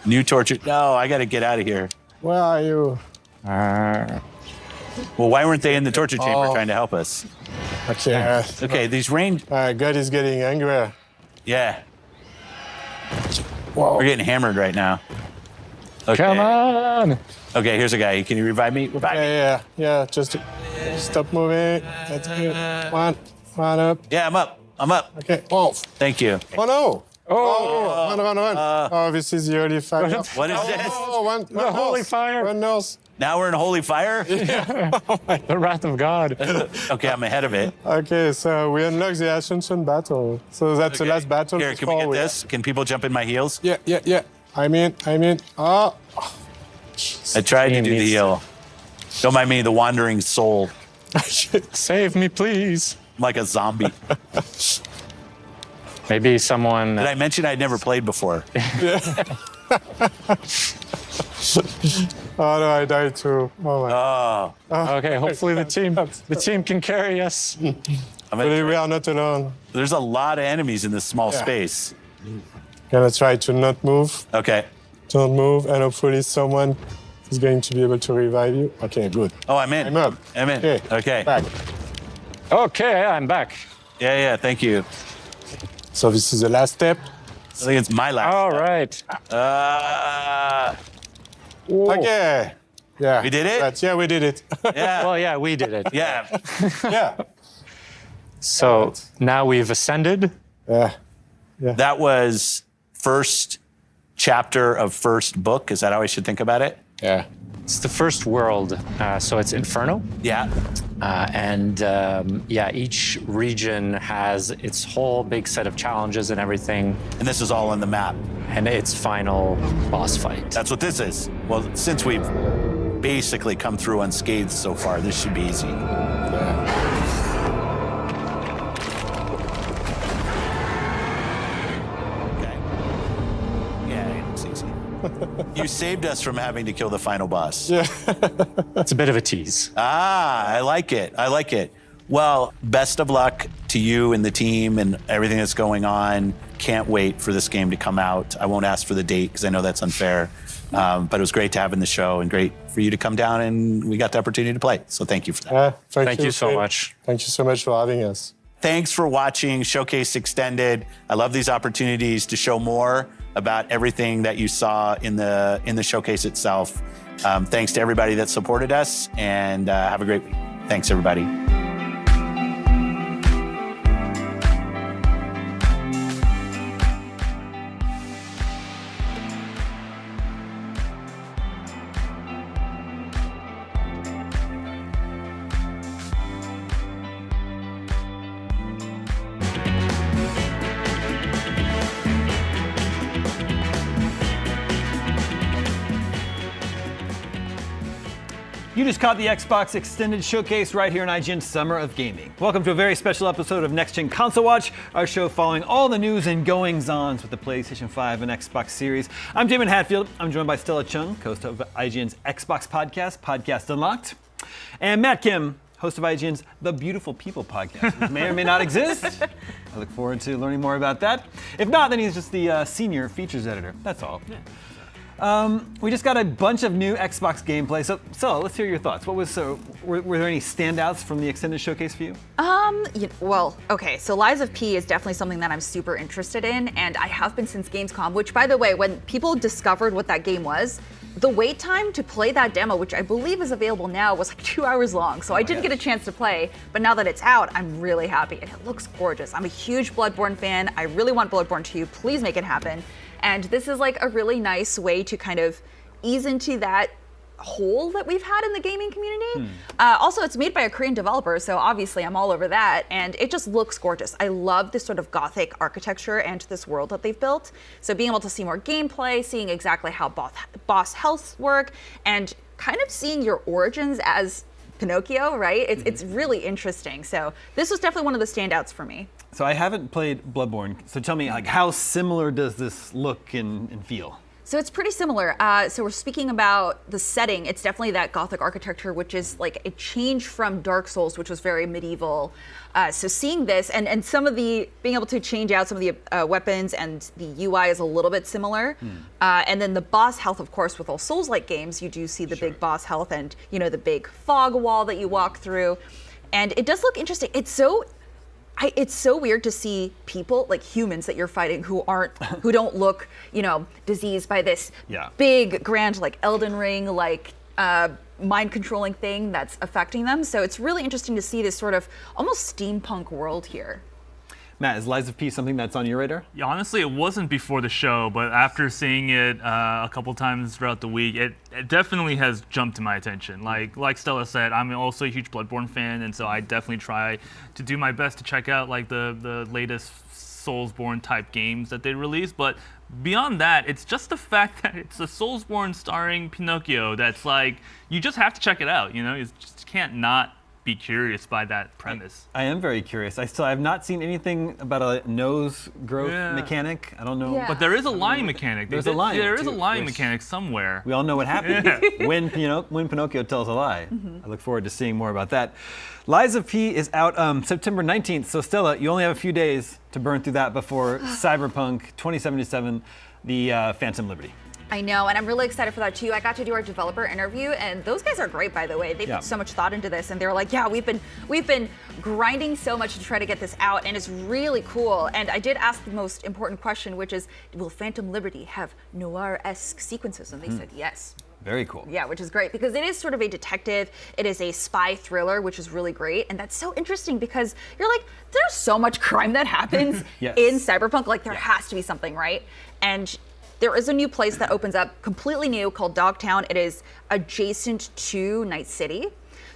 New torture. No, I gotta get out of here. Where are you? Well, why weren't they in the torture chamber trying to help us? Okay. Okay, these range... God is getting angry. Yeah. Whoa. We're getting hammered right now. Okay. Come on. Okay, here's a guy. Can you revive me? Yeah. Just stop moving. That's good. One up. Yeah, I'm up. Okay. Oh. Thank you. Oh, no. Run. This is the holy fire. What is this? One holy fire. One nose. Now we're in holy fire? The wrath of God. Okay, I'm ahead of it. Okay, so we unlock the Ascension battle. So that's the last battle. Here, can we get this? Can people jump in my heels? Yeah. I'm in. Oh. I tried to do the heal. Don't mind me, the wandering soul. Save me, please. I'm like a zombie. Maybe someone... Did I mention I'd never played before? Oh no, I died too. Oh my. Okay, hopefully the team can carry us. But we are not alone. There's a lot of enemies in this small space. Gonna try to not move. Okay. Don't move, and hopefully someone is going to be able to revive you. Okay, good. Oh, I'm in. I'm up. I'm in. Okay. Back. Okay, I'm back. Yeah, thank you. So this is the last step. I think it's my last. All right. Okay. Yeah. We did it? Yeah, we did it. Yeah. Well, yeah, we did it. Yeah. Yeah. So now we've ascended. Yeah. That was first chapter of first book. Is that how I should think about it? Yeah. It's the first world, so it's Inferno. Yeah. Each region has its whole big set of challenges and everything. And this is all on the map. And its final boss fight. That's what this is. Well, since we've basically come through unscathed so far, this should be easy. Yeah. You saved us from having to kill the final boss. Yeah. It's a bit of a tease. I like it. I like it. Well, best of luck to you and the team and everything that's going on. Can't wait for this game to come out. I won't ask for the date because I know that's unfair. But it was great to have in the show and great for you to come down and we got the opportunity to play. So thank you for that. Thank you so much. Thank you so much for having us. Thanks for watching Showcase Extended. I love these opportunities to show more about everything that you saw in the showcase itself. Thanks to everybody that supported us, and have a great week. Thanks, everybody. You just caught the Xbox Extended Showcase right here in IGN's Summer of Gaming. Welcome to a very special episode of Next Gen Console Watch, our show following all the news and goings-ons with the PlayStation 5 and Xbox series. I'm Damon Hatfield. I'm joined by Stella Chung, host of IGN's Xbox podcast, Podcast Unlocked, and Matt Kim, host of IGN's The Beautiful People podcast, which may or may not exist. I look forward to learning more about that. If not, then he's just the senior features editor. That's all. Yeah. We just got a bunch of new Xbox gameplay, so let's hear your thoughts. What was were there any standouts from the extended showcase for you? Okay, so Lies of P is definitely something that I'm super interested in, and I have been since Gamescom, which, by the way, when people discovered what that game was, the wait time to play that demo, which I believe is available now, was like 2 hours long, so I didn't get a chance to play, but now that it's out, I'm really happy, and it looks gorgeous. I'm a huge Bloodborne fan. I really want Bloodborne 2. Please make it happen. And this is like a really nice way to kind of ease into that hole that we've had in the gaming community. Also, it's made by a Korean developer, so obviously I'm all over that, and it just looks gorgeous. I love this sort of gothic architecture and this world that they've built. So being able to see more gameplay, seeing exactly how boss healths work, and kind of seeing your origins as Pinocchio, right? It's really interesting. So this was definitely one of the standouts for me. So I haven't played Bloodborne, so tell me, like, how similar does this look and feel? So it's pretty similar. So we're speaking about the setting. It's definitely that Gothic architecture, which is like a change from Dark Souls, which was very medieval. So seeing this and some of the, being able to change out some of the weapons and the UI is a little bit similar. And then the boss health, of course, with all Souls-like games, you do see the big boss health and, you know, the big fog wall that you walk through. And it does look interesting. It's so weird to see people, like humans that you're fighting, who don't look, you know, diseased by this big, grand, like Elden Ring, like mind controlling thing that's affecting them. So it's really interesting to see this sort of almost steampunk world here. Matt, is Lies of P something that's on your radar? Yeah, honestly, it wasn't before the show, but after seeing it a couple times throughout the week, it definitely has jumped to my attention. Like Stella said, I'm also a huge Bloodborne fan, and so I definitely try to do my best to check out like the latest Soulsborne type games that they release. But beyond that, it's just the fact that it's a Soulsborne starring Pinocchio that's like, you just have to check it out. You know, you just can't not be curious by that premise. I am very curious. I have not seen anything about a nose growth mechanic. I don't know. But there is a lying mechanic. There's a lying. There is a too, lying which mechanic somewhere. We all know what happened when Pinocchio tells a lie. I look forward to seeing more about that. Lies of P is out September 19th. So Stella, you only have a few days to burn through that before Cyberpunk 2077, the Phantom Liberty. I know, and I'm really excited for that too. I got to do our developer interview, and those guys are great, by the way. They put so much thought into this, and they were like, "Yeah, we've been grinding so much to try to get this out, and it's really cool." And I did ask the most important question, which is, "Will Phantom Liberty have noir-esque sequences?" And they said yes. Very cool. Yeah, which is great because it is sort of a detective. It is a spy thriller, which is really great, and that's so interesting because you're like, there's so much crime that happens in Cyberpunk. Like there has to be something, right? And there is a new place that opens up, completely new, called Dogtown. It is adjacent to Night City.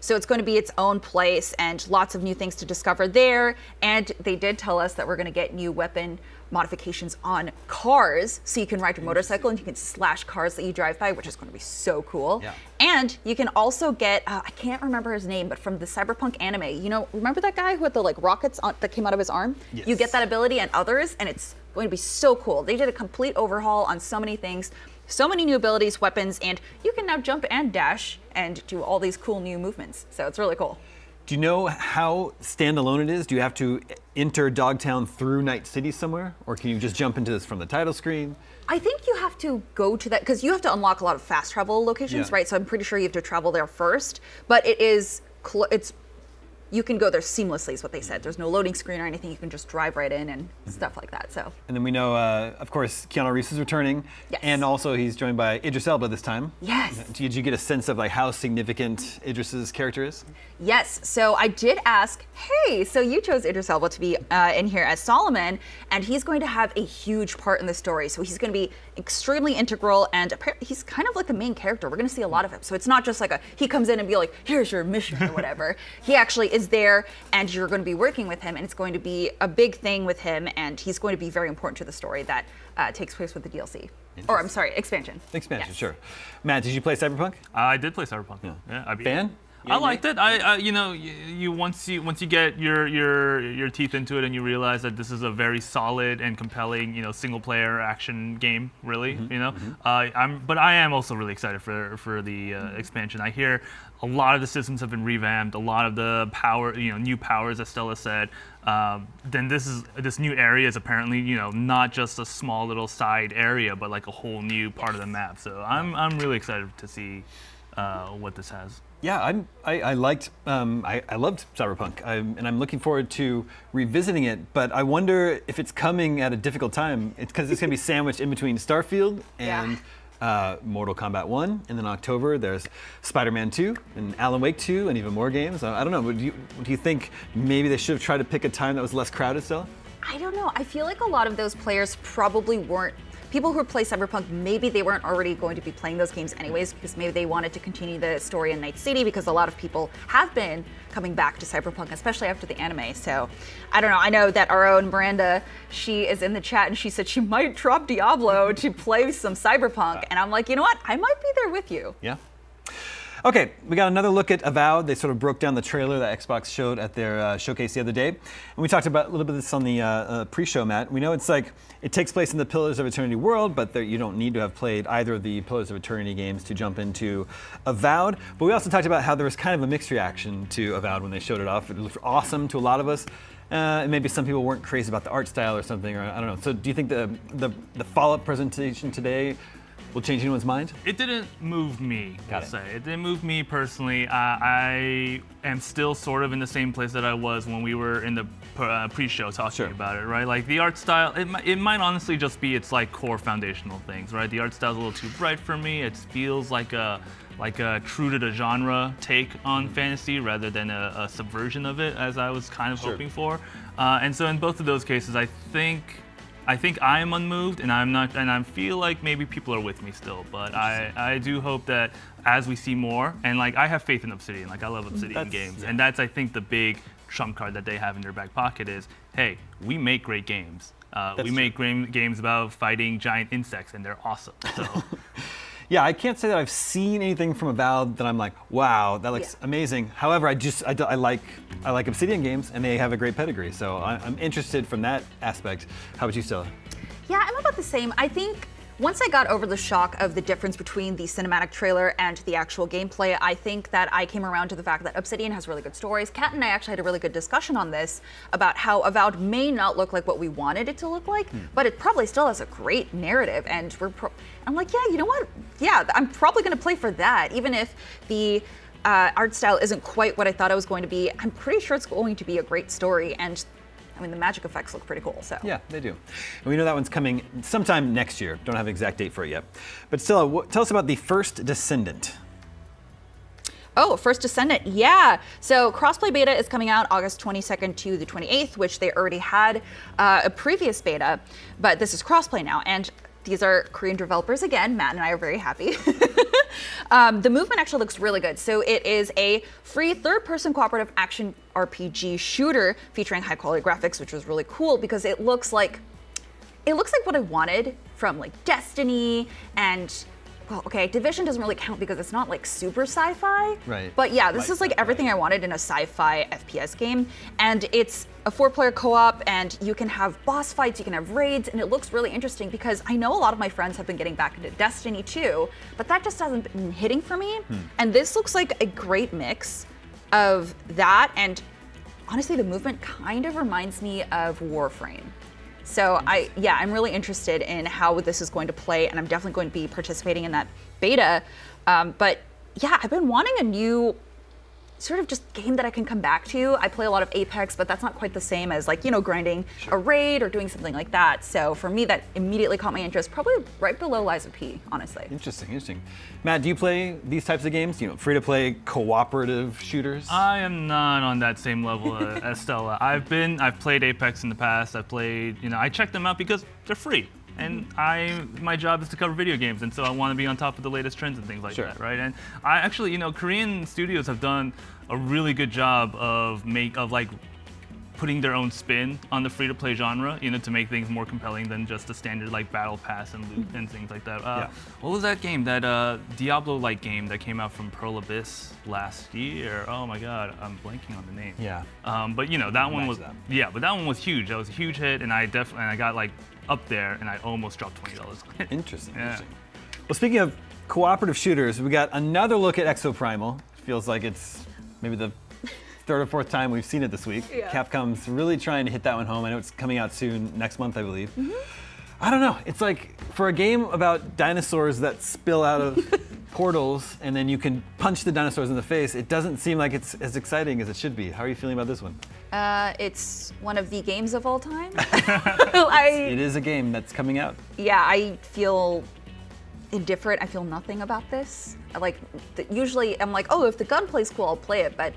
So it's going to be its own place and lots of new things to discover there. And they did tell us that we're going to get new weapon modifications on cars. So you can ride your motorcycle and you can slash cars that you drive by, which is going to be so cool. Yeah. And you can also get, I can't remember his name, but from the Cyberpunk anime, you know, remember that guy who had the like rockets that came out of his arm? Yes. You get that ability and others, and it's going to be so cool. They did a complete overhaul on so many things, so many new abilities, weapons, and you can now jump and dash and do all these cool new movements. So it's really cool. Do you know how standalone it is? Do you have to enter Dogtown through Night City somewhere? Or can you just jump into this from the title screen? I think you have to go to that, because you have to unlock a lot of fast travel locations, right? So I'm pretty sure you have to travel there first. But it is, you can go there seamlessly is what they said. There's no loading screen or anything. You can just drive right in and stuff like that. So. And then we know, of course, Keanu Reeves is returning. Yes. And also he's joined by Idris Elba this time. Yes. Did you get a sense of like how significant Idris's character is? Yes. So I did ask, hey, so you chose Idris Elba to be in here as Solomon, and he's going to have a huge part in the story. So he's going to be extremely integral, and apparently he's kind of like the main character. We're going to see a lot of him. So it's not just like he comes in and be like, here's your mission or whatever. He actually is there, and you're going to be working with him, and it's going to be a big thing with him, and he's going to be very important to the story that takes place with the DLC. Or I'm sorry, expansion. Expansion, sure. Matt, did you play Cyberpunk? I did play Cyberpunk. Yeah, I fan? I liked it. You know, you once you get your teeth into it and you realize that this is a very solid and compelling, you know, single player action game. Really, you know. But I am also really excited for the expansion. I hear a lot of the systems have been revamped. A lot of the power, you know, new powers, as Stella said. Then this new area is apparently, you know, not just a small little side area, but like a whole new part of the map. So I'm really excited to see what this has. Yeah, I loved Cyberpunk, and I'm looking forward to revisiting it. But I wonder if it's coming at a difficult time. It's because it's going to be sandwiched in between Starfield and Mortal Kombat 1, and then October there's Spider-Man 2 and Alan Wake 2 and even more games. I don't know. Do you think maybe they should have tried to pick a time that was less crowded still? I don't know. I feel like a lot of those players probably weren't. People who play Cyberpunk, maybe they weren't already going to be playing those games anyways, because maybe they wanted to continue the story in Night City, because a lot of people have been coming back to Cyberpunk, especially after the anime. So I don't know. I know that our own Miranda, she is in the chat, and she said she might drop Diablo to play some Cyberpunk. And I'm like, you know what? I might be there with you. Yeah. Okay, we got another look at Avowed. They sort of broke down the trailer that Xbox showed at their showcase the other day. And we talked about a little bit of this on the pre-show, Matt. We know it's like, it takes place in the Pillars of Eternity world, but you don't need to have played either of the Pillars of Eternity games to jump into Avowed. But we also talked about how there was kind of a mixed reaction to Avowed when they showed it off. It looked awesome to a lot of us. And maybe some people weren't crazy about the art style or something, or I don't know. So do you think the follow-up presentation today will change anyone's mind? It didn't move me, I'll say. It didn't move me personally. I am still sort of in the same place that I was when we were in the pre-show talking about it, right? Like the art style, it might honestly just be its like core foundational things, right? The art style's a little too bright for me. It feels like a true to the genre take on fantasy rather than a subversion of it, as I was kind of hoping for. And so in both of those cases, I think I am unmoved, and I'm not, and I feel like maybe people are with me still. But I do hope that as we see more, and like I have faith in Obsidian, like I love Obsidian games, and that's I think the big trump card that they have in their back pocket is, hey, we make great games. We make games about fighting giant insects, and they're awesome. So. Yeah, I can't say that I've seen anything from Avowed that I'm like, wow, that looks amazing. However, I like Obsidian games, and they have a great pedigree, so I'm interested from that aspect. How about you, Stella? Yeah, I'm about the same. I think once I got over the shock of the difference between the cinematic trailer and the actual gameplay, I think that I came around to the fact that Obsidian has really good stories. Kat and I actually had a really good discussion on this about how Avowed may not look like what we wanted it to look like, but it probably still has a great narrative. And I'm like, yeah, you know what? Yeah, I'm probably going to play for that, even if the art style isn't quite what I thought it was going to be. I'm pretty sure it's going to be a great story, and I mean, the magic effects look pretty cool, so. Yeah, they do. And we know that one's coming sometime next year. Don't have an exact date for it yet. But Stella, tell us about the First Descendant. Oh, First Descendant, yeah. So crossplay beta is coming out August 22nd to the 28th, which they already had a previous beta, but this is crossplay now. And these are Korean developers again. Matt and I are very happy. The movement actually looks really good. So it is a free third-person cooperative action RPG shooter featuring high-quality graphics, which was really cool because it looks like what I wanted from like Destiny and, well, okay, Division doesn't really count because it's not like super sci-fi. Right. But yeah, this is like everything I wanted in a sci-fi FPS game. And it's a 4-player co-op, and you can have boss fights, you can have raids, and it looks really interesting because I know a lot of my friends have been getting back into Destiny too, but that just hasn't been hitting for me. And this looks like a great mix of that, and honestly, the movement kind of reminds me of Warframe. So I'm really interested in how this is going to play, and I'm definitely going to be participating in that beta. But yeah, I've been wanting a new sort of just game that I can come back to. I play a lot of Apex, but that's not quite the same as like, you know, grinding a raid or doing something like that. So for me, that immediately caught my interest, probably right below Lies of P, honestly. Interesting. Matt, do you play these types of games? You know, free-to-play cooperative shooters? I am not on that same level as Stella. I've played Apex in the past. I checked them out because they're free. And my job is to cover video games, and so I want to be on top of the latest trends and things like that, right? And I actually, Korean studios have done a really good job of putting their own spin on the free-to-play genre, to make things more compelling than just the standard like battle pass and loot and things like that. What was that game? That Diablo-like game that came out from Pearl Abyss last year? Oh my God, I'm blanking on the name. Yeah. But that one was but that one was huge. That was a huge hit, and I got like up there, and I almost dropped $20. Interesting. Well, speaking of cooperative shooters, we got another look at Exoprimal. Feels like it's maybe the third or fourth time we've seen it this week. Yeah. Capcom's really trying to hit that one home. I know it's coming out soon, next month, I believe. I don't know. It's like for a game about dinosaurs that spill out of portals and then you can punch the dinosaurs in the face, it doesn't seem like it's as exciting as it should be. How are you feeling about this one? It's one of the games of all time. It is a game that's coming out. Yeah, I feel indifferent. I feel nothing about this. Usually I'm like, oh, if the gunplay's cool, I'll play it, but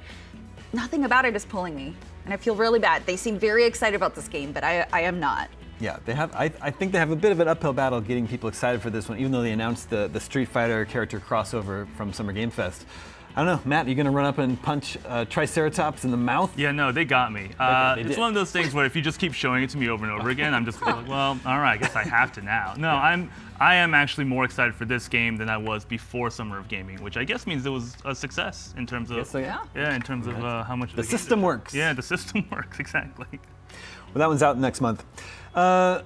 nothing about it is pulling me. And I feel really bad. They seem very excited about this game, but I am not. Yeah, they have. I think they have a bit of an uphill battle getting people excited for this one, even though they announced the Street Fighter character crossover from Summer Game Fest. I don't know, Matt, are you gonna run up and punch Triceratops in the mouth? Yeah, no, they got me. It's one of those things where if you just keep showing it to me over and over again, I'm just like, well, all right, I guess I have to now. No, I am actually more excited for this game than I was before Summer of Gaming, which I guess means it was a success in terms of in terms of how much the system works. Yeah, the system works exactly. Well, that one's out next month. Matt,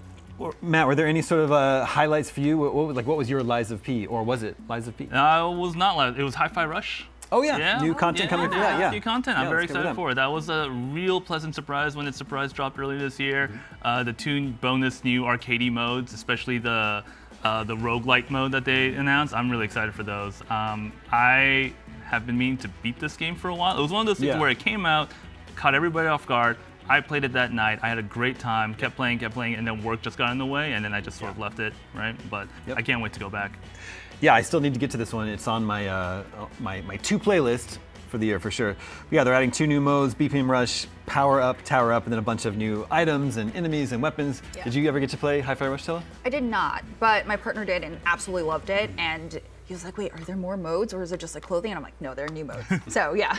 were there any sort of highlights for you? What was your Lies of P, or was it Lies of P? It was not Lies. It was Hi-Fi Rush. Oh yeah, new content coming for that. Yeah, new content. I'm very excited for it. That was a real pleasant surprise when it surprise dropped earlier this year. The two bonus new arcadey modes, especially the roguelike mode that they announced. I'm really excited for those. I have been meaning to beat this game for a while. It was one of those things where it came out, caught everybody off guard. I played it that night. I had a great time, kept playing, and then work just got in the way, and then I just sort of left it, right? But I can't wait to go back. Yeah, I still need to get to this one. It's on my my two playlist for the year for sure. But yeah, they're adding 2 new modes: BPM Rush, Power Up, Tower Up, and then a bunch of new items and enemies and weapons. Yeah. Did you ever get to play Hi-Fi Rush, Stella? I did not, but my partner did and absolutely loved it. And he was like, wait, are there more modes or is it just like clothing? And I'm like, no, there are new modes. So yeah.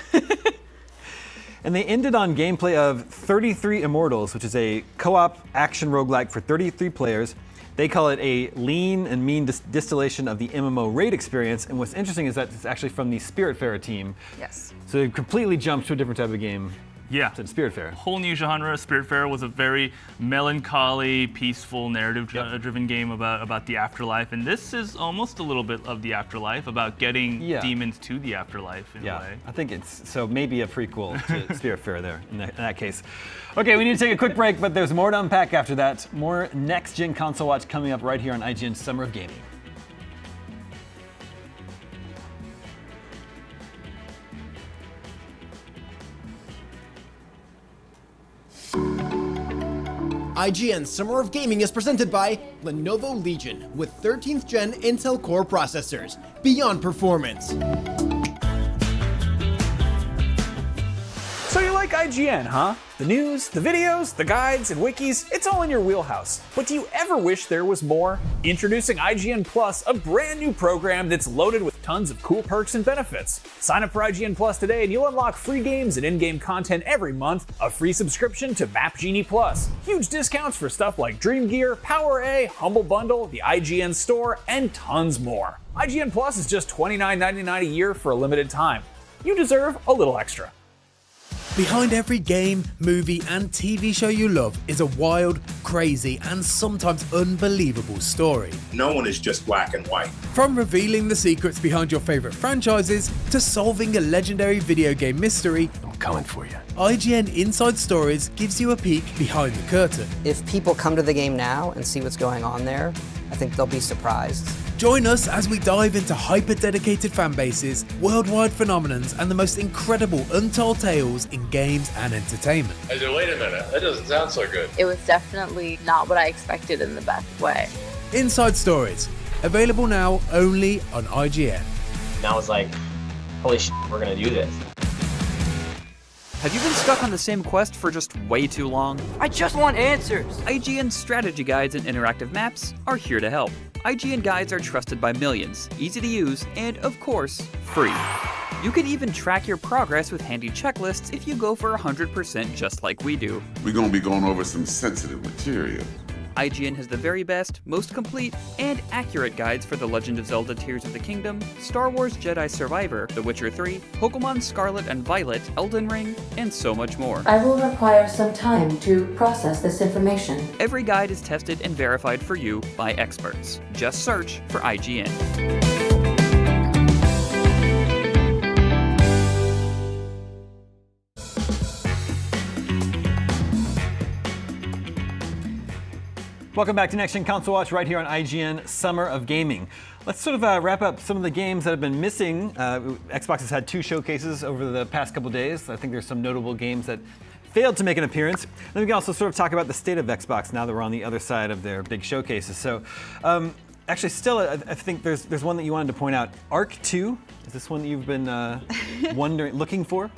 And they ended on gameplay of 33 Immortals, which is a co-op action roguelike for 33 players. They call it a lean and mean distillation of the MMO raid experience. And what's interesting is that it's actually from the Spiritfarer team. Yes. So they've completely jumped to a different type of game. Yeah. To Spiritfarer. Whole new genre. Spiritfarer was a very melancholy, peaceful, narrative-driven game about the afterlife, and this is almost a little bit of the afterlife, about getting demons to the afterlife in a way. I think it's so maybe a prequel to Spiritfarer there in that case. Okay, we need to take a quick break, but there's more to unpack after that. More next-gen console watch coming up right here on IGN's Summer of Gaming. IGN Summer of Gaming is presented by Lenovo Legion with 13th gen Intel Core processors, beyond performance. So you like IGN, huh? The news, the videos, the guides, and wikis, it's all in your wheelhouse. But do you ever wish there was more? Introducing IGN Plus, a brand new program that's loaded with tons of cool perks and benefits. Sign up for IGN Plus today and you'll unlock free games and in-game content every month, a free subscription to Map Genie Plus, huge discounts for stuff like Dream Gear, Power A, Humble Bundle, the IGN Store, and tons more. IGN Plus is just $29.99 a year for a limited time. You deserve a little extra. Behind every game, movie, and TV show you love is a wild, crazy, and sometimes unbelievable story. No one is just black and white. From revealing the secrets behind your favorite franchises to solving a legendary video game mystery, I'm coming for you. IGN Inside Stories gives you a peek behind the curtain. If people come to the game now and see what's going on there, I think they'll be surprised. Join us as we dive into hyper-dedicated fan bases, worldwide phenomenons, and the most incredible untold tales in games and entertainment. I said, wait a minute, that doesn't sound so good. It was definitely not what I expected in the best way. Inside Stories, available now only on IGN. And I was like, holy shit, we're gonna do this. Have you been stuck on the same quest for just way too long? I just want answers. IGN strategy guides and interactive maps are here to help. IGN guides are trusted by millions, easy to use, and of course, free. You can even track your progress with handy checklists if you go for 100% just like we do. We're gonna be going over some sensitive material. IGN has the very best, most complete, and accurate guides for The Legend of Zelda Tears of the Kingdom, Star Wars Jedi Survivor, The Witcher 3, Pokemon Scarlet and Violet, Elden Ring, and so much more. I will require some time to process this information. Every guide is tested and verified for you by experts. Just search for IGN. Welcome back to Next Gen Console Watch right here on IGN Summer of Gaming. Let's sort of wrap up some of the games that have been missing. Xbox has had 2 showcases over the past couple days. I think there's some notable games that failed to make an appearance. Then we can also sort of talk about the state of Xbox now that we're on the other side of their big showcases. So, actually, still, I think there's one that you wanted to point out. Ark 2, is this one that you've been looking for?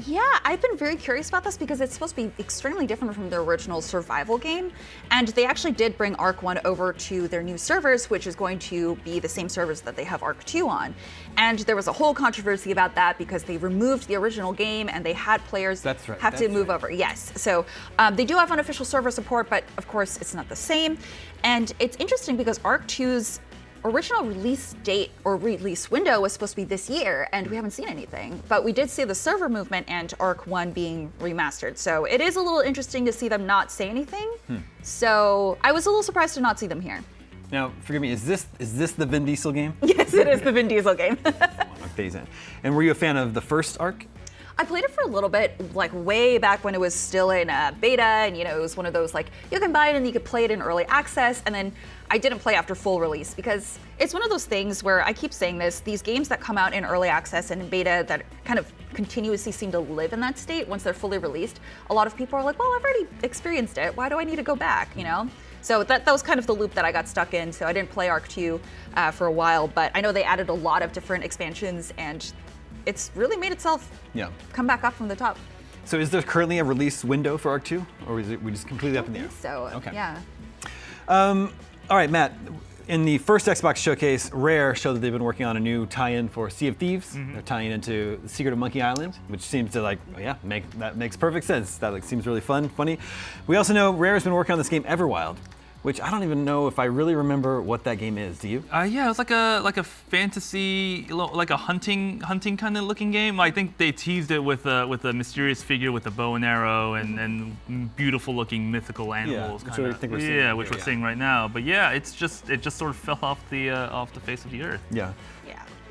Yeah, I've been very curious about this because it's supposed to be extremely different from their original survival game. And they actually did bring Ark 1 over to their new servers, which is going to be the same servers that they have Ark 2 on. And there was a whole controversy about that because they removed the original game and they had players have to move over. Yes, so they do have unofficial server support, but of course it's not the same. And it's interesting because Ark 2's original release date or release window was supposed to be this year, and we haven't seen anything. But we did see the server movement and Ark 1 being remastered. So it is a little interesting to see them not say anything. So I was a little surprised to not see them here. Now, forgive me, is this the Vin Diesel game? Yes, it is the Vin Diesel game. And were you a fan of the first Ark? I played it for a little bit, like way back when it was still in beta, and it was one of those like you can buy it and you could play it in early access, and then I didn't play after full release because it's one of those things where I keep saying this, these games that come out in early access and in beta that kind of continuously seem to live in that state once they're fully released, a lot of people are like, well, I've already experienced it, why do I need to go back, So that was kind of the loop that I got stuck in, so I didn't play Ark 2 for a while, but I know they added a lot of different expansions and it's really made itself come back up from the top. So is there currently a release window for Ark 2, or is it we just completely up in the air? So, okay. Yeah. All right, Matt, in the first Xbox showcase, Rare showed that they've been working on a new tie-in for Sea of Thieves. They're tying into The Secret of Monkey Island, which seems to that makes perfect sense. That seems really funny. We also know Rare has been working on this game Everwild, which I don't even know if I really remember what that game is. Do you? Yeah, it was like a fantasy, like a hunting kind of looking game. I think they teased it with a mysterious figure with a bow and arrow and beautiful looking mythical animals. Which I think we're seeing. Which we're seeing right now. But yeah, it just sort of fell off the face of the earth. Yeah.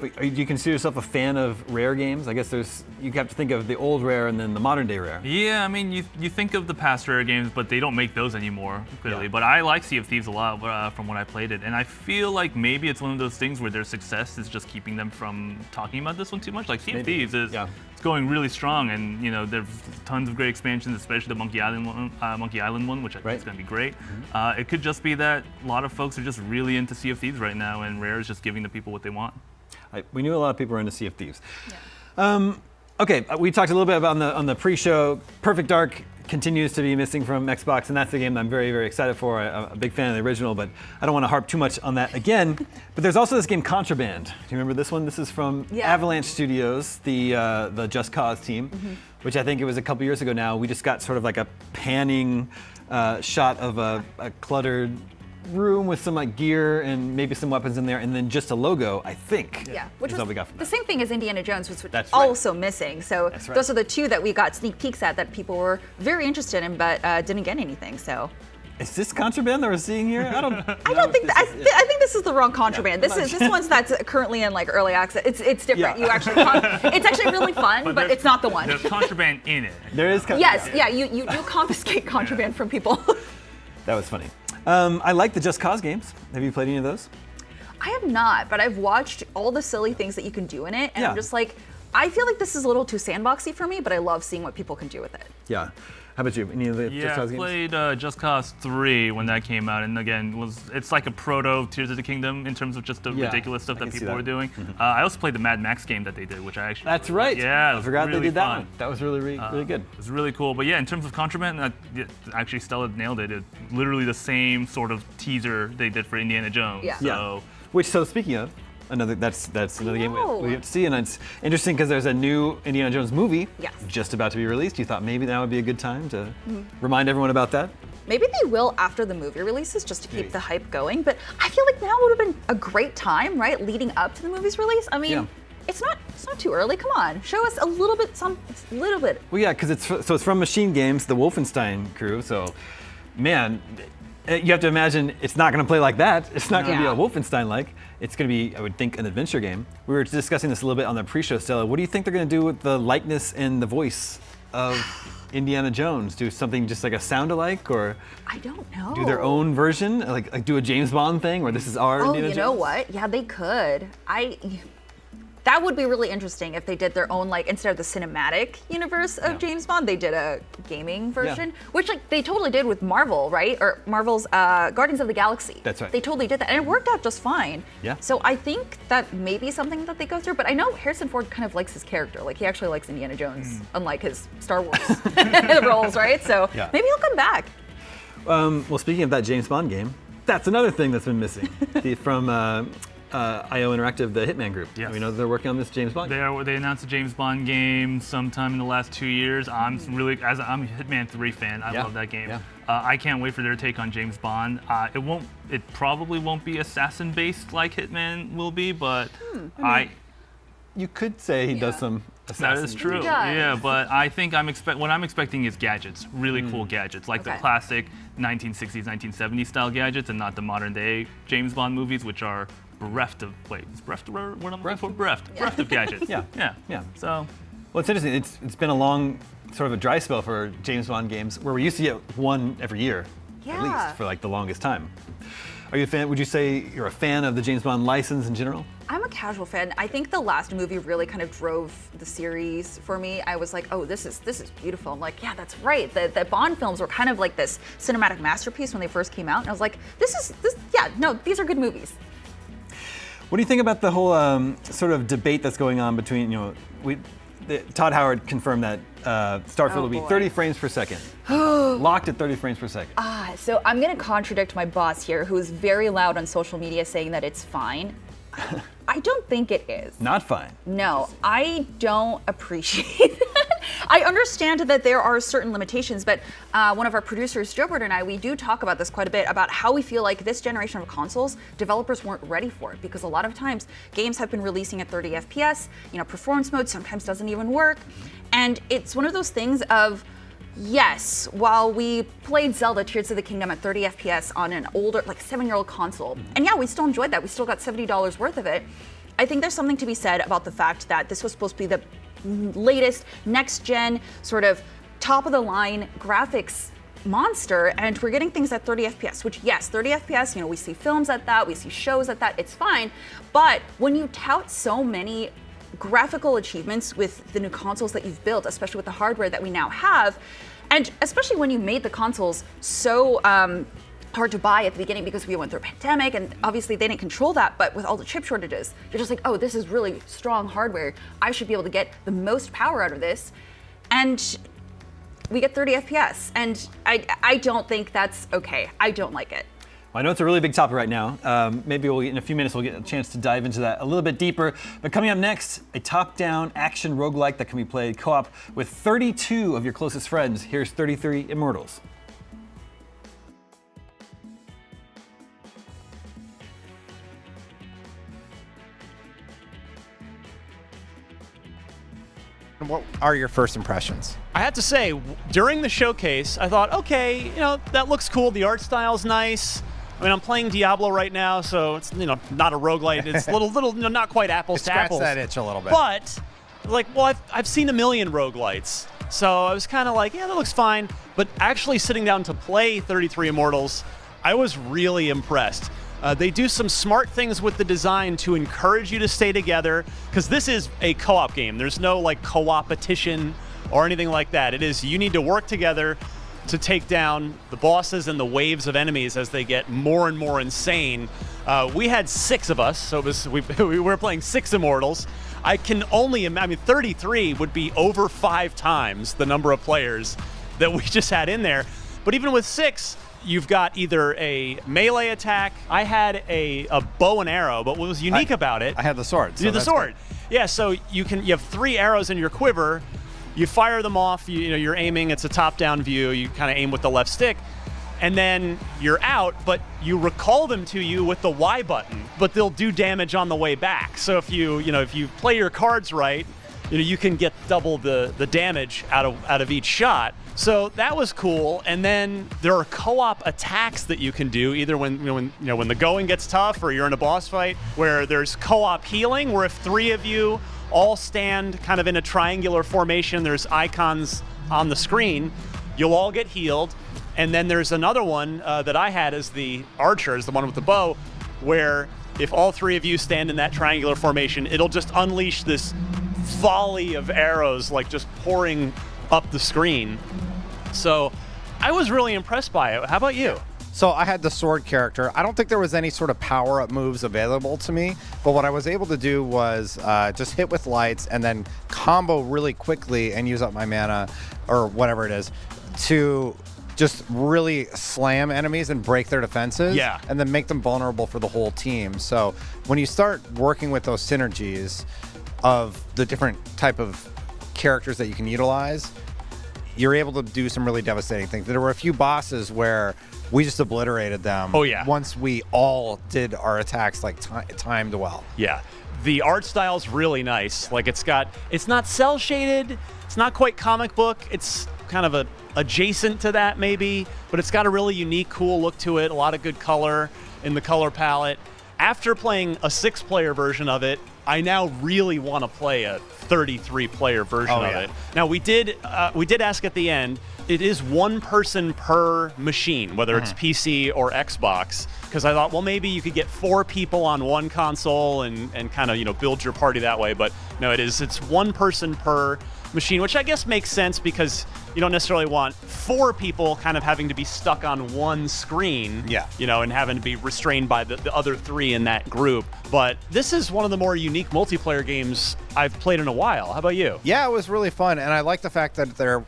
Do you consider yourself a fan of Rare games? I guess you have to think of the old Rare and then the modern day Rare. Yeah, I mean, you think of the past Rare games, but they don't make those anymore, clearly. But I like Sea of Thieves a lot from when I played it, and I feel like maybe it's one of those things where their success is just keeping them from talking about this one too much. Like Sea of Thieves is it's going really strong, and there's tons of great expansions, especially the Monkey Island one, which I think is going to be great. It could just be that a lot of folks are just really into Sea of Thieves right now, and Rare is just giving the people what they want. We knew a lot of people were into Sea of Thieves. Okay, we talked a little bit about on the pre-show. Perfect Dark continues to be missing from Xbox, and that's the game that I'm very, very excited for. I'm a big fan of the original, but I don't want to harp too much on that again. But there's also this game Contraband. Do you remember this one? This is from Avalanche Studios, the Just Cause team, which I think it was a couple years ago now. We just got sort of like a panning shot of a cluttered room with some like gear and maybe some weapons in there, and then just a logo, I think. Yeah, which is was all we got from the same thing as Indiana Jones, which was That's right. also missing. So those are the two that we got sneak peeks at that people were very interested in, but didn't get anything. So. Is this Contraband that we're seeing here? I don't think I think this is the wrong Contraband. This one's that's currently in like early access. It's different. You actually it's actually really fun, but it's not the one. There's Contraband in it. There is. Yes, you do confiscate Contraband from people. That was funny. I like the Just Cause games. Have you played any of those? I have not, but I've watched all the silly things that you can do in it, and I'm just like, I feel like this is a little too sandboxy for me, but I love seeing what people can do with it. Yeah. How about you? Any of the Just Cause games? I played Just Cause 3 when that came out, and again, it's like a proto Tears of the Kingdom in terms of just the ridiculous stuff that people were doing. I also played the Mad Max game that they did, which I actually That's right. Yeah, I forgot really they did that fun. one. That was really good. It was really cool. But yeah, in terms of Contraband, actually Stella nailed it. It's literally the same sort of teaser they did for Indiana Jones. Yeah. So speaking of, that's another game we have to see, and it's interesting because there's a new Indiana Jones movie just about to be released. You thought maybe that would be a good time to remind everyone about that? Maybe they will after the movie releases, just to keep the hype going. But I feel like now would have been a great time, right, leading up to the movie's release. I mean, it's not too early. Come on, show us a little bit, Well, yeah, because it's from Machine Games, the Wolfenstein crew. So, man, you have to imagine it's not going to play like that. It's not going to be a Wolfenstein-like. It's going to be, I would think, an adventure game. We were discussing this a little bit on the pre-show, Stella. What do you think they're going to do with the likeness and the voice of Indiana Jones? Do something just like a sound-alike, or I don't know. Do their own version, like do a James Bond thing, where this is our Indiana Jones? Oh, you know what? Yeah, they could. That would be really interesting if they did their own, like, instead of the cinematic universe of James Bond, they did a gaming version, which like they totally did with Marvel, right? Or Marvel's Guardians of the Galaxy. That's right. They totally did that, and it worked out just fine. Yeah. So I think that may be something that they go through, but I know Harrison Ford kind of likes his character. Like, he actually likes Indiana Jones, unlike his Star Wars roles, right? So maybe he'll come back. Well, speaking of that James Bond game, that's another thing that's been missing from IO Interactive, the Hitman Group. Yes. We know that they're working on this James Bond game. They announced a James Bond game sometime in the last 2 years. I'm a Hitman 3 fan. I love that game. Yeah. I can't wait for their take on James Bond. It probably won't be assassin-based like Hitman will be, but you could say he does some assassin. That is true. Yeah, but I think what I'm expecting is gadgets, really cool gadgets, like the classic 1960s, 1970s style gadgets, and not the modern day James Bond movies, which are bereft of bereft of gadgets. Yeah. So, well, it's interesting. It's been a long sort of a dry spell for James Bond games, where we used to get one every year, at least for like the longest time. Are you a fan? Would you say you're a fan of the James Bond license in general? I'm a casual fan. I think the last movie really kind of drove the series for me. I was like, oh, this is beautiful. I'm like, yeah, that's right. The Bond films were kind of like this cinematic masterpiece when they first came out, and I was like, these are good movies. What do you think about the whole sort of debate that's going on between, Todd Howard confirmed that Starfield will be 30 frames per second. Locked at 30 frames per second. So I'm going to contradict my boss here, who is very loud on social media saying that it's fine. I don't think it is. Not fine. No, I don't appreciate that. I understand that there are certain limitations, but one of our producers, Joe Bird, and I, we do talk about this quite a bit about how we feel like this generation of consoles, developers weren't ready for it, because a lot of times games have been releasing at 30 FPS, performance mode sometimes doesn't even work. And it's one of those things of, yes, while we played Zelda Tears of the Kingdom at 30 FPS on an older, like 7-year-old console, and yeah, we still enjoyed that. We still got $70 worth of it. I think there's something to be said about the fact that this was supposed to be the latest, next-gen, sort of top-of-the-line graphics monster, and we're getting things at 30 FPS, which, yes, 30 FPS, we see films at that, we see shows at that, it's fine. But when you tout so many graphical achievements with the new consoles that you've built, especially with the hardware that we now have, and especially when you made the consoles so hard to buy at the beginning because we went through a pandemic and obviously they didn't control that, but with all the chip shortages, you're just like, oh, this is really strong hardware. I should be able to get the most power out of this. And we get 30 FPS. And I don't think that's okay. I don't like it. Well, I know it's a really big topic right now. Maybe in a few minutes we'll get a chance to dive into that a little bit deeper. But coming up next, a top-down action roguelike that can be played co-op with 32 of your closest friends. Here's 33 Immortals. What are your first impressions? I have to say, during the showcase, I thought, okay, that looks cool. The art style's nice. I mean, I'm playing Diablo right now, so it's not a roguelite. It's a little not quite apples to apples. Scratch that itch a little bit. But I've seen a million roguelites, so I was kind of like, yeah, that looks fine. But actually sitting down to play 33 Immortals, I was really impressed. They do some smart things with the design to encourage you to stay together, because this is a co-op game. There's no co-opetition or anything like that. It is, you need to work together to take down the bosses and the waves of enemies as they get more and more insane. We had 6 of us, so we were playing 6 Immortals. I can only imagine, 33 would be over 5 times the number of players that we just had in there. But even with 6, you've got either a melee attack. I had a bow and arrow, but what was unique about it? I had the sword. You had the sword. Good. Yeah, so you have 3 arrows in your quiver. You fire them off. You're aiming. It's a top-down view. You kind of aim with the left stick, and then you're out. But you recall them to you with the Y button. But they'll do damage on the way back. So if you play your cards right, you can get double the damage out of each shot. So that was cool. And then there are co-op attacks that you can do, either when the going gets tough or you're in a boss fight, where there's co-op healing, where if 3 of you all stand kind of in a triangular formation, there's icons on the screen, you'll all get healed. And then there's another one that I had as the archer, as the one with the bow, where if all 3 of you stand in that triangular formation, it'll just unleash this volley of arrows, just pouring up the screen. So I was really impressed by it. How about you? So I had the sword character. I don't think there was any sort of power-up moves available to me, but what I was able to do was just hit with lights and then combo really quickly and use up my mana, or whatever it is, to just really slam enemies and break their defenses. Yeah. And then make them vulnerable for the whole team. So when you start working with those synergies of the different type of characters that you can utilize, you're able to do some really devastating things. There were a few bosses where we just obliterated them. Oh, yeah. Once we all did our attacks timed well. Yeah. The art style's really nice. It's not cell shaded. It's not quite comic book. It's kind of adjacent to that maybe, but it's got a really unique, cool look to it. A lot of good color in the color palette. After playing a 6-player version of it, I now really want to play a 33-player version of it. Now we did ask at the end. It is 1 person per machine, whether it's PC or Xbox, because I thought, well, maybe you could get 4 people on one console and kind of build your party that way. But no, it's 1 person per machine, which I guess makes sense because you don't necessarily want 4 people kind of having to be stuck on one screen, and having to be restrained by the other 3 in that group. But this is one of the more unique multiplayer games I've played in a while. How about you? Yeah, it was really fun, and I like the fact that there are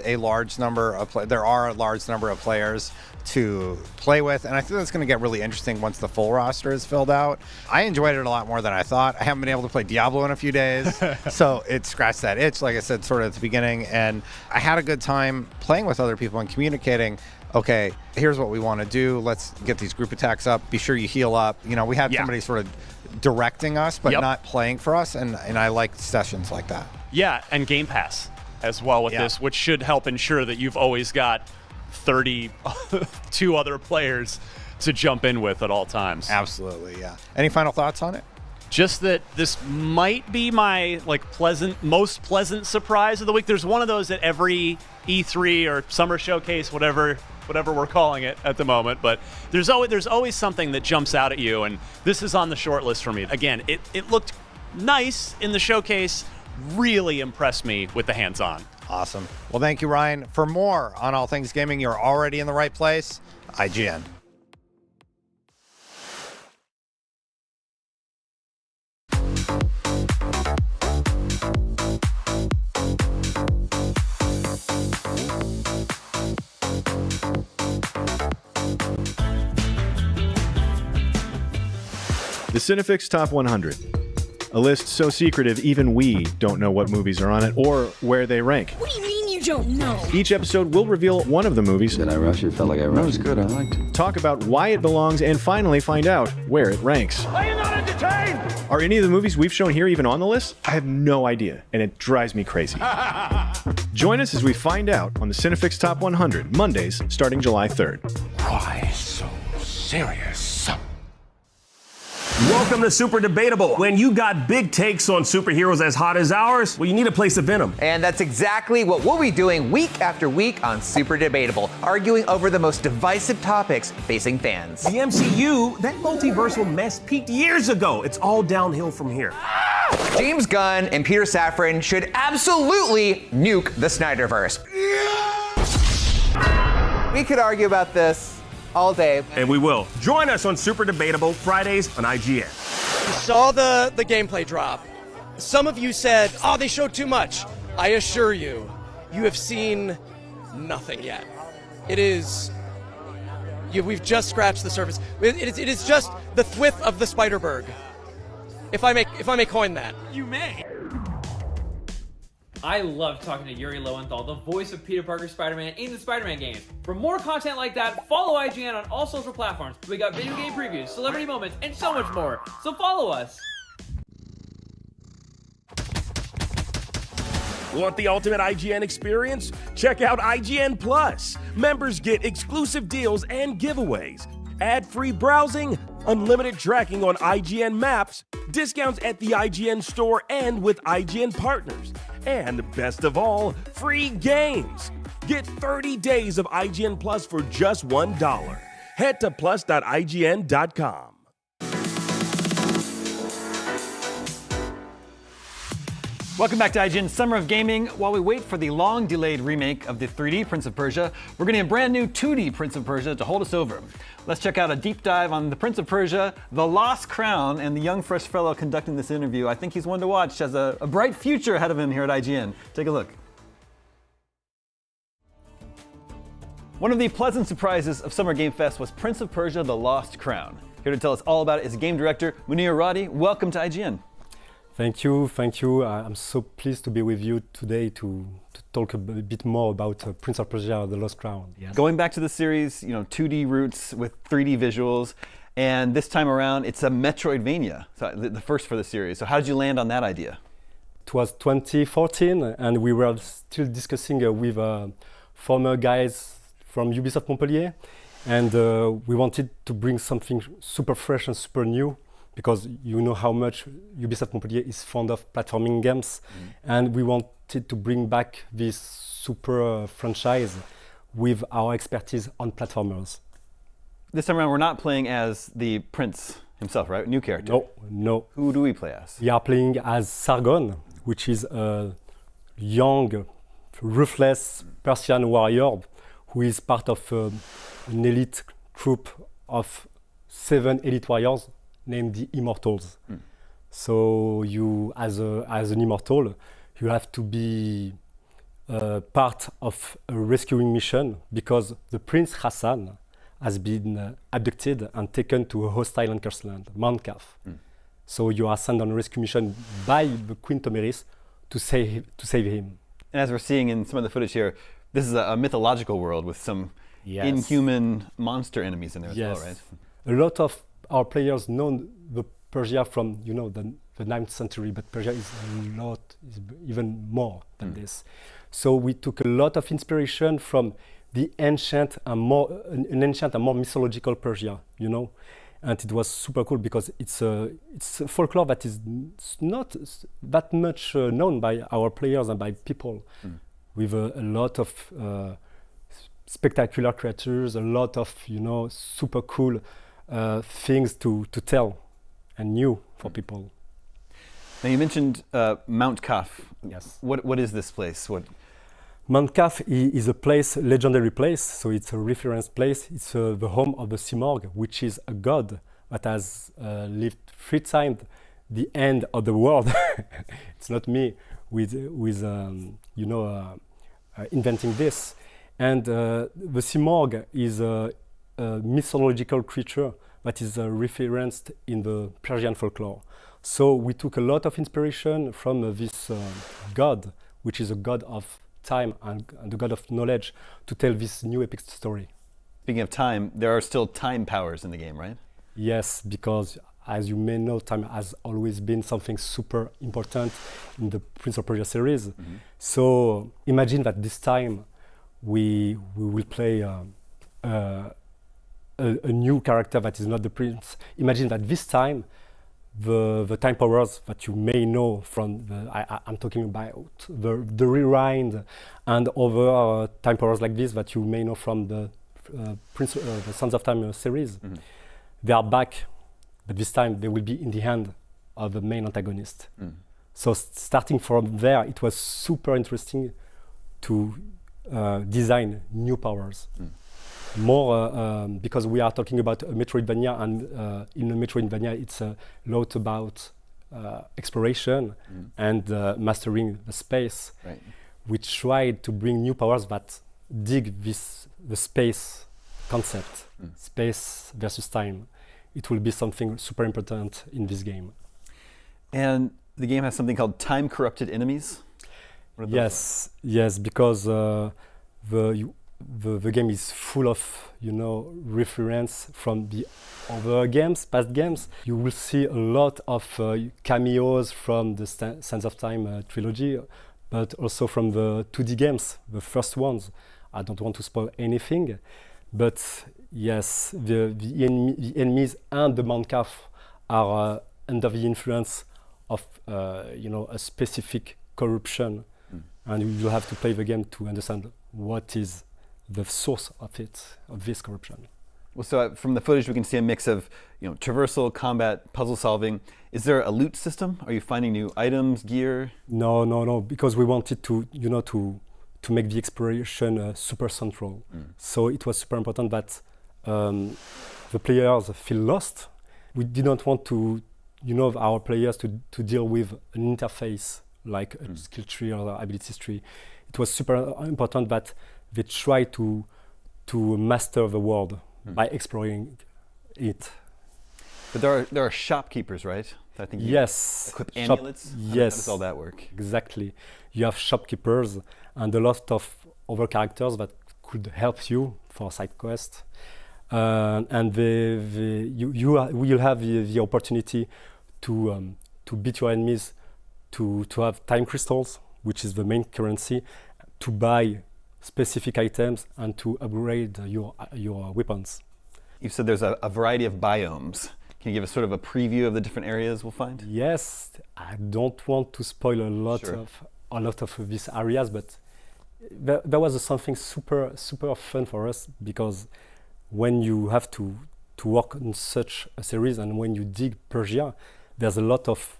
a large number of players to play with, and I think that's going to get really interesting once the full roster is filled out. I enjoyed it a lot more than I thought. I haven't been able to play Diablo in a few days, so it scratched that itch, like I said, sort of at the beginning, and I had a good time playing with other people and communicating. Okay, here's what we want to do. Let's get these group attacks up. Be sure you heal up. You know, we had somebody sort of directing us, but not playing for us, and I like sessions like that. Yeah, and Game Pass as well with this, which should help ensure that you've always got 32 other players to jump in with at all times. Absolutely, yeah. Any final thoughts on it? Just that this might be my most pleasant surprise of the week. There's one of those at every E3 or summer showcase, whatever we're calling it at the moment, but there's always something that jumps out at you, and this is on the short list for me. Again, it looked nice in the showcase, really impressed me with the hands-on. Awesome. Well, thank you, Ryan. For more on all things gaming, you're already in the right place. IGN. The Cinefix Top 100. A list so secretive even we don't know what movies are on it or where they rank. What do you mean you don't know? Each episode will reveal one of the movies. Did I rush it? Felt like I rushed. That was good. I liked it. Talk about why it belongs and finally find out where it ranks. Are you not entertained? Are any of the movies we've shown here even on the list? I have no idea, and it drives me crazy. Join us as we find out on the Cinefix Top 100, Mondays starting July 3rd. Why so serious? Welcome to Super Debatable. When you got big takes on superheroes as hot as ours, well, you need a place to vent them. And that's exactly what we'll be doing week after week on Super Debatable, arguing over the most divisive topics facing fans. The MCU, that multiversal mess peaked years ago. It's all downhill from here. James Gunn and Peter Safran should absolutely nuke the Snyderverse. We could argue about this all day. And we will. Join us on Super Debatable Fridays on IGN. You saw the gameplay drop. Some of you said, oh, they showed too much. I assure you, you have seen nothing yet. We've just scratched the surface. It is just the thwip of the Spider-Berg. If I may coin that. You may. I love talking to Yuri Lowenthal, the voice of Peter Parker Spider-Man in the Spider-Man games. For more content like that, follow IGN on all social platforms. We got video game previews, celebrity moments, and so much more. So follow us. Want the ultimate IGN experience? Check out IGN Plus. Members get exclusive deals and giveaways, ad-free browsing, unlimited tracking on IGN Maps, discounts at the IGN store and with IGN partners. And best of all, free games. Get 30 days of IGN Plus for just $1. Head to plus.ign.com. Welcome back to IGN Summer of Gaming. While we wait for the long-delayed remake of the 3D Prince of Persia, we're getting a brand new 2D Prince of Persia to hold us over. Let's check out a deep dive on the Prince of Persia, The Lost Crown, and the young fresh fellow conducting this interview. I think he's one to watch, has a bright future ahead of him here at IGN. Take a look. One of the pleasant surprises of Summer Game Fest was Prince of Persia, The Lost Crown. Here to tell us all about it is game director Munir Radi. Welcome to IGN. Thank you. I'm so pleased to be with you today to talk a bit more about Prince of Persia: The Lost Crown. Yes. Going back to the series, 2D roots with 3D visuals, and this time around it's a Metroidvania, so the first for the series. So how did you land on that idea? It was 2014, and we were still discussing with former guys from Ubisoft Montpellier, and we wanted to bring something super fresh and super new, because you know how much Ubisoft Montpellier is fond of platforming games, and we wanted to bring back this super franchise with our expertise on platformers. This time around, we're not playing as the prince himself, right? New character. No. Who do we play as? We are playing as Sargon, which is a young, ruthless Persian warrior who is part of an elite troop of 7 elite warriors named the Immortals. So you, as an immortal, you have to be part of a rescuing mission, because the Prince Hassan has been abducted and taken to a hostile and cursed land, Mount Kaf. So you are sent on a rescue mission by the Queen Tomeris to save him. And as we're seeing in some of the footage here, this is a mythological world with some inhuman monster enemies in there as well, right? A lot of our players know the Persia from the 9th century, but Persia is even more than this. So we took a lot of inspiration from the ancient and more mythological Persia, and it was super cool because it's a folklore that is not that much known by our players and by people, with a lot of spectacular creatures, a lot of super cool things to tell and new for people. Now you mentioned Mount Kaf. Yes. What is this place? Mount Kaf is a place, legendary place, so it's a reference place. It's the home of the Simorg, which is a god that has lived 3 times the end of the world. It's not me with inventing this. And the Simorg is a mythological creature that is referenced in the Persian folklore. So we took a lot of inspiration from this god, which is a god of time and the god of knowledge, to tell this new epic story. Speaking of time, there are still time powers in the game, right? Yes, because as you may know, time has always been something super important in the Prince of Persia series. So imagine that this time we will play a new character that is not the prince. Imagine that this time the time powers that you may know from I'm talking about the rewind and other time powers like this that you may know from the the Sons of Time series. They are back, but this time they will be in the hand of the main antagonist. So starting from there, it was super interesting to design new powers. More because we are talking about a Metroidvania, and in a Metroidvania it's a lot about exploration and mastering the space. Right. We tried to bring new powers that dig the space concept, space versus time. It will be something super important in this game. And the game has something called time-corrupted enemies? Yes, because the game is full of reference from the other games, past games. You will see a lot of cameos from the Sands of Time trilogy, but also from the 2D games, the first ones. I don't want to spoil anything, but yes, the enemies and the Mount Kaf are under the influence of a specific corruption, and you have to play the game to understand what is the source of this corruption. Well, so from the footage we can see a mix of traversal, combat, puzzle solving. Is there a loot system? Are you finding new items, gear? No, because we wanted to to make the exploration super central. So it was super important that the players feel lost. We didn't want to our players to deal with an interface like a skill tree or ability tree. It was super important that they try to master the world by exploring it. But there are shopkeepers, right? I think yes. Equip amulets? Yes. How does all that work? Exactly. You have shopkeepers and a lot of other characters that could help you for side quests. And you will have the opportunity to beat your enemies, to have time crystals, which is the main currency, to buy specific items and to upgrade your weapons. You said there's a variety of biomes. Can you give us sort of a preview of the different areas we'll find? Yes, I don't want to spoil a lot of these areas, but there was something super fun for us, because when you have to work on such a series and when you dig Persia, there's a lot of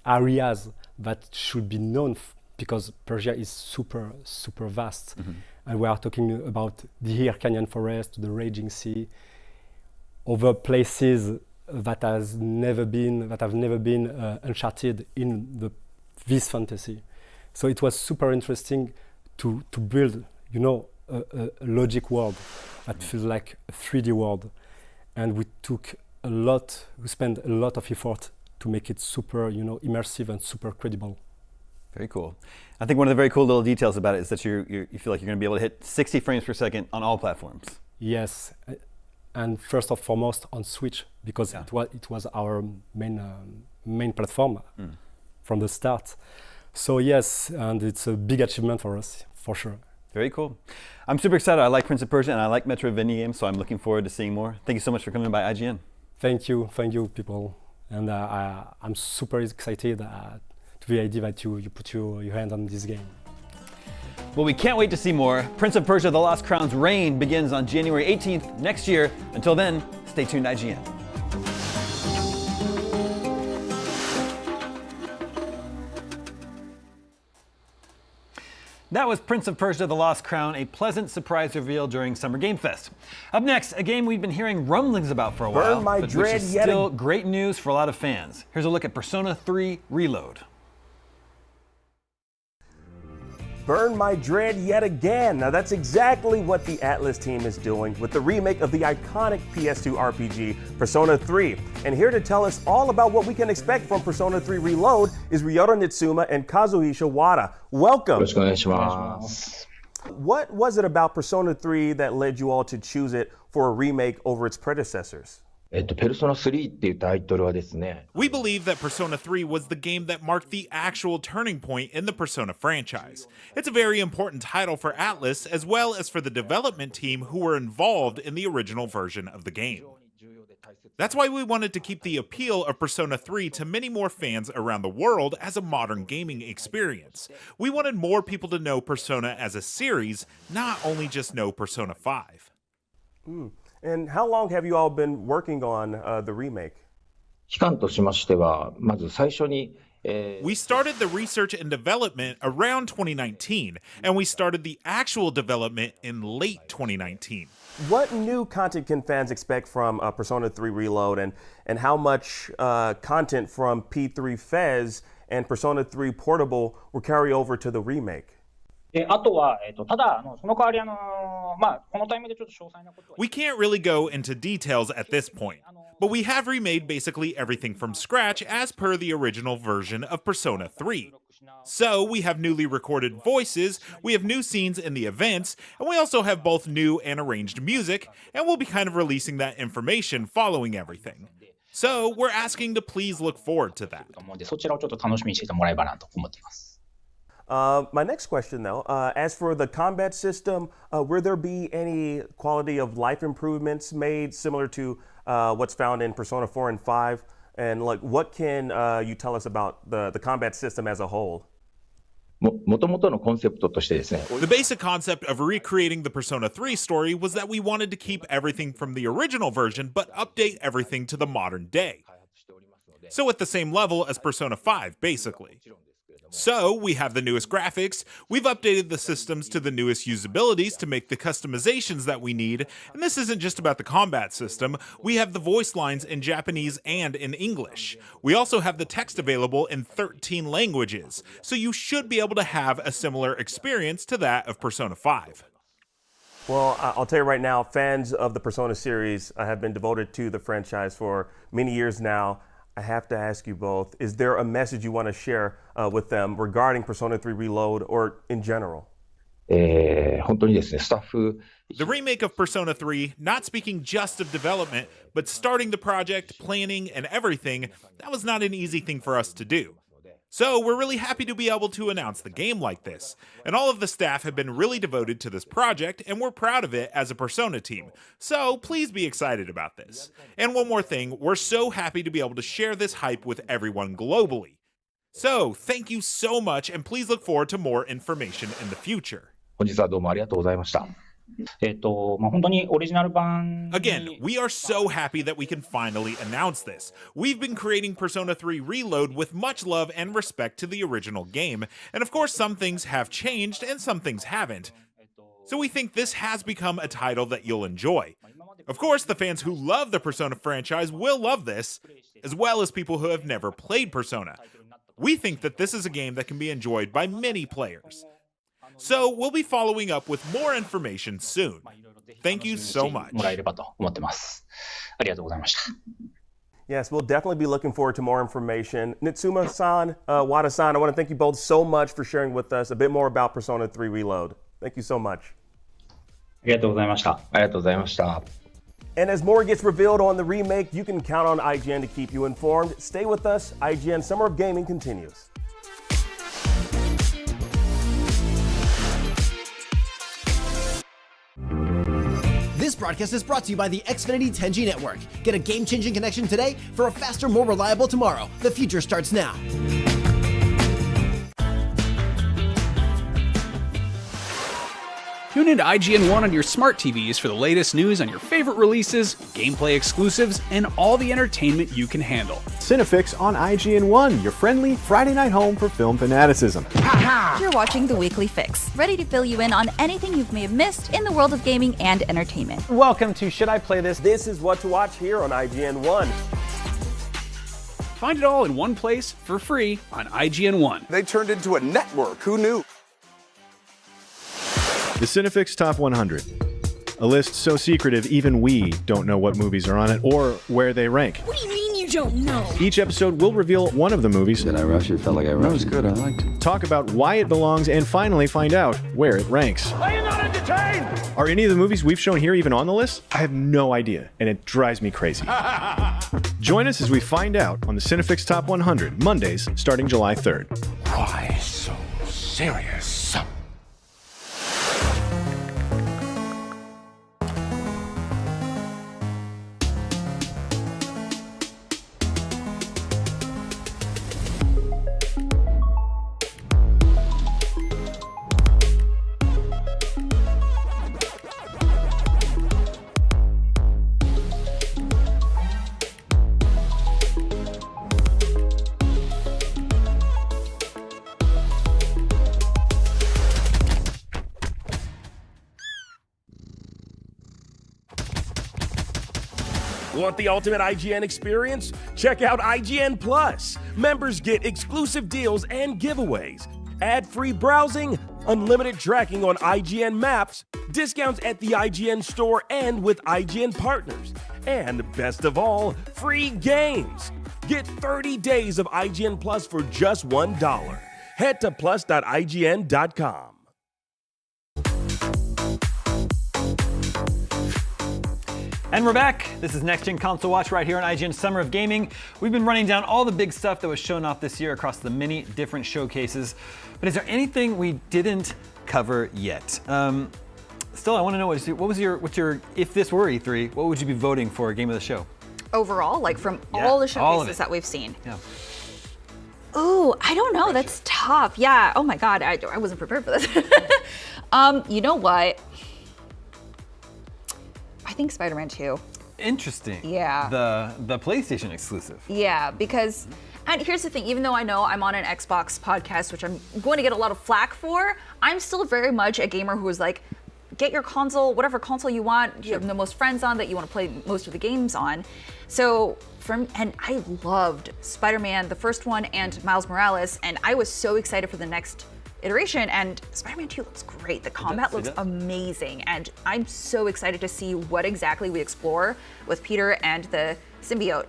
areas that should be known because Persia is super vast, and we are talking about the Hyrcanian forest, the Raging Sea, other places that have never been uncharted in this fantasy. So it was super interesting to build a logic world that feels like a 3D world. And we spent a lot of effort to make it super, immersive and super credible. Very cool. I think one of the very cool little details about it is that you feel like you're going to be able to hit 60 frames per second on all platforms. Yes, and first and foremost on Switch, because it was our main platform from the start. So yes, and it's a big achievement for us, for sure. Very cool. I'm super excited. I like Prince of Persia and I like Metroidvania games, so I'm looking forward to seeing more. Thank you so much for coming by IGN. Thank you, people. And I'm super excited to the idea that you put your hand on this game. Well, we can't wait to see more. Prince of Persia: The Lost Crown's reign begins on January 18th next year. Until then, stay tuned, IGN. That was Prince of Persia: The Lost Crown, a pleasant surprise reveal during Summer Game Fest. Up next, a game we've been hearing rumblings about for a while, but which is still great news for a lot of fans. Here's a look at Persona 3 Reload. Burn my dread yet again. Now that's exactly what the Atlas team is doing with the remake of the iconic PS2 RPG, Persona 3. And here to tell us all about what we can expect from Persona 3 Reload is Ryota Nitsuma and Kazuhisa Wada. Welcome. What was it about Persona 3 that led you all to choose it for a remake over its predecessors? We believe that Persona 3 was the game that marked the actual turning point in the Persona franchise. It's a very important title for Atlas as well as for the development team who were involved in the original version of the game. That's why we wanted to keep the appeal of Persona 3 to many more fans around the world as a modern gaming experience. We wanted more people to know Persona as a series, not only just know Persona 5. And how long have you all been working on the remake? We started the research and development around 2019, and we started the actual development in late 2019. What new content can fans expect from Persona 3 Reload, and how much content from P3 Fez and Persona 3 Portable will carry over to the remake? We can't really go into details at this point, but we have remade basically everything from scratch as per the original version of Persona 3. So we have newly recorded voices, we have new scenes in the events, and we also have both new and arranged music, and we'll be kind of releasing that information following everything. So we're asking to please look forward to that. My next question, though, as for the combat system, will there be any quality of life improvements made similar to what's found in Persona 4 and 5? And what can you tell us about the combat system as a whole? The basic concept of recreating the Persona 3 story was that we wanted to keep everything from the original version, but update everything to the modern day. So at the same level as Persona 5, basically. So, we have the newest graphics, we've updated the systems to the newest usabilities to make the customizations that we need, and this isn't just about the combat system, we have the voice lines in Japanese and in English. We also have the text available in 13 languages, so you should be able to have a similar experience to that of Persona 5. Well, I'll tell you right now, fans of the Persona series have been devoted to the franchise for many years now. I have to ask you both, is there a message you want to share with them regarding Persona 3 Reload or in general? The remake of Persona 3, not speaking just of development, but starting the project, planning, and everything, that was not an easy thing for us to do. So we're really happy to be able to announce the game like this, and all of the staff have been really devoted to this project, and we're proud of it as a Persona team, so please be excited about this. And one more thing, we're so happy to be able to share this hype with everyone globally. So thank you so much, and please look forward to more information in the future. Again, we are so happy that we can finally announce this. We've been creating Persona 3 Reload with much love and respect to the original game, and of course some things have changed and some things haven't. So we think this has become a title that you'll enjoy. Of course, the fans who love the Persona franchise will love this, as well as people who have never played Persona. We think that this is a game that can be enjoyed by many players. So we'll be following up with more information soon. Thank you so much. Yes, we'll definitely be looking forward to more information. Nitsuma-san, Wada-san, I want to thank you both so much for sharing with us a bit more about Persona 3 Reload. Thank you so much. And as more gets revealed on the remake, you can count on IGN to keep you informed. Stay with us. IGN Summer of Gaming continues. This broadcast is brought to you by the Xfinity 10G network. Get a game-changing connection today for a faster, more reliable tomorrow. The future starts now. Tune into IGN1 on your smart TVs for the latest news on your favorite releases, gameplay exclusives, and all the entertainment you can handle. Cinefix on IGN1, your friendly Friday night home for film fanaticism. You're watching The Weekly Fix, ready to fill you in on anything you may have missed in the world of gaming and entertainment. Welcome to Should I Play This? This is what to watch here on IGN1. Find it all in one place for free on IGN1. They turned into a network. Who knew? The Cinefix Top 100. A list so secretive even we don't know what movies are on it or where they rank. What do you mean you don't know? Each episode will reveal one of the movies. Did I rush it? Felt like I rushed. That was good. I liked it. Talk about why it belongs and finally find out where it ranks. Are you not entertained? Are any of the movies we've shown here even on the list? I have no idea, and it drives me crazy. Join us as we find out on the Cinefix Top 100, Mondays starting July 3rd. Why so serious? Want the ultimate IGN experience? Check out IGN Plus. Members get exclusive deals and giveaways, ad-free browsing, unlimited tracking on IGN maps, discounts at the IGN store and with IGN partners, and best of all, free games. Get 30 days of IGN Plus for just $1. Head to plus.ign.com. And we're back. This is Next Gen Console Watch right here on IGN Summer of Gaming. We've been running down all the big stuff that was shown off this year across the many different showcases. But is there anything we didn't cover yet? Still, I want to know what's your if this were E3, what would you be voting for a game of the show? Overall, like from all the showcases that we've seen. Yeah. Ooh, I don't know. That's tough. Yeah. Oh my God, I wasn't prepared for this. You know what? I think Spider-Man 2. Interesting. Yeah. The PlayStation exclusive. Yeah, because, and here's the thing, even though I know I'm on an Xbox podcast, which I'm going to get a lot of flack for, I'm still very much a gamer who is like, get your console, whatever console you want, you have the most friends on that you want to play most of the games on. So, and I loved Spider-Man, the first one, and Miles Morales, and I was so excited for the next iteration, and Spider-Man 2 looks great. The combat looks amazing, and I'm so excited to see what exactly we explore with Peter and the symbiote,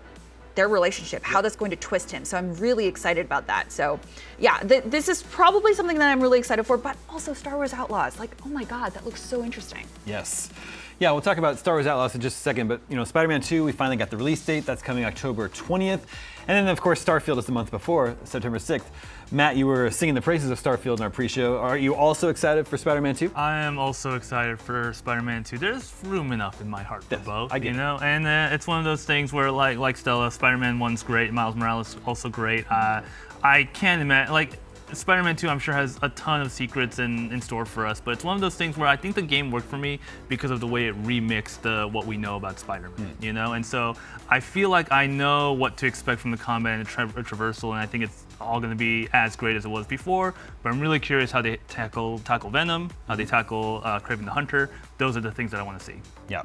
their relationship, how that's going to twist him. So I'm really excited about that. So yeah, this is probably something that I'm really excited for, but also Star Wars Outlaws. Like, oh my God, that looks so interesting. Yes. Yeah, we'll talk about Star Wars Outlaws in just a second, but you know, Spider-Man 2, we finally got the release date. That's coming October 20th. And then of course, Starfield is the month before, September 6th. Matt, you were singing the praises of Starfield in our pre-show. Are you also excited for Spider-Man 2? I am also excited for Spider-Man 2. There's room enough in my heart for both, I get you know? And it's one of those things where like Stella, Spider-Man 1's great, Miles Morales also great. I can't imagine, like, Spider-Man 2 I'm sure has a ton of secrets in store for us, but it's one of those things where I think the game worked for me because of the way it remixed what we know about Spider-Man, you know? And so I feel like I know what to expect from the combat and the traversal, and I think it's all going to be as great as it was before, but I'm really curious how they tackle Venom, how they tackle Kraven the Hunter. Those are the things that I want to see. Yeah.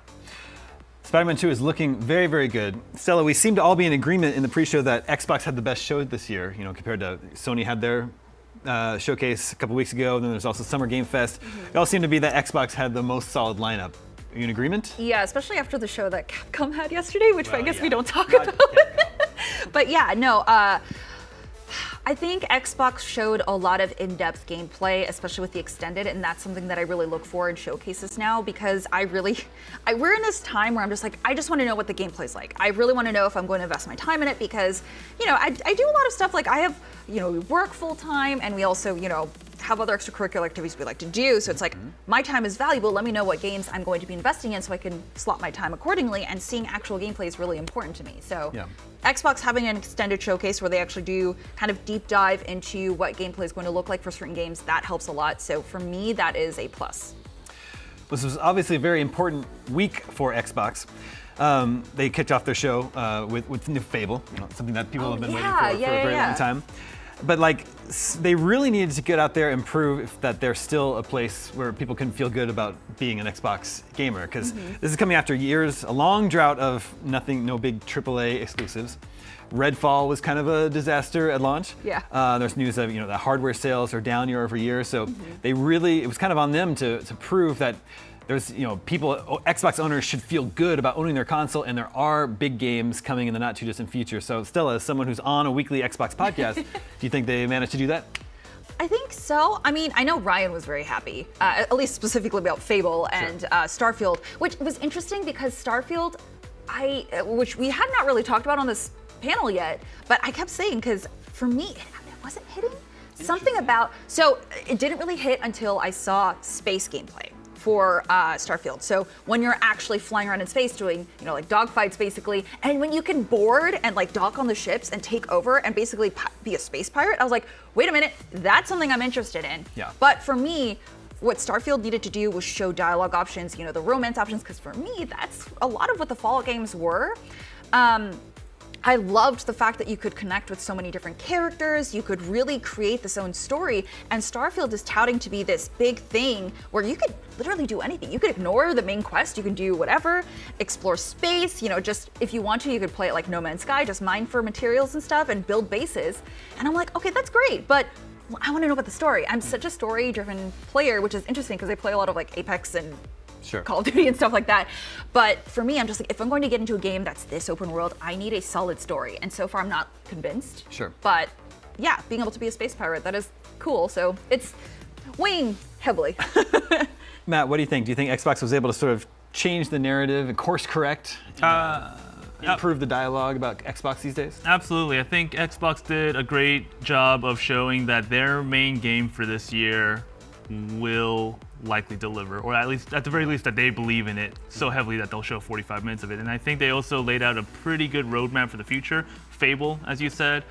Spider-Man 2 is looking very, very good. Stella, we seem to all be in agreement in the pre-show that Xbox had the best show this year, you know, compared to Sony had their showcase a couple weeks ago, and then there's also Summer Game Fest. It all seemed to be that Xbox had the most solid lineup. Are you in agreement? Yeah, especially after the show that Capcom had yesterday, which I guess we don't talk about. But yeah, no, I think Xbox showed a lot of in-depth gameplay, especially with the extended, and that's something that I really look for in showcases now, because we're in this time where I'm just like, I just want to know what the gameplay's like. I really want to know if I'm going to invest my time in it, because, I do a lot of stuff, like I have, we work full time, and we also, have other extracurricular activities we like to do, so it's like, my time is valuable, let me know what games I'm going to be investing in so I can slot my time accordingly, and seeing actual gameplay is really important to me. So Xbox having an extended showcase where they actually do kind of deep dive into what gameplay is going to look like for certain games, that helps a lot. So for me, that is a plus. This was obviously a very important week for Xbox. They kicked off their show with new Fable, something that people have been waiting for a very long time. But they really needed to get out there and prove that they're still a place where people can feel good about being an Xbox gamer, because this is coming after years, a long drought of no big AAA exclusives. Redfall was kind of a disaster at launch. Yeah. There's news that the hardware sales are down year over year, so it was kind of on them to prove that there's, Xbox owners should feel good about owning their console, and there are big games coming in the not too distant future. So Stella, as someone who's on a weekly Xbox podcast, do you think they managed to do that? I think so. I mean, I know Ryan was very happy, at least specifically about Fable and Starfield, which was interesting because Starfield, which we had not really talked about on this panel yet, but I kept saying, because for me, it wasn't hitting. Something about, so it didn't really hit until I saw space gameplay for Starfield. So when you're actually flying around in space doing, like dogfights basically, and when you can board and dock on the ships and take over and basically be a space pirate, I was like, wait a minute, that's something I'm interested in. Yeah. But for me, what Starfield needed to do was show dialogue options, the romance options, because for me, that's a lot of what the Fallout games were. I loved the fact that you could connect with so many different characters, you could really create this own story, and Starfield is touting to be this big thing where you could literally do anything. You could ignore the main quest, you can do whatever, explore space, just if you want to, you could play it like No Man's Sky, just mine for materials and stuff and build bases. And I'm like, okay, that's great, but I want to know about the story. I'm such a story-driven player, which is interesting because I play a lot of Apex and Call of Duty and stuff like that. But for me, I'm just like, if I'm going to get into a game that's this open world, I need a solid story. And so far, I'm not convinced. Sure. But yeah, being able to be a space pirate, that is cool. So it's weighing heavily. Matt, what do you think? Do you think Xbox was able to sort of change the narrative and course correct? Improve the dialogue about Xbox these days? Absolutely. I think Xbox did a great job of showing that their main game for this year will likely deliver, or at the very least that they believe in it so heavily that they'll show 45 minutes of it. And I think they also laid out a pretty good roadmap for the future. Fable, as you said.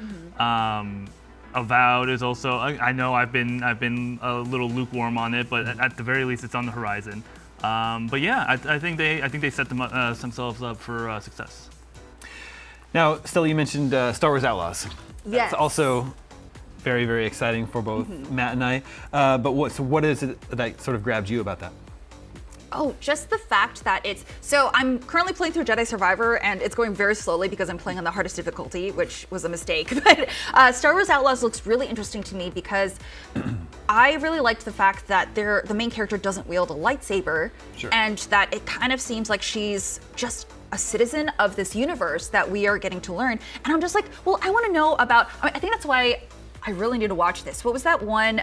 Avowed is also, I know I've been a little lukewarm on it, but at the very least it's on the horizon. But yeah, I think they set themselves up for success. Now, Stella, you mentioned Star Wars Outlaws. Yes. It's also very, very exciting for both Matt and I. But what is it that sort of grabbed you about that? Oh, just the fact that so I'm currently playing through Jedi Survivor, and it's going very slowly because I'm playing on the hardest difficulty, which was a mistake. But Star Wars Outlaws looks really interesting to me because I really liked the fact that the main character doesn't wield a lightsaber, and that it kind of seems like she's just a citizen of this universe that we are getting to learn. And I'm just like, well, I want to know about, I think that's why I really need to watch this. What was that one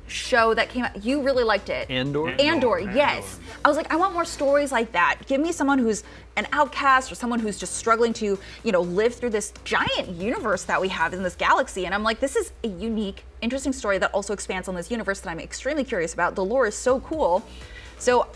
show that came out? You really liked it. Andor, yes. I was like, I want more stories like that. Give me someone who's an outcast or someone who's just struggling to, live through this giant universe that we have in this galaxy. And I'm like, this is a unique, interesting story that also expands on this universe that I'm extremely curious about. The lore is so cool. So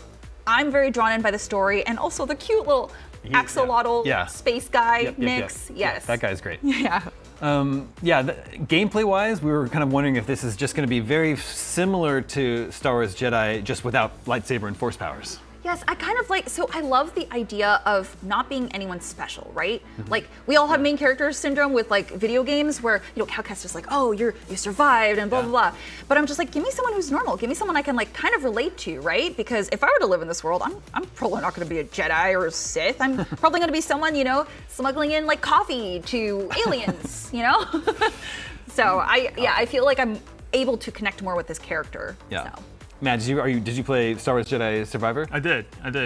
I'm very drawn in by the story and also the cute little axolotl space guy, Nix. Yes. That guy's great. Yeah. Gameplay-wise, we were kind of wondering if this is just going to be very similar to Star Wars Jedi, just without lightsaber and force powers. Yes, I kind of I love the idea of not being anyone special, right? Like, we all have main character syndrome with video games where, Cal Kestis is like, oh, you survived and blah, blah, blah. But I'm just like, give me someone who's normal. Give me someone I can kind of relate to, right? Because if I were to live in this world, I'm probably not going to be a Jedi or a Sith. I'm probably going to be someone, smuggling in coffee to aliens, So I feel like I'm able to connect more with this character. Yeah. So. Matt, did you play Star Wars Jedi Survivor? I did.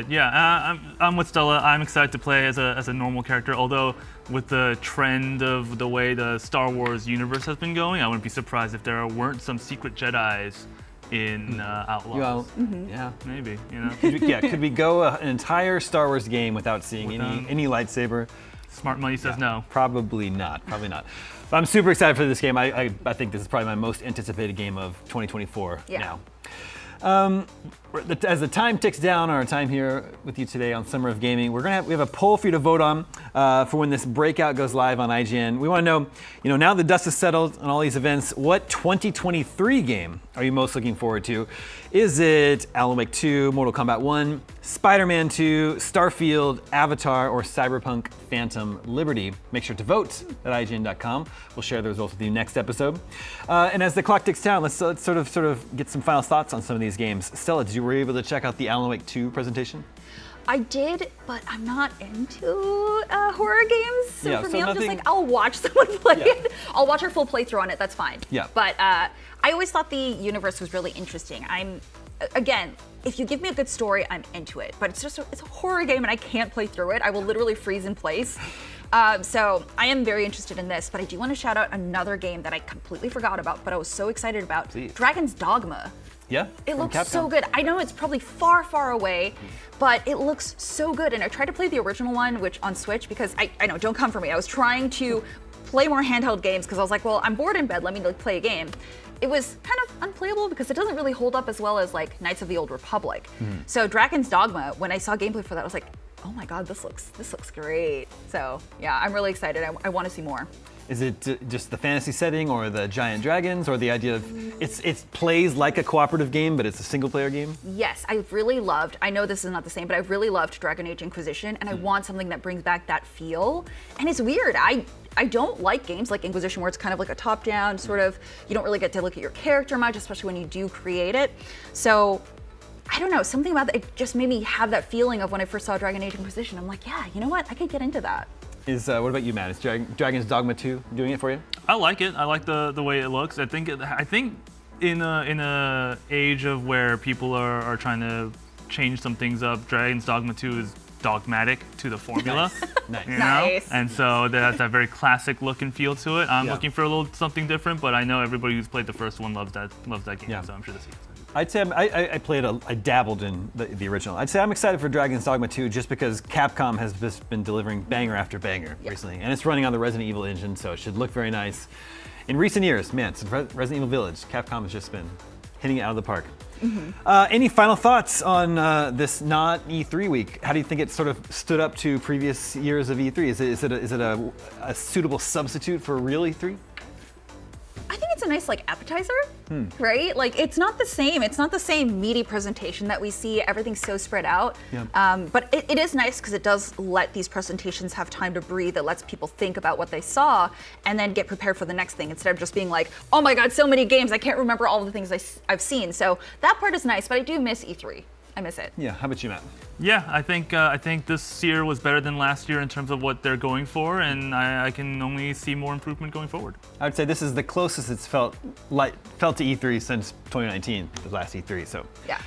Yeah, I'm with Stella. I'm excited to play as a normal character. Although with the trend of the way the Star Wars universe has been going, I wouldn't be surprised if there weren't some secret Jedis in Outlaws. Yeah, maybe. Could we go an entire Star Wars game without seeing any lightsaber? Smart money says no. Probably not. But I'm super excited for this game. I think this is probably my most anticipated game of 2024 now. As the time ticks down, our time here with you today on Summer of Gaming, we have a poll for you to vote on for when this breakout goes live on IGN. We want to know, now the dust is settled on all these events, what 2023 game are you most looking forward to? Is it Alan Wake 2, Mortal Kombat 1, Spider-Man 2, Starfield, Avatar, or Cyberpunk Phantom Liberty? Make sure to vote at IGN.com. We'll share the results with you next episode. And as the clock ticks down, let's sort of get some final thoughts on some of these games. Stella, were you able to check out the Alan Wake 2 presentation? I did, but I'm not into horror games. So for me, I'm just like, I'll watch someone play it. I'll watch our full playthrough on it. That's fine. Yeah. But I always thought the universe was really interesting. Again, if you give me a good story, I'm into it. But it's a horror game, and I can't play through it. I will literally freeze in place. So I am very interested in this, but I do want to shout out another game that I completely forgot about, but I was so excited about. Please. Dragon's Dogma. Yeah. It looks so good. I know it's probably far, far away, but it looks so good. And I tried to play the original one, which on Switch, because I know, don't come for me. I was trying to play more handheld games because I was like, well, I'm bored in bed. Let me play a game. It was kind of unplayable because it doesn't really hold up as well as like Knights of the Old Republic. So Dragon's Dogma, when I saw gameplay for that, I was like, oh my God, this looks great. So yeah, I'm really excited. I want to see more. Is it just the fantasy setting or the giant dragons or the idea of it plays like a cooperative game, but it's a single player game? Yes, I really loved, I know this is not the same, but I really loved Dragon Age Inquisition, and I want something that brings back that feel. And it's weird, I don't like games like Inquisition where it's kind of like a top-down sort of, you don't really get to look at your character much, especially when you do create it. So I don't know, something about that, it just made me have that feeling of when I first saw Dragon Age Inquisition. I'm like, yeah, you know what, I could get into that. What about you, Matt? Is Dragon's Dogma 2 doing it for you? I like it. I like the way it looks. I think in a age of where people are trying to change some things up, Dragon's Dogma 2 is dogmatic to the formula. Nice. Nice. And so that has that very classic look and feel to it. I'm looking for a little something different, but I know everybody who's played the first one loves that game, so I'm sure this is. I'd say I dabbled in the original. I'd say I'm excited for Dragon's Dogma 2 just because Capcom has just been delivering banger after banger recently. And it's running on the Resident Evil engine, so it should look very nice. In recent years, man, since Resident Evil Village, Capcom has just been hitting it out of the park. Any final thoughts on this not E3 week? How do you think it sort of stood up to previous years of E3? Is it a suitable substitute for real E3? I think it's a nice appetizer, right? It's not the same. It's not the same meaty presentation that we see. Everything's so spread out. But it is nice because it does let these presentations have time to breathe. It lets people think about what they saw and then get prepared for the next thing instead of just being like, oh my God, so many games. I can't remember all the things I've seen. So that part is nice, but I do miss E3. I miss it. Yeah, how about you, Matt? Yeah, I think this year was better than last year in terms of what they're going for, and I can only see more improvement going forward. I would say this is the closest it's felt to E3 since 2019, the last E3. So yeah.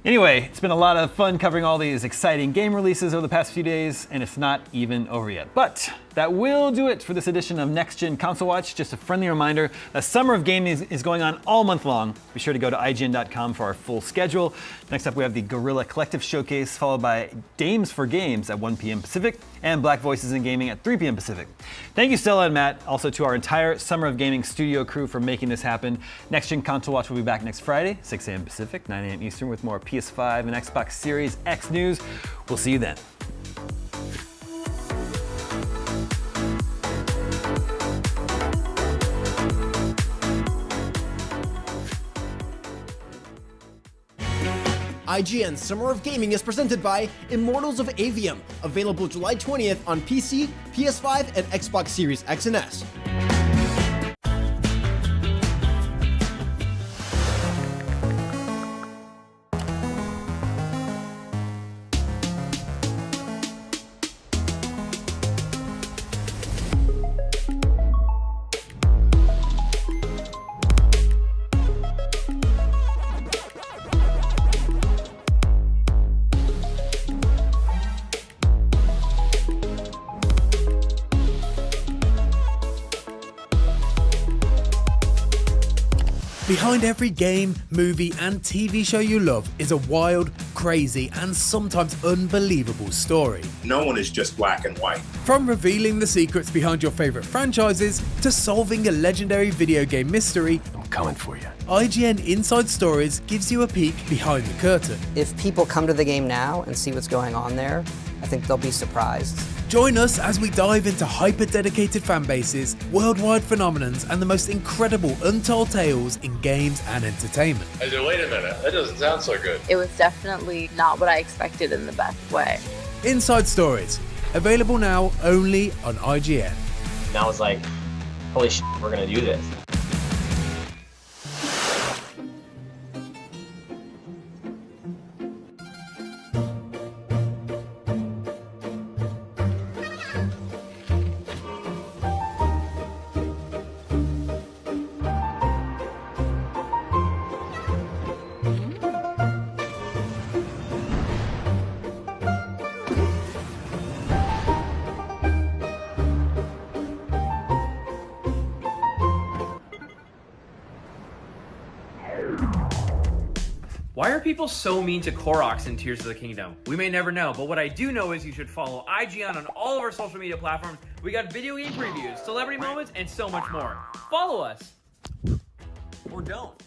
Anyway, it's been a lot of fun covering all these exciting game releases over the past few days, and it's not even over yet. But that will do it for this edition of Next Gen Console Watch. Just a friendly reminder, the Summer of Gaming is going on all month long. Be sure to go to IGN.com for our full schedule. Next up, we have the Guerrilla Collective Showcase, followed by Dames for Games at 1 p.m. Pacific, and Black Voices in Gaming at 3 p.m. Pacific. Thank you, Stella and Matt, also to our entire Summer of Gaming studio crew for making this happen. Next Gen Console Watch will be back next Friday, 6 a.m. Pacific, 9 a.m. Eastern, with more PS5 and Xbox Series X news. We'll see you then. IGN's Summer of Gaming is presented by Immortals of Aveum, available July 20th on PC, PS5, and Xbox Series X and S. Behind every game, movie, and TV show you love is a wild, crazy, and sometimes unbelievable story. No one is just black and white. From revealing the secrets behind your favorite franchises to solving a legendary video game mystery, I'm coming for you. IGN Inside Stories gives you a peek behind the curtain. If people come to the game now and see what's going on there, I think they'll be surprised. Join us as we dive into hyper-dedicated fan bases, worldwide phenomenons, and the most incredible untold tales in games and entertainment. I said, wait a minute, that doesn't sound so good. It was definitely not what I expected in the best way. Inside Stories, available now only on IGN. And I was like, holy shit, we're gonna do this. Why are people so mean to Koroks in Tears of the Kingdom? We may never know, but what I do know is you should follow IGN on all of our social media platforms. We got video game previews, celebrity moments, and so much more. Follow us. Or don't.